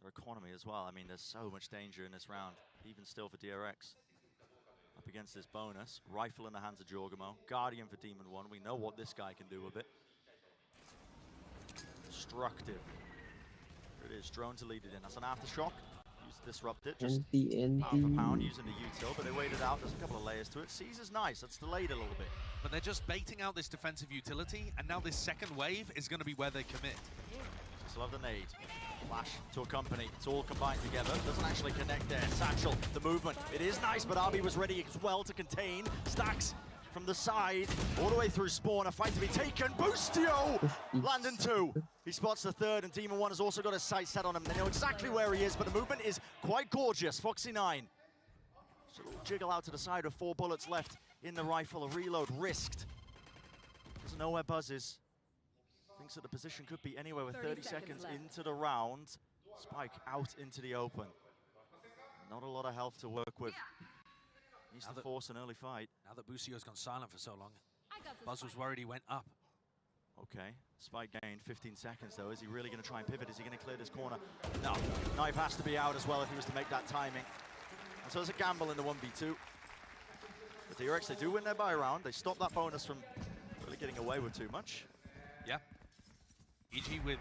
their economy as well, I mean, there's so much danger in this round, even still for DRX. Up against this bonus, rifle in the hands of Jorgamo, Guardian for Demon 1, we know what this guy can do with it. Destructive. There it is, drone to lead it in, that's an aftershock. Disrupt it, just pound for pound using the util, but they waited out. There's a couple of layers to it. Caesar's nice, that's delayed a little bit. But they're just baiting out this defensive utility, and now this second wave is going to be where they commit. Just love the nade. Flash to accompany. It's all combined together. Doesn't actually connect there. Satchel, the movement. It is nice, but Arby was ready as well to contain. Stacks from the side, all the way through spawn. A fight to be taken. Boostio! Landon 2. He spots the third, and Demon 1 has also got his sight set on him. They know exactly where he is, but the movement is quite gorgeous. Foxy 9. So we'll jiggle out to the side with 4 bullets left in the rifle. A reload risked. Doesn't know where Buzz is. Thinks that the position could be anywhere with 30 seconds into the round. Spike out into the open. Not a lot of health to work with. Needs to force an early fight. Now that Bussio's gone silent for so long, Buzz was worried he went up. Okay, Spike gained 15 seconds though. Is he really going to try and pivot? Is he going to clear this corner? No, Knife has to be out as well if he was to make that timing. And so there's a gamble in the 1v2. But DRX, they do win their buy round. They stop that bonus from really getting away with too much. Yeah. EG with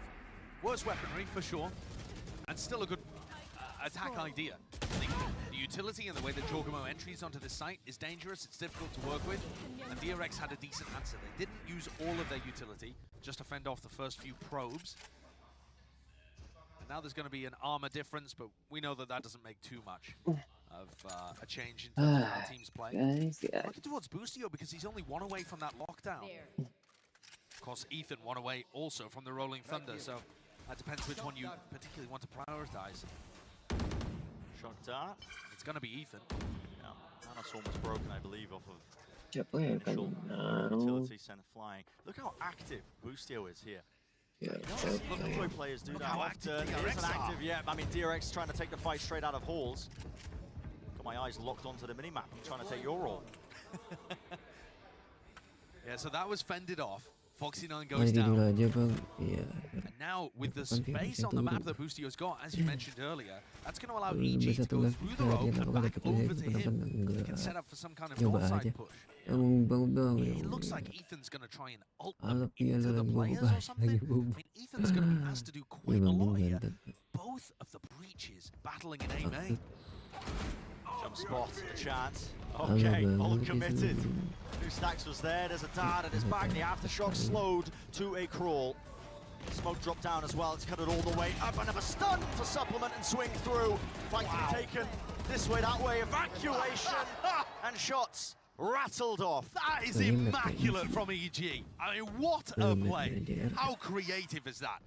worse weaponry, for sure, and still a good attack idea. I think the utility and the way that Jorgamo entries onto this site is dangerous, it's difficult to work with, and DRX had a decent answer. They didn't use all of their utility just to fend off the first few probes. And now there's going to be an armor difference, but we know that that doesn't make too much of a change in terms of how teams play. Looking towards Boostio because he's only one away from that lockdown. Of course, Ethan one away also from the Rolling Thunder, so that depends which one you particularly want to prioritize. Shock dart. It's going to be Ethan. Yeah, Nanos almost broken, I believe, off of Siapa yang akan menaruh? utility center flying. Look how active Boostio is here. Ya, Look at the way players do that often. It isn't active yet. I mean, DRX trying to take the fight straight out of halls. Got my eyes locked onto the minimap. I'm trying to take your role. Yeah, so that was fended off. Foxy 9 Mari goes dulu down. aja bang. Iya. And now, with the Depan pihak space on itu the map udah. that Boostio's got, as you mentioned earlier, that's going to allow Belum EG bisa to go tugas through the lagi rope nak and apa back dapat over lihat to kenapa him. enggak. He can set up for some kind of Coba north aja. side push. Yang bangun doang ya. It looks like Ethan's going to try and ult them Alap ya into the lagi players bubah or something. lagi I bubah. mean, Ethan's going to be asked to do Iya quite a bang lot here. ganteng. Both of the breaches battling in aim A. Jump spot, a chance. Okay, all committed. Two Stacks was there, there's a dart at his back. The aftershock slowed to a crawl. Smoke dropped down as well, it's cut it all the way up. Another stun to supplement and swing through. Fight to be taken this way, that way. Evacuation and shots rattled off. That is immaculate from EG. I mean, what a play. How creative is that?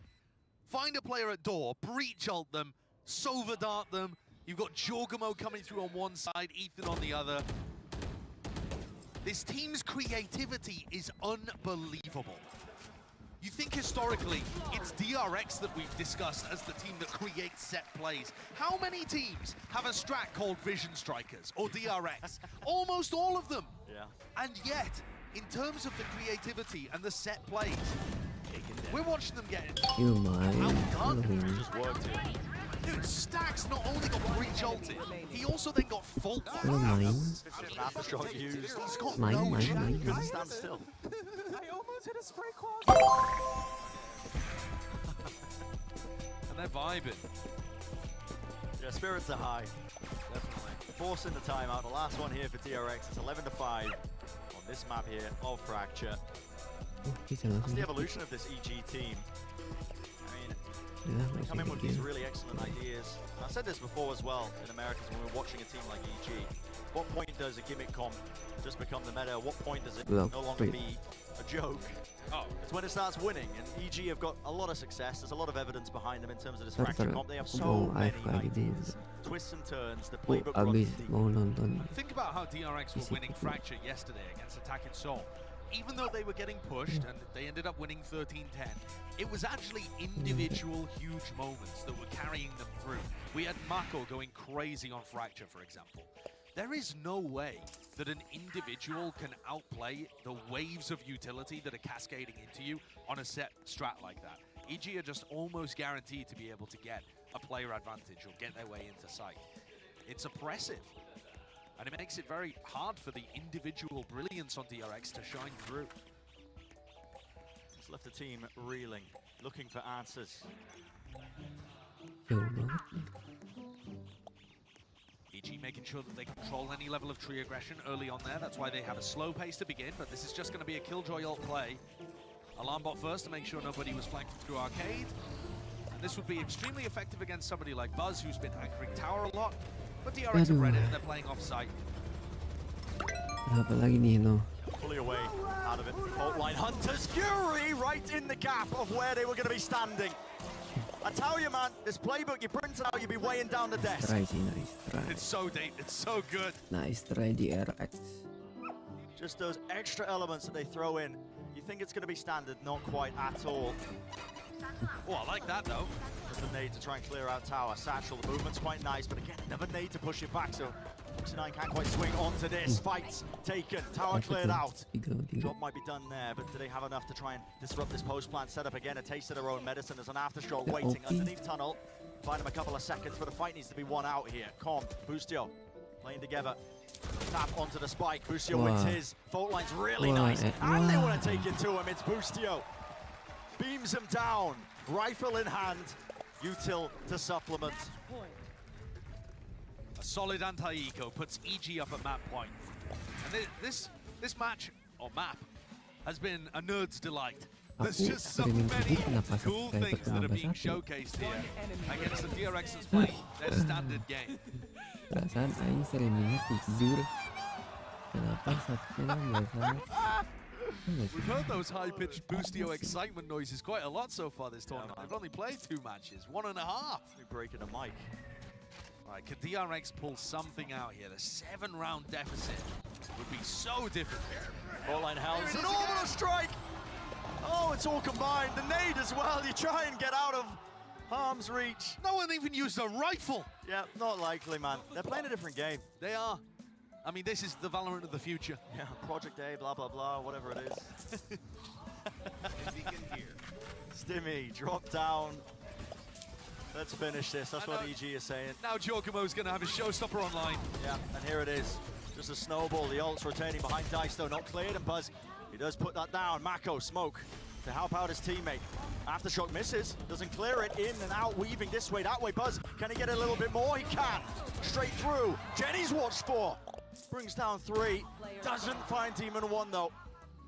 Find a player at door, breach ult them, Sova dart them. You've got Jorgamo coming through on one side, Ethan on the other. This team's creativity is unbelievable. You think historically, it's DRX that we've discussed as the team that creates set plays. How many teams have a strat called Vision Strikers or DRX? Almost all of them. Yeah. And yet, in terms of the creativity and the set plays, we're watching them get outdone. Just worked it. Dude, Stacks not only got breach ulted, he also then got fault. Kalau main, Aftershock used. He's got main, no main, chance. main. Couldn't stand still. I almost hit a spray closet. And they're vibing. Yeah, spirits are high. Definitely. Forcing the timeout. The last one here for DRX. It's 11-5 on this map here of Fracture. bisa That's langsung. the evolution of this EG team. I mean, They come in with these really excellent ideas. And I said this before as well in Americas when we were watching a team like EG. What point does a gimmick comp just become the meta? What point does it no longer be a joke? It's when it starts winning, and EG have got a lot of success. There's a lot of evidence behind them in terms of this fracture comp. They have so many ideas, twists and turns. The playbook runs deep. Think about how DRX were winning Fracture yesterday against Attack and Soul. Even though they were getting pushed and they ended up winning 13-10, it was actually individual huge moments that were carrying them through. We had Mako going crazy on Fracture, for example. There is no way that an individual can outplay the waves of utility that are cascading into you on a set strat like that. EG are just almost guaranteed to be able to get a player advantage or get their way into sight. It's oppressive, and it makes it very hard for the individual brilliance on DRX to shine through. It's left the team reeling, looking for answers. EG making sure that they control any level of tree aggression early on there. That's why they have a slow pace to begin, but this is just going to be a Killjoy ult play. Alarm bot first to make sure nobody was flanked through Arcade. And this would be extremely effective against somebody like Buzz, who's been anchoring tower a lot. But DRX have read it and they're playing off-site. Fully away out of it. Fault line Hunter's Fury right in the gap of where they were going to be standing. I tell you, man, this playbook you print it out, you'll be weighing down the desk. Nice try. It's so deep, it's so good. Nice try, DRX. Just those extra elements that they throw in. You think it's going to be standard, not quite at all. Oh, I like that though. Just a nade to try and clear out tower. Satchel, the movement's quite nice, but again, another nade to push it back, so X9 can't quite swing onto this. Fights taken, tower cleared out. Job might be done there, but do they have enough to try and disrupt this post plant setup again? A taste of their own medicine. There's an aftershock waiting underneath tunnel. Find him a couple of seconds, but the fight needs to be won out here. Com, Boostio, playing together. Tap onto the spike. Boostio wins his. Fault line's really nice, and they want to take it to him. It's Boostio. Beams him down. Rifle in hand. Util to supplement. A solid anti-eco puts EG up at map point. And this match, or map, has been a nerd's delight. There's just so many cool things that are being showcased here against the DRX's playing their standard game. Perasaan Aing sering lihat tidur. Kenapa subnya biasa? We've heard those high-pitched Boostio excitement noises quite a lot so far this tournament. They've only played 2 matches, 1.5. We're breaking a mic. Right, can DRX pull something out here? The 7-round deficit would be so different. Fault line Helms, an orbital strike! Oh, it's all combined. The nade as well. You try and get out of harm's reach. No one even used a rifle. Yeah, not likely, man. They're playing a different game. They are. I mean, this is the Valorant of the future. Yeah, Project A, blah, blah, blah, whatever it is. Stimmy, drop down. Let's finish this. That's what EG is saying. Now Giacomo's going to have his showstopper online. Yeah, and here it is. Just a snowball. The ult's rotating behind Dice, though. Not cleared, and Buzz, he does put that down. Mako, smoke to help out his teammate. Aftershock misses, doesn't clear it, in and out, weaving this way, that way. Buzz, can he get a little bit more? He can. Straight through. Jenny's watched for. Brings down 3. Doesn't find Demon 1, though.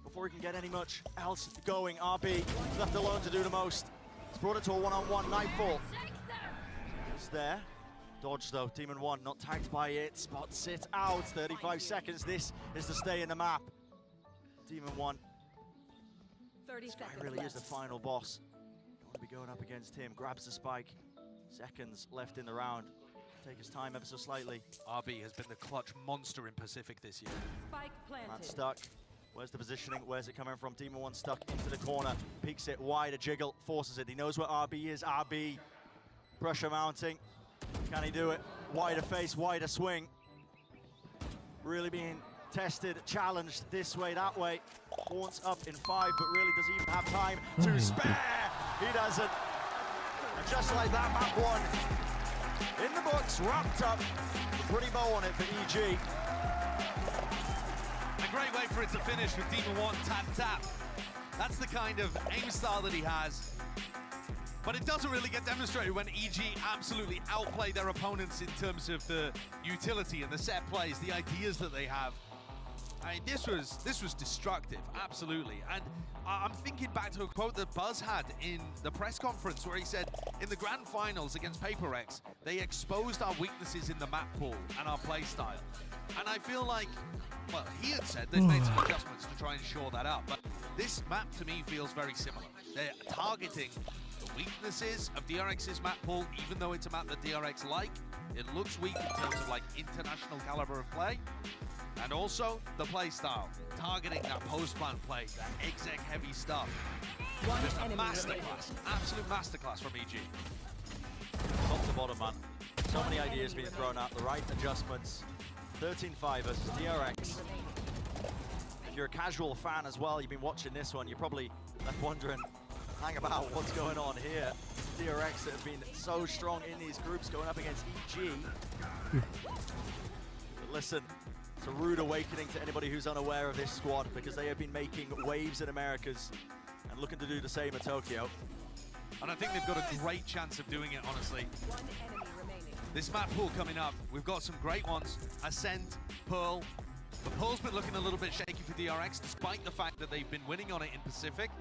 Before he can get any much else going, RB left alone to do the most. He's brought it to a one-on-one. Nightfall. It's there. Dodge, though. Demon 1 not tagged by it. Spots it out. 35 seconds. This is to stay in the map. Demon 1. 30 Spike seconds really left. is the final boss. Don't want to be going up against him. Grabs the spike. Seconds left in the round. Take his time ever so slightly. RB has been the clutch monster in Pacific this year. Spike planted. Man stuck. Where's the positioning? Where's it coming from? Demon 1 stuck into the corner. Peeks it wide. A jiggle. Forces it. He knows where RB is. RB. Pressure mounting. Can he do it? Wider face. Wider swing. Really being tested. Challenged this way, that way. Haunts up in 5, but really does he even have time to spare? He doesn't. And just like that, map 1 in the books, wrapped up. Pretty bow on it for EG. A great way for it to finish with Demon 1 tap. That's the kind of aim style that he has. But it doesn't really get demonstrated when EG absolutely outplay their opponents in terms of the utility and the set plays, the ideas that they have. I mean, this was destructive, absolutely. And I'm thinking back to a quote that Buzz had in the press conference where he said, in the grand finals against PaperX, they exposed our weaknesses in the map pool and our play style. And I feel like, well, he had said they'd made some adjustments to try and shore that up, but this map to me feels very similar. They're targeting the weaknesses of DRX's map pool, even though it's a map that DRX like. It looks weak in terms of like international caliber of play. And also the play style, targeting that post-plant play, that exec heavy stuff. Just a masterclass, absolute masterclass from EG. Top to bottom, man. So many ideas being thrown out, the right adjustments. 13-5 versus DRX. If you're a casual fan as well, you've been watching this one, you're probably left wondering, hang about what's going on here. DRX that have been so strong in these groups going up against EG. But listen, it's a rude awakening to anybody who's unaware of this squad because they have been making waves in Americas and looking to do the same at Tokyo. And I think they've got a great chance of doing it, honestly. This map pool coming up, we've got some great ones. Ascent, Pearl. But Pearl's been looking a little bit shaky for DRX, despite the fact that they've been winning on it in Pacific.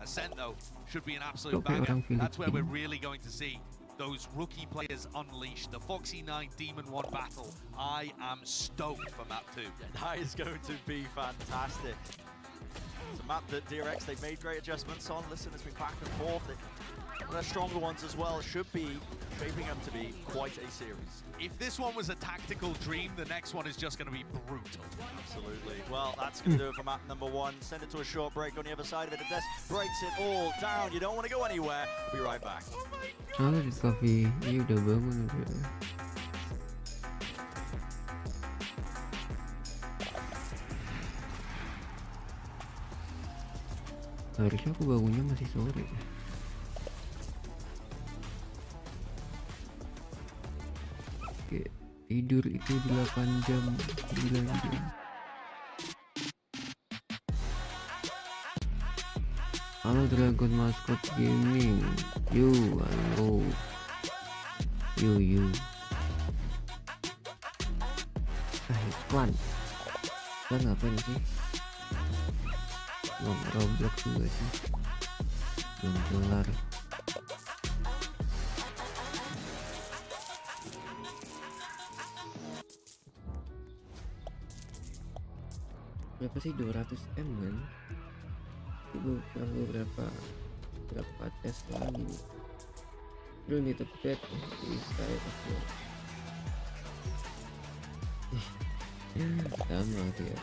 Ascent, though, should be an absolute banger. That's where we're really going to see those rookie players unleashed. The Foxy 9 Demon 1 battle. I am stoked for map 2. That is going to be fantastic. It's a map that DRX, they've made great adjustments on. Listen, it's been back and forth. Their stronger ones as well should be shaping up to be quite a series. If this one was a tactical dream, the next one is just going to be brutal. Absolutely. Well, that's going to do it for map number 1. Send it to a short break on the other side of it. The desk breaks it all down. You don't want to go anywhere. We'll be right back. Soalnya di coffee, ini udah bangun udah. Harusnya aku bangunnya masih sore. Kayak tidur itu 8 jam, 9 jam. Halo Dragon Mascot Gaming. Halo. You. Iklan. Iklan ngapain sih? Roblox juga sih. Belum kelar. Berapa sih 200M kan? Itu berapa tes lagi nih. Belum ditepet bisa ya. Sama dia.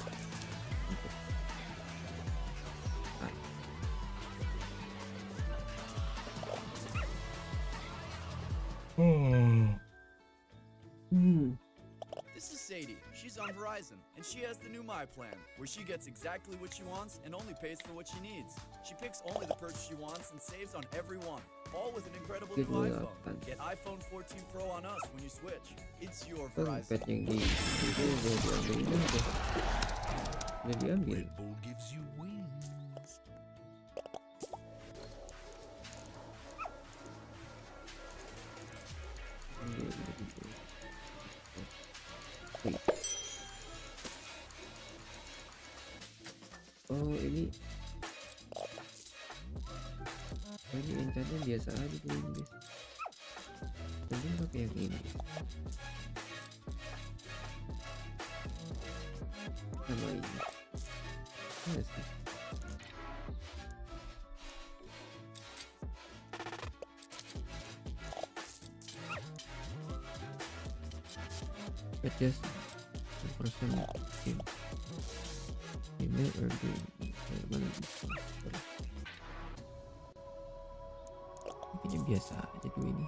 This is Sadie. She's on Verizon, and she has the new My Plan, where she gets exactly what she wants and only pays for what she needs. She picks only the perks she wants and saves on every one, all with an incredible new iPhone. Get iPhone 14 Pro on us when you switch. It's your Verizon. Red Bull gives you wings. Oh ini enchantnya biasa aja tuh ini. Mungkin pakai yang ini. Sama ini. Iya sih. Adjust persen game. Email or mungkin biasa aja tuh ini.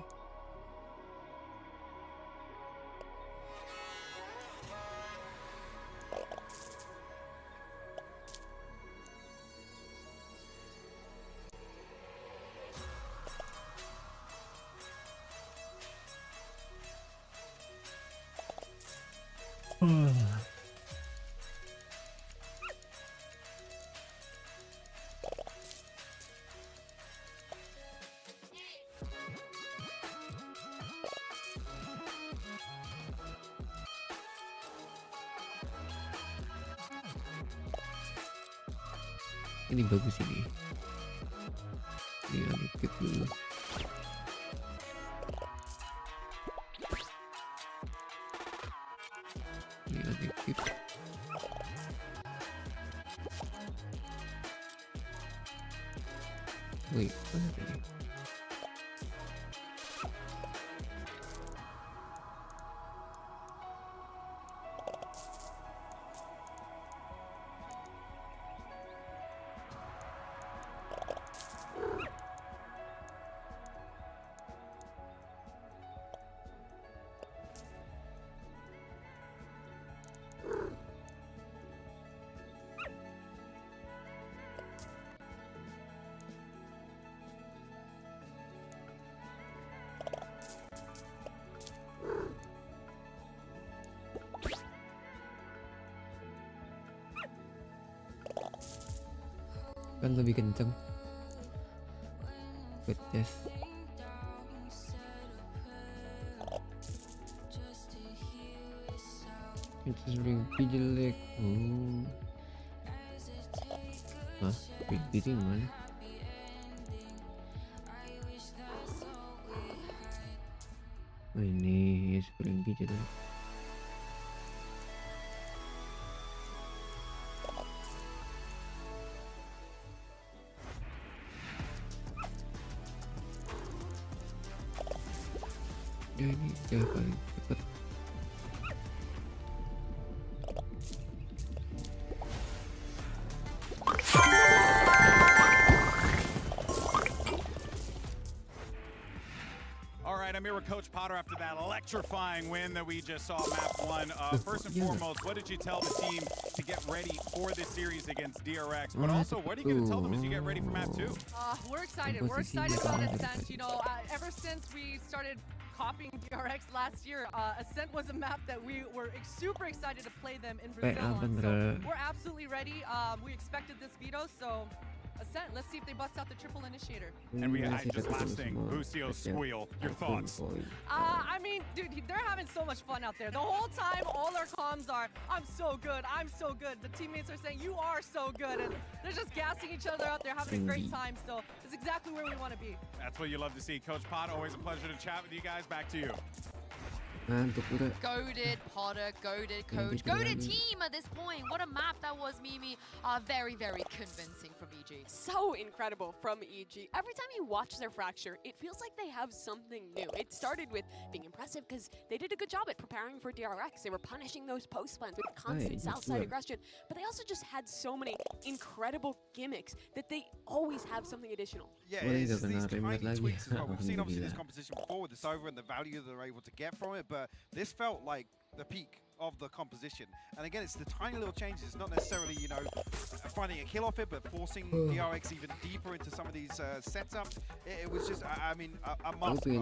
Ini bagus ini. Ini dikit dulu. Ini dikit. Wait, mana tadi? Kan lebih kenceng. Good test. Itu lebih jelek. Hah? Big mana? Oh, ini paling jelek. Ini dia paling cepat. All right, I'm here with Coach Potter after that electrifying win that we just saw map 1. First and foremost, what did you tell the team to get ready for this series against DRX? But also, what are you going to tell them as you get ready for map 2? We're excited. We're excited about Ascent. You know, ever since we started copying DRX last year, Ascent was a map that we were super excited to play them in Brazil on. So we're absolutely ready. We expected this veto, so Ascent, let's see if they bust out the triple initiator. And we just last thing, Busio Squeal, your thoughts? I mean, dude, they're having so much fun out there. The whole time, all their comms are, I'm so good, I'm so good. The teammates are saying, you are so good. And they're just gassing each other out there, having a great time. So it's exactly where we want to be. That's what you love to see. Coach Potter, always a pleasure to chat with you guys. Back to you. Goated Potter, goated coach, goated team at this point. What a map that was, Mimi. Very, very convincing from EG. So incredible from EG. Every time you watch their Fracture, it feels like they have something new. It started with being impressive because they did a good job at preparing for DRX. They were punishing those post plans with constant south side aggression, but they also just had so many incredible gimmicks that they always have something additional. Yeah, it's these tiny tweaks as well. We've seen obviously this composition before with the Sova and the value that they're able to get from it, but this felt like the peak of the composition. And again, it's the tiny little changes. It's not necessarily, you know, finding a kill off it, but forcing DRX even deeper into some of these setups. It was just, I mean, a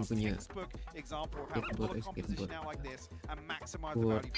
textbook example of how to pull a composition out like this and maximize the value.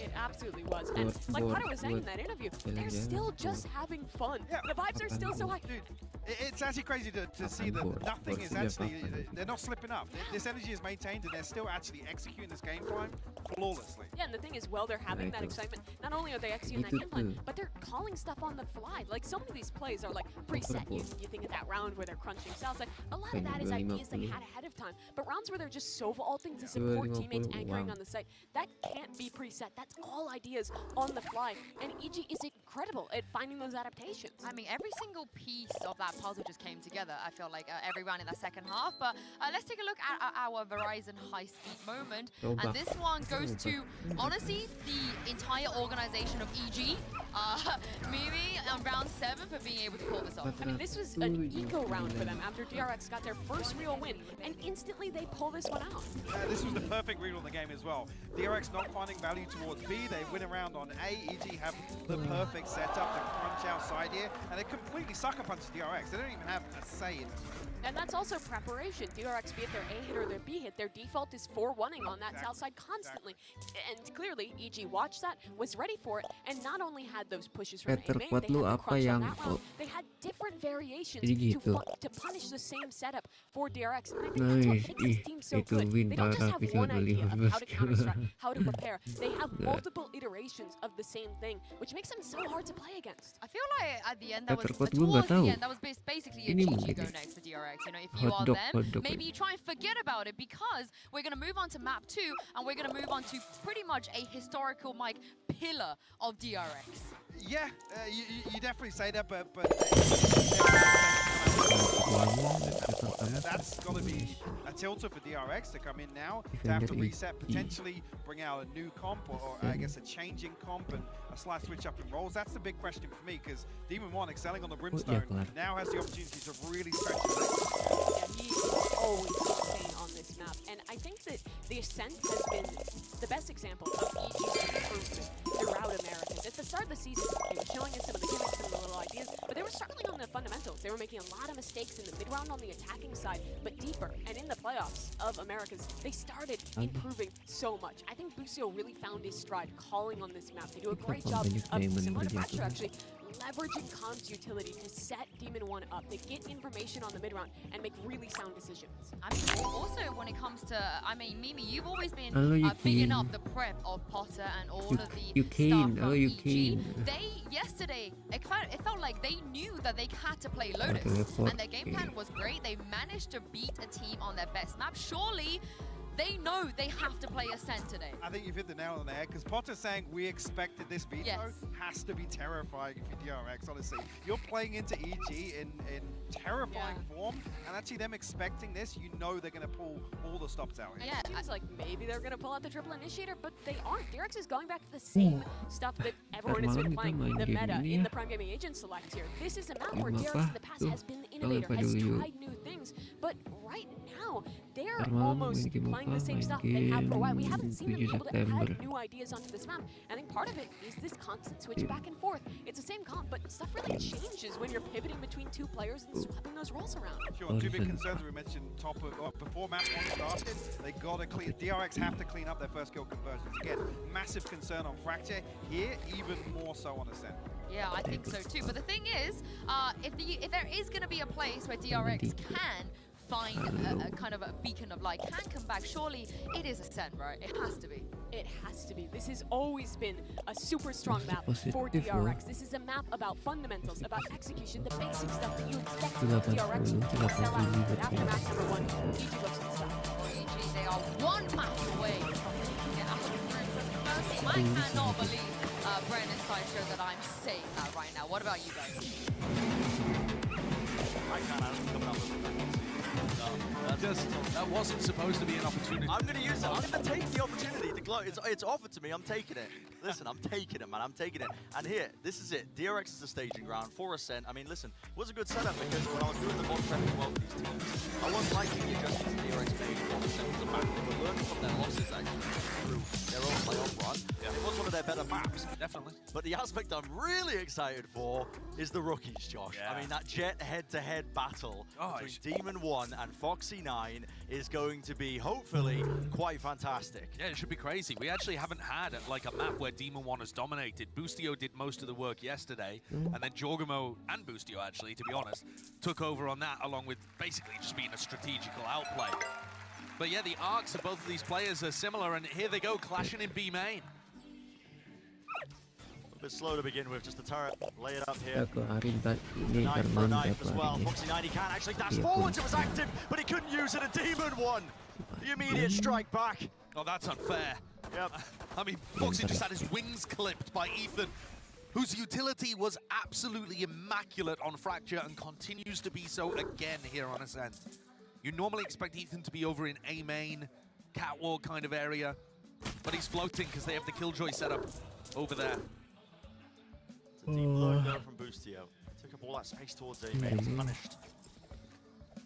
It absolutely was. And like Potter was saying in that interview, they're still just having fun. The vibes are still so high. Dude, it's actually crazy to see that nothing is actually, they're not slipping up. This energy is maintained and they're still actually executing this game plan flawlessly. Yeah, and the thing is, while they're having that excitement, not only are they executing that game plan, but they're calling stuff on the fly. Like, so many of these plays are like preset. You think of that round where they're crunching south side. A lot of that is ideas they had ahead of time. But rounds where they're just so vaulting to support teammates anchoring on the site, that can't be preset. That's all ideas on the fly. And EG is incredible at finding those adaptations. I mean, every single piece of that puzzle just came together, I feel like, every round in that second half. But let's take a look at our Verizon high-speed moment. And this one goes to, honestly, the entire organization of EG. Mimi on round 7 for being able to pull this off. I mean, this was an eco round for them after DRX got their first real win, and instantly they pull this one out. This was the perfect read on the game as well. DRX not finding value towards B, they win around on A. EG have the perfect setup to crunch outside here, and they completely sucker punch DRX. They don't even have a say in it. And that's also preparation. DRX, be it their A hit or their B hit, their default is 4-1ing on that south side constantly. And clearly, EG watched that, was ready for it, and not only had those pushes from A main, they had the crunch on that round, they had different variations Jadi gitu. to punish the same setup for DRX. And I think that's what Nice. makes this team so Itu good. win They don't just parah have one episode idea of how to 15. counter-strike, how to prepare. They have Enggak. multiple iterations of the same thing, which makes them so hard to play against. I feel like at the end that was Terkot gue nggak towards tahu. the end that was basically a Ini GG mungkin go ya. next to DRX. You know, if you are Hotdog, them, hotdog. maybe you try and forget about it because we're gonna move on to map 2 and we're gonna move on to pretty much a historical pillar of DRX. Yeah, you definitely say that, but that's got to be a tilter for DRX to come in now, to have to reset, potentially bring out a new comp, or I guess a changing comp and a slight switch up in roles. That's the big question for me, because Demon 1 excelling on the Brimstone now has the opportunity to really stretch his legs. Yeah, he is always insane on this map, and I think that the Ascent has been the best example of EG's improvement throughout America. At the start of the season, they were killing us some of the gimmicks, some of the little ideas, but they were struggling on the fundamentals. They were making a lot of mistakes in the mid-round on the attacking side, but deeper, and in the playoffs of Americas, they started improving so much. I think Busio really found his stride calling on this map. They do a great job of, similar to Fracture actually, leveraging Khan's utility to set Demon 1 up. They get information on the mid-round and make really sound decisions. I mean, also when it comes to, I mean, Mimi, you've always been Hello, bigging Eugene. up the prep of Potter and all of the Eugene. stuff from Hello, EG. Eugene. They, yesterday, it felt like they knew that they had to play Lotus, report. and their game plan was great. They managed to beat a team on their best map. Surely, they know they have to play Ascent today. I think you've hit the nail on the head, because Potter's saying we expected this veto has to be terrifying if you're DRX, honestly. You're playing into EG in terrifying form, and actually them expecting this, you know they're going to pull all the stops out here. Yeah, it seems like maybe they're going to pull out the triple initiator, but they aren't. DRX is going back to the same stuff that everyone has been playing, the meta in the Prime Gaming Agent Select here. This is a map where DRX in the past has been the innovator, has tried new things, but right now, they're almost playing the same stuff they have for a while. We haven't seen them able to add new ideas onto this map. I think part of it is this constant switch back and forth. It's the same comp, but stuff really changes when you're pivoting between two players and swapping those roles around. Sure, two big concerns we mentioned before map 1 started. They got to clean. DRX have to clean up their first kill conversions. Again, massive concern on Fracture here, even more so on Ascent. Yeah, I think so too. But the thing is, if there is going to be a place where DRX can find a kind of a beacon of light, can come back, surely it is Ascent, right? It has to be. It has to be. This has always been a super strong map for DRX. This is a map about fundamentals, about execution, the basic stuff that you expect from DRX to excel at. But after match number 1, EG looks at stuff. For EG, they are one match away from taking it out of the group. So the first team, I cannot believe Brennan Sideshow that I'm saying that right now. What about you guys? I can't actually come up with it. That wasn't supposed to be an opportunity. I'm going to use it. I'm going to take the opportunity to glow. It's offered to me. I'm taking it. Listen, I'm taking it, man. I'm taking it. And here, this is it. DRX is the staging ground for Ascent. I mean, listen, it was a good setup because when I was doing the bot prep as well with these teams, I wasn't liking the adjustments DRX made on Ascent was a map. They were learning from their losses, actually, through their own playoff run. Yeah. It was one of their better maps. Definitely. But the aspect I'm really excited for is the rookies, Josh. Yeah. I mean, that Jet head-to-head battle between Demon 1 and Foxy 9 is going to be, hopefully, quite fantastic. Yeah, it should be crazy. We actually haven't had like a map where Demon 1 has dominated. Boostio did most of the work yesterday, and then Jorgamo and Boostio, actually, to be honest, took over on that, along with basically just being a strategical outplay. But yeah, the arcs of both of these players are similar, and here they go, clashing in B main. A bit slow to begin with, just the turret, lay it up here. Ya keluarin ini Knife for a Darman knife ya as well. keluarin ya. Foxy 9, he can actually dash forwards, it was active, but he couldn't use it, a Demon 1. The immediate strike back. Oh, that's unfair. Yep. I mean, Foxy just had his wings clipped by Ethan, whose utility was absolutely immaculate on Fracture and continues to be so again here on Ascent. You normally expect Ethan to be over in A main, catwalk kind of area, but he's floating because they have the Killjoy setup over there. It's a deep load there from Boostio. Took up all that space towards A main, he's punished.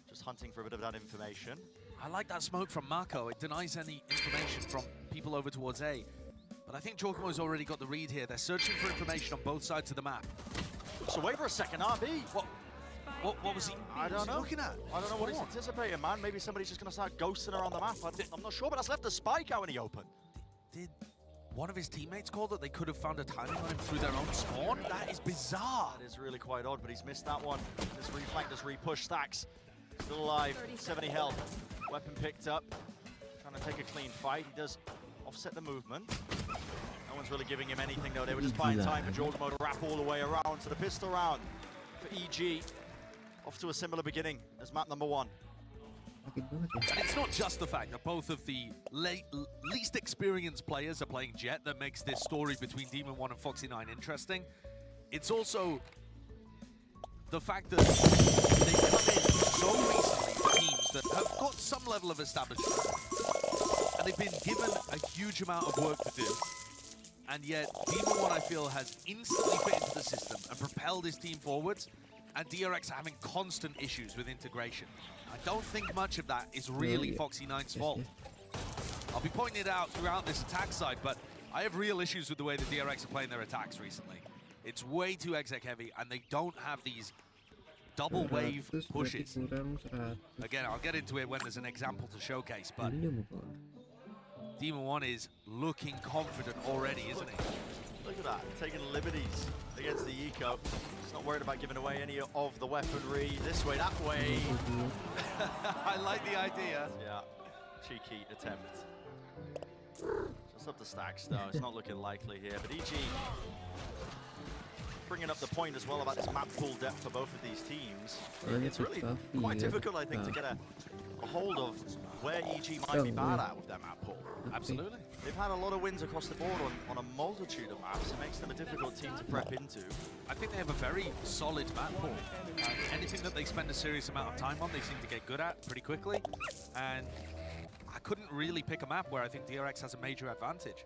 Just hunting for a bit of that information. I like that smoke from Marco. It denies any information from people over towards A. But I think Jorgamo's already got the read here. They're searching for information on both sides of the map. So wait for a second, RB. What was he? I don't know. Looking at? I don't know what he's anticipating, man. Maybe somebody's just going to start ghosting around the map. I'm not sure, but that's left the spike out in the open. one of his teammates called that they could have found a timing on him through their own spawn? That is bizarre. That is really quite odd, but he's missed that one. This reflank, this repush. Stacks still alive, 70 health. Weapon picked up, trying to take a clean fight. He does offset the movement. No one's really giving him anything though. They were just buying time for Jordan to wrap all the way around to the pistol round for EG. Off to a similar beginning as map number 1. And it's not just the fact that both of the least experienced players are playing Jet that makes this story between Demon 1 and Foxy9 interesting. It's also the fact that they've come in so recently to teams that have got some level of establishment, and they've been given a huge amount of work to do. And yet, Demon 1, I feel, has instantly fit into the system and propelled his team forwards, and DRX are having constant issues with integration. I don't think much of that is really Foxy9's fault. I'll be pointing it out throughout this attack side, but I have real issues with the way the DRX are playing their attacks recently. It's way too exec heavy, and they don't have these double wave pushes. Again, I'll get into it when there's an example to showcase, but Demon 1 is looking confident already, isn't he? Look at that, taking liberties against the eco. He's not worried about giving away any of the weaponry. This way, that way. I like the idea. Yeah, cheeky attempt. Just up the stacks though, it's not looking likely here. But EG bringing up the point as well about this map pool depth for both of these teams. It's really quite difficult, I think, to get a hold of where EG might be bad at with their map pool. Absolutely. They've had a lot of wins across the board on a multitude of maps. It makes them a difficult team to prep into. I think they have a very solid map pool. Anything that they spend a serious amount of time on, they seem to get good at pretty quickly. And I couldn't really pick a map where I think DRX has a major advantage.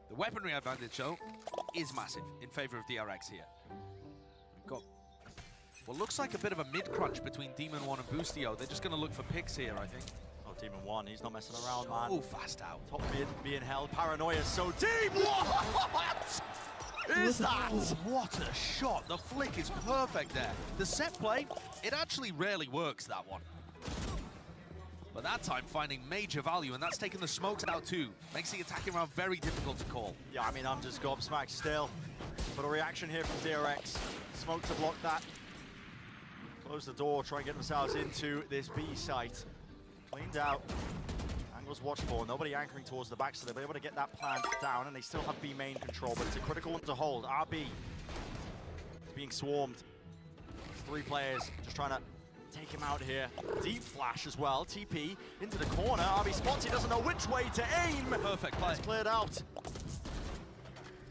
The weaponry advantage, though, is massive in favor of DRX here. We've got what looks like a bit of a mid-crunch between Demon 1 and Boostio. They're just going to look for picks here, I think. Oh, Demon 1, he's not messing around, man. Oh, fast out. Top mid being held. Paranoia so deep. What is that? What a shot. The flick is perfect there. The set play, it actually rarely works, that one. But that time finding major value, and that's taking the smokes out too. Makes the attacking round very difficult to call. Yeah, I mean, I'm just gobsmacked still. But a reaction here from DRX. Smoke to block that. Close the door, try and get themselves into this B site. Cleaned out. Angles watched for. Nobody anchoring towards the back, so they'll be able to get that plan down, and they still have B main control, but it's a critical one to hold. RB is being swarmed. 3 players just trying to take him out here. Deep flash as well. TP into the corner. RB spots. He doesn't know which way to aim. Perfect play. It's cleared out.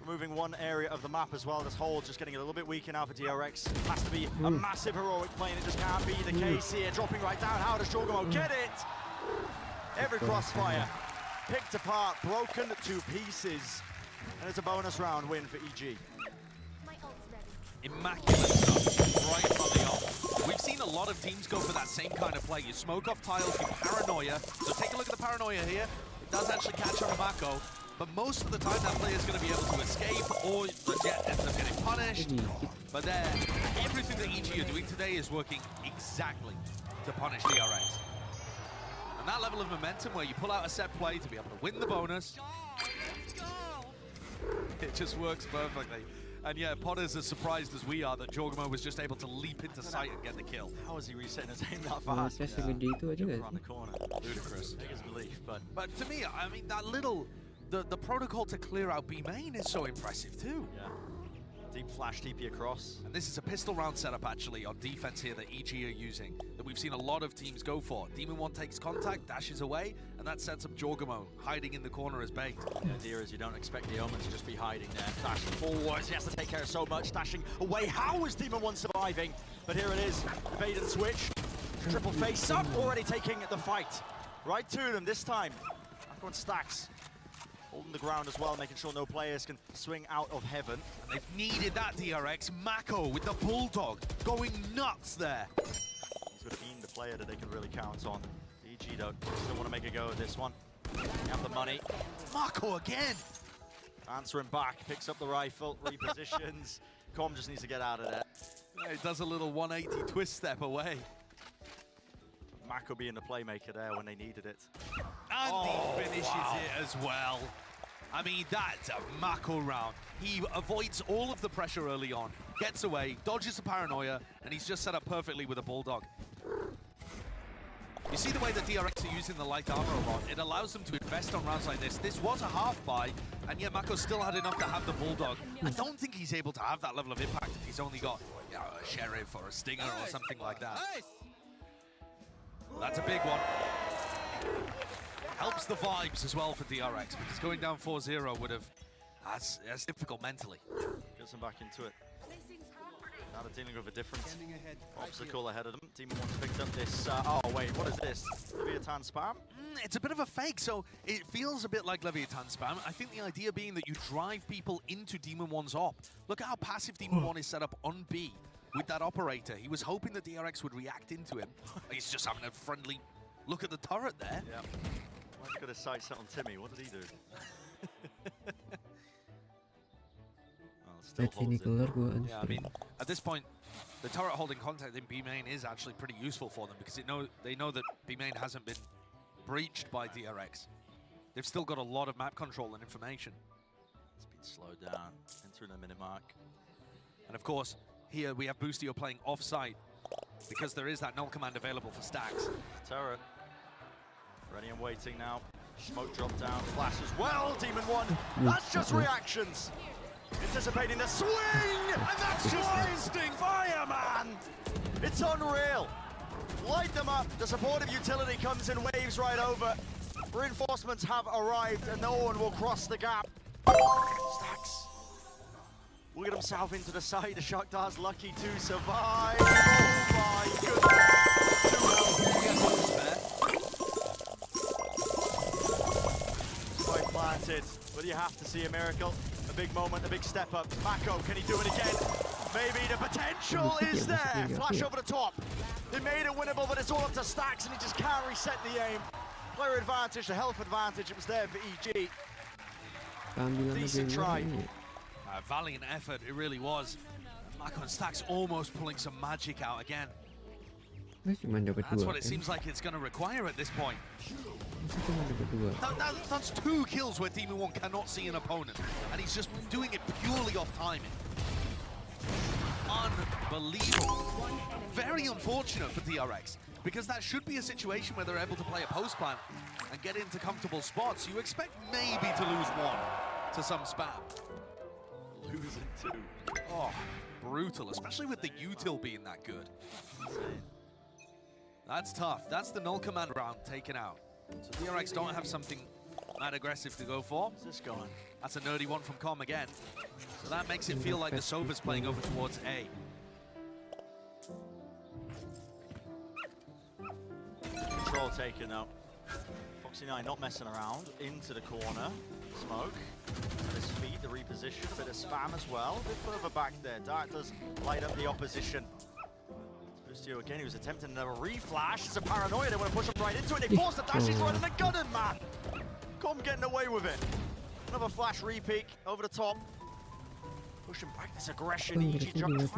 Removing one area of the map as well. This hold just getting a little bit weaker now for DRX. Has to be a massive heroic play, and it just can't be the case here. Dropping right down. How does Jorgamo get it? Every crossfire picked apart, broken to pieces. And it's a bonus round win for EG. Immaculate stuff right from the off. We've seen a lot of teams go for that same kind of play. You smoke off tiles, you paranoia. So take a look at the paranoia here. It does actually catch on a Mako, but most of the time that player is going to be able to escape, or the Jet ends up getting punished. But then everything that EG are doing today is working exactly to punish DRX. And that level of momentum where you pull out a set play to be able to win the bonus, it just works perfectly. And yeah, Potter's as surprised as we are that Jorgamo was just able to leap into sight and get the kill. How is he resetting his aim that fast? Around the corner. Ludicrous. Biggest belief, but to me, I mean, that little, the protocol to clear out B main is so impressive too. Yeah. Deep flash TP across. And this is a pistol round setup actually on defense here that EG are using, that we've seen a lot of teams go for. Demon 1 takes contact, dashes away, and that sets up Jorgamo hiding in the corner as bait. The idea is you don't expect the Omen to just be hiding there. Dashing forwards, he has to take care of so much, dashing away. How is Demon 1 surviving? But here it is, bait and switch. Triple face up, already taking the fight. Right to them this time. Back on Stacks. Holding the ground as well, making sure no players can swing out of heaven. And they've needed that, DRX. Mako with the Bulldog going nuts there. He's got been the player that they can really count on. EG don't still want to make a go of this one. They have the money. Mako again. Answering back, picks up the rifle, repositions. Com just needs to get out of there. Yeah, he does a little 180 twist step away. Mako being the playmaker there when they needed it. And he finishes it as well. I mean, that's a Mako round. He avoids all of the pressure early on, gets away, dodges the paranoia, and he's just set up perfectly with a Bulldog. You see the way the DRX are using the light armor a lot. It allows them to invest on rounds like this. This was a half buy, and yet Mako still had enough to have the Bulldog. I don't think he's able to have that level of impact if he's only got, you know, a Sheriff or a Stinger or something like that. That's a big one. Helps the vibes as well for DRX, because going down 4-0 would have... That's difficult mentally. Gets him back into it. Now they're dealing with a different obstacle ahead of them. Demon One's picked up this... oh, wait, what is this? Leviathan spam? It's a bit of a fake, so it feels a bit like Leviathan spam. I think the idea being that you drive people into Demon One's op. Look at how passive Demon One is set up on B with that operator. He was hoping that DRX would react into him. He's just having a friendly look at the turret there. Yeah. Why has he got his sight set on Timmy? What did he do? Yeah, I mean, at this point, the turret holding contact in B main is actually pretty useful for them, because they know that B main hasn't been breached by DRX. They've still got a lot of map control and information. It's been slowed down, entering the minute mark. And of course, here we have Boostio playing off-site, because there is that null command available for stacks. Turret. Ready and waiting now. Smoke drop down, flash as well, Demon One. That's just reactions. Anticipating the swing, and that's just instinct fire, man! It's unreal. Light them up, the supportive utility comes in waves right over. Reinforcements have arrived, and no one will cross the gap. Stacks will get himself into the side. The Shakhtar's lucky to survive. Oh my goodness. Quite planted, but you have to see a miracle. A big moment, a big step up. Mako, can he do it again? Maybe the potential is there. Flash over the top. They made it winnable, but it's all up to Stacks, and he just can't reset the aim. Player advantage, the health advantage, it was there for EG. Decent try. Valiant effort, it really was. Mako and Stacks almost pulling some magic out again. That's what it seems like it's going to require at this point. That's 2 kills where Demon One cannot see an opponent, and he's just doing it purely off timing. Unbelievable. Very unfortunate for DRX, because that should be a situation where they're able to play a post plant and get into comfortable spots. You expect maybe to lose 1 to some spam. Losing 2. Oh, brutal, especially with the util being that good. That's tough. That's the null command round taken out. So DRX don't have something that aggressive to go for. Where's this going? That's a nerdy one from Com again. So that makes it feel like the Sova's playing over towards A. Control taken out. Foxy9 not messing around. Into the corner. Smoke. At his feet, the reposition. A bit of spam as well. A bit further back there. Dark does light up the opposition. Boostio again, he was attempting another reflash. It's a paranoia. They want to push him right into it. They force the dash. He's right in the gunning, man. Com getting away with it. Another flash repeat over the top. Pushing back this aggression. EG trying to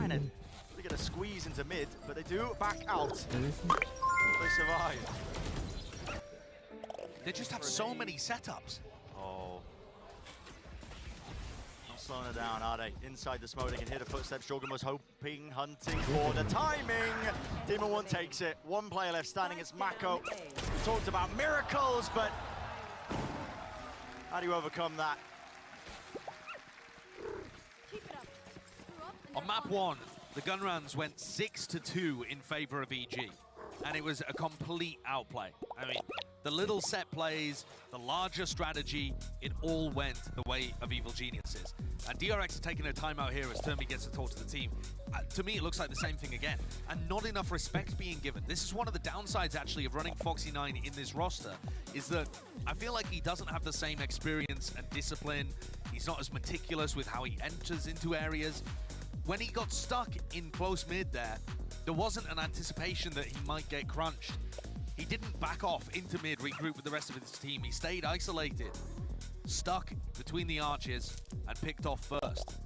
get a squeeze into mid, but they do back out. They survive. They just have so many setups. Oh. Not slowing it down, are they? Inside the smoke, they can hear the footsteps. Jorgen was hoping, hunting for the timing. Demon One takes it. 1 player left standing. It's Mako. We talked about miracles, but how do you overcome that? On map 1, the gun rounds went 6-2 in favor of EG, and it was a complete outplay. I mean, the little set plays, the larger strategy, it all went the way of Evil Geniuses. And DRX is taking a timeout here as Termi gets to talk to the team. To me, it looks like the same thing again, and not enough respect being given. This is one of the downsides, actually, of running Foxy9 in this roster, is that I feel like he doesn't have the same experience and discipline. He's not as meticulous with how he enters into areas. When he got stuck in close mid there wasn't an anticipation that he might get crunched. He didn't back off into mid, regroup with the rest of his team. He stayed isolated, stuck between the arches, and picked off first.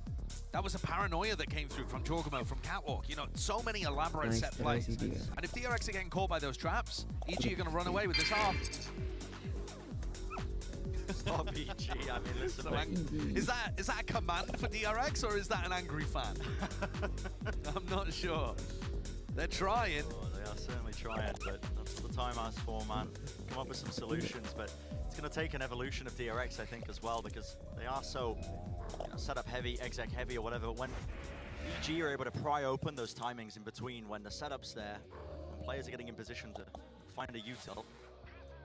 That was a paranoia that came through from Jorgamo, from Catwalk. You know, so many elaborate set plays. And if DRX are getting caught by those traps, EG are going to run away with this half. Stop EG. I mean, listen. Is that a command for DRX or is that an angry fan? I'm not sure. They're trying. Oh, they are certainly trying, but that's what the time asks for, man. Come up with some solutions, but it's going to take an evolution of DRX, I think, as well, because they are so setup heavy, exec heavy, or whatever. When EG are able to pry open those timings in between, when the setup's there, when players are getting in position to find a util,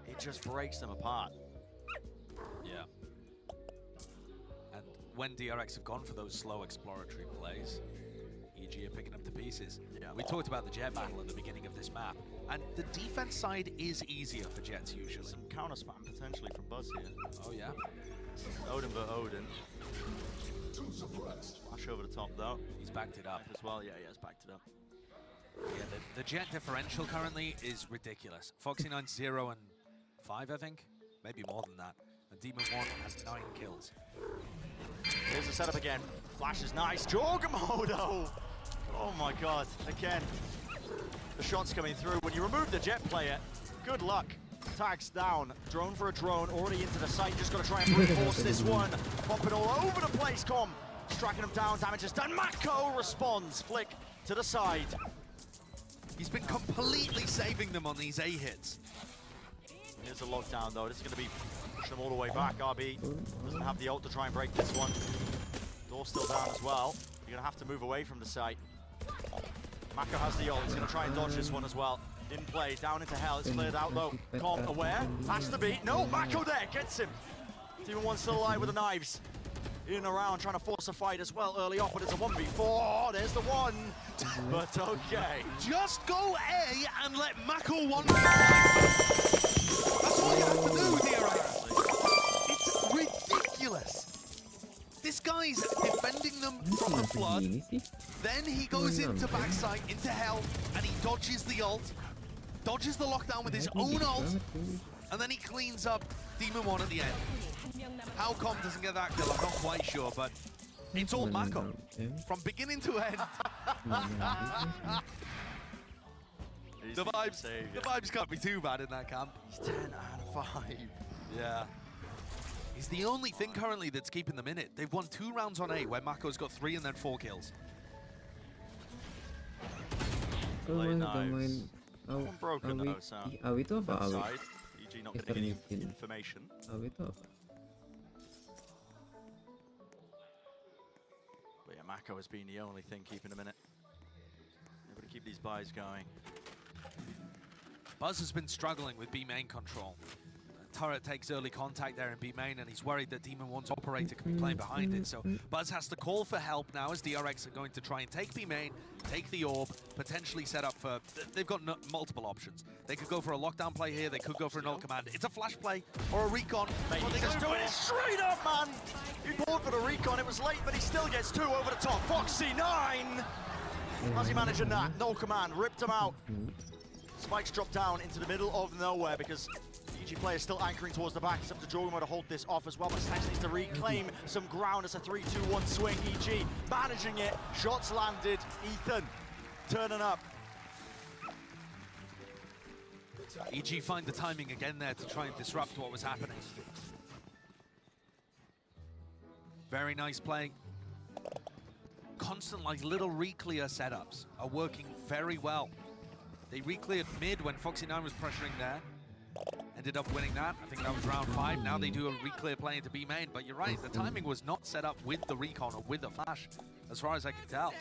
it just breaks them apart. Yeah. And when DRX have gone for those slow exploratory plays, EG are picking up the pieces. Yeah. We talked about the Jet battle at the beginning of this map, and the defense side is easier for Jets usually. Some counter spam potentially from Buzz here. Oh yeah. Odin ver Odin. Flash over the top though. He's backed it up as well. Yeah, he has backed it up. Yeah, the Jet differential currently is ridiculous. Foxy9's 0 and 5, I think, maybe more than that. And Demon 1 has 9 kills. Here's the setup again. Flash is nice. Jorgamodo! Oh my god. Again, the shot's coming through. When you remove the Jet player, good luck. Tags down. Drone for a drone. Already into the site. Just got to try and reinforce this one. Popping all over the place, Com. Striking him down. Damage is done. Mako responds. Flick to the side. He's been completely saving them on these A hits. Here's the lockdown though. This is going to be pushing them all the way back. RB doesn't have the ult to try and break this one. Door's still down as well. You're going to have to move away from the site. Mako has the ult. He's going to try and dodge this one as well. Didn't play. Down into hell. It's cleared out though. Com aware. Has to be. No, Mako there. Gets him. Demon 1 still alive with the knives. In and around, trying to force a fight as well early on, but it's a 1v4. There's the one. But okay. Just go A and let Mako 1 That's all you have to do, DRX. It's ridiculous. This guy's defending them from the flood. Then he goes into backside, into hell, and he dodges the ult. Dodges the lockdown with his own ult. And then he cleans up Demon 1 at the end. How Com doesn't get that kill, I'm not quite sure, but it's all Mako. From beginning to end. The vibes can't be too bad in that camp. He's 10 out of 5. Yeah. He's the only thing currently that's keeping them in it. They've won 2 rounds on A, where Mako's got 3 and then 4 kills. Knives. Broken though, so Awi itu apa awi? side. EG not getting any information. Awi itu apa? But yeah, Mako has been the only thing keeping him in it. Able to keep these buys going. Buzz has been struggling with B main control. Turret takes early contact there in B main, and he's worried that Demon 1's operator can be playing behind it. So Buzz has to call for help now as DRX are going to try and take B main, take the orb, potentially set up for... They've got multiple options. They could go for a lockdown play here, they could go for an ult command. It's a flash play or a recon. He's just doing it straight up, man! He pulled for the recon, it was late, but he still gets 2 over the top. Foxy9! How's he managing that? No command, ripped him out. Spikes drop down into the middle of nowhere because EG player still anchoring towards the back. It's up to Jorgamodo to hold this off as well, but Stacks needs to reclaim some ground. It's a 3-2-1 swing. EG managing it. Shots landed. Ethan turning up. EG find the timing again there to try and disrupt what was happening. Very nice play. Constant, like, little re-clear setups are working very well. They re-cleared mid when Foxy9 was pressuring there. Ended up winning that. I think that was round 5. Now they do a re-clear play into B main, but you're right, the timing was not set up with the recon or with the flash, as far as I can tell.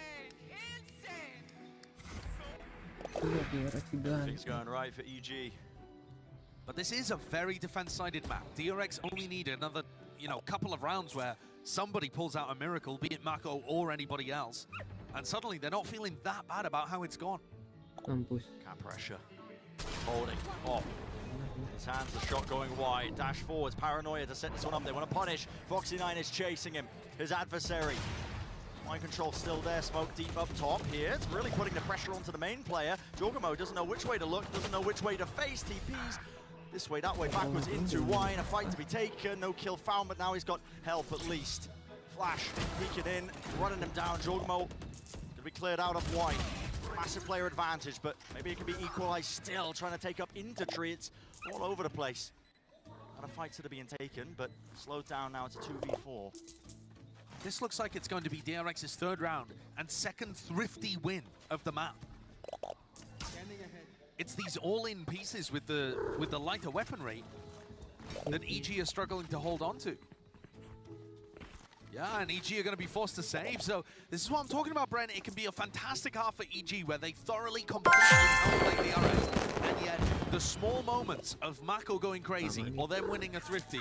Things going right for EG. But this is a very defense-sided map. DRX only need another, couple of rounds where somebody pulls out a miracle, be it Mako or anybody else, and suddenly they're not feeling that bad about how it's gone. Cap pressure. Holding. Oh. His hands, the shot going wide. Dash forwards. Paranoia to set this one up. They want to punish. Foxy9 is chasing him. His adversary. Mind control still there. Smoke deep up top here. It's really putting the pressure onto the main player. Jorgamo doesn't know which way to look. Doesn't know which way to face. TPs this way, that way, backwards into Wine. A fight to be taken. No kill found, but now he's got help at least. Flash peeking in. Running him down. Jorgamo to be cleared out of Wine. Massive player advantage, but maybe it can be equalized still. Trying to take up into tree. It's all over the place. lot of fights that are being taken, but slowed down now to 2v4. This looks like it's going to be DRX's third round and second thrifty win of the map. It's these all-in pieces with the lighter weaponry that EG are struggling to hold on to. Yeah, and EG are going to be forced to save. So this is what I'm talking about, Brent. It can be a fantastic half for EG where they thoroughly completely outplay the DRX, and yet the small moments of Mako going crazy or them winning a thrifty,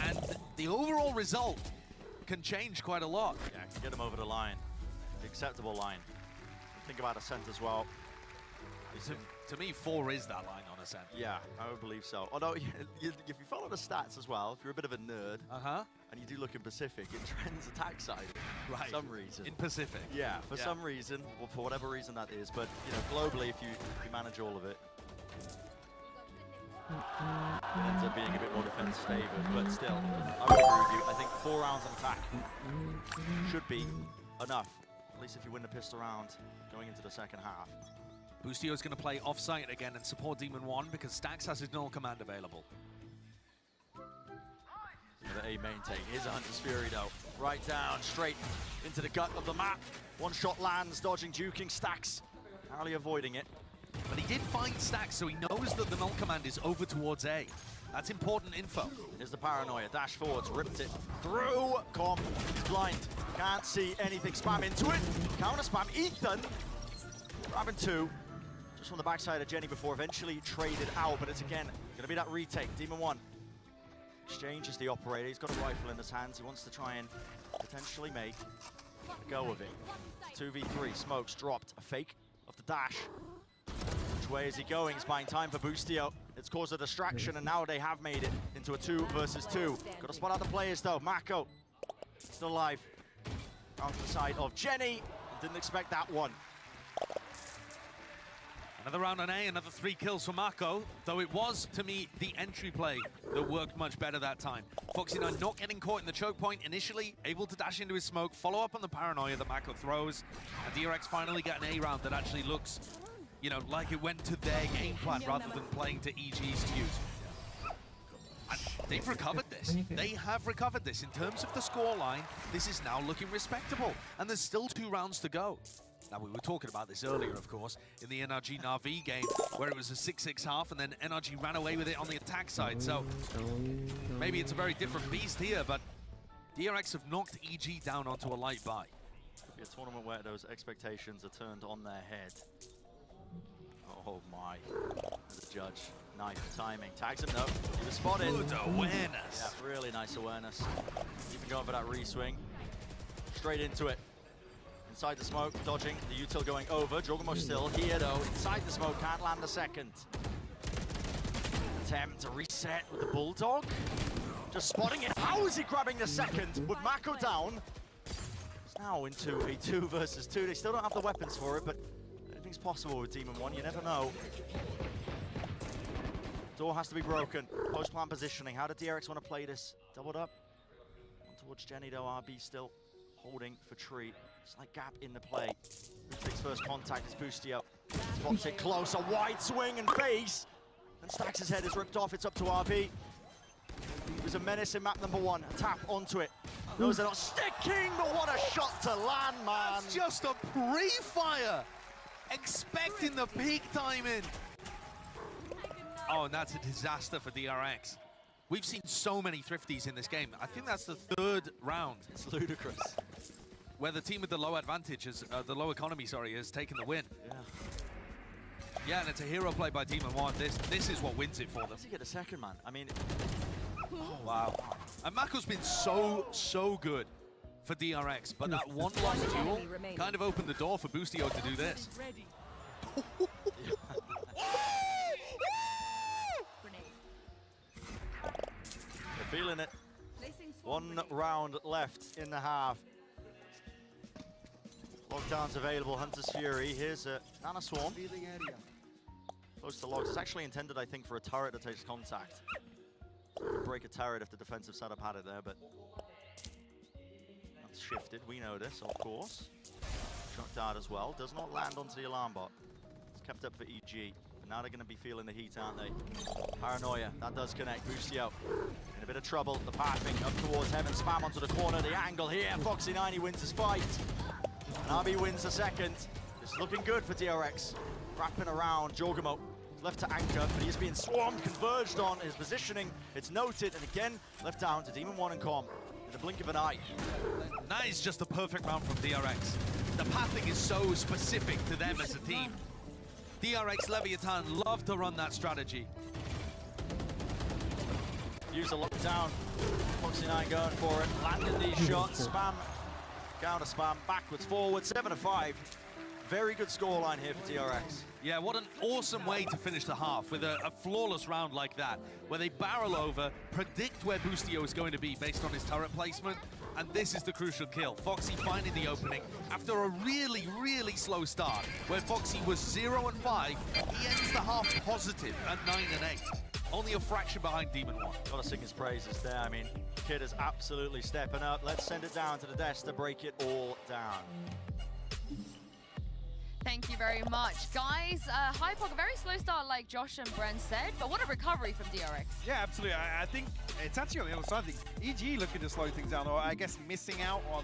and the overall result can change quite a lot. Yeah, can get them over the line, the acceptable line. Think about Ascent as well. To me, 4 is that line on Ascent. Yeah, I would believe so. Although, if you follow the stats as well, if you're a bit of a nerd, and you do look in Pacific, it trends attack side for some reason. In Pacific. Yeah, for some reason, or for whatever reason that is. But you know, globally, if you manage all of it, it ends up being a bit more defense favored. But still, I would agree with you. I think 4 rounds of attack should be enough. At least if you win the pistol round going into the second half. Boostio's going to play off-site again and support Demon 1 because Stax has his null command available. The A main take. Here's a Hunter's Fury though. Right down, straight into the gut of the map. One shot lands, dodging, juking, Stax. Narrowly avoiding it. But he did find Stax, so he knows that the null command is over towards A. That's important info. Here's the paranoia. Dash forwards, ripped it through. Com, he's blind. Can't see anything. Spam into it. Counter spam. Ethan grabbing 2. Just from the backside of Jenny before eventually traded out. But it's again going to be that retake. Demon 1 exchanges the operator. He's got a rifle in his hands. He wants to try and potentially make a go of it. 2v3. Smokes dropped. A fake of the dash. Which way is he going? He's buying time for Boostio. It's caused a distraction, and now they have made it into a 2 versus 2. Got to spot out the players, though. Mako still alive. Round to the side of Jenny. Didn't expect that one. Another round on A, another 3 kills for Mako, though it was, to me, the entry play that worked much better that time. Foxy9 not getting caught in the choke point initially, able to dash into his smoke, follow up on the paranoia that Mako throws, and DRX finally get an A round that actually looks, you know, like it went to their game plan rather than playing to EG's tunes. And they've recovered this. They have recovered this. In terms of the scoreline, this is now looking respectable, and there's still 2 rounds to go. Now, we were talking about this earlier, of course, in the NRG Na'Vi game, where it was a 6-6 half, and then NRG ran away with it on the attack side. So maybe it's a very different beast here, but DRX have knocked EG down onto a light buy. Could be a tournament where those expectations are turned on their head. Oh my, the judge, nice timing. Tags him though, he was spotted. Good awareness. Yeah, really nice awareness. Even going for that re-swing. Straight into it. Inside the smoke, dodging, the util going over. Drogomo still here though, inside the smoke, can't land a second. Attempt to reset with the Bulldog. Just spotting it, how is he grabbing the second with Mako down? It's now into a 2 versus 2. They still don't have the weapons for it, but anything's possible with Demon 1, you never know. Door has to be broken. Post-plan positioning, how did DRX want to play this? Doubled up. On towards Jenny though, RB still holding for Tree. Slight gap in the play. Takes first contact, it's Boostio. Spots it close, a wide swing and face. And Stax' head is ripped off, it's up to RB. He was a menace in map number 1. A tap onto it. Those are not sticking, but what a shot to land, man. That's just a pre-fire. Expecting the peak timing. Oh, and that's a disaster for DRX. We've seen so many thrifties in this game. I think that's the 3rd round. It's ludicrous. Where the team with the low advantage, the low economy, sorry, has taken the win. Yeah. Yeah, and it's a hero play by Demon 1. This is what wins it for them. Does he get a second, man? I mean, oh, wow. And Mako's been so good for DRX, but that one lost duel kind of opened the door for Boostio to do this. They're feeling it. 1 round left in the half. Lockdown's available, Hunter's Fury. Here's a Nana Swarm. Close to logs. It's actually intended, I think, for a turret that takes contact. You could break a turret if the defensive setup had it there, but that's shifted. We know this, of course. Chucked out as well. Does not land onto the alarm bot. It's kept up for EG. but now they're going to be feeling the heat, aren't they? Paranoia, that does connect. Boostio in a bit of trouble. The pathing up towards Heaven, spam onto the corner. The angle here, Foxy9, he wins his fight. And RB wins the second. It's looking good for DRX. Wrapping around, Jorgamo left to anchor, but he is being swarmed, converged on his positioning. It's noted, and again, left down to Demon 1 and Com in the blink of an eye. That is just the perfect round from DRX. The pathing is so specific to them as a team. DRX Leviathan love to run that strategy. Use a lockdown. Foxy9 going for it, landing these shots. Spam, counter spam, backwards, forwards, 7-5. Very good scoreline here for DRX. Yeah, what an awesome way to finish the half with a flawless round like that, where they barrel over, predict where Boostio is going to be based on his turret placement, and this is the crucial kill. Foxy finding the opening after a really, really slow start, where Foxy was 0-5. He ends the half positive at 9-8. Only a fraction behind Demon 1. Gotta sing his praises there. I mean, Kid is absolutely stepping up. Let's send it down to the desk to break it all down. Thank you very much. Guys, Hypok, a very slow start like Josh and Bren said, but what a recovery from DRX. Yeah, absolutely. I think it's actually on the other side. I think EG looking to slow things down, or I guess missing out on,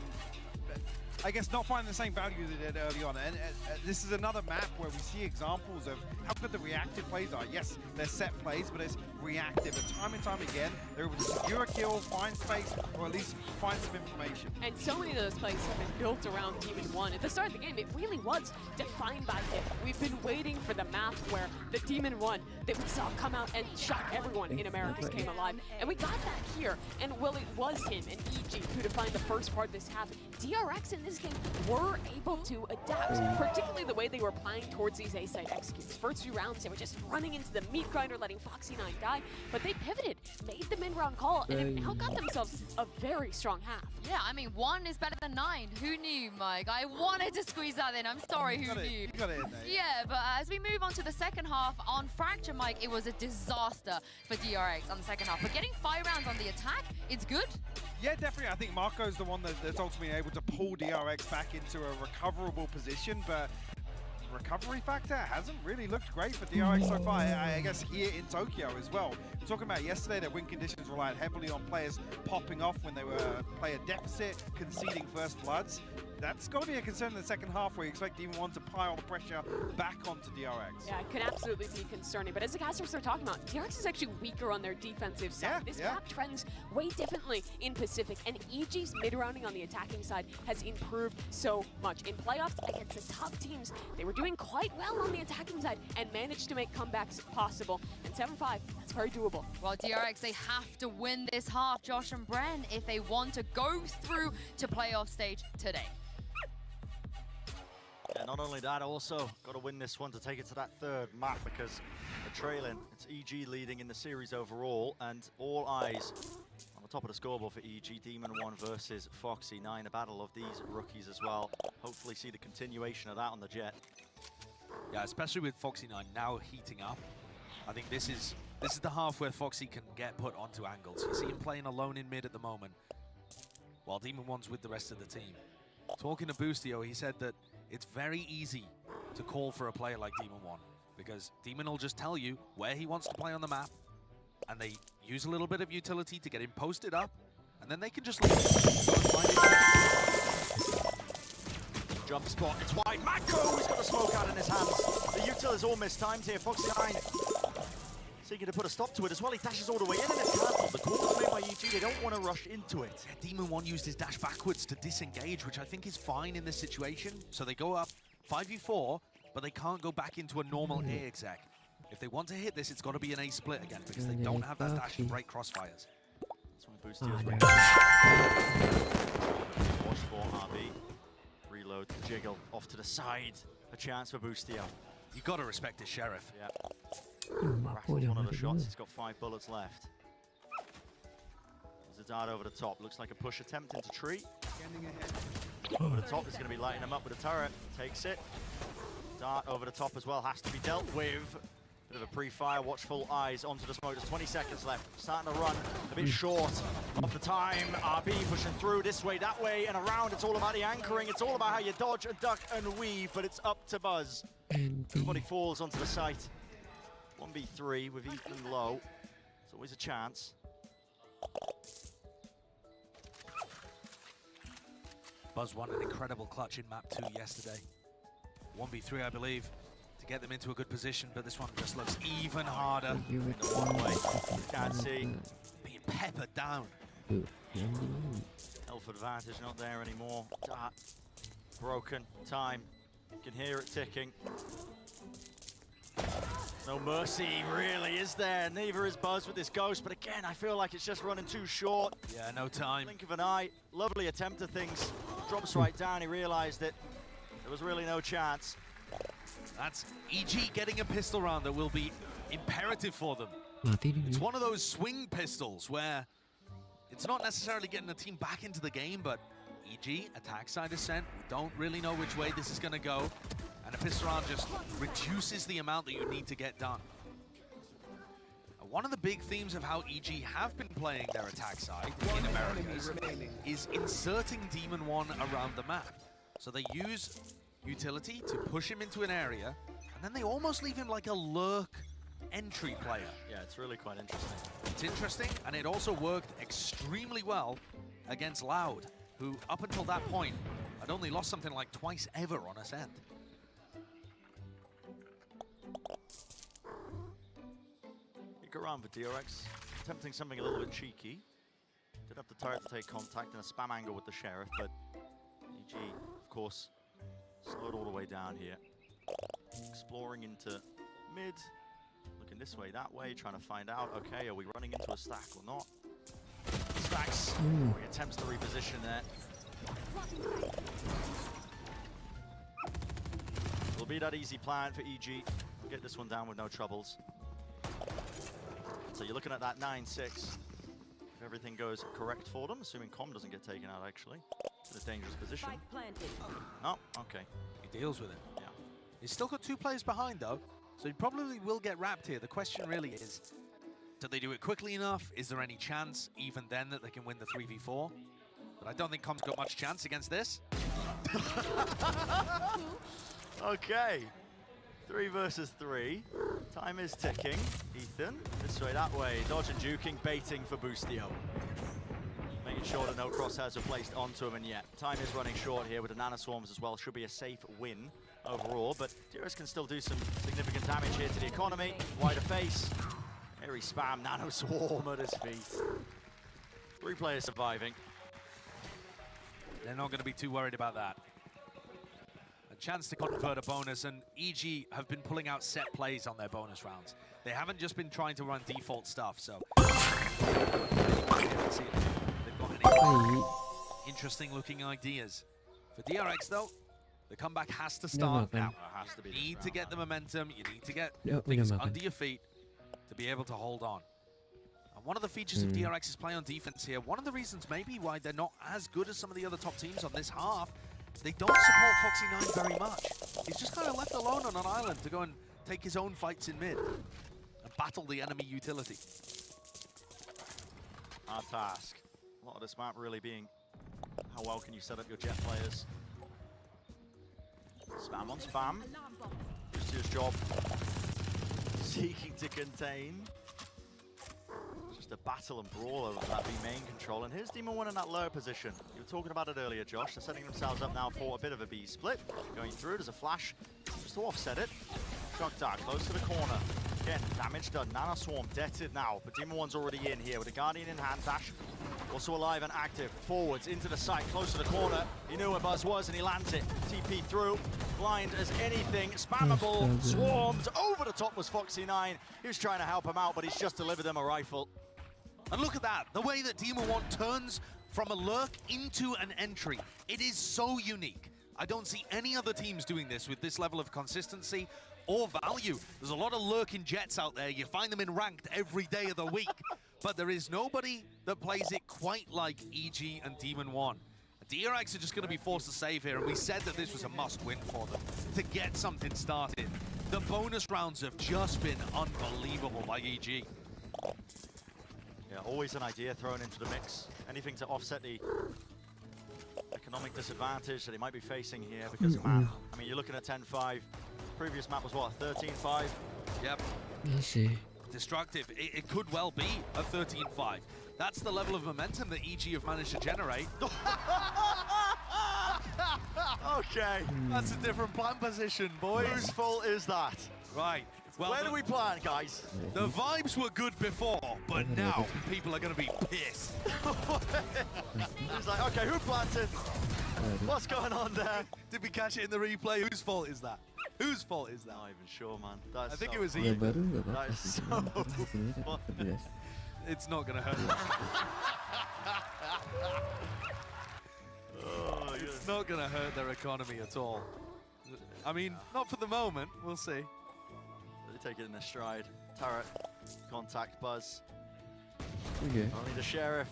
I guess not finding the same value they did early on. And this is another map where we see examples of how good the reactive plays are. Yes, they're set plays, but it's reactive. And time again, they're able to secure a kill, find space, or at least find some information. And so many of those plays have been built around Demon 1. At the start of the game, it really was defined by him. We've been waiting for the map where the Demon 1 that we saw come out and shock everyone in Americas came alive. And we got that here. And well, it was him and EG who defined the first part of this half. DRX in this game were able to adapt, particularly the way they were playing towards these A-side executes. First few rounds, they were just running into the meat grinder, letting Foxy9 die, but they pivoted, made the mid-round call, and have now got themselves a very strong half. Yeah, I mean, 1 is better than 9. Who knew, Mike? I wanted to squeeze that in. I'm sorry, who knew? You got it in there. Yeah, but as we move on to the second half, on Fracture, Mike, it was a disaster for DRX on the second half. But getting 5 rounds on the attack, it's good. Yeah, definitely. I think Marco's the one that's ultimately able to pull DRX back into a recoverable position, but recovery factor hasn't really looked great for DRX so far. I guess here in Tokyo as well. We're talking about yesterday, their win conditions relied heavily on players popping off when they were player deficit, conceding first bloods. That's got to be a concern in the second half where you expect Demon 1 to pile the pressure back onto DRX. Yeah, it can absolutely be concerning. But as the casters are talking about, DRX is actually weaker on their defensive side. This map trends way differently in Pacific, and EG's mid-rounding on the attacking side has improved so much. In playoffs against the top teams, they were doing quite well on the attacking side and managed to make comebacks possible. And 7-5, that's very doable. Well, DRX, they have to win this half, Josh and Bren, if they want to go through to playoff stage today. Yeah, not only that, also got to win this one to take it to that third map because they're trailing. It's EG leading in the series overall, and all eyes on the top of the scoreboard for EG. Demon 1 versus Foxy9, a battle of these rookies as well. Hopefully see the continuation of that on the jet. Yeah, especially with Foxy9 now heating up. I think this is the half where Foxy can get put onto angles. You see him playing alone in mid at the moment, while Demon 1's with the rest of the team. Talking to Boostio, he said that it's very easy to call for a player like Demon 1 because Demon will just tell you where he wants to play on the map, and they use a little bit of utility to get him posted up, and then they can just Jump spot, it's wide. Mako has got a smoke out in his hands. The util is all mistimed here. Foxy9 seeking to put a stop to it as well. He dashes all the way in and it's cancelled. The call is made by EG. They don't want to rush into it. Yeah, Demon 1 used his dash backwards to disengage, which I think is fine in this situation. So they go up 5v4, but they can't go back into a normal A exec. If they want to hit this, it's got to be an A split again because they don't have that dash to break crossfires. That's when Boostio's ready. Watch for RB. Reload, jiggle, off to the side. A chance for Boostio. You got to respect his sheriff. Yeah. Rattles one of the shots. He's got 5 bullets left. There's a dart over the top. Looks like a push attempt into tree. Over the top is going to be lighting him up with a turret. Takes it. Dart over the top as well. Has to be dealt with. Bit of a pre-fire. Watchful eyes onto the smoke. There's 20 seconds left. Starting to run a bit short of the time. RB pushing through this way, that way, and around. It's all about the anchoring. It's all about how you dodge and duck and weave, but it's up to Buzz. Everybody falls onto the site. 1v3 with Ethan low. It's always a chance. Buzz won an incredible clutch in map 2 yesterday. 1v3, I believe, to get them into a good position, but this one just looks even harder. Can't see. Being peppered down. Elf advantage not there anymore. Dart broken. Time. You can hear it ticking. No mercy, really, is there? Neither is Buzz with this ghost, but again, I feel like it's just running too short. Yeah, no time. Blink of an eye. Lovely attempt at things. Drops right down. He realized it. There was really no chance. That's EG getting a pistol round that will be imperative for them. It's one of those swing pistols where it's not necessarily getting the team back into the game, but EG, attack side ascent, we don't really know which way this is going to go. And a pistol round just reduces the amount that you need to get done. One of the big themes of how EG have been playing their attack side in Americas is inserting Demon 1 around the map. So they use utility to push him into an area, and then they almost leave him like a lurk entry player. Yeah, it's really quite interesting. It's interesting, and it also worked extremely well against Loud, who up until that point had only lost something like twice ever on Ascent. Around for DRX, attempting something a little bit cheeky. Did have the turret to take contact in a spam angle with the Sheriff, but EG, of course, slowed all the way down here. Exploring into mid, looking this way, that way, trying to find out, okay, are we running into a stack or not? Stacks, he attempts to reposition there. Will be that easy plan for EG. We'll get this one down with no troubles. So you're looking at that 9-6. If everything goes correct for them, assuming Com doesn't get taken out, actually. In a dangerous position. No, okay. He deals with it. Yeah. He's still got 2 players behind, though, so he probably will get wrapped here. The question really is, do they do it quickly enough? Is there any chance, even then, that they can win the 3v4? But I don't think Com's got much chance against this. Okay. 3 versus 3. Time is ticking. Ethan, this way, that way. Dodge and juking, baiting for Boostio. Making sure that no crosshairs are placed onto him, and yet time is running short here with the Nano Swarms as well. Should be a safe win overall, but DRX can still do some significant damage here to the economy. Wider face. Here he spam, Nano Swarm at his feet. 3 players surviving. They're not going to be too worried about that. A chance to convert a bonus, and EG have been pulling out set plays on their bonus rounds. They haven't just been trying to run default stuff, so they haven't seen they've got any interesting looking ideas. For DRX though, the comeback has to start now. Has to be You need to get the momentum, you need to get No, things udah makan. under your feet to be able to hold on. And one of the features of DRX's play on defense here, one of the reasons maybe why they're not as good as some of the other top teams on this half, they don't support Foxy9 very much. He's just kind of left alone on an island to go and take his own fights in mid and battle the enemy utility. Our task. A lot of this map really being how well can you set up your jet players. Spam on spam. Just his job. Seeking to contain. Just a battle and brawl over that B main control. And here's Demon 1 in that lower position. You were talking about it earlier, Josh. They're setting themselves up now for a bit of a B split. Going through, there's a flash just to offset it. Shock Dart close to the corner. Again, damage done. Nano Swarm deaded now, but Demon 1's already in here with a Guardian in hand. Dash also alive and active. Forwards into the site, close to the corner. He knew where Buzz was and he lands it. TP through, blind as anything. Spammable, swarmed. Over the top was Foxy9. He was trying to help him out, but he's just delivered them a rifle. And look at that, the way that Demon 1 turns from a lurk into an entry. It is so unique. I don't see any other teams doing this with this level of consistency or value. There's a lot of lurking jets out there. You find them in ranked every day of the week. But there is nobody that plays it quite like EG and Demon 1. DRX are just going to be forced to save here, and we said that this was a must-win for them to get something started. The bonus rounds have just been unbelievable by EG. Yeah, always an idea thrown into the mix. Anything to offset the economic disadvantage that he might be facing here because, man, I mean, you're looking at 10-5. Previous map was what, 13-5? Yep. Easy. Destructive. It could well be a 13-5. That's the level of momentum that EG have managed to generate. Okay. That's a different plan position, boys. Whose fault is that? Right. Well, where do we plan, guys? The vibes were good before, but now people are going to be pissed. He's like, okay, who planted? What's going on there? Did we catch it in the replay? Whose fault is that? Whose fault is that? Not even sure, man. That's I think so it was Ya Ian. baru nggak That apa-apa is sih. so Cuman kan 11. It's not going to hurt. Oh, It's not going to hurt their economy at all. I mean, not for the moment. We'll see. They take it in their stride. Turret, contact, buzz. Okay. Only the sheriff.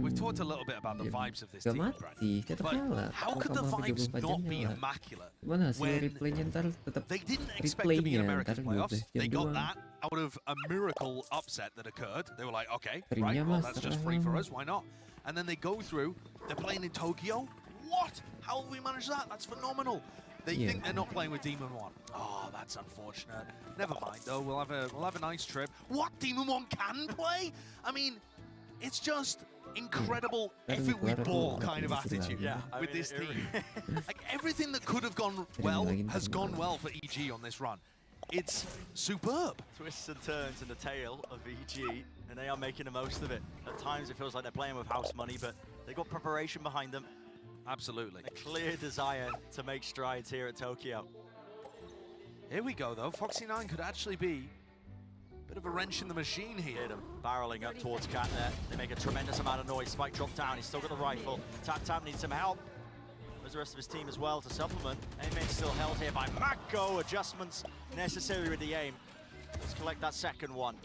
We've talked a little bit about the vibes of this Gak team, mati, Brad. tetap But nyala. how could the vibes not be immaculate when replaynya ntar tetap they didn't expect to be in America's playoffs? 12 They jam got doang. that out of a miracle upset that occurred. They were like, okay, Terima right, well, mas, that's just free for us. Why not? And then they go through. They're playing in Tokyo. What? How have we managed that? That's phenomenal. They think they're not playing with Demon One. Oh, that's unfortunate. Never mind though. We'll have a nice trip. What? Demon One can play? I mean, it's just incredible if it we ball kind of attitude with this team. Like everything that could have gone well has gone well for EG on this run. It's superb. Twists and turns in the tail of EG, and they are making the most of it. At times it feels like they're playing with house money, but they've got preparation behind them. Absolutely. A clear desire to make strides here at Tokyo. Here we go though. Foxy9 could actually be a bit of a wrench in the machine here. Hit him, barreling up towards Cat there. They make a tremendous amount of noise. Spike dropped down, he's still got the rifle. Tap needs some help. There's the rest of his team as well to supplement. Aiming still held here by Mako. Adjustments necessary with the aim. Let's collect that second one.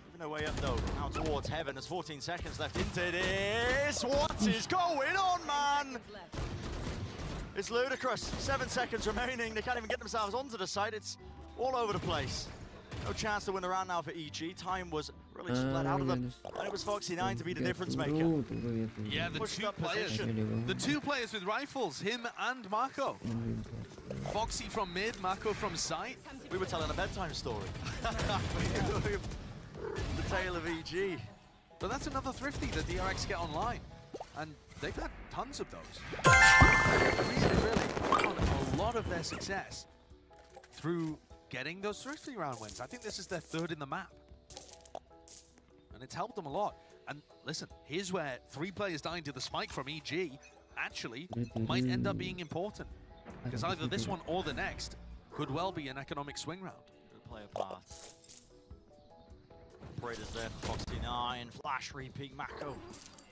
Moving their way up though, now towards Heaven. There's 14 seconds left into this. What is going on, man? It's ludicrous. 7 seconds remaining. They can't even get themselves onto the site. It's all over the place. No chance to win the round now for EG. Time was really split out of them. And it was Foxy9 to be the difference maker. Yeah, the two players with rifles, him and Mako. Foxy from mid, Mako from site. We were telling a bedtime story. The tale of EG. But that's another thrifty that DRX get online. And they've had tons of those. Really found a lot of their success through getting those thrifty round wins. I think this is their third in the map. And it's helped them a lot. And listen, here's where 3 players dying to the spike from EG actually might end up being important. Because either this one or the next could well be an economic swing round. Good play a part. Operators there for Foxy9. Flash repeat Mako.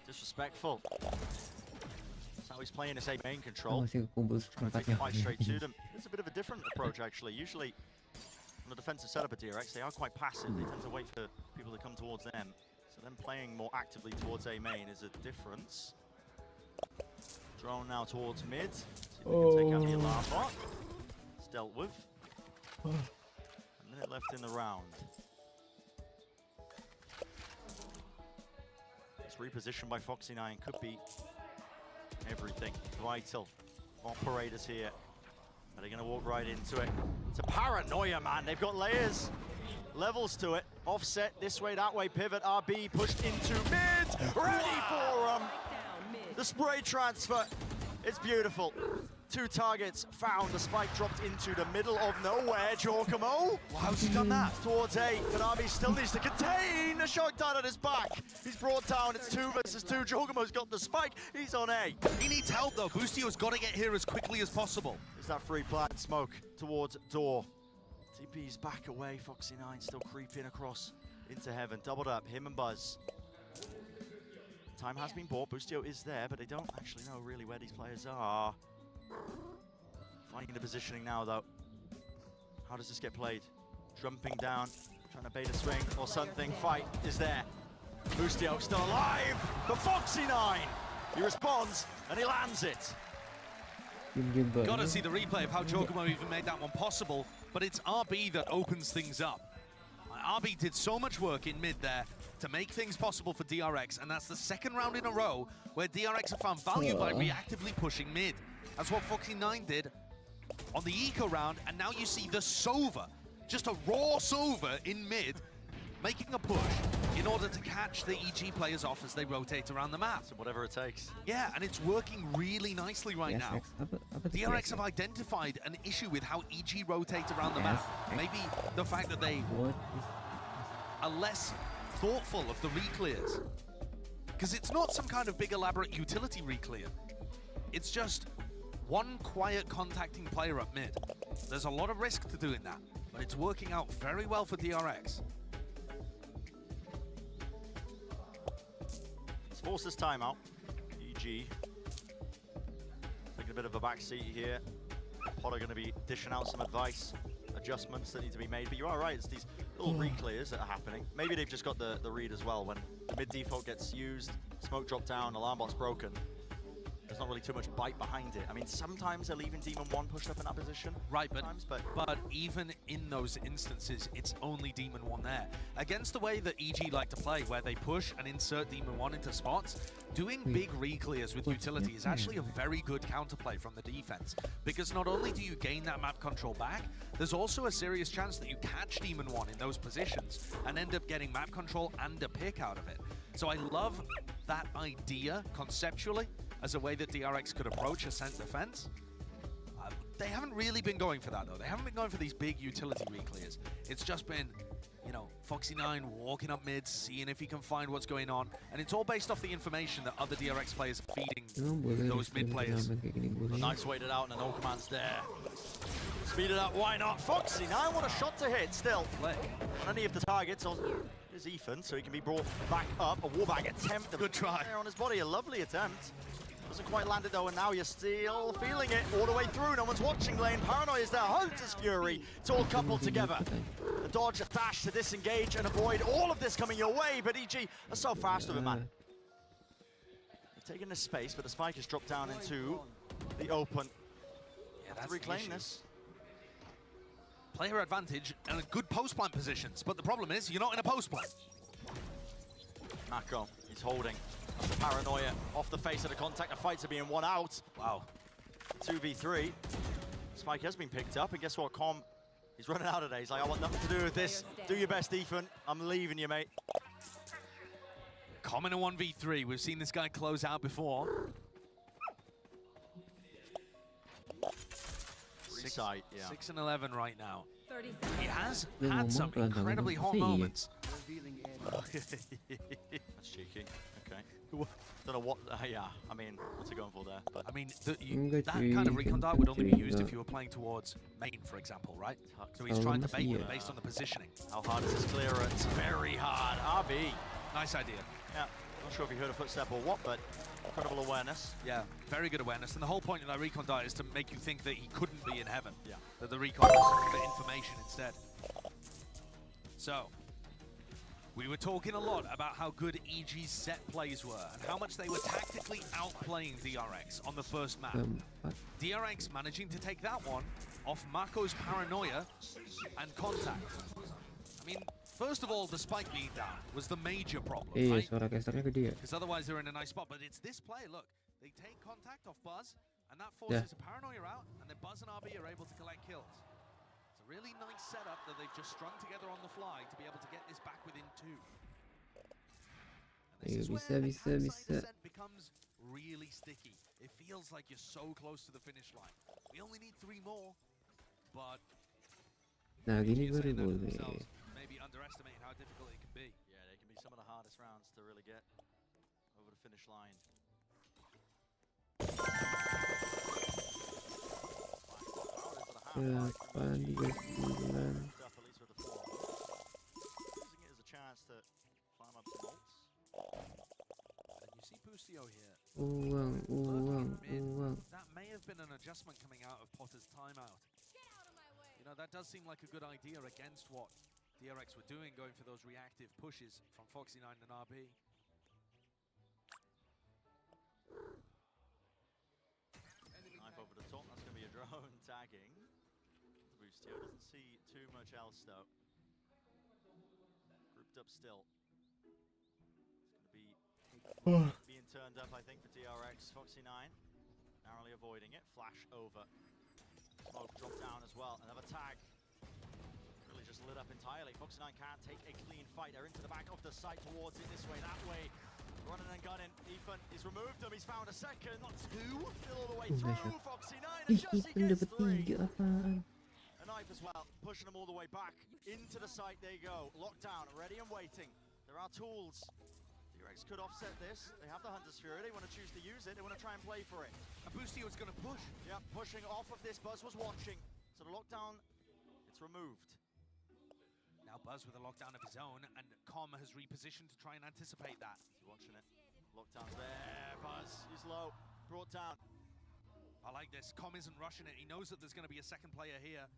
Disrespectful. That's how he's playing his A main control. Take the fight straight to them. It's a bit of a different approach actually. Usually on the defensive setup at DRX, they are quite passive. They tend to wait for people to come towards them. So them playing more actively towards A main is a difference. Drone now towards mid. See if they can take out the alarm bot. It's dealt with. A minute left in the round. This reposition by Foxy9 could be everything. Vital. Operators here. Are they going to walk right into it? It's a paranoia, man. They've got layers. Levels to it. Offset this way, that way. Pivot. RB pushed into mid. Ready for the spray transfer. It's beautiful. 2 targets found. The spike dropped into the middle of nowhere. Giacomo. Well, how's he done that? Towards A, but RB still needs to contain. A shock dart at his back. He's brought down. It's 2 versus 2. Giacomo's got the spike. He's on A. He needs help though. Boostio's got to get here as quickly as possible. Is that free plant smoke towards door? TP's back away. Foxy9 still creeping across into Heaven. Doubled up. Him and Buzz. Time has been bought. Boostio is there, but they don't actually know really where these players are. Finding the positioning now, though. How does this get played? Jumping down, trying to bait a swing or something. Fight is there. Boostio still alive, but Foxy9! He responds, and he lands it. Got to see the replay of how Giacomo even made that one possible, but it's RB that opens things up. RB did so much work in mid there to make things possible for DRX, and that's the second round in a row where DRX have found value by reactively pushing mid. That's what Foxy9 did on the eco round, and now you see the Sova, just a raw Sova in mid, making a push in order to catch the EG players off as they rotate around the map. So whatever it takes. Yeah, and it's working really nicely right now. DRX have identified an issue with how EG rotate around the map. Maybe the fact that they are less thoughtful of the reclears. Because it's not some kind of big elaborate utility reclear. It's just one quiet contacting player up mid. There's a lot of risk to doing that, but it's working out very well for DRX. Let's force this timeout. EG taking a bit of a backseat here. Potter going to be dishing out some advice, adjustments that need to be made. But you are right, it's these little reclears that are happening. Maybe they've just got the read as well. When the mid default gets used, smoke drop down, alarm bot's broken. There's not really too much bite behind it. I mean, sometimes they're leaving Demon 1 pushed up in that position. Right, but even in those instances, it's only Demon 1 there. Against the way that EG like to play, where they push and insert Demon 1 into spots, doing big reclears with utility is actually a very good counterplay from the defense. Because not only do you gain that map control back, there's also a serious chance that you catch Demon 1 in those positions and end up getting map control and a pick out of it. So I love that idea conceptually as a way that DRX could approach Ascent defense. They haven't really been going for that though. They haven't been going for these big utility reclears. It's just been, you know, Foxy9 walking up mid, seeing if he can find what's going on. And it's all based off the information that other DRX players are feeding those mid players. Nice waited out and an old man's there. Speed it up, why not? Foxy9, what a shot to hit still. On any of the targets is Ethan, so he can be brought back up. A warbag attempt. Good try. On his body, a lovely attempt. Doesn't quite land it though, and now you're still feeling it all the way through. No one's watching lane. Paranoia is there. Hunter's Fury. It's all coupled together. A dodge, a dash to disengage and avoid all of this coming your way, but EG are so fast with it, man. They've taken this space, but the spike has dropped down into the open. Yeah, that's reclaim this. Player advantage and good post plant positions, but the problem is you're not in a post plant. Mako, he's holding. That's the Paranoia off the face of the contact. The fights are being won out. Wow. 2v3. Spike has been picked up, and guess what, Com? He's running out of days. He's like, I want nothing to do with this. Do your best, Ethan. I'm leaving you, mate. Com in a 1v3. We've seen this guy close out before. Side, yeah. 6 and 11 right now. He has had some incredibly hot moments. That's cheeky. Okay. Don't know what. Yeah. I mean, what's he going for there? But I mean, that kind of recon dart would only be used if you were playing towards main, for example, right? So he's trying to bait you based on the positioning. How hard is this clearance? Very hard. RB. Nice idea. Yeah. Not sure if you heard a footstep or what, but incredible awareness. Yeah, very good awareness. And the whole point of that recon dart is to make you think that he couldn't be in heaven. Yeah. That the recon was for information instead. So, we were talking a lot about how good EG's set plays were and how much they were tactically outplaying DRX on the first map. DRX managing to take that one off Mako's Paranoia and contact. I mean, first of all, the spike being down was the major problem, right? Because otherwise they're in a nice spot. But it's this play, look. They take contact off Buzz, and that forces a Paranoia out, and then Buzz and RB are able to collect kills. It's a really nice setup that they've just strung together on the fly to be able to get this back within 2. And this is where the outside descent becomes really sticky. It feels like you're so close to the finish line. We only need 3 more, but... Nah, gini baru boleh. Maybe underestimating how difficult it can be. Yeah, they can be some of the hardest rounds to really get over the finish line. Delapan, 39. Using it as a chance to climb up some ults. And you see Pustio here. Uang. That may have been an adjustment coming out of Potter's timeout. You know, that does seem like a good idea against what DRX were doing, going for those reactive pushes from Foxy9 and RB. Knife over the top, that's going to be a drone tagging. Boostio doesn't see too much else though. Grouped up still. It's going to be being turned up, I think, for DRX. Foxy9 narrowly avoiding it. Flash over. Smoke dropped down as well. Another tag. Really just lit up entirely. Foxy9 can't take a clean fight. They're into the back of the site towards it this way, that way. Running and gunning. Ethan, he's removed them. He's found a second, not two. Still all the way through. Foxy9 and just he gets three. A knife as well, pushing them all the way back into the site. There you go. Lockdown, ready and waiting. There are tools. T-Rex could offset this. They have the Hunter's Fury. They want to choose to use it. They want to try and play for it. And Boostio's going to push. Yep, pushing off of this. Buzz was watching. So the lockdown, it's removed. Now Buzz with a lockdown of his own, and Com has repositioned to try and anticipate that. He's watching it. Lockdown's there. Buzz, he's low. Brought down. I like this. Com isn't rushing it. He knows that there's going to be a second player here.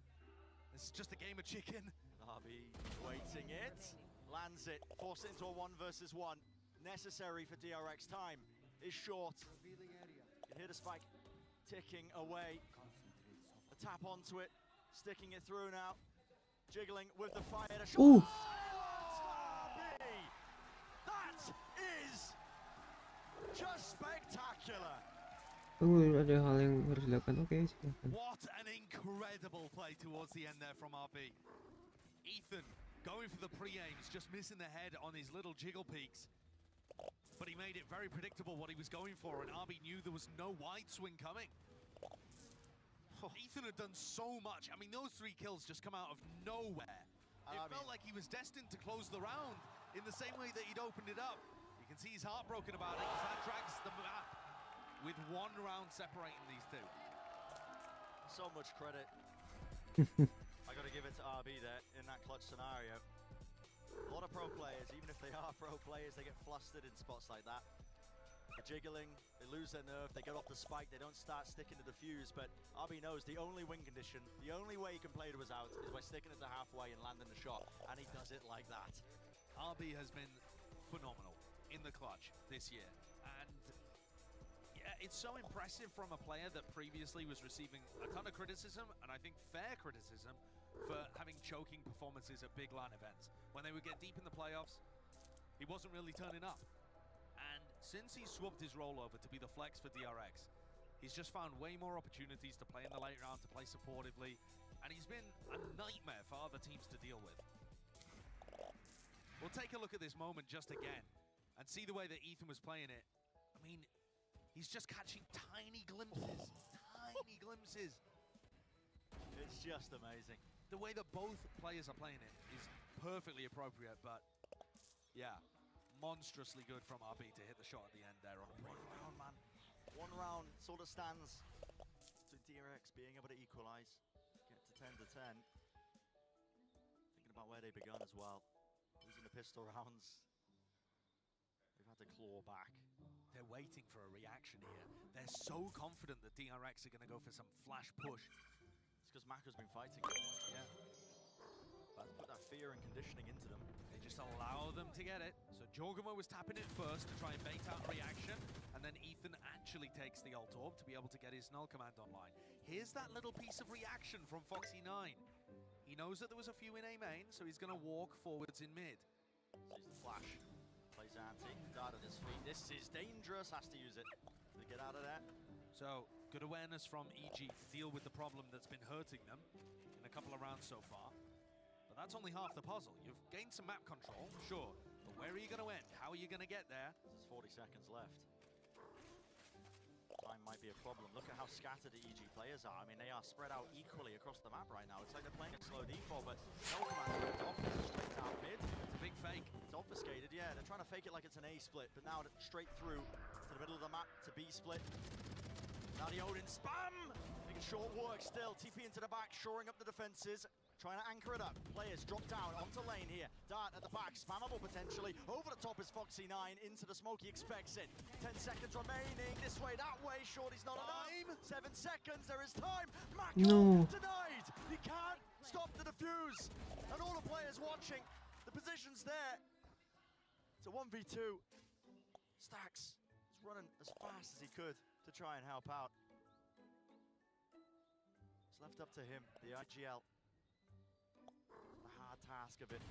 This is just a game of chicken. Darby waiting it. Lands it. Force it into a 1 versus 1. Necessary for DRX. Time is short. You can hear the spike ticking away. A tap onto it. Sticking it through now. Jiggling with the fire. The shot. Ooh. That is just spectacular. Ada hal yang harus dilakukan. Oke, silakan. What an incredible play towards the end there from RB. Ethan going for the pre-aims, just missing the head on his little jiggle peaks. But he made it very predictable what he was going for, and RB knew there was no wide swing coming. Ethan had done so much. I mean, those 3 kills just come out of nowhere. It felt like he was destined to close the round in the same way that he'd opened it up. You can see he's heartbroken about it, because that drags the map with 1 round separating these two. So much credit. I got to give it to RB there in that clutch scenario. A lot of pro players, even if they are pro players, they get flustered in spots like that. They're jiggling, they lose their nerve, they get off the spike, they don't start sticking to the fuse, but RB knows the only win condition, the only way he can play to his out is by sticking it to halfway and landing the shot, and he does it like that. RB has been phenomenal in the clutch this year, and yeah, it's so impressive from a player that previously was receiving a ton of criticism, and I think fair criticism, for having choking performances at big LAN events. When they would get deep in the playoffs, he wasn't really turning up. And since he swapped his role over to be the flex for DRX, he's just found way more opportunities to play in the late round, to play supportively, and he's been a nightmare for other teams to deal with. We'll take a look at this moment just again and see the way that Ethan was playing it. I mean, he's just catching tiny glimpses, tiny glimpses. It's just amazing. The way that both players are playing it is perfectly appropriate, but yeah, monstrously good from RB to hit the shot at the end there on a break. 1 round, man. 1 round sort of stands to DRX being able to equalize, get to 10 to 10. Thinking about where they begun as well. Losing the pistol rounds. They've had to claw back. They're waiting for a reaction here. They're so confident that DRX are going to go for some flash push. It's because Maka's been fighting. Yeah. But put that fear and conditioning into them. They just allow them to get it. So Jorgamo was tapping it first to try and bait out reaction, and then Ethan actually takes the ult orb to be able to get his null command online. Here's that little piece of reaction from Foxy9. He knows that there was a few in A main, so he's going to walk forwards in mid. Sees the flash. Plays anti. Dart at his feet. This is dangerous. Has to use it to get out of there. So, good awareness from EG to deal with the problem that's been hurting them in a couple of rounds so far. But that's only half the puzzle. You've gained some map control, sure, but where are you going to end? How are you going to get there? There's 40 seconds left. Time might be a problem. Look at how scattered the EG players are. I mean, they are spread out equally across the map right now. It's like they're playing a slow default, but no command ripped off. It's straight down mid. It's a big fake. It's obfuscated, yeah. They're trying to fake it like it's an A split, but now straight through to the middle of the map to B split. Now the Odin spam! Making short work still. TP into the back, shoring up the defenses. Trying to anchor it up. Players drop down onto lane here. Dart at the back, spammable potentially. Over the top is Foxy9 into the smoke. He expects it. 10 seconds remaining. This way, that way. Shorty's not enough. 7 seconds. There is time. Mako denied. You can't stop the defuse. And all the players watching. The position's there. It's a 1v2. Stacks is running as fast as he could to try and help out. It's left up to him, the IGL. The hard task of it,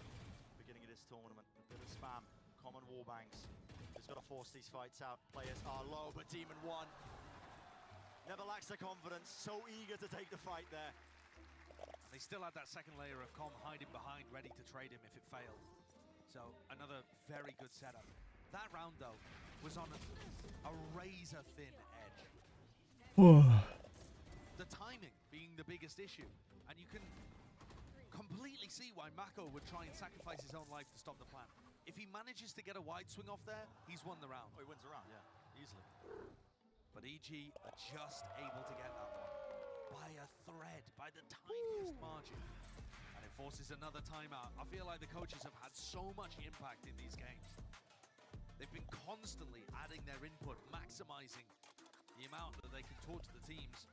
beginning of this tournament. A bit of spam, common warbangs. He's got to force these fights out. Players are low, but Demon 1. Never never lacks the confidence, so eager to take the fight there. And they still had that second layer of comm hiding behind, ready to trade him if it failed. So another very good setup. That round, though, was on a razor-thin edge. The timing being the biggest issue. And you can completely see why Mako would try and sacrifice his own life to stop the plan. If he manages to get a wide swing off there, he's won the round. Oh, he wins the round, yeah, easily. But EG are just able to get that one by a thread, by the tiniest margin. And it forces another timeout. I feel like the coaches have had so much impact in these games. They've been constantly adding their input, maximizing the amount that they can talk to the teams.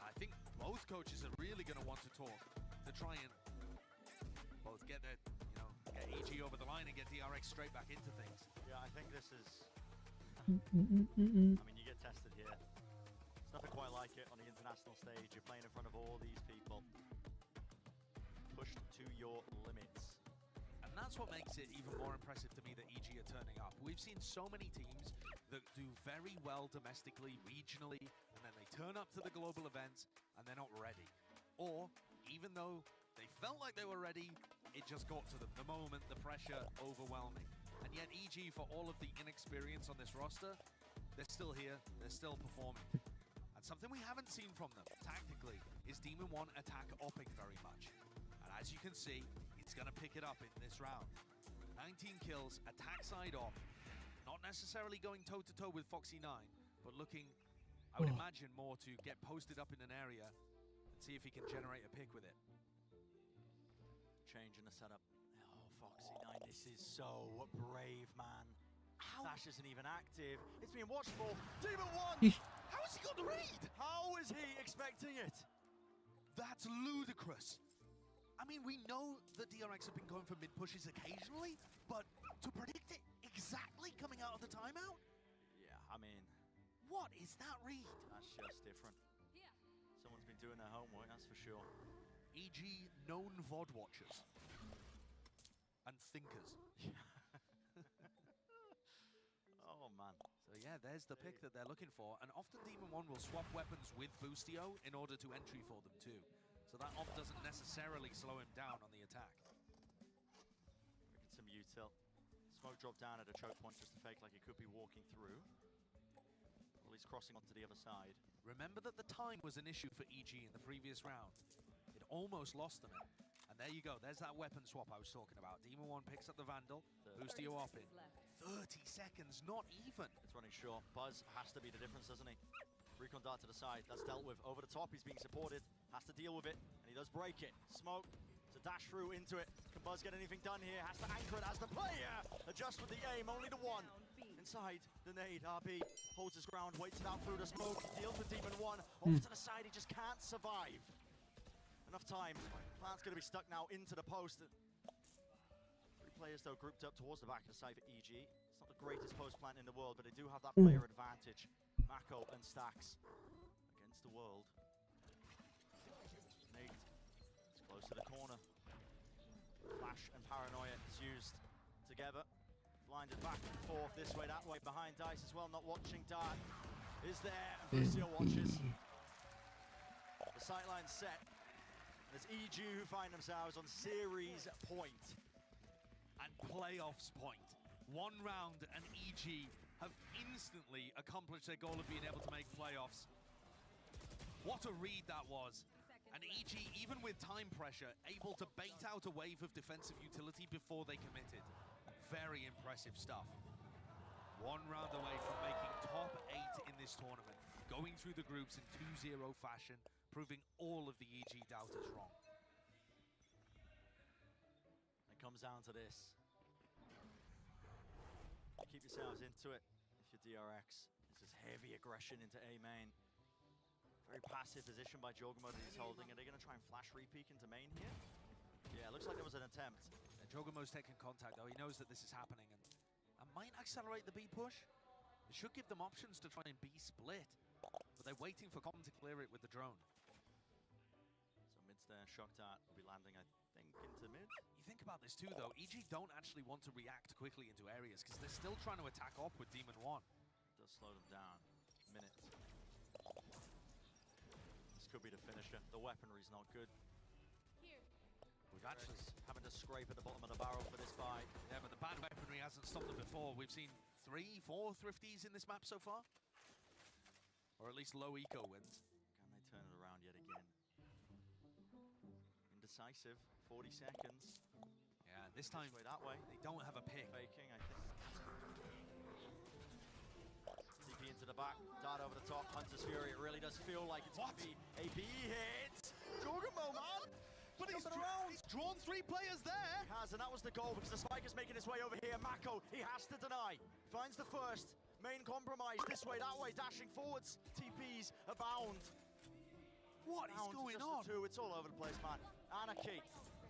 I think both coaches are really going to want to talk to try and both get their, get EG over the line and get DRX straight back into things. Yeah, I think this is... I mean, you get tested here. It's nothing quite like it on the international stage. You're playing in front of all these people. Pushed to your limits. And that's what makes it even more impressive to me that EG are turning up. We've seen so many teams that do very well domestically, regionally, and then they turn up to the global events and they're not ready. Or, even though they felt like they were ready, it just got to them. The moment, the pressure, overwhelming. And yet EG, for all of the inexperience on this roster, they're still here, they're still performing. And something we haven't seen from them, tactically, is Demon 1 attack opping very much. And as you can see, he's going to pick it up in this round. 19 kills, attack side op, not necessarily going toe-to-toe with Foxy9, but looking, I would imagine, more to get posted up in an area and see if he can generate a pick with it. Change in the setup. Oh, Foxy9, this is so brave, man. Dash isn't even active. It's being watched for. Demon 1! How has he got the read? How is he expecting it? That's ludicrous. I mean, we know that DRX have been going for mid-pushes occasionally, but to predict it exactly coming out of the timeout? Yeah, I mean... What is that read? That's just different. Yeah. Someone's been doing their homework, that's for sure. EG known VOD watchers. And thinkers. Oh, man. So yeah, there's the pick that they're looking for. And often Demon 1 will swap weapons with Boostio in order to entry for them too. So that off doesn't necessarily slow him down on the attack. Some util. Smoke dropped down at a choke point just to fake like he could be walking through. Well, he's crossing onto the other side. Remember that the time was an issue for EG in the previous round. It almost lost them it. And there you go, there's that weapon swap I was talking about. Demon 1 picks up the Vandal, Boostio off in. 30 seconds, not even. It's running short. Buzz has to be the difference, doesn't he? Recon dart to the side, that's dealt with. Over the top, he's being supported. Has to deal with it, and he does break it. Smoke to dash through into it. Can Buzz get anything done here? Has to anchor it as the player. Adjust with the aim, only the one. Inside, the nade, RB holds his ground, waits it out through the smoke, deals with Demon 1. Off to the side, he just can't survive. Enough time. Plant's going to be stuck now into the post. 3 players, though, grouped up towards the back of the side for EG. It's not the greatest post plant in the world, but they do have that player advantage. Mako and Stacks against the world. Nate is close to the corner. Flash and Paranoia is used together. Blinded back and forth, this way, that way, behind Dice as well, not watching. Dart is there, and Lucio watches. The sightline set. It's EG who find themselves on series point. And playoffs point. 1 round and EG have instantly accomplished their goal of being able to make playoffs. What a read that was. And EG, even with time pressure, able to bait out a wave of defensive utility before they committed. Very impressive stuff. 1 round away from making top 8 in this tournament. Going through the groups in 2-0 fashion, proving all of the EG doubters wrong. It comes down to this. Keep yourselves into it if you're DRX. This is heavy aggression into A main. Very passive position by Jogamo that he's holding. Are they going to try and flash repeak into main here? Yeah, it looks like there was an attempt. And Jogamo's taking contact though. He knows that this is happening and might accelerate the B push. It should give them options to try and B split. But they're waiting for Com to clear it with the drone. So mid's there, shock dart will be landing, I think, into mid. You think about this too though, EG don't actually want to react quickly into areas because they're still trying to attack up with Demon 1. It does slow them down. Minute. finisher. The weaponry's not good. We've actually having to scrape at the bottom of the barrel for this fight. Yeah, but the bad weaponry hasn't stopped them before. We've seen 3, 4 thrifties in this map so far. Or at least low eco wins. Can they turn it around yet again? Indecisive, 40 seconds. Yeah, this time way that way. They don't have a pick. Faking, I think. TP into the back, dart over the top, Hunter's Fury. It really does feel like it's going to be a B hit. Jorgenbo, man! But he's drawn 3 players there. He has, and that was the goal because the spike is making his way over here. Mako, he has to deny. Finds the first. Main compromise. This way, that way, dashing forwards. TPs abound. What is going on? It's all over the place, man. Anarchy.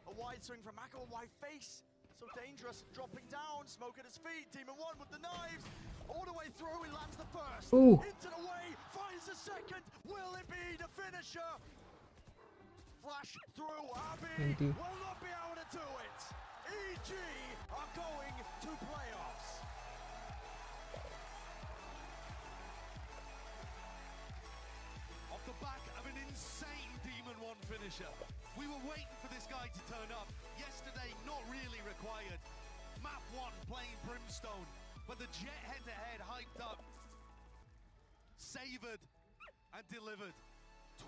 A wide swing from Mako, a wide face. So dangerous. Dropping down. Smoke at his feet. Demon 1 with the knives. All the way through. He lands the first. Ooh. Into the way. Finds the second. Will it be the finisher? Flash through. Abby will not be able to do it. EG are going to playoffs. Off the back of an insane Demon 1 finisher. We were waiting for this guy to turn up. Yesterday, not really required. Map 1 playing Brimstone, but the Jet head-to-head hyped up, savored, and delivered.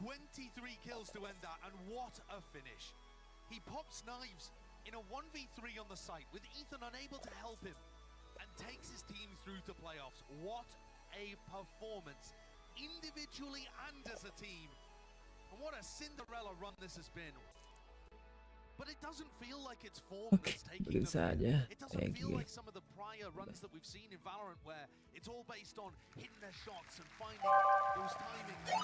23 kills to end that, and what a finish. He pops knives in a 1v3 on the site with Ethan unable to help him and takes his team through to playoffs. What a performance, individually and as a team. And what a Cinderella run this has been. But it doesn't feel like it's form that's taking them in. It doesn't feel like some of the prior runs that we've seen in Valorant where it's all based on hitting their shots and finding those timings.